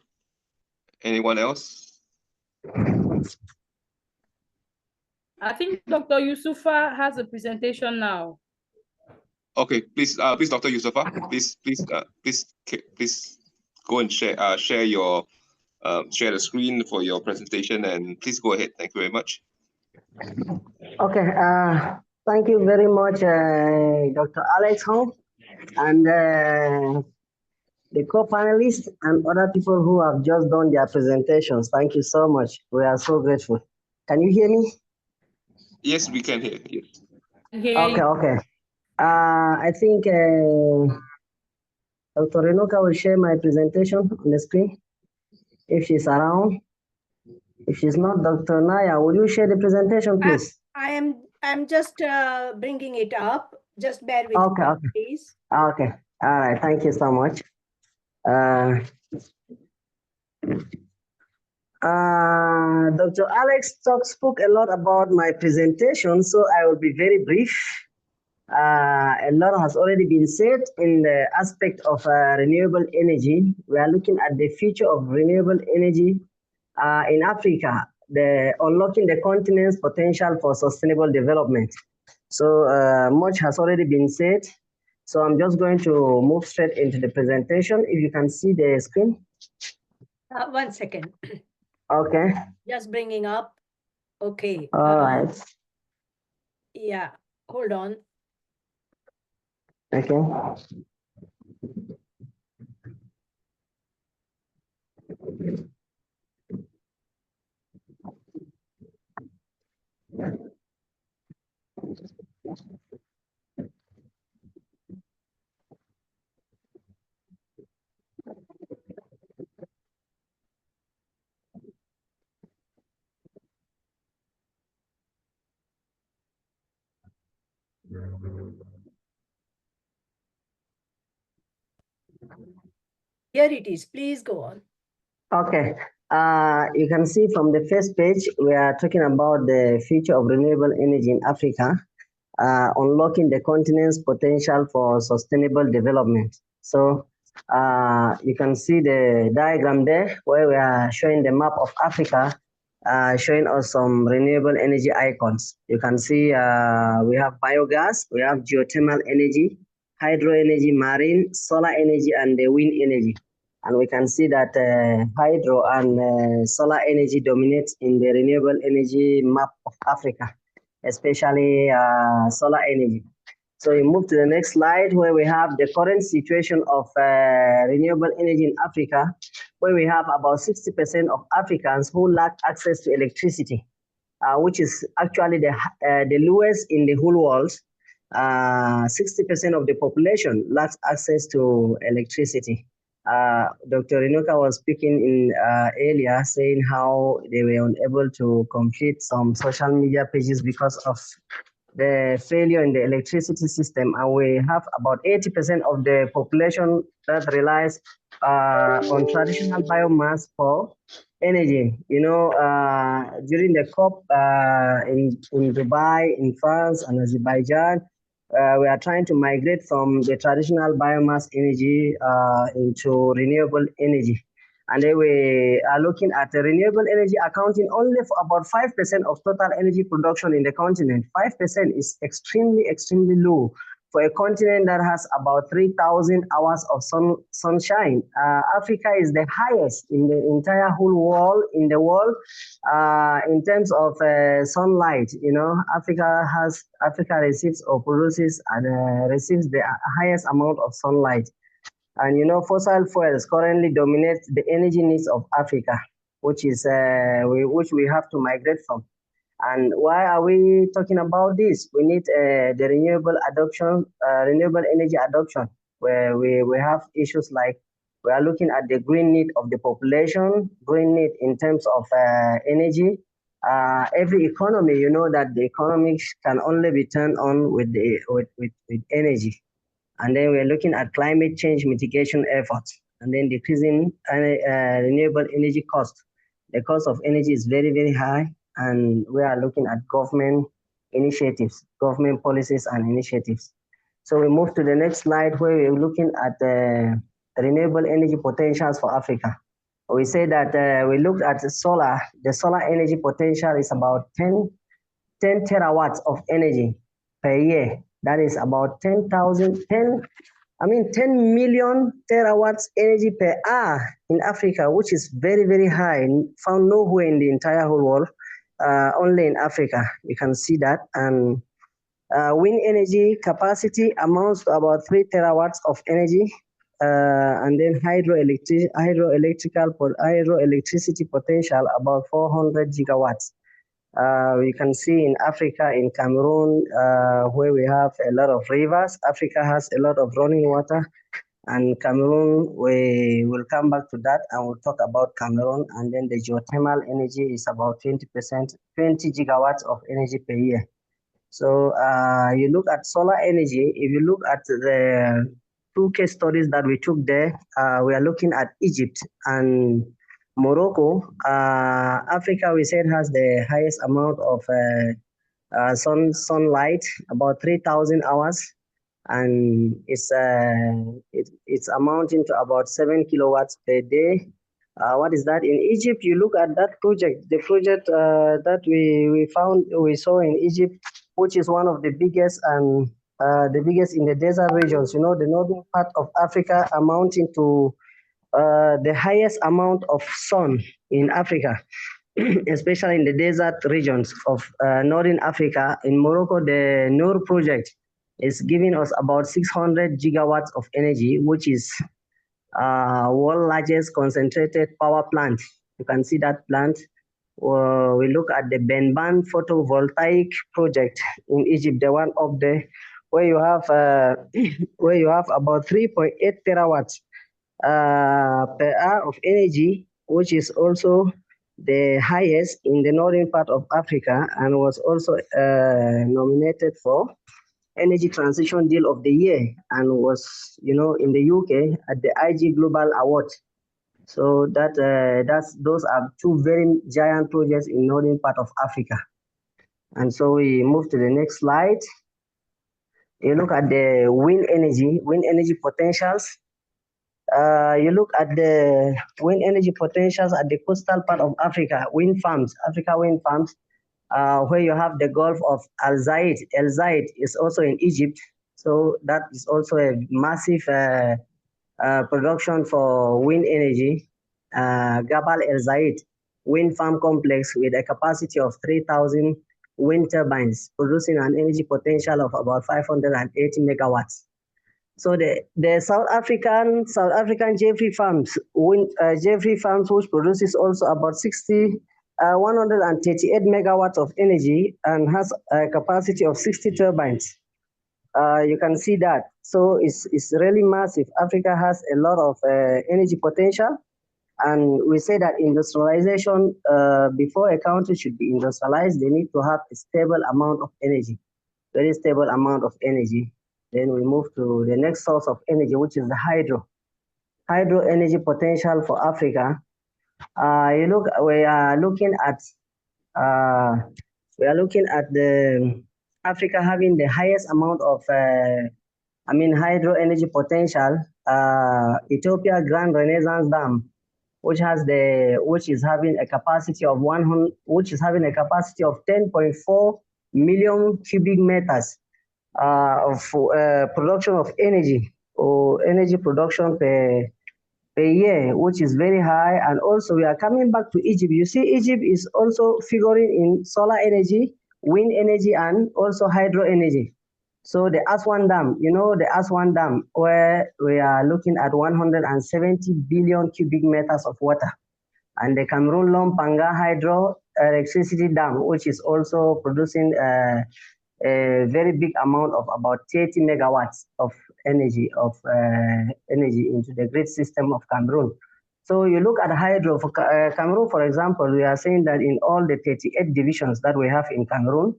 Anyone else? I think Dr. Yusufa has a presentation now. Okay, please, Dr. Yusufa, please go and share your share the screen for your presentation, and please go ahead. Thank you very much. Okay, thank you very much, Dr. Alex Home, and the co-panelists and other people who have just done their presentations. Thank you so much. We are so grateful. Can you hear me? Yes, we can hear you. Okay, okay. I think Dr. Renuka will share my presentation on the screen if she's around. If she's not, Dr. Naya, will you share the presentation, please? I'm just bringing it up. Just bear with Okay, me, okay. please. Okay, all right. Thank you so much. Dr. Alex spoke a lot about my presentation, so I will be very brief. A lot has already been said in the aspect of renewable energy. We are looking at the future of renewable energy in Africa, unlocking the continent's potential for sustainable development. So much has already been said. So I'm just going to move straight into the presentation. If you can see the screen. 1 second. Okay. Just bringing up. Okay. All right. Yeah. Hold on. Okay. Here it is. Please go on. Okay. You can see from the first page, we are talking about the future of renewable energy in Africa, unlocking the continent's potential for sustainable development. So you can see the diagram there where we are showing the map of Africa, showing us some renewable energy icons. You can see we have biogas, we have geothermal energy, hydro energy, marine, solar energy, and the wind energy. And we can see that hydro and solar energy dominates in the renewable energy map of Africa, especially solar energy. So we move to the next slide where we have the current situation of renewable energy in Africa, where we have about 60% of Africans who lack access to electricity, which is actually the lowest in the whole world. 60% of the population lacks access to electricity. Dr. Renuka was speaking in earlier, saying how they were unable to complete some social media pages because of the failure in the electricity system, and we have about 80% of the population that relies on traditional biomass for energy. You know, during the COP in Dubai, in France, and Azerbaijan, we are trying to migrate from the traditional biomass energy into renewable energy. And then we are looking at the renewable energy accounting only for about 5% of total energy production in the continent. 5% is extremely, extremely low for a continent that has about 3,000 hours of sunshine. Africa is the highest in the entire whole world, in the world, in terms of sunlight. You know, Africa receives or produces and receives the highest amount of sunlight. And you know, fossil fuels currently dominate the energy needs of Africa, which which we have to migrate from. And why are we talking about this? We need the renewable energy adoption, where we have issues like we are looking at the green need of the population, green need in terms of energy. Every economy, you know that the economics can only be turned on with energy. And then we're looking at climate change mitigation efforts, and then decreasing renewable energy cost. The cost of energy is very, very high, and we are looking at government initiatives, government policies and initiatives. So we move to the next slide where we're looking at the renewable energy potentials for Africa. We say that we looked at the solar energy potential is about 10 terawatts of energy per year. That is about 10 million terawatts energy per hour in Africa, which is very, very high, found nowhere in the entire whole world. only in Africa. You can see that. And wind energy capacity amounts to about 3 terawatts of energy. And then hydroelectricity potential about 400 gigawatts. We can see in Africa, in Cameroon, where we have a lot of rivers. Africa has a lot of running water. And Cameroon, we will come back to that and we'll talk about Cameroon. And then the geothermal energy is about 20%, 20 gigawatts of energy per year. So you look at solar energy, if you look at the 2 case studies that we took there, we are looking at Egypt and Morocco. Africa, we said, has the highest amount of sunlight, about 3,000 hours, and it's amounting to about 7 kilowatts per day. What is that? In Egypt, you look at that project, the project that we saw in Egypt, which is one of the biggest and the biggest in the desert regions. You know, the northern part of Africa amounting to the highest amount of sun in Africa, especially in the desert regions of northern Africa. In Morocco, the Noor project is giving us about 600 gigawatts of energy, which is world largest concentrated power plant. You can see that plant. We look at the Benban photovoltaic project in Egypt, the one up there, where you have about 3.8 terawatts per hour of energy, which is also the highest in the northern part of Africa, and was also nominated for Energy Transition Deal of the Year, and was, you know, in the UK at the IG Global Award. So those are 2 very giant projects in northern part of Africa. And so we move to the next slide. You look at the wind energy potentials. You look at the wind energy potentials at the coastal part of Africa, Africa wind farms, where you have the Gulf of Al Zayed. Al Zayed is also in Egypt. So that is also a massive production for wind energy. Gabal El Zayed wind farm complex with a capacity of 3,000 wind turbines, producing an energy potential of about 580 megawatts. So the South African Jeffrey farms, which produces also about 138 megawatts of energy and has a capacity of 60 turbines. You can see that. So it's really massive. Africa has a lot of energy potential. And we say that industrialization, before a country should be industrialized, they need to have a stable amount of energy, very stable amount of energy. Then we move to the next source of energy, which is the hydro. Hydro energy potential for Africa. We are looking at the Africa having the highest amount of hydro energy potential. Ethiopia Grand Renaissance Dam, which is having a capacity of 10.4 million cubic meters of production of energy, or energy production per year, which is very high. And also we are coming back to Egypt. You see, Egypt is also figuring in solar energy, wind energy, and also hydro energy. So the Aswan Dam, the Aswan Dam, where we are looking at 170 billion cubic meters of water. And the Cameroon Lompanga Hydro Electricity Dam, which is also producing a very big amount of about 30 megawatts of energy into the grid system of Cameroon. So you look at hydro for Cameroon, for example, we are saying that in all the 38 divisions that we have in Cameroon,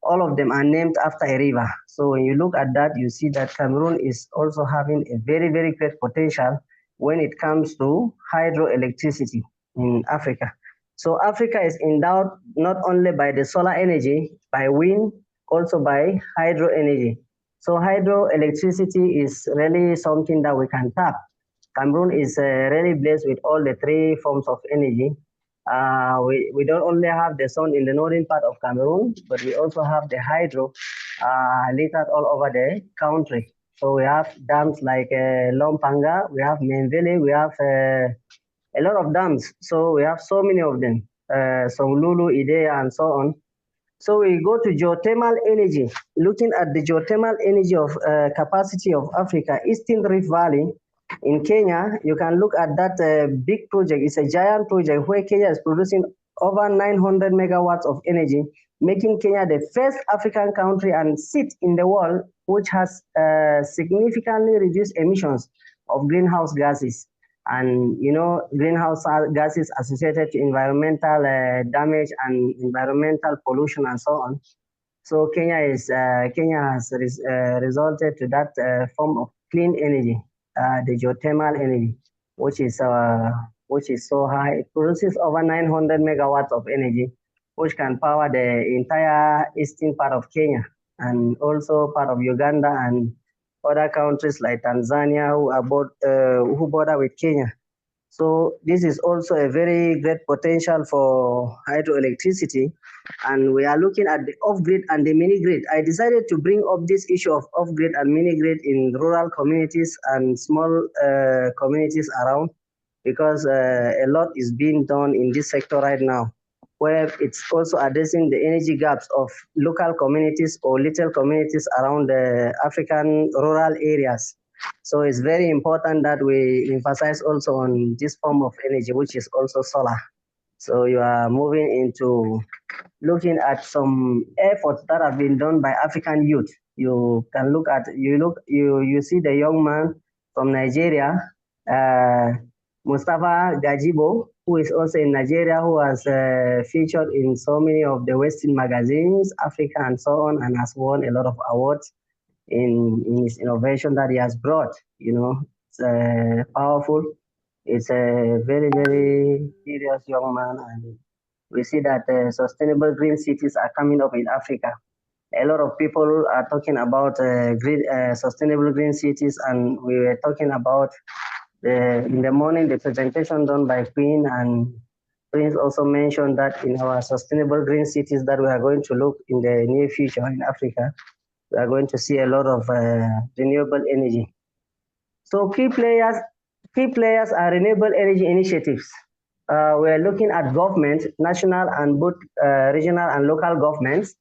all of them are named after a river. So when you look at that, you see that Cameroon is also having a very, very great potential when it comes to hydroelectricity in Africa. So Africa is endowed not only by the solar energy, by wind, also by hydro energy. So hydroelectricity is really something that we can tap. Cameroon is really blessed with all the 3 forms of energy. We don't only have the sun in the northern part of Cameroon, but we also have the hydro littered all over the country. So we have dams like Lompanga, we have Menvele, we have a lot of dams. So we have so many of them. some Lulu, Idea, and so on. So we go to geothermal energy. Looking at the geothermal energy of capacity of Africa, Eastern Rift Valley in Kenya, you can look at that big project. It's a giant project where Kenya is producing over 900 megawatts of energy, making Kenya the first African country and seat in the world which has significantly reduced emissions of greenhouse gases. And you know, greenhouse gases associated to environmental damage and environmental pollution and so on. So Kenya has resulted to that form of clean energy, the geothermal energy, which is so high. It produces over 900 megawatts of energy, which can power the entire eastern part of Kenya and also part of Uganda and other countries like Tanzania who border with Kenya. So this is also a very great potential for hydroelectricity. And we are looking at the off-grid and the mini-grid. I decided to bring up this issue of off-grid and mini-grid in rural communities and small communities around, because a lot is being done in this sector right now, where it's also addressing the energy gaps of local communities or little communities around the African rural areas. So it's very important that we emphasize also on this form of energy, which is also solar. So you are moving into looking at some efforts that have been done by African youth. You can look at, you see the young man from Nigeria, Mustafa Gajibo, who is also in Nigeria, who has featured in so many of the Western magazines, Africa and so on, and has won a lot of awards in his innovation that he has brought. You know, it's powerful. It's a very, very serious young man, and we see that sustainable green cities are coming up in Africa. A lot of people are talking about sustainable green cities, and we were talking about in the morning the presentation done by Queen, and Prince also mentioned that in our sustainable green cities that we are going to look in the near future in Africa, we are going to see a lot of renewable energy. So key players are renewable energy initiatives. We are looking at government, national and both regional and local governments,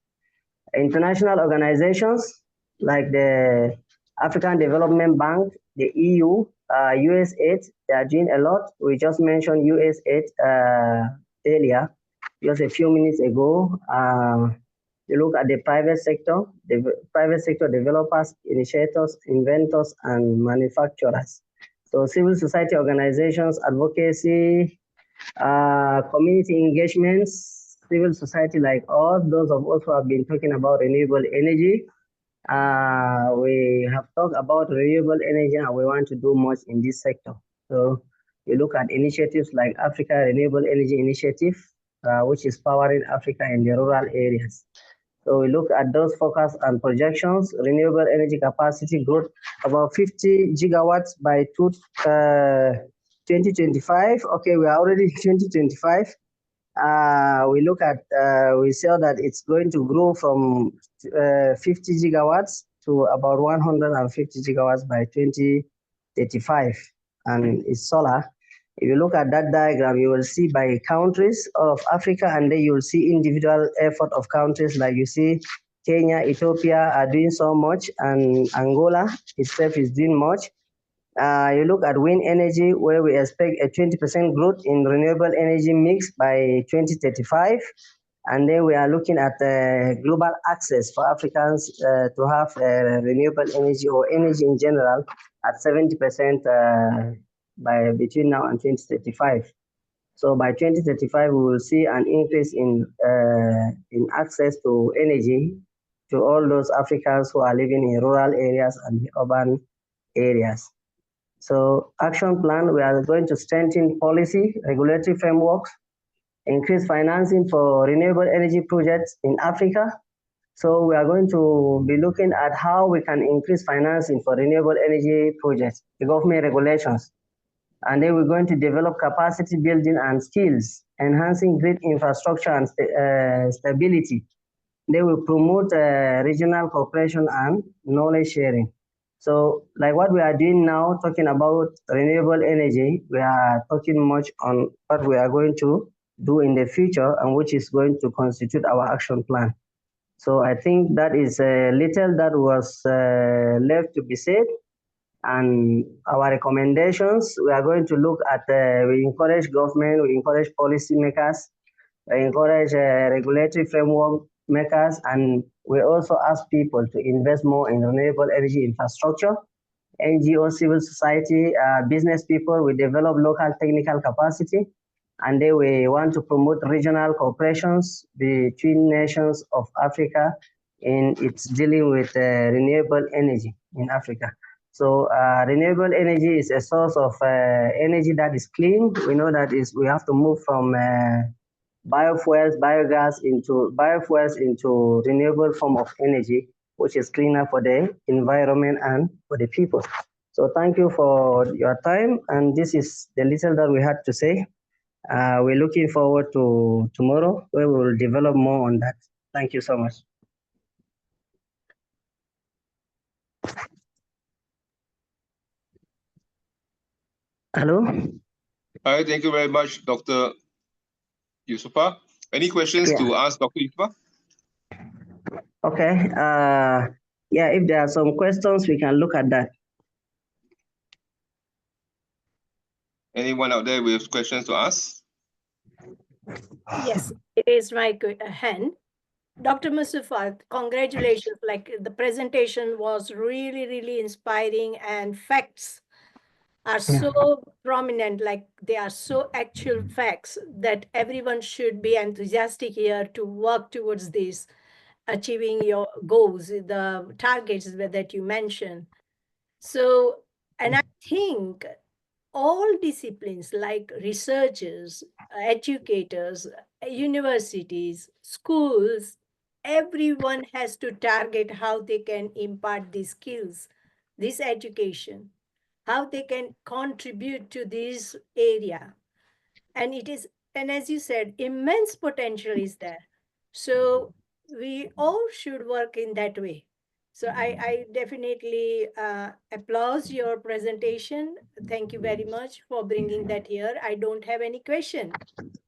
international organizations like the African Development Bank, the EU, USAID. They are doing a lot. We just mentioned USAID earlier, just a few minutes ago. You look at the private sector developers, initiators, inventors, and manufacturers. So civil society organizations, advocacy, community engagements, civil society like us, those of us who have been talking about renewable energy. We have talked about renewable energy and we want to do much in this sector. So you look at initiatives like Africa Renewable Energy Initiative, which is powering Africa in the rural areas. So we look at those forecasts and projections, renewable energy capacity growth about 50 gigawatts by 2025. Okay, we are already in 2025. We look at, we saw that it's going to grow from 50 gigawatts to about 150 gigawatts by 2035, and it's solar. If you look at that diagram, you will see by countries of Africa, and then you will see individual effort of countries, like you see Kenya, Ethiopia are doing so much, and Angola itself is doing much. You look at wind energy, where we expect a 20% growth in renewable energy mix by 2035. And then we are looking at global access for Africans to have renewable energy or energy in general at 70% by between now and 2035. So by 2035, we will see an increase in access to energy to all those Africans who are living in rural areas and urban areas. So action plan, we are going to strengthen policy, regulatory frameworks, increase financing for renewable energy projects in Africa. So we are going to be looking at how we can increase financing for renewable energy projects, the government regulations. And then we're going to develop capacity building and skills, enhancing grid infrastructure and stability. They will promote regional cooperation and knowledge sharing. So like what we are doing now, talking about renewable energy, we are talking much on what we are going to do in the future and which is going to constitute our action plan. So I think that is little that was left to be said. And our recommendations, we are going to look at, we encourage government, we encourage policymakers, we encourage regulatory framework makers, and we also ask people to invest more in renewable energy infrastructure. NGO, civil society, business people, we develop local technical capacity, and then we want to promote regional cooperations between nations of Africa in its dealing with renewable energy in Africa. So renewable energy is a source of energy that is clean. We know that we have to move from biofuels into renewable form of energy, which is cleaner for the environment and for the people. So thank you for your time, and this is the little that we had to say. We're looking forward to tomorrow where we will develop more on that. Thank you so much. Hello? All right, thank you very much, Dr. Yusufa. Any questions to ask Dr. Yusufa? Okay. Yeah, if there are some questions, we can look at that. Anyone out there with questions to ask? Yes, it is my hand. Dr. Mustafa, congratulations. Like the presentation was really, really inspiring, and facts are so prominent, like they are so actual facts that everyone should be enthusiastic here to work towards this, achieving your goals, the targets that you mentioned. So, and I think all disciplines like researchers, educators, universities, schools, everyone has to target how they can impart these skills, this education, how they can contribute to this area. And it is, and as you said, immense potential is there. So we all should work in that way. So I definitely applaud your presentation. Thank you very much for bringing that here. I don't have any question.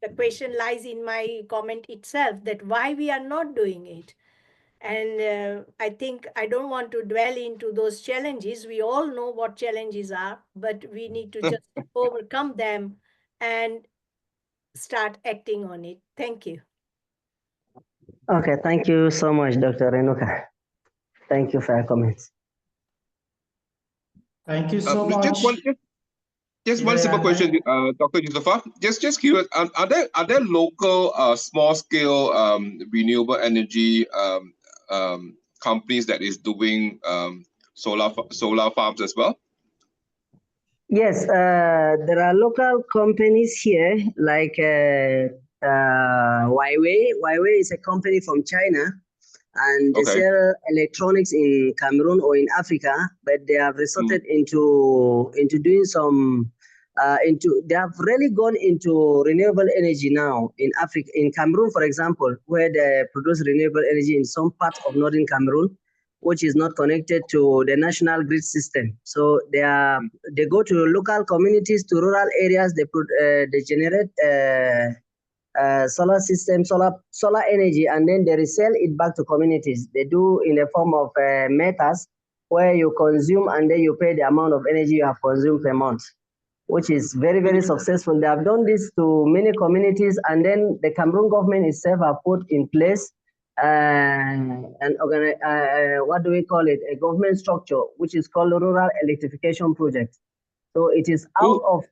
The question lies in my comment itself, that why we are not doing it. And I think I don't want to dwell into those challenges. We all know what challenges are, but we need to just overcome them and start acting on it. Thank you. Okay, thank you so much, Dr. Renuka. Thank you for your comments. Thank you so Just much. one simple question, Dr. Yusufa. Just curious, are there local small scale renewable energy companies that is doing solar farms as well? Yes, there are local companies here like Huawei. Huawei is a company from China, and they sell electronics in Cameroon or in Africa, but they have resorted into doing some they have really gone into renewable energy now in Africa. In Cameroon, for example, where they produce renewable energy in some parts of northern Cameroon, which is not connected to the national grid system. So they go to local communities, to rural areas. They generate solar system, solar energy, and then they resell it back to communities. They do in the form of meters, where you consume and then you pay the amount of energy you have consumed per month, which is very, very successful. They have done this to many communities, and then the Cameroon government itself have put in place what do we call it? A government structure, which is called Rural Electrification Project. So it is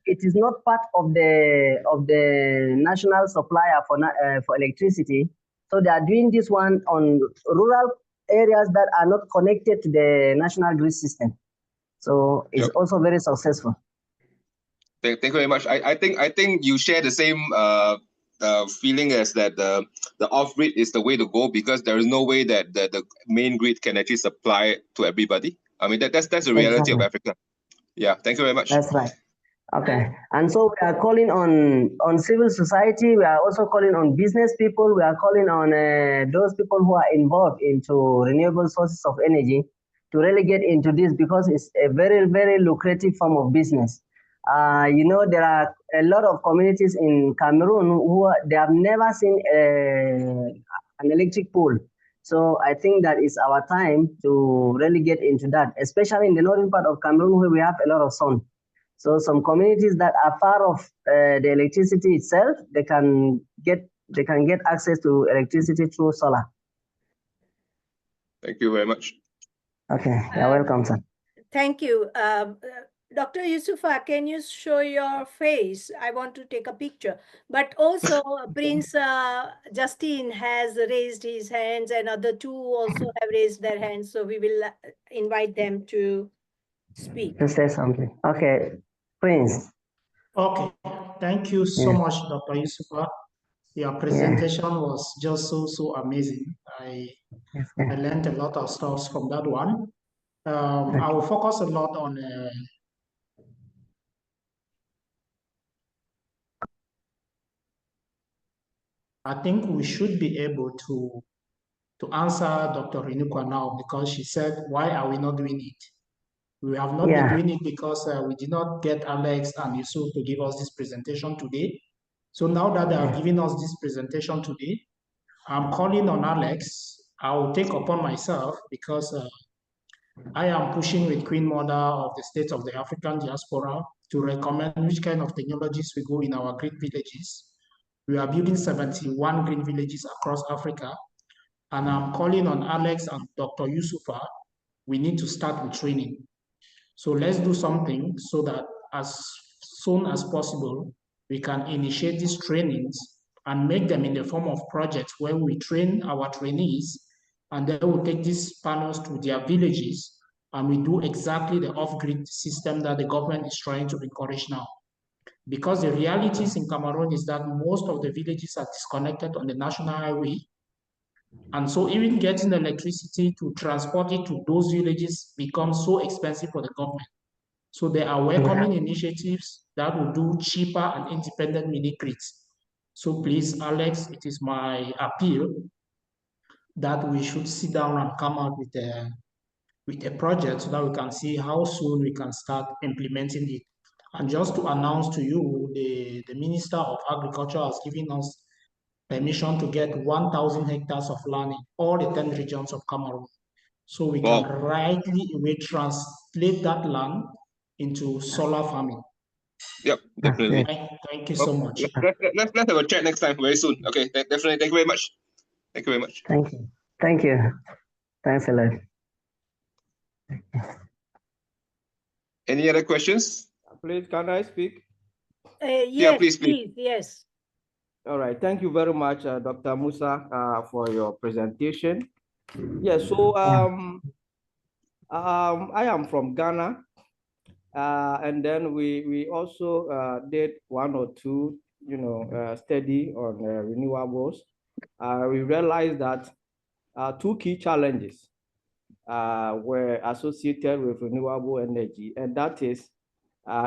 it is not part of the national supplier for electricity. So they are doing this one on rural areas that are not connected to the national grid system. So it's also very successful. Thank you very much. I think you share the same feeling as that the off grid is the way to go, because there is no way that the main grid can actually supply to everybody. I mean that's the reality of Africa. Yeah, thank you very much. That's right. Okay, and so we are calling on civil society. We are also calling on business people. We are calling on those people who are involved into renewable sources of energy to really get into this, because it's a very, very lucrative form of business. You know, there are a lot of communities in Cameroon who they have never seen an electric pole. So I think that it's our time to really get into that, especially in the northern part of Cameroon where we have a lot of sun. So some communities that are far off the electricity itself, they can get access to electricity through solar. Thank you very much. Okay, you're welcome, sir. Thank you. Dr. Yusufa, can you show your face? I want to take a picture. But also Prince Justin has raised his hands and other two also have raised their hands. So we will invite them to speak. To say something. Okay, Prince. Okay, thank you so much, Dr. Yusufa. Your presentation was just so amazing. I learned a lot of stuff from that one. I will focus a lot on I think we should be able to answer Dr. Renuka now because she said, why are we not doing it? We have not been doing it because we did not get Alex and Yusuf to give us this presentation today. So now that they are giving us this presentation today, I'm calling on Alex. I will take upon myself because I am pushing with Queen Mother of the State of the African Diaspora to recommend which kind of technologies we go in our green villages. We are building 71 green villages across Africa. And I'm calling on Alex and Dr. Yusufa. We need to start with training. So let's do something so that as soon as possible, we can initiate these trainings and make them in the form of projects where we train our trainees and then we take these panels to their villages and we do exactly the off-grid system that the government is trying to encourage now. Because the realities in Cameroon is that most of the villages are disconnected on the national highway. And so even getting electricity to transport it to those villages becomes so expensive for the government. So there are welcoming initiatives that will do cheaper and independent mini-grids. So please, Alex, it is my appeal that we should sit down and come out with a project so that we can see how soon we can start implementing it. And just to announce to you, the Minister of Agriculture has given us permission to get 1,000 hectares of land in all the 10 regions of Cameroon. So we can rightly translate that land into solar farming. Yep, definitely. Thank you so much. Let's have a chat next time very soon. Okay, definitely. Thank you very much. Thank you very much. Thank you. Thank you. Thanks a lot. Any other questions? Please, can I speak? Yes, yeah, please. Yes. All right. Thank you very much, Dr. Musa, for your presentation. Yeah, so I am from Ghana. And then we also did one or two, study on renewables. We realized that two key challenges were associated with renewable energy, and that is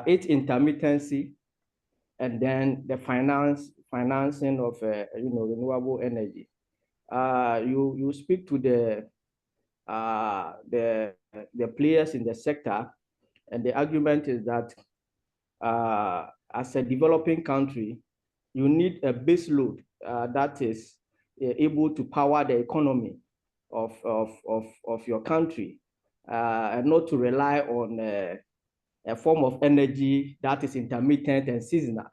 its intermittency, and then the financing of renewable energy. You speak to the players in the sector, and the argument is that as a developing country, you need a base load that is able to power the economy of your country, and not to rely on a form of energy that is intermittent and seasonal,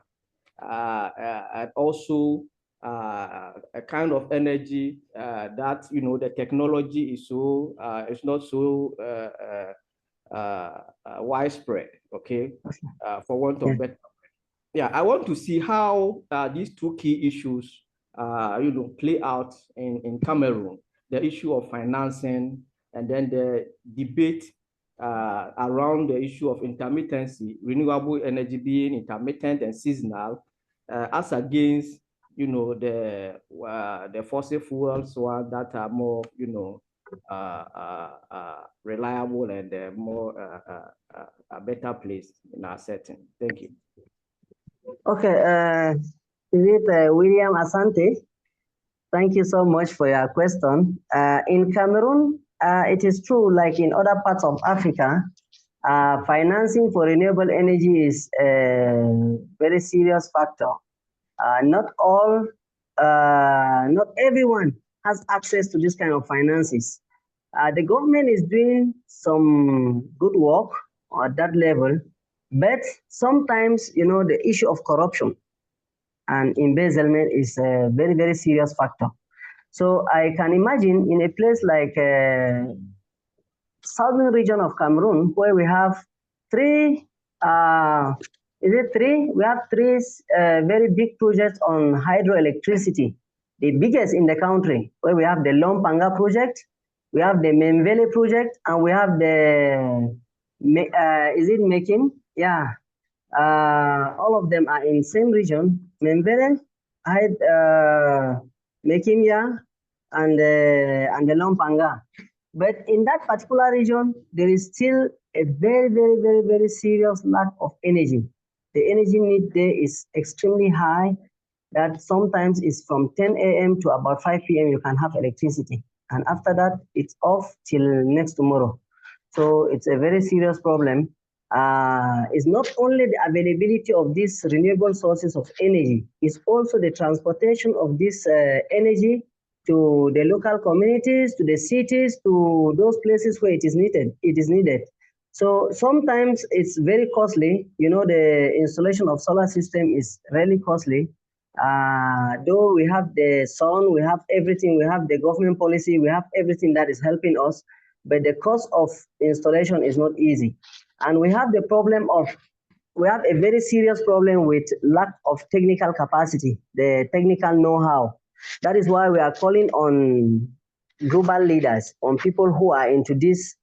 and also a kind of energy that the technology is not so widespread. Okay, for want of better. Yeah, I want to see how these two key issues play out in Cameroon. The issue of financing, and then the debate around the issue of intermittency, renewable energy being intermittent and seasonal, as against the fossil fuels one that are more reliable and more a better place in our setting. Thank you. Okay, is it William Asante? Thank you so much for your question. In Cameroon, it is true, like in other parts of Africa, Financing for renewable energy is a very serious factor. Not everyone has access to this kind of finances. The government is doing some good work at that level, but sometimes, the issue of corruption and embezzlement is a very, very serious factor. So I can imagine in a place like southern region of Cameroon, where we have three, We have three very big projects on hydroelectricity, the biggest in the country, where we have the Lompanga project, we have the Memvele project, and we have the, Mekim? Yeah. All of them are in same region, Memvele, Mekim, and the Lompanga. But in that particular region, there is still a very, very, very, very serious lack of energy. The energy need there is extremely high, that sometimes it's from 10 a.m. to about 5 p.m. you can have electricity. And after that, it's off till next tomorrow. So it's a very serious problem. It's not only the availability of these renewable sources of energy, it's also the transportation of this energy to the local communities, to the cities, to those places where it is needed. So sometimes it's very costly. The installation of solar system is really costly. Though we have the sun, we have everything, we have the government policy, we have everything that is helping us, but the cost of installation is not easy. And we have a very serious problem with lack of technical capacity, the technical know-how. That is why we are calling on global leaders, on people who are into this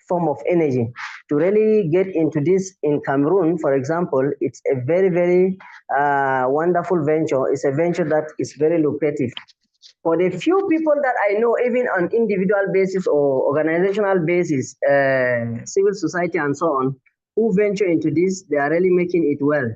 form of energy, to really get into this. In Cameroon, for example, it's a very, very wonderful venture. It's a venture that is very lucrative. For the few people that I know, even on individual basis or organizational basis, civil society and so on, who venture into this, they are really making it well.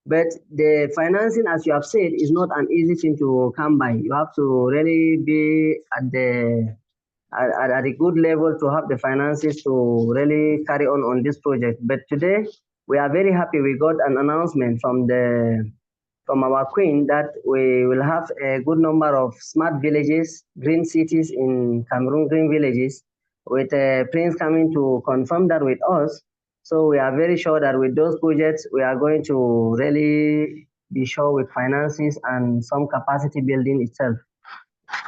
But the financing, as you have said, is not an easy thing to come by. You have to really be at a good level to have the finances to really carry on this project. But today, we are very happy we got an announcement from our Queen that we will have a good number of smart villages, green cities in Cameroon, green villages, with Prince coming to confirm that with us. So we are very sure that with those projects, we are going to really be sure with finances and some capacity building itself.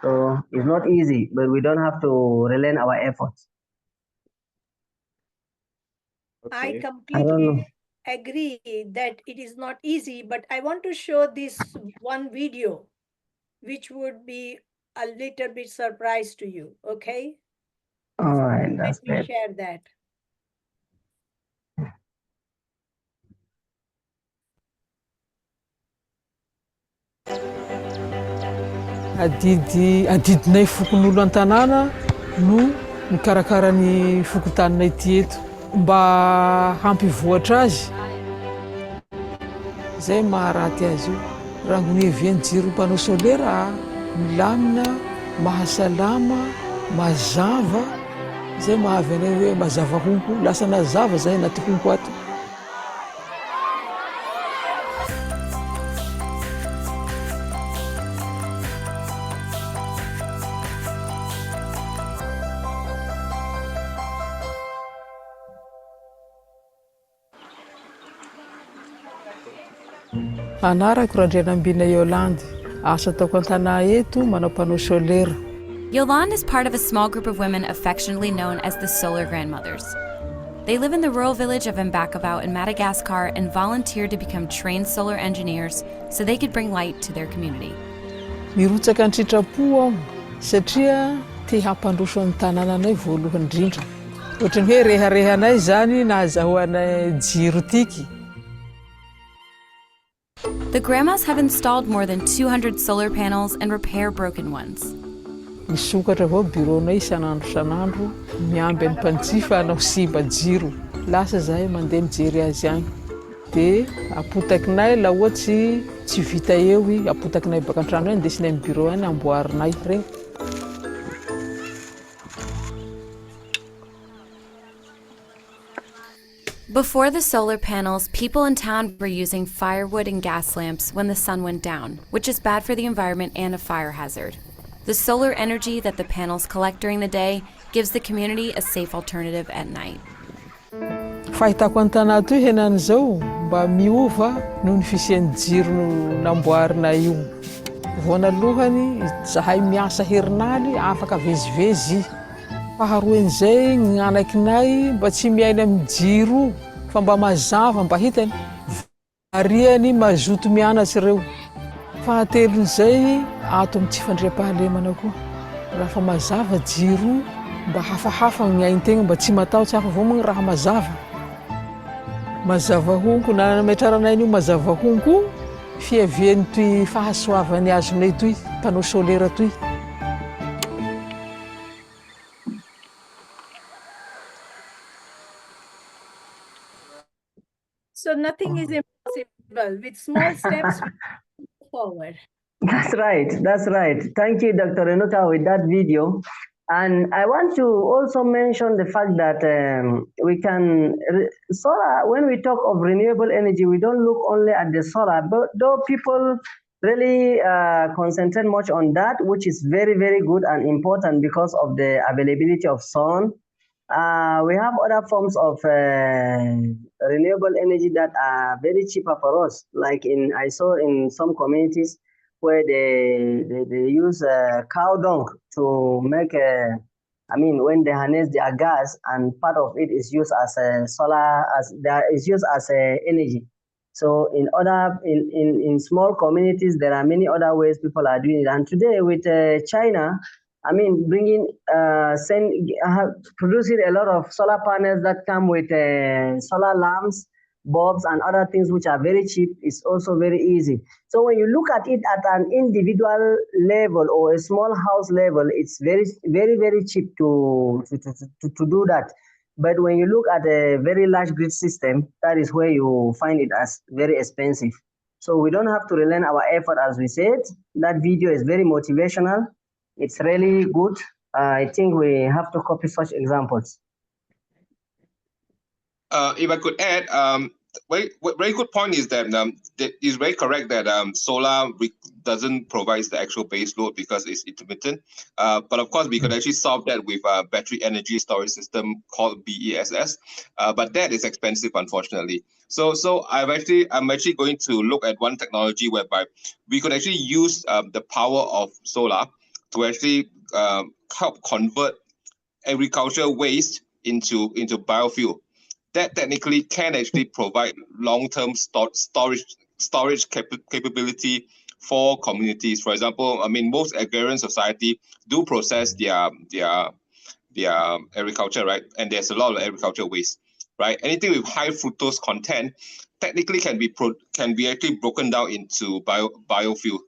So it's not easy, but we don't have to relent our efforts. I completely agree that it is not easy, but I want to show this one video, which would be a little bit surprise to you, okay? All right, that's Let me great. share that. Adidinay fokon'olo an-tanàna no mikarakara ny fokontaninay ty eto mba hampivoatra azy. Zay maharaty azy io. Raha ny hevian'ny jiro mpanao solaire milamina, mahasalama, mazava, zay mahavy anay hoe mazava honko, lasa nazava zay anaty honko ato. Anarako Randrianambina Yolande, asa ataoko an-tanà eto manao mpanao solaire. Yolande is part of a small group of women affectionately known as the Solar Grandmothers. They live in the rural village of Mbakavao in Madagascar and volunteered to become trained solar engineers so they could bring light to their community. Mirotsaka ny sitrapo aho satria te hampandroso ny tanànanay voalohany indrindra. Ohatran'ny hoe reharehanay zany nahazahoanay jiro tiky. The grandmas have installed more than 200 solar panels and repair broken ones. Misokatra avao bureau-nay isan'andro miamby ny mpanjifa hanao simba jiro. Lasa zahay mandeha mijery azy agny. Dia apotakinay laha ohatsy tsy vita eo apotakinay baka an-trano any ndesinay amin'ny bureau any amboarinay regny. Before the solar panels, people in town were using firewood and gas lamps when the sun went down, which is bad for the environment and a fire hazard. The solar energy that the panels collect during the day gives the community a safe alternative at night. Fahitako an-tanà toy henan'izao mba miova noho ny fisian'ny jiro namboarina io. Voanalohany, zahay miasa herinany afaka vezivezy. Faharoan'izay ny anakinay mba tsy miaina amin'ny jiro fa mba mazava mba hitany variany mazoto mianatsy ireo. Fahatelon'izay ato amin'ny tsy fandriam-pahalemana koa. Raha mazava jiro mba hafahafa ny ain-tegna mba tsy matahotsy hafa avao moa raha mazava. Mazava honko na nametraranay io mazava honko fiaviany toy fahasoavan'ny azonay toy panneau solaire toy. So nothing is impossible. With small steps, we move forward. That's right. That's right. Thank you, Dr. Renuka, with that video. And I want to also mention the fact that we can, solar, when we talk of renewable energy, we don't look only at the solar, but though people really concentrate much on that, which is very, very good and important because of the availability of sun. We have other forms of renewable energy that are very cheaper for us. Like I saw in some communities where they use cow dung to make when they harness their gas, and part of it is used as a solar, is used as a energy. So in small communities, there are many other ways people are doing it. And today with China, producing a lot of solar panels that come with solar lamps, bulbs, and other things which are very cheap is also very easy. So when you look at it at an individual level or a small house level, it's very, very, very cheap to do that. But when you look at a very large grid system, that is where you find it as very expensive. So we don't have to relent our effort, as we said. That video is very motivational. It's really good. I think we have to copy such examples. If I could add, very good point is that it's very correct that solar doesn't provide the actual base load because it's intermittent. But of course, we could actually solve that with a battery energy storage system called BESS. But that is expensive, unfortunately. So I'm actually going to look at one technology whereby we could actually use the power of solar to actually help convert agricultural waste into biofuel. That technically can actually provide long-term storage capability for communities. For example, most agrarian society do process their agriculture, right? And there's a lot of agricultural waste, right? Anything with high fructose content technically can be actually broken down into biofuel.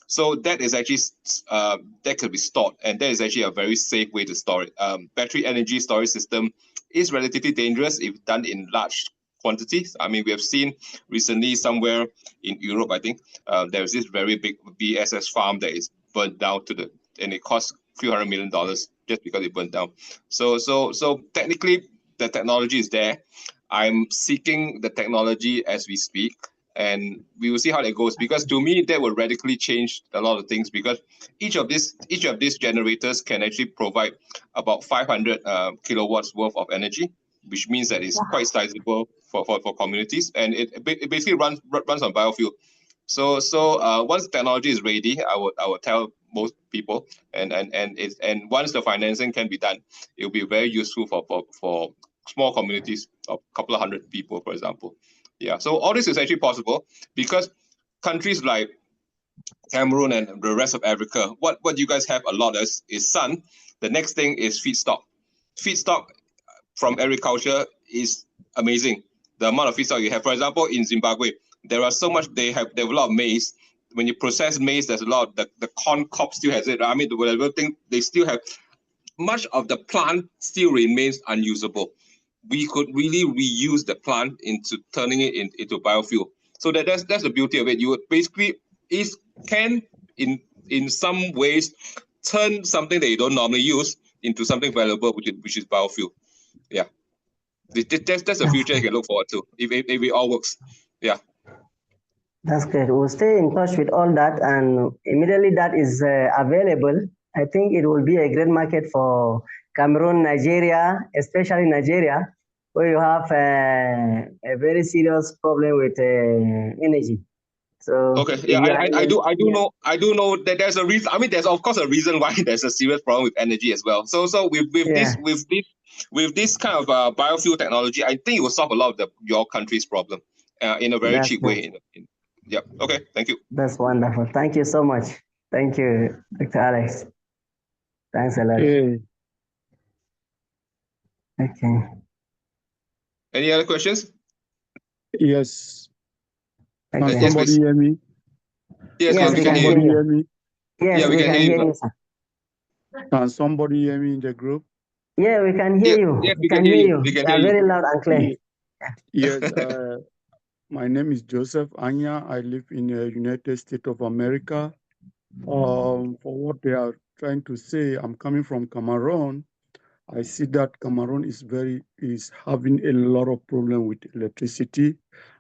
So that is actually that could be stored, and that is actually a very safe way to store it. Battery energy storage system is relatively dangerous if done in large quantities. We have seen recently somewhere in Europe, I think, there is this very big BSS farm that is burnt down and it costs a few $100 million just because it burnt down. So technically the technology is there. I'm seeking the technology as we speak, and we will see how that goes, because to me that will radically change a lot of things, because each of these generators can actually provide about 500 kilowatts worth of energy, which means that it's quite sizable for communities, and it basically runs on biofuel. So once the technology is ready, I would tell most people, and once the financing can be done, it will be very useful for small communities of a couple of hundred people, for example. Yeah, so all this is actually possible because countries like Cameroon and the rest of Africa, what you guys have a lot is sun. The next thing is feedstock. Feedstock from agriculture is amazing. The amount of feedstock you have. For example, in Zimbabwe, there are so much. They have a lot of maize. When you process maize, there's a lot. The corn cob still has it. Whatever thing, they still have. Much of the plant still remains unusable. We could really reuse the plant into turning it into biofuel. So that's the beauty of it. You would basically can in some ways turn something that you don't normally use into something valuable, which is biofuel. Yeah. That's the future you can look forward to if it all works. Yeah. That's great. We'll stay in touch with all that, and immediately that is available, I think it will be a great market for Cameroon, Nigeria, especially Nigeria, where you have a very serious problem with energy. So Okay. Yeah, I do know that there's a reason. I mean, there's of course a reason why there's a serious problem with energy as well. So with this kind of biofuel technology, I think it will solve a lot of your country's problem in a very That's cheap great. way. Yeah. Okay. Thank you. That's wonderful. Thank you so much. Thank you, Dr. Alex. Thanks a lot. Okay. Any other questions? Yes. Can Okay. somebody hear me? Yes, Yes, we we can can hear hear you. Hear me? Yes, Yeah, we we can can hear hear you. you, sir. Can somebody hear me in the group? Yeah, we can hear you. Yes, We can hear you. We can You hear are you. very loud and clear. Yes. My name is Joseph Anya. I live in the United States of America. For what they are trying to say, I'm coming from Cameroon. I see that Cameroon is having a lot of problem with electricity,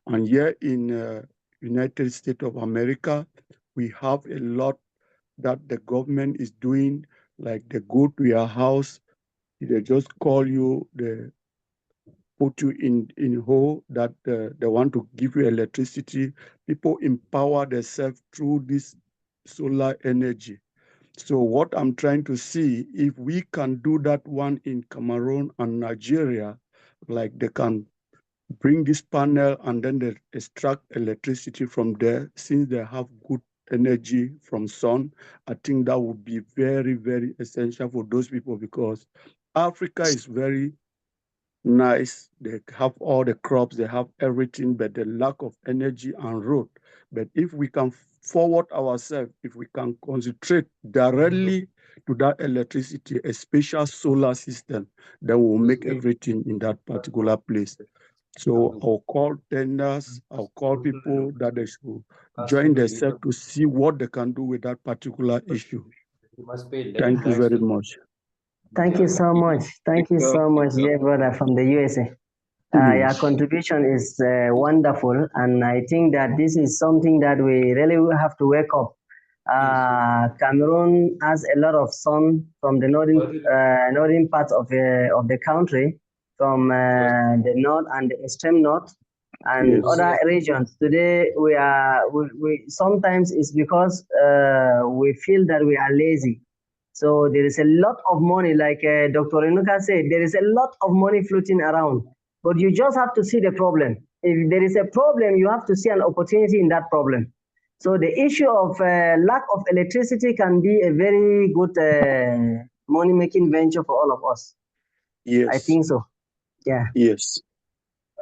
and here in United States of America, we have a lot that the government is doing. Like they go to your house, they just call you, they put you in hole that they want to give you electricity. People empower themselves through this solar energy. So what I'm trying to see, if we can do that one in Cameroon and Nigeria, like they can bring this panel and then they extract electricity from there, since they have good energy from sun, I think that would be very, very essential for those people, because Africa is very nice. They have all the crops, they have everything, but the lack of energy and road. But if we can forward ourselves, if we can concentrate directly to that electricity, a special solar system, that will make everything in that particular place. So I'll call tenders, I'll call people that they should join themselves to see what they can do with that particular issue. Thank you very much. Thank you so much. Thank you so much, dear brother from the USA. Your contribution is wonderful, and I think that this is something that we really will have to wake up. Cameroon has a lot of sun from the northern parts of the country, from the north and the extreme north, and other regions. Today we sometimes it's because we feel that we are lazy. So there is a lot of money, like Dr. Renuka said, there is a lot of money floating around, but you just have to see the problem. If there is a problem, you have to see an opportunity in that problem. So the issue of lack of electricity can be a very good money-making venture for all of us. Yes. I think so. Yeah. Yes.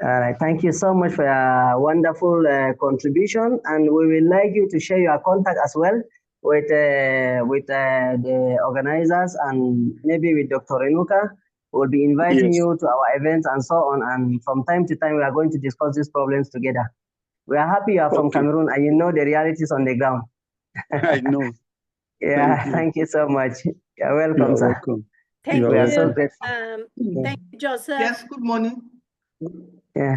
All right. Thank you so much for your wonderful contribution, and we will like you to share your contact as well with the organizers, and maybe with Dr. Renuka. We'll be inviting you to our events and so on, and from time to time we are going to discuss these problems together. We are happy you are from Cameroon and you know the realities on the ground. I know. Yeah, thank you so much. You're welcome, You're sir. welcome. Thank We are you. so grateful. Thank you, Joseph. Yes, good morning. Yeah.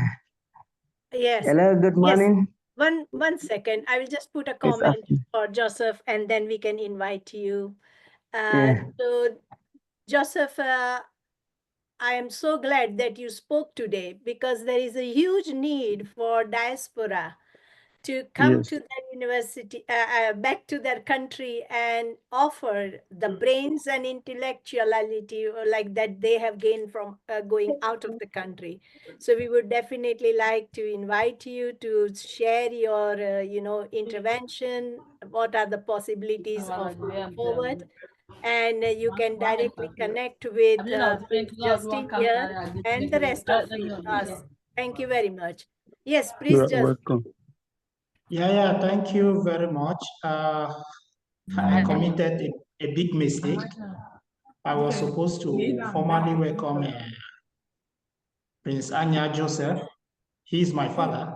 Yes. Hello, good morning. Yes. One second. I will just put a comment for Joseph, and then we can invite you. So, Joseph, I am so glad that you spoke today, because there is a huge need for diaspora to come to their university, back to their country, and offer the brains and intellectuality like that they have gained from going out of the country. So we would definitely like to invite you to share your, intervention. What are the possibilities of moving forward? And you can directly connect with Prince Justin here and the rest of us. Thank you very much. Yes, please, You're Justin. welcome. Yeah, thank you very much. I committed a big mistake. I was supposed to formally welcome Prince Anya Joseph. He is my father.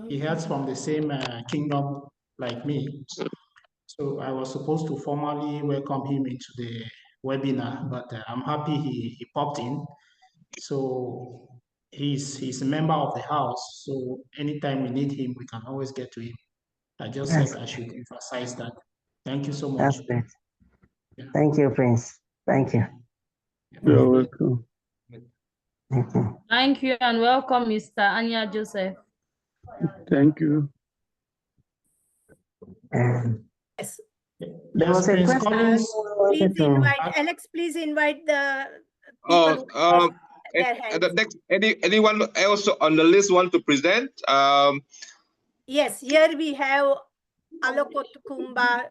He hails from the same kingdom like me. So I was supposed to formally welcome him into the webinar, but I'm happy he popped in. So he's a member of the house. So anytime we need him, we can always get to him. I just said I should emphasize that. Thank you so much. That's great. Thank you, Prince. Thank you. You're welcome. Thank you and welcome, Mr. Anya Joseph. Thank you. Yes. There was a Prince question. Collins. Please invite Alex. Please invite the Oh, people who raised their and the hands. next, anyone else on the list want to present? Yes, here we have Alokotukumba.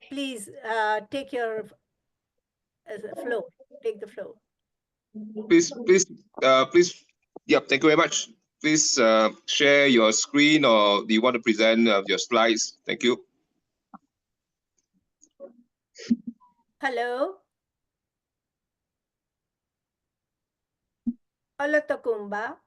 Please take your floor. Take the floor. Please. Yeah, thank you very much. Please share your screen, or do you want to present your slides? Thank you. Hello. Alokotukumba.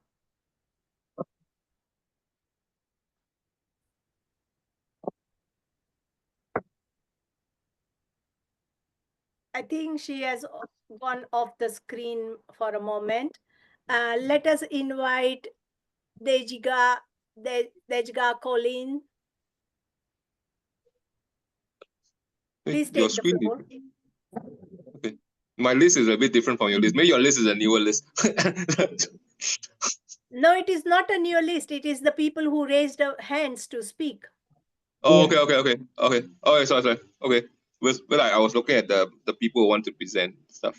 I think she has gone off the screen for a moment. Let us invite Dejga Colin. Please Your take the screen. floor. Okay. My list is a bit different from your list. Maybe your list is a newer list. No, it is not a new list. It is the people who raised their hands to speak. Oh, okay. Oh, sorry. Okay. Well, I was looking at the people who want to present stuff.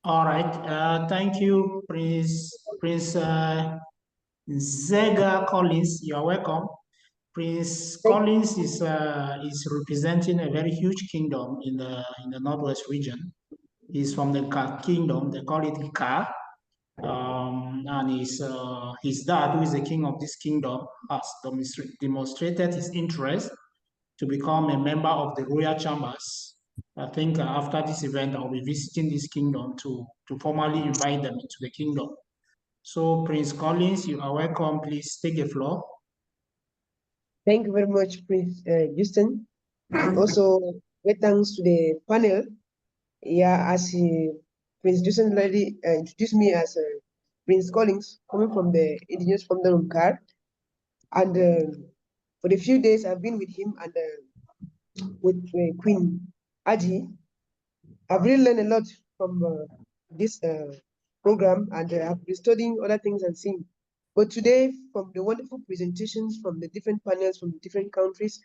All right. Thank you, Prince Zega Collins. You are welcome. Prince Collins is representing a very huge kingdom in the Northwest region. He's from the Ka kingdom. They call it Ka. And his dad, who is the king of this kingdom, has demonstrated his interest to become a member of the royal chambers. I think after this event, I'll be visiting this kingdom to formally invite them into the kingdom. So Prince Collins, you are welcome. Please take the floor. Thank you very much, Prince Houston. Also, great thanks to the panel. Yeah, as Prince Houston already introduced me as Prince Collins, coming from the indigenous from the Rumkar. And for the few days I've been with him and with Queen Aji, I've really learned a lot from this program, and I've been studying other things and seeing. But today, from the wonderful presentations from the different panels from different countries,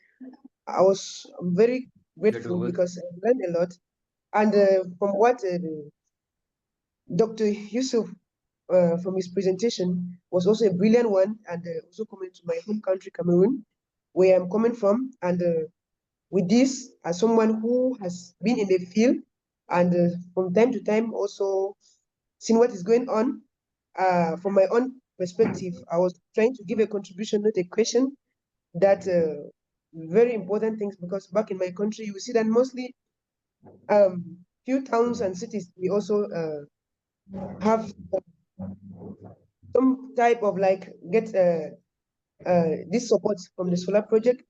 I'm very grateful because I've learned a lot. And from what Dr. Yusuf from his presentation was also a brilliant one, and also coming to my home country, Cameroon, where I'm coming from. And with this, as someone who has been in the field and from time to time also seen what is going on, from my own perspective, I was trying to give a contribution, not a question, that very important things, because back in my country, you see that mostly few towns and cities, we also have some type of like get this support from the solar project,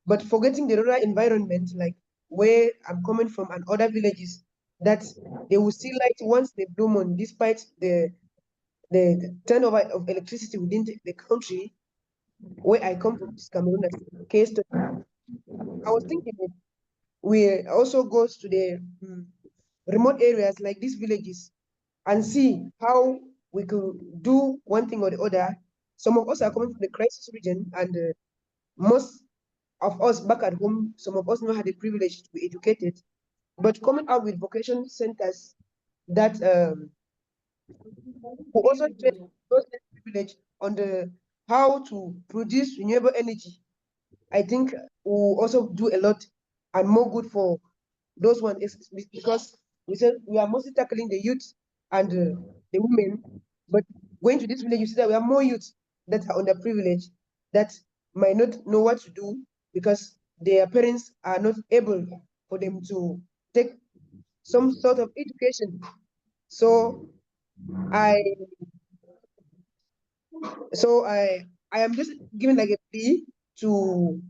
but forgetting the rural environment, like where I'm coming from and other villages, that they will see light once the blue moon, despite the turnover of electricity within the country where I come from, this Cameroon as a case study. I was thinking that we also goes to the remote areas like these villages and see how we could do one thing or the other. Some of us are coming from the crisis region, and most of us back at home, some of us not had the privilege to be educated, but coming out with vocation centers that who also train those less privileged on the how to produce renewable energy. I think will also do a lot and more good for those ones, because we said we are mostly tackling the youth and the women, but going to this village, you see that we have more youth that are underprivileged that might not know what to do because their parents are not able for them to take some sort of education. So I I am just giving like a plea to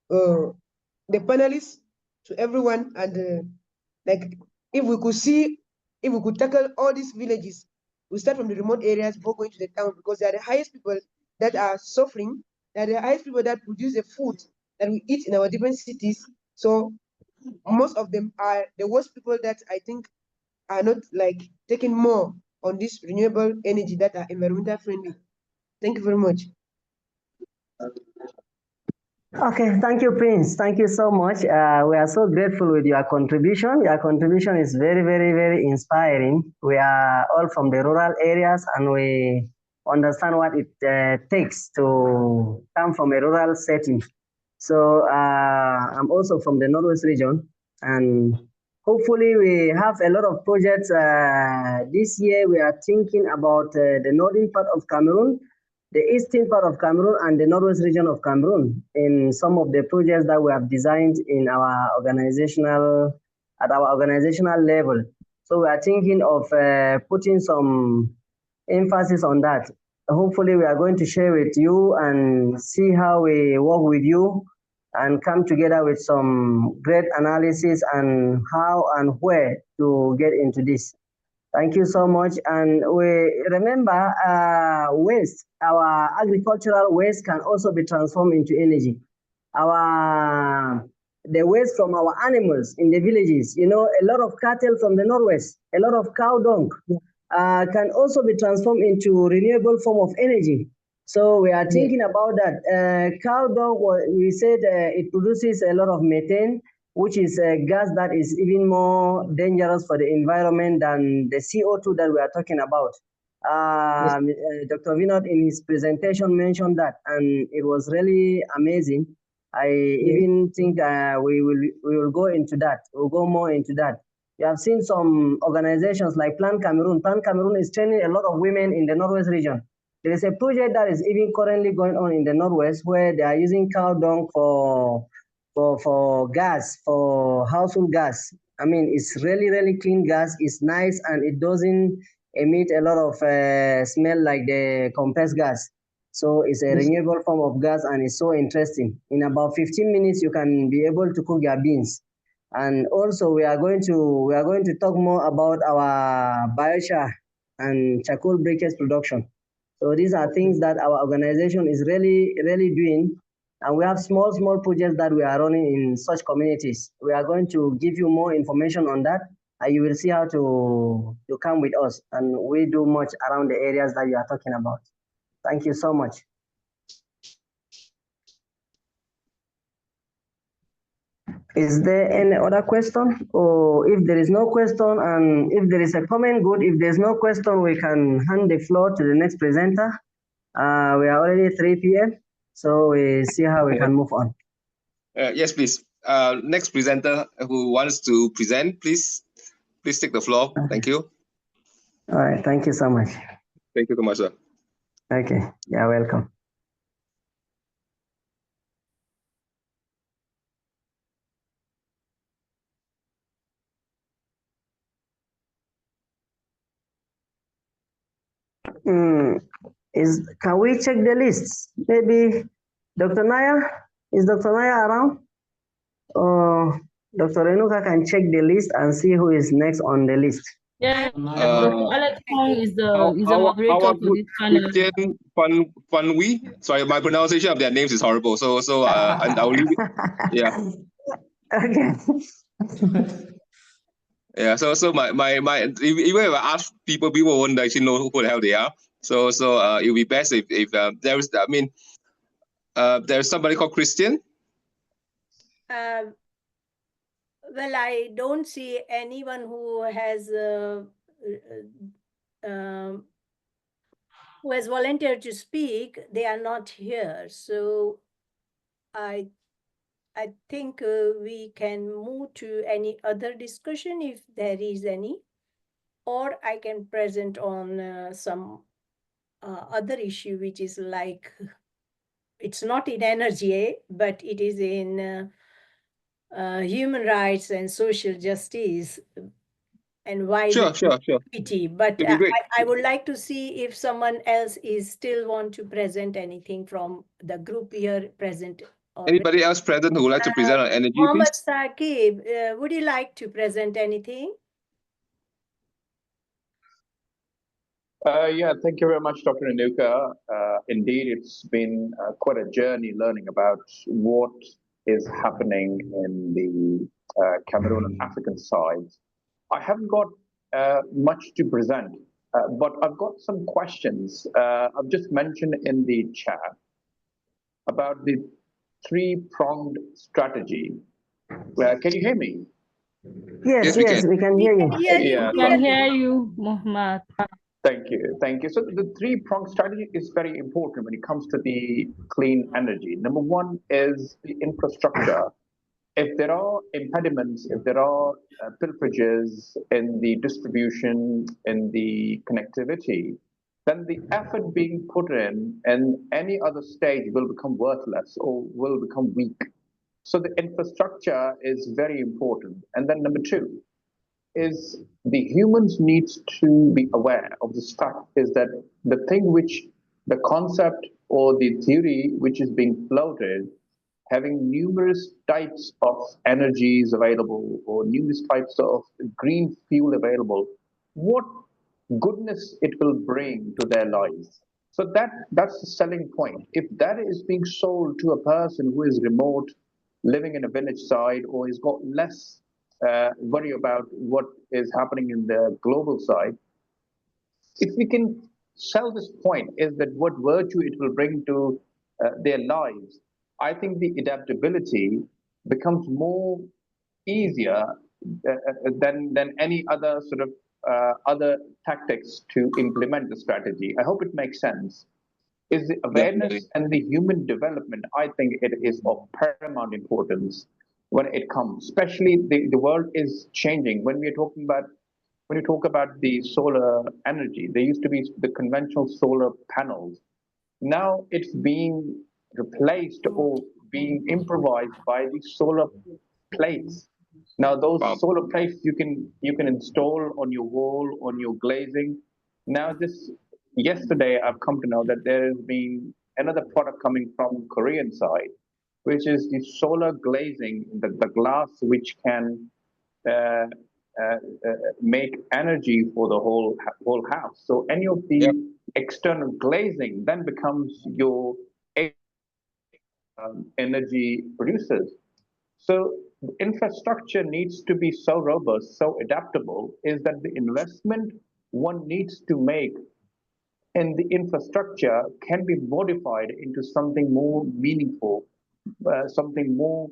the panelists, to everyone, and like if we could tackle all these villages we start from the remote areas before going to the town, because they are the highest people that are suffering. They are the highest people that produce the food that we eat in our different cities. So most of them are the worst people that I think are not like taking more on this renewable energy that are environmental friendly. Thank you very much. Okay, thank you, Prince. Thank you so much. We are so grateful with your contribution. Your contribution is very, very, very inspiring. We are all from the rural areas and we understand what it takes to come from a rural setting. So I'm also from the Northwest region, and hopefully we have a lot of projects. This year we are thinking about the northern part of Cameroon, the eastern part of Cameroon, and the Northwest region of Cameroon in some of the projects that we have designed in our at our organizational level. So we are thinking of putting some emphasis on that. Hopefully we are going to share with you and see how we work with you and come together with some great analysis and how and where to get into this. Thank you so much. And we remember waste, our agricultural waste can also be transformed into energy. The waste from our animals in the villages, you know, a lot of cattle from the Northwest, a lot of cow dung can also be transformed into renewable form of energy. So we are thinking about that. Cow dung, we said it produces a lot of methane, which is a gas that is even more dangerous for the environment than the CO2 that we are talking about. Dr. Vinod in his presentation mentioned that, and it was really amazing. I even think we will go into that. We'll go more into that. You have seen some organizations like Plan Cameroon. Plan Cameroon is training a lot of women in the Northwest region. There is a project that is even currently going on in the Northwest where they are using cow dung for gas, for household gas. I mean, it's really, really clean gas. It's nice and it doesn't emit a lot of smell like the compressed gas. So it's a renewable form of gas and it's so interesting. In about 15 minutes, you can be able to cook your beans. And also we are going to talk more about our biochar and charcoal briquettes production. So these are things that our organization is really, really doing. And we have small projects that we are running in such communities. We are going to give you more information on that, and you will see how to come with us. And we do much around the areas that you are talking about. Thank you so much. Is there any other question? Or if there is no question, and if there is a comment, good. If there's no question, we can hand the floor to the next presenter. We are already 3 p.m., so we see how we can move on. Yes, please. Next presenter who wants to present, please take the floor. Thank you. All right. Thank you so much. Thank you so much, sir. Okay. You're welcome. Can we check the lists? Maybe Dr. Naya, is Dr. Naya around? Dr. Renuka can check the list and see who is next on the list. Yeah, Dr. Alex Kong is the moderator our for this panel. Christian Funwi. Sorry, my pronunciation of their names is horrible. So and I'll leave it. Yeah. Okay. Yeah. So my even if I ask people won't actually know who the hell they are. So it would be best if there is, I mean, there's somebody called Christian. Well, I don't see anyone who has volunteered to speak. They are not here, so I think we can move to any other discussion if there is any, or I can present on some other issue which is like, it's not in energy, but it is in human rights and social justice and why Sure. equity. But I would like to see if someone else is still want to present anything from the group here present. Anybody else present who would like to present on energy, Mohammed please? Saqib, would you like to present anything? Yeah, thank you very much, Dr. Renuka. Indeed, it's been quite a journey learning about what is happening in the Cameroon and African sides. I haven't got much to present, but I've got some questions. I've just mentioned in the chat about the three-pronged strategy. Can you hear me? Yes, yes, we can hear you. Yeah, We can hear you, Muhammad. thank you. Thank you. So the three-pronged strategy is very important when it comes to the clean energy. Number one is the infrastructure. If there are impediments, if there are pilferages in the distribution, in the connectivity, then the effort being put in any other stage will become worthless or will become weak. So the infrastructure is very important. And then number two is the humans needs to be aware of this fact is that the thing which the concept or the theory which is being floated having numerous types of energies available or numerous types of green fuel available, what goodness it will bring to their lives. So that's the selling point. If that is being sold to a person who is remote, living in a village side, or has got less worry about what is happening in the global side, if we can sell this point, is that what virtue it will bring to their lives, I think the adaptability becomes more easier than any other sort of other tactics to implement the strategy. I hope it makes sense. Is the Definitely. awareness and the human development, I think it is of paramount importance when it comes, especially the world is changing. When we are talking about when you talk about the solar energy, there used to be the conventional solar panels. Now it's being replaced or being improvised by the solar plates. Now those solar plates you can install on your wall, on your glazing. Now this yesterday I've come to know that there has been another product coming from Korean side, which is the solar glazing, the glass which can uh, make energy for the whole house. So any of the external glazing then becomes your energy producers. So the infrastructure needs to be so robust, so adaptable, is that the investment one needs to make in the infrastructure can be modified into something more meaningful, something more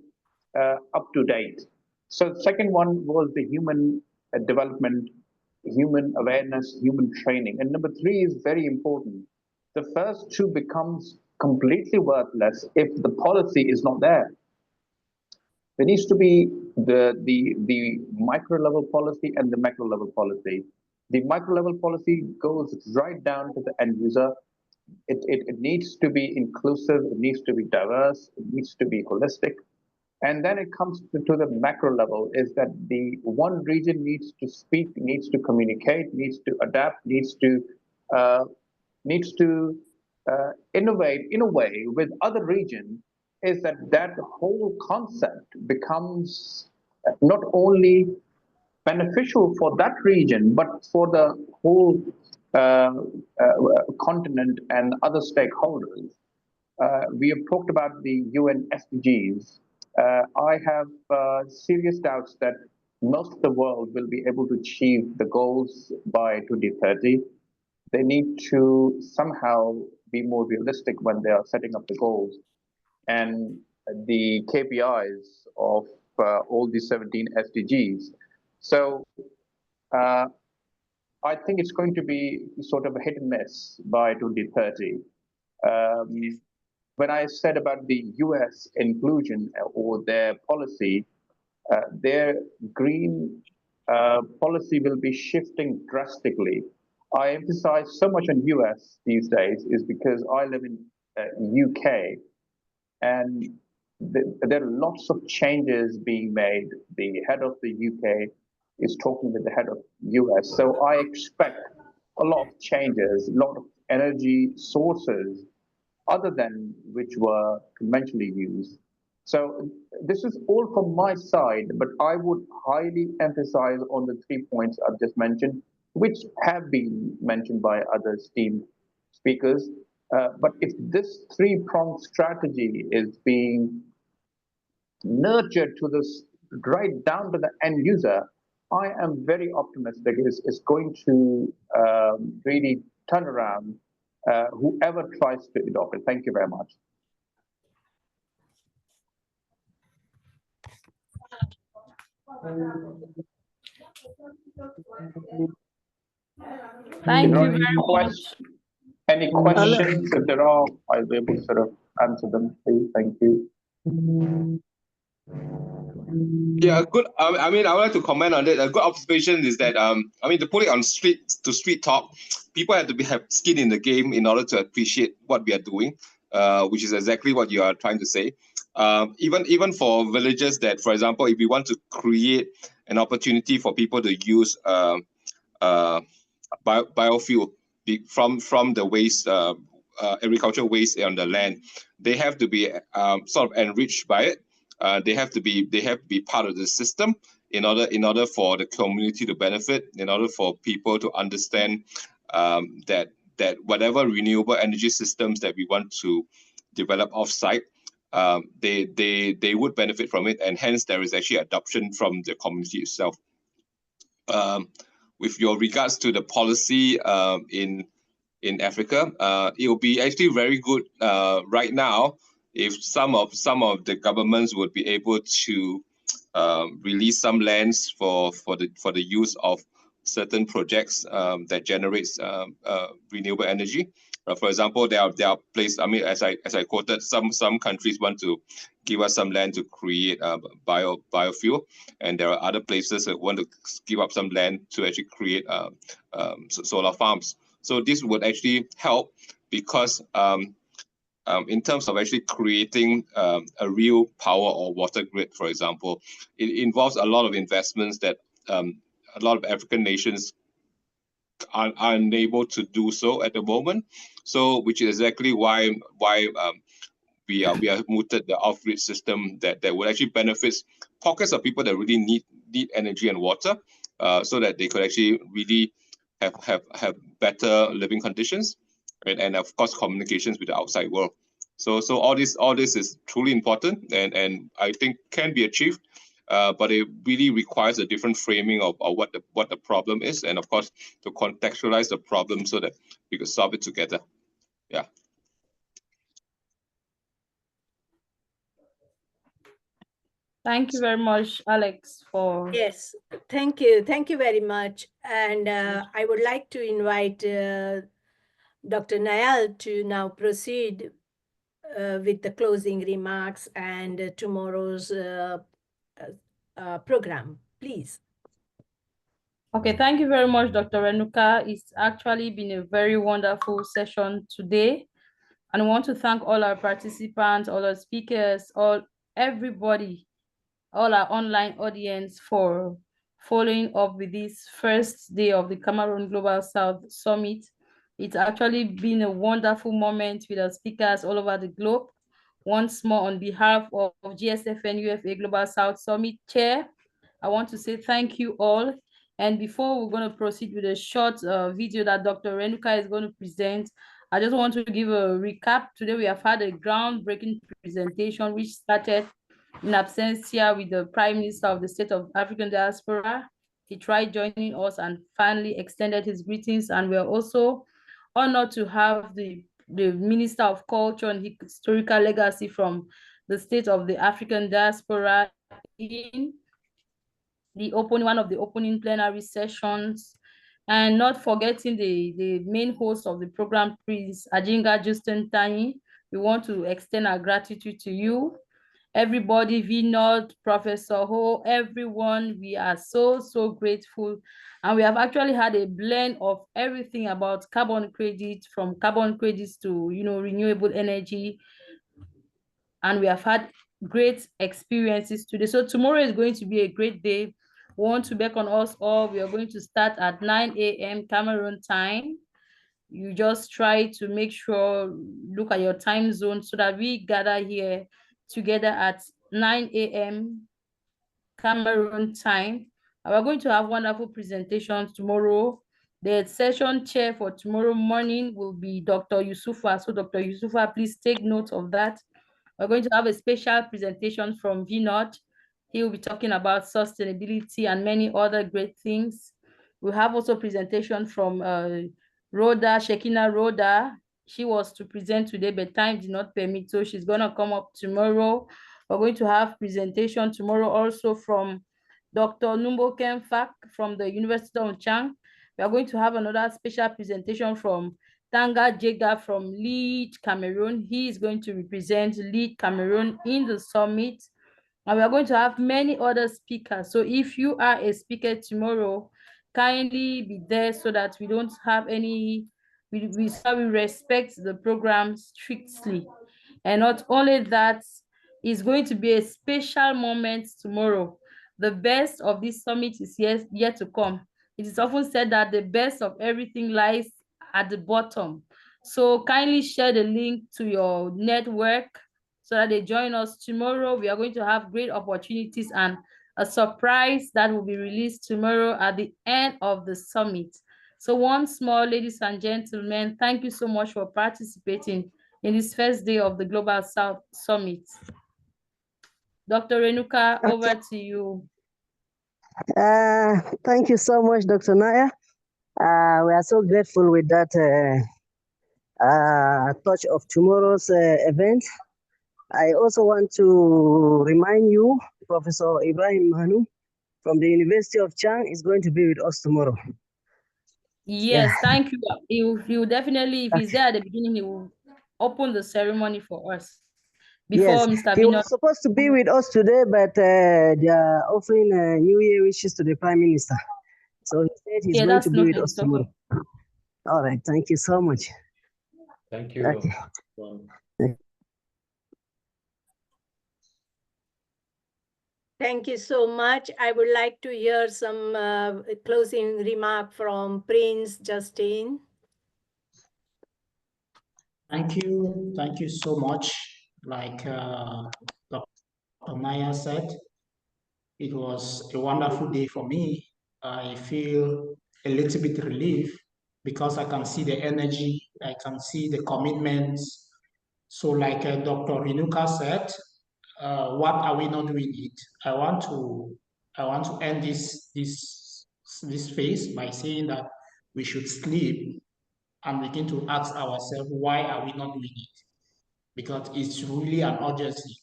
up to date. So the second one was the human development, human awareness, human training. And number three is very important. The first two becomes completely worthless if the policy is not there. There needs to be the micro level policy and the macro level policy. The micro level policy goes right down to the end user. It needs to be inclusive, it needs to be diverse, it needs to be holistic. And then it comes to the macro level is that the one region needs to speak, needs to communicate, needs to adapt, uh, needs to innovate in a way with other regions, is that that whole concept becomes not only beneficial for that region, but for the whole continent and other stakeholders. We have talked about the UN SDGs. I have serious doubts that most of the world will be able to achieve the goals by 2030. They need to somehow be more realistic when they are setting up the goals. And the KPIs of all the 17 SDGs. So uh, I think it's going to be sort of a hit and miss by 2030. When I said about the US inclusion or their policy, their green policy will be shifting drastically. I emphasize so much on US these days is because I live in UK, and there are lots of changes being made. The head of the UK is talking with the head of US. So I expect a lot of changes, a lot of energy sources other than which were conventionally used. So this is all from my side, but I would highly emphasize on the 3 points I've just mentioned. which have been mentioned by other esteemed speakers. But if this three-pronged strategy is being nurtured to this right down to the end user, I am very optimistic it's going to really turn around whoever tries to adopt it. Thank you very much. Thank you very much. Any questions? If there are, I'll be able to sort of answer them, please. Thank you. Yeah, good. I mean, I would like to comment on it. A good observation is that I mean, to put it on street talk, people have to have skin in the game in order to appreciate what we are doing, which is exactly what you are trying to say. Even for villages that, for example, if we want to create an opportunity for people to use biofuel from the waste, agricultural waste on the land, they have to be sort of enriched by it. They have to be part of the system in order for the community to benefit, in order for people to understand that whatever renewable energy systems that we want to develop off-site, they would benefit from it, and hence there is actually adoption from the community itself. With your regards to the policy in Africa, it will be actually very good right now if some of the governments would be able to release some lands for the use of certain projects that generates renewable energy. For example, there are places. I mean, as I quoted, some countries want to give us some land to create biofuel, and there are other places that want to give up some land to actually create solar farms. So this would actually help because in terms of actually creating a real power or water grid, for example, it involves a lot of investments that a lot of African nations are unable to do so at the moment. So, which is exactly why we have mooted the off-grid system that would actually benefit pockets of people that really need energy and water, so that they could actually really have better living conditions, right? And of course communications with the outside world. So all this is truly important, and I think can be achieved, but it really requires a different framing of what the problem is, and of course to contextualize the problem so that we could solve it together. Yeah. Thank you very much, Alex, for... Yes, thank you. Thank you very much. And I would like to invite Dr. Nayal to now proceed with the closing remarks and tomorrow's program, please. Okay, thank you very much, Dr. Renuka. It's actually been a very wonderful session today. And I want to thank all our participants, all our speakers, everybody, all our online audience for following up with this first day of the Cameroon Global South Summit. It's actually been a wonderful moment with our speakers all over the globe. Once more, on behalf of GSFN UFA Global South Summit Chair, I want to say thank you all. And before we're going to proceed with a short video that Dr. Renuka is going to present, I just want to give a recap. Today we have had a groundbreaking presentation which started in absentia with the Prime Minister of the State of African Diaspora. He tried joining us and finally extended his greetings. And we're also honored to have the Minister of Culture and Historical Legacy from the State of the African Diaspora in one of the opening plenary sessions, and not forgetting the main host of the program, Prince Ajinga Justin Tanyi. We want to extend our gratitude to you. Everybody, Vinod, Professor Ho, everyone, we are so grateful. And we have actually had a blend of everything about carbon credit, from carbon credits to renewable energy. And we have had great experiences today. So tomorrow is going to be a great day. We want to beckon us all. We are going to start at 9 a.m. Cameroon time. You just try to make sure, look at your time zone so that we gather here together at 9 a.m. Cameroon time. And we're going to have wonderful presentations tomorrow. The session chair for tomorrow morning will be Dr. Yusufa. So Dr. Yusufa, please take note of that. We're going to have a special presentation from Vinod. He will be talking about sustainability and many other great things. We have also presentation from Rhoda, Shekina Rhoda. She was to present today, but time did not permit, so she's gonna come up tomorrow. We're going to have presentation tomorrow also from Dr. Numbo Kemfak from the University of Chang. We are going to have another special presentation from Tanga Jega from Lead Cameroon. He is going to represent Lead Cameroon in the summit. And we are going to have many other speakers. So if you are a speaker tomorrow, kindly be there so that we don't have any, we respect the program strictly. And not only that, it's going to be a special moment tomorrow. The best of this summit is yet to come. It is often said that the best of everything lies at the bottom. So kindly share the link to your network so that they join us tomorrow. We are going to have great opportunities and a surprise that will be released tomorrow at the end of the summit. So once more, ladies and gentlemen, thank you so much for participating in this first day of the Global South Summit. Dr. Renuka, over to you. Thank you so much, Dr. Naya. We are so grateful with that touch of tomorrow's event. I also want to remind you, Professor Ibrahim Manu from the University of Chang is going to be with us tomorrow. Yes, thank you. He will definitely, if he's there at the beginning, he will open the ceremony for us. Before Yes, Mr. he Vinod. was supposed to be with us today, but they are offering New Year wishes to the Prime Minister. So he said he's going to be with us tomorrow. All right, thank you so much. Thank you. Okay. Thank you so much. I would like to hear some closing remark from Prince Justin. Thank you so much. Like Dr. Maya said, it was a wonderful day for me. I feel a little bit relieved because I can see the energy, I can see the commitments. So like Dr. Renuka said, what are we not doing it? I want to end this phase by saying that we should sleep and begin to ask ourselves, why are we not doing it? Because it's really an urgency.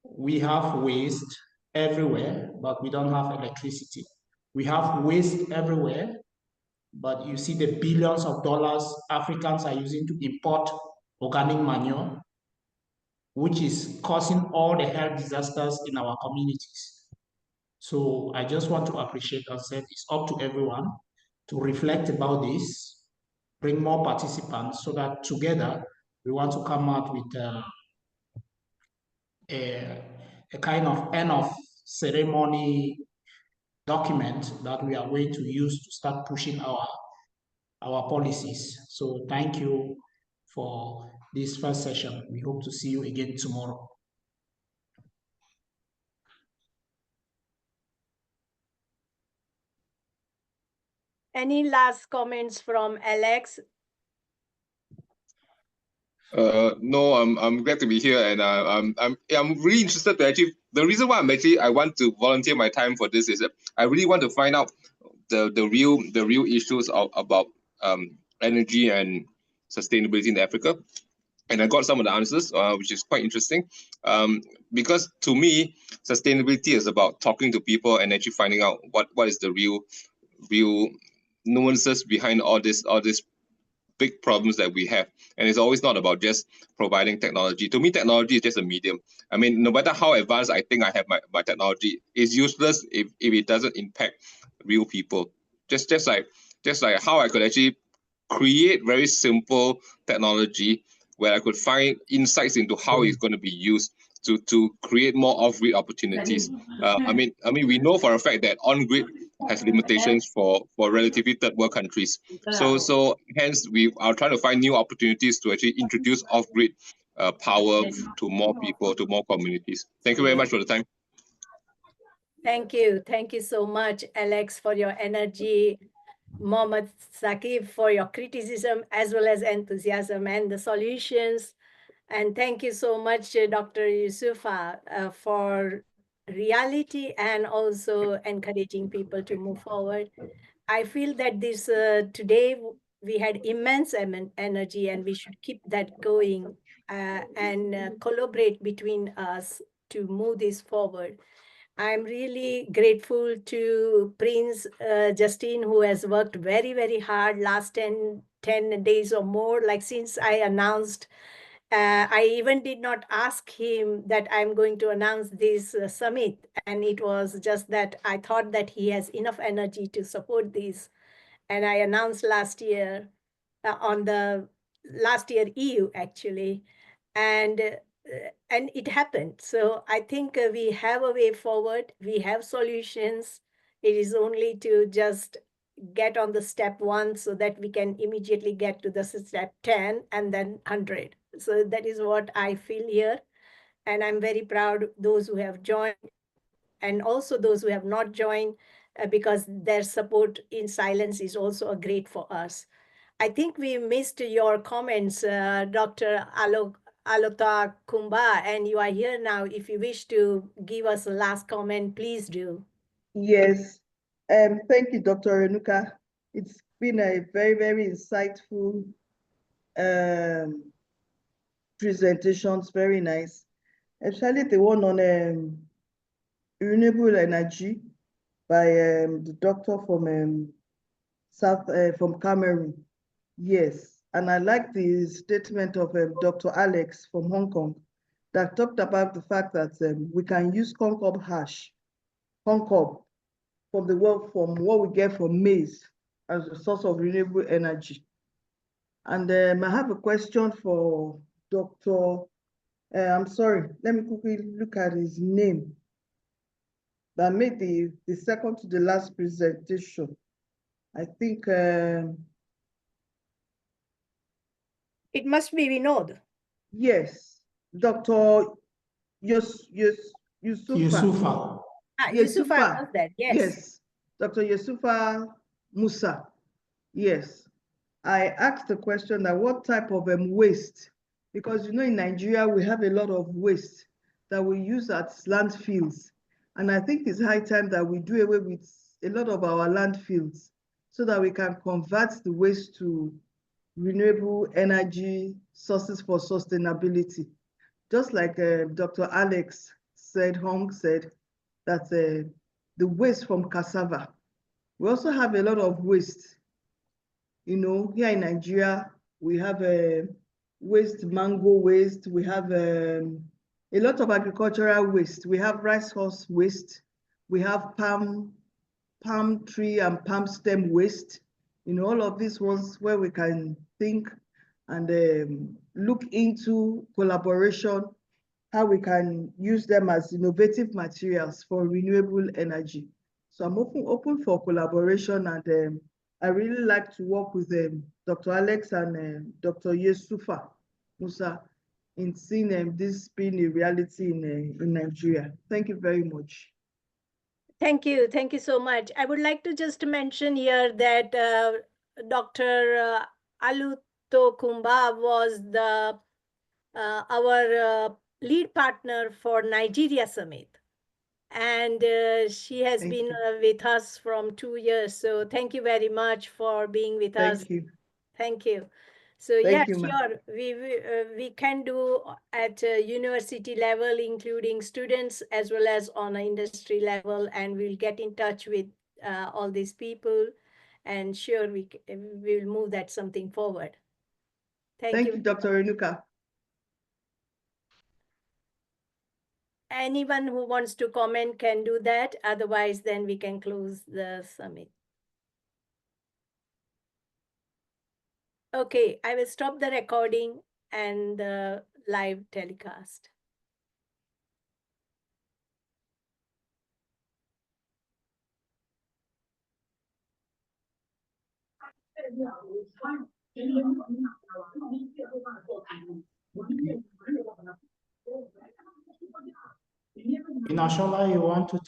We have waste everywhere, but we don't have electricity. We have waste everywhere, but you see the billions of dollars Africans are using to import organic manure, which is causing all the health disasters in our communities. So I just want to appreciate and say it's up to everyone to reflect about this, bring more participants so that together we want to come out with a kind of end of ceremony document that we are going to use to start pushing our policies. So thank you for this first session. We hope to see you again tomorrow. Any last comments from Alex? No, I'm glad to be here, and I'm really interested to actually. The reason why I want to volunteer my time for this is that I really want to find out the real issues about energy and sustainability in Africa, and I got some of the answers, which is quite interesting. Because to me, sustainability is about talking to people and actually finding out what is the real nuances behind all this big problems that we have. And it's always not about just providing technology. To me, technology is just a medium. I mean, no matter how advanced I think I have my technology, it's useless if it doesn't impact real people. Just like how I could actually create very simple technology where I could find insights into how it's going to be used to create more off-grid opportunities. I mean, we know for a fact that on-grid has limitations for relatively third world countries. So hence we are trying to find new opportunities to actually introduce off-grid power to more people, to more communities. Thank you very much for the time. Thank you. Thank you so much, Alex, for your energy Mohammad Saqib, for your criticism as well as enthusiasm and the solutions. And thank you so much, Dr. Yusufa, for reality and also encouraging people to move forward. I feel that this today we had immense energy, and we should keep that going and collaborate between us to move this forward. I'm really grateful to Prince Justine, who has worked very, very hard last 10 days or more. Like since I announced, I even did not ask him that I'm going to announce this summit. And it was just that I thought that he has enough energy to support this. And I announced last year on the last year EU actually. And it happened. So I think we have a way forward. We have solutions. It is only to just get on the step 1 so that we can immediately get to the step 10 and then 100. So that is what I feel here. And I'm very proud of those who have joined and also those who have not joined because their support in silence is also a great for us. I think we missed your comments, Dr. Alota Kumba, and you are here now. If you wish to give us a last comment, please do. Yes. Thank you, Dr. Renuka. It's been a very, very insightful presentations, very nice. Especially the one on renewable energy by the doctor from from Cameroon. Yes, and I like the statement of Dr. Alex from Hong Kong that talked about the fact that we can use corn cob hash, corn cob, from what we get from maize as a source of renewable energy. And I have a question for Dr. I'm sorry, let me quickly look at his name. That made the second to the last presentation. I think it must be Vinod. Yes, Dr. Yusufa. Yusufa, I was that, yes. Yes, Dr. Yusufa Musa. Yes, I asked the question that what type of waste, because you know in Nigeria we have a lot of waste that we use at landfills. And I think it's high time that we do away with a lot of our landfills so that we can convert the waste to renewable energy sources for sustainability. Just like Dr. Alex said, Hong said, that the waste from cassava. We also have a lot of waste. You know, here in Nigeria, we have waste, mango waste. We have a lot of agricultural waste. We have rice husk waste. We have palm tree and palm stem waste. You know, all of these ones where we can think and look into collaboration, how we can use them as innovative materials for renewable energy. So I'm open for collaboration, and I really like to work with Dr. Alex and Dr. Yusufa Musa in seeing this being a reality in Nigeria. Thank you very much. Thank you so much. I would like to just mention here that Dr. Aluto Kumba was our lead partner for Nigeria Summit. And she has been with us from 2 years. So thank you very much for being with us. Thank you. Thank you. So Thank yeah, you, sure. We can do at university level, including students as well as on an industry level, and we'll get in touch with all these people, and sure we will move that something forward. Thank you, Dr. Renuka. Anyone who wants to comment can do that. Otherwise, then we can close the summit. Okay, I will stop the recording and the live telecast. Inashola, you want to tell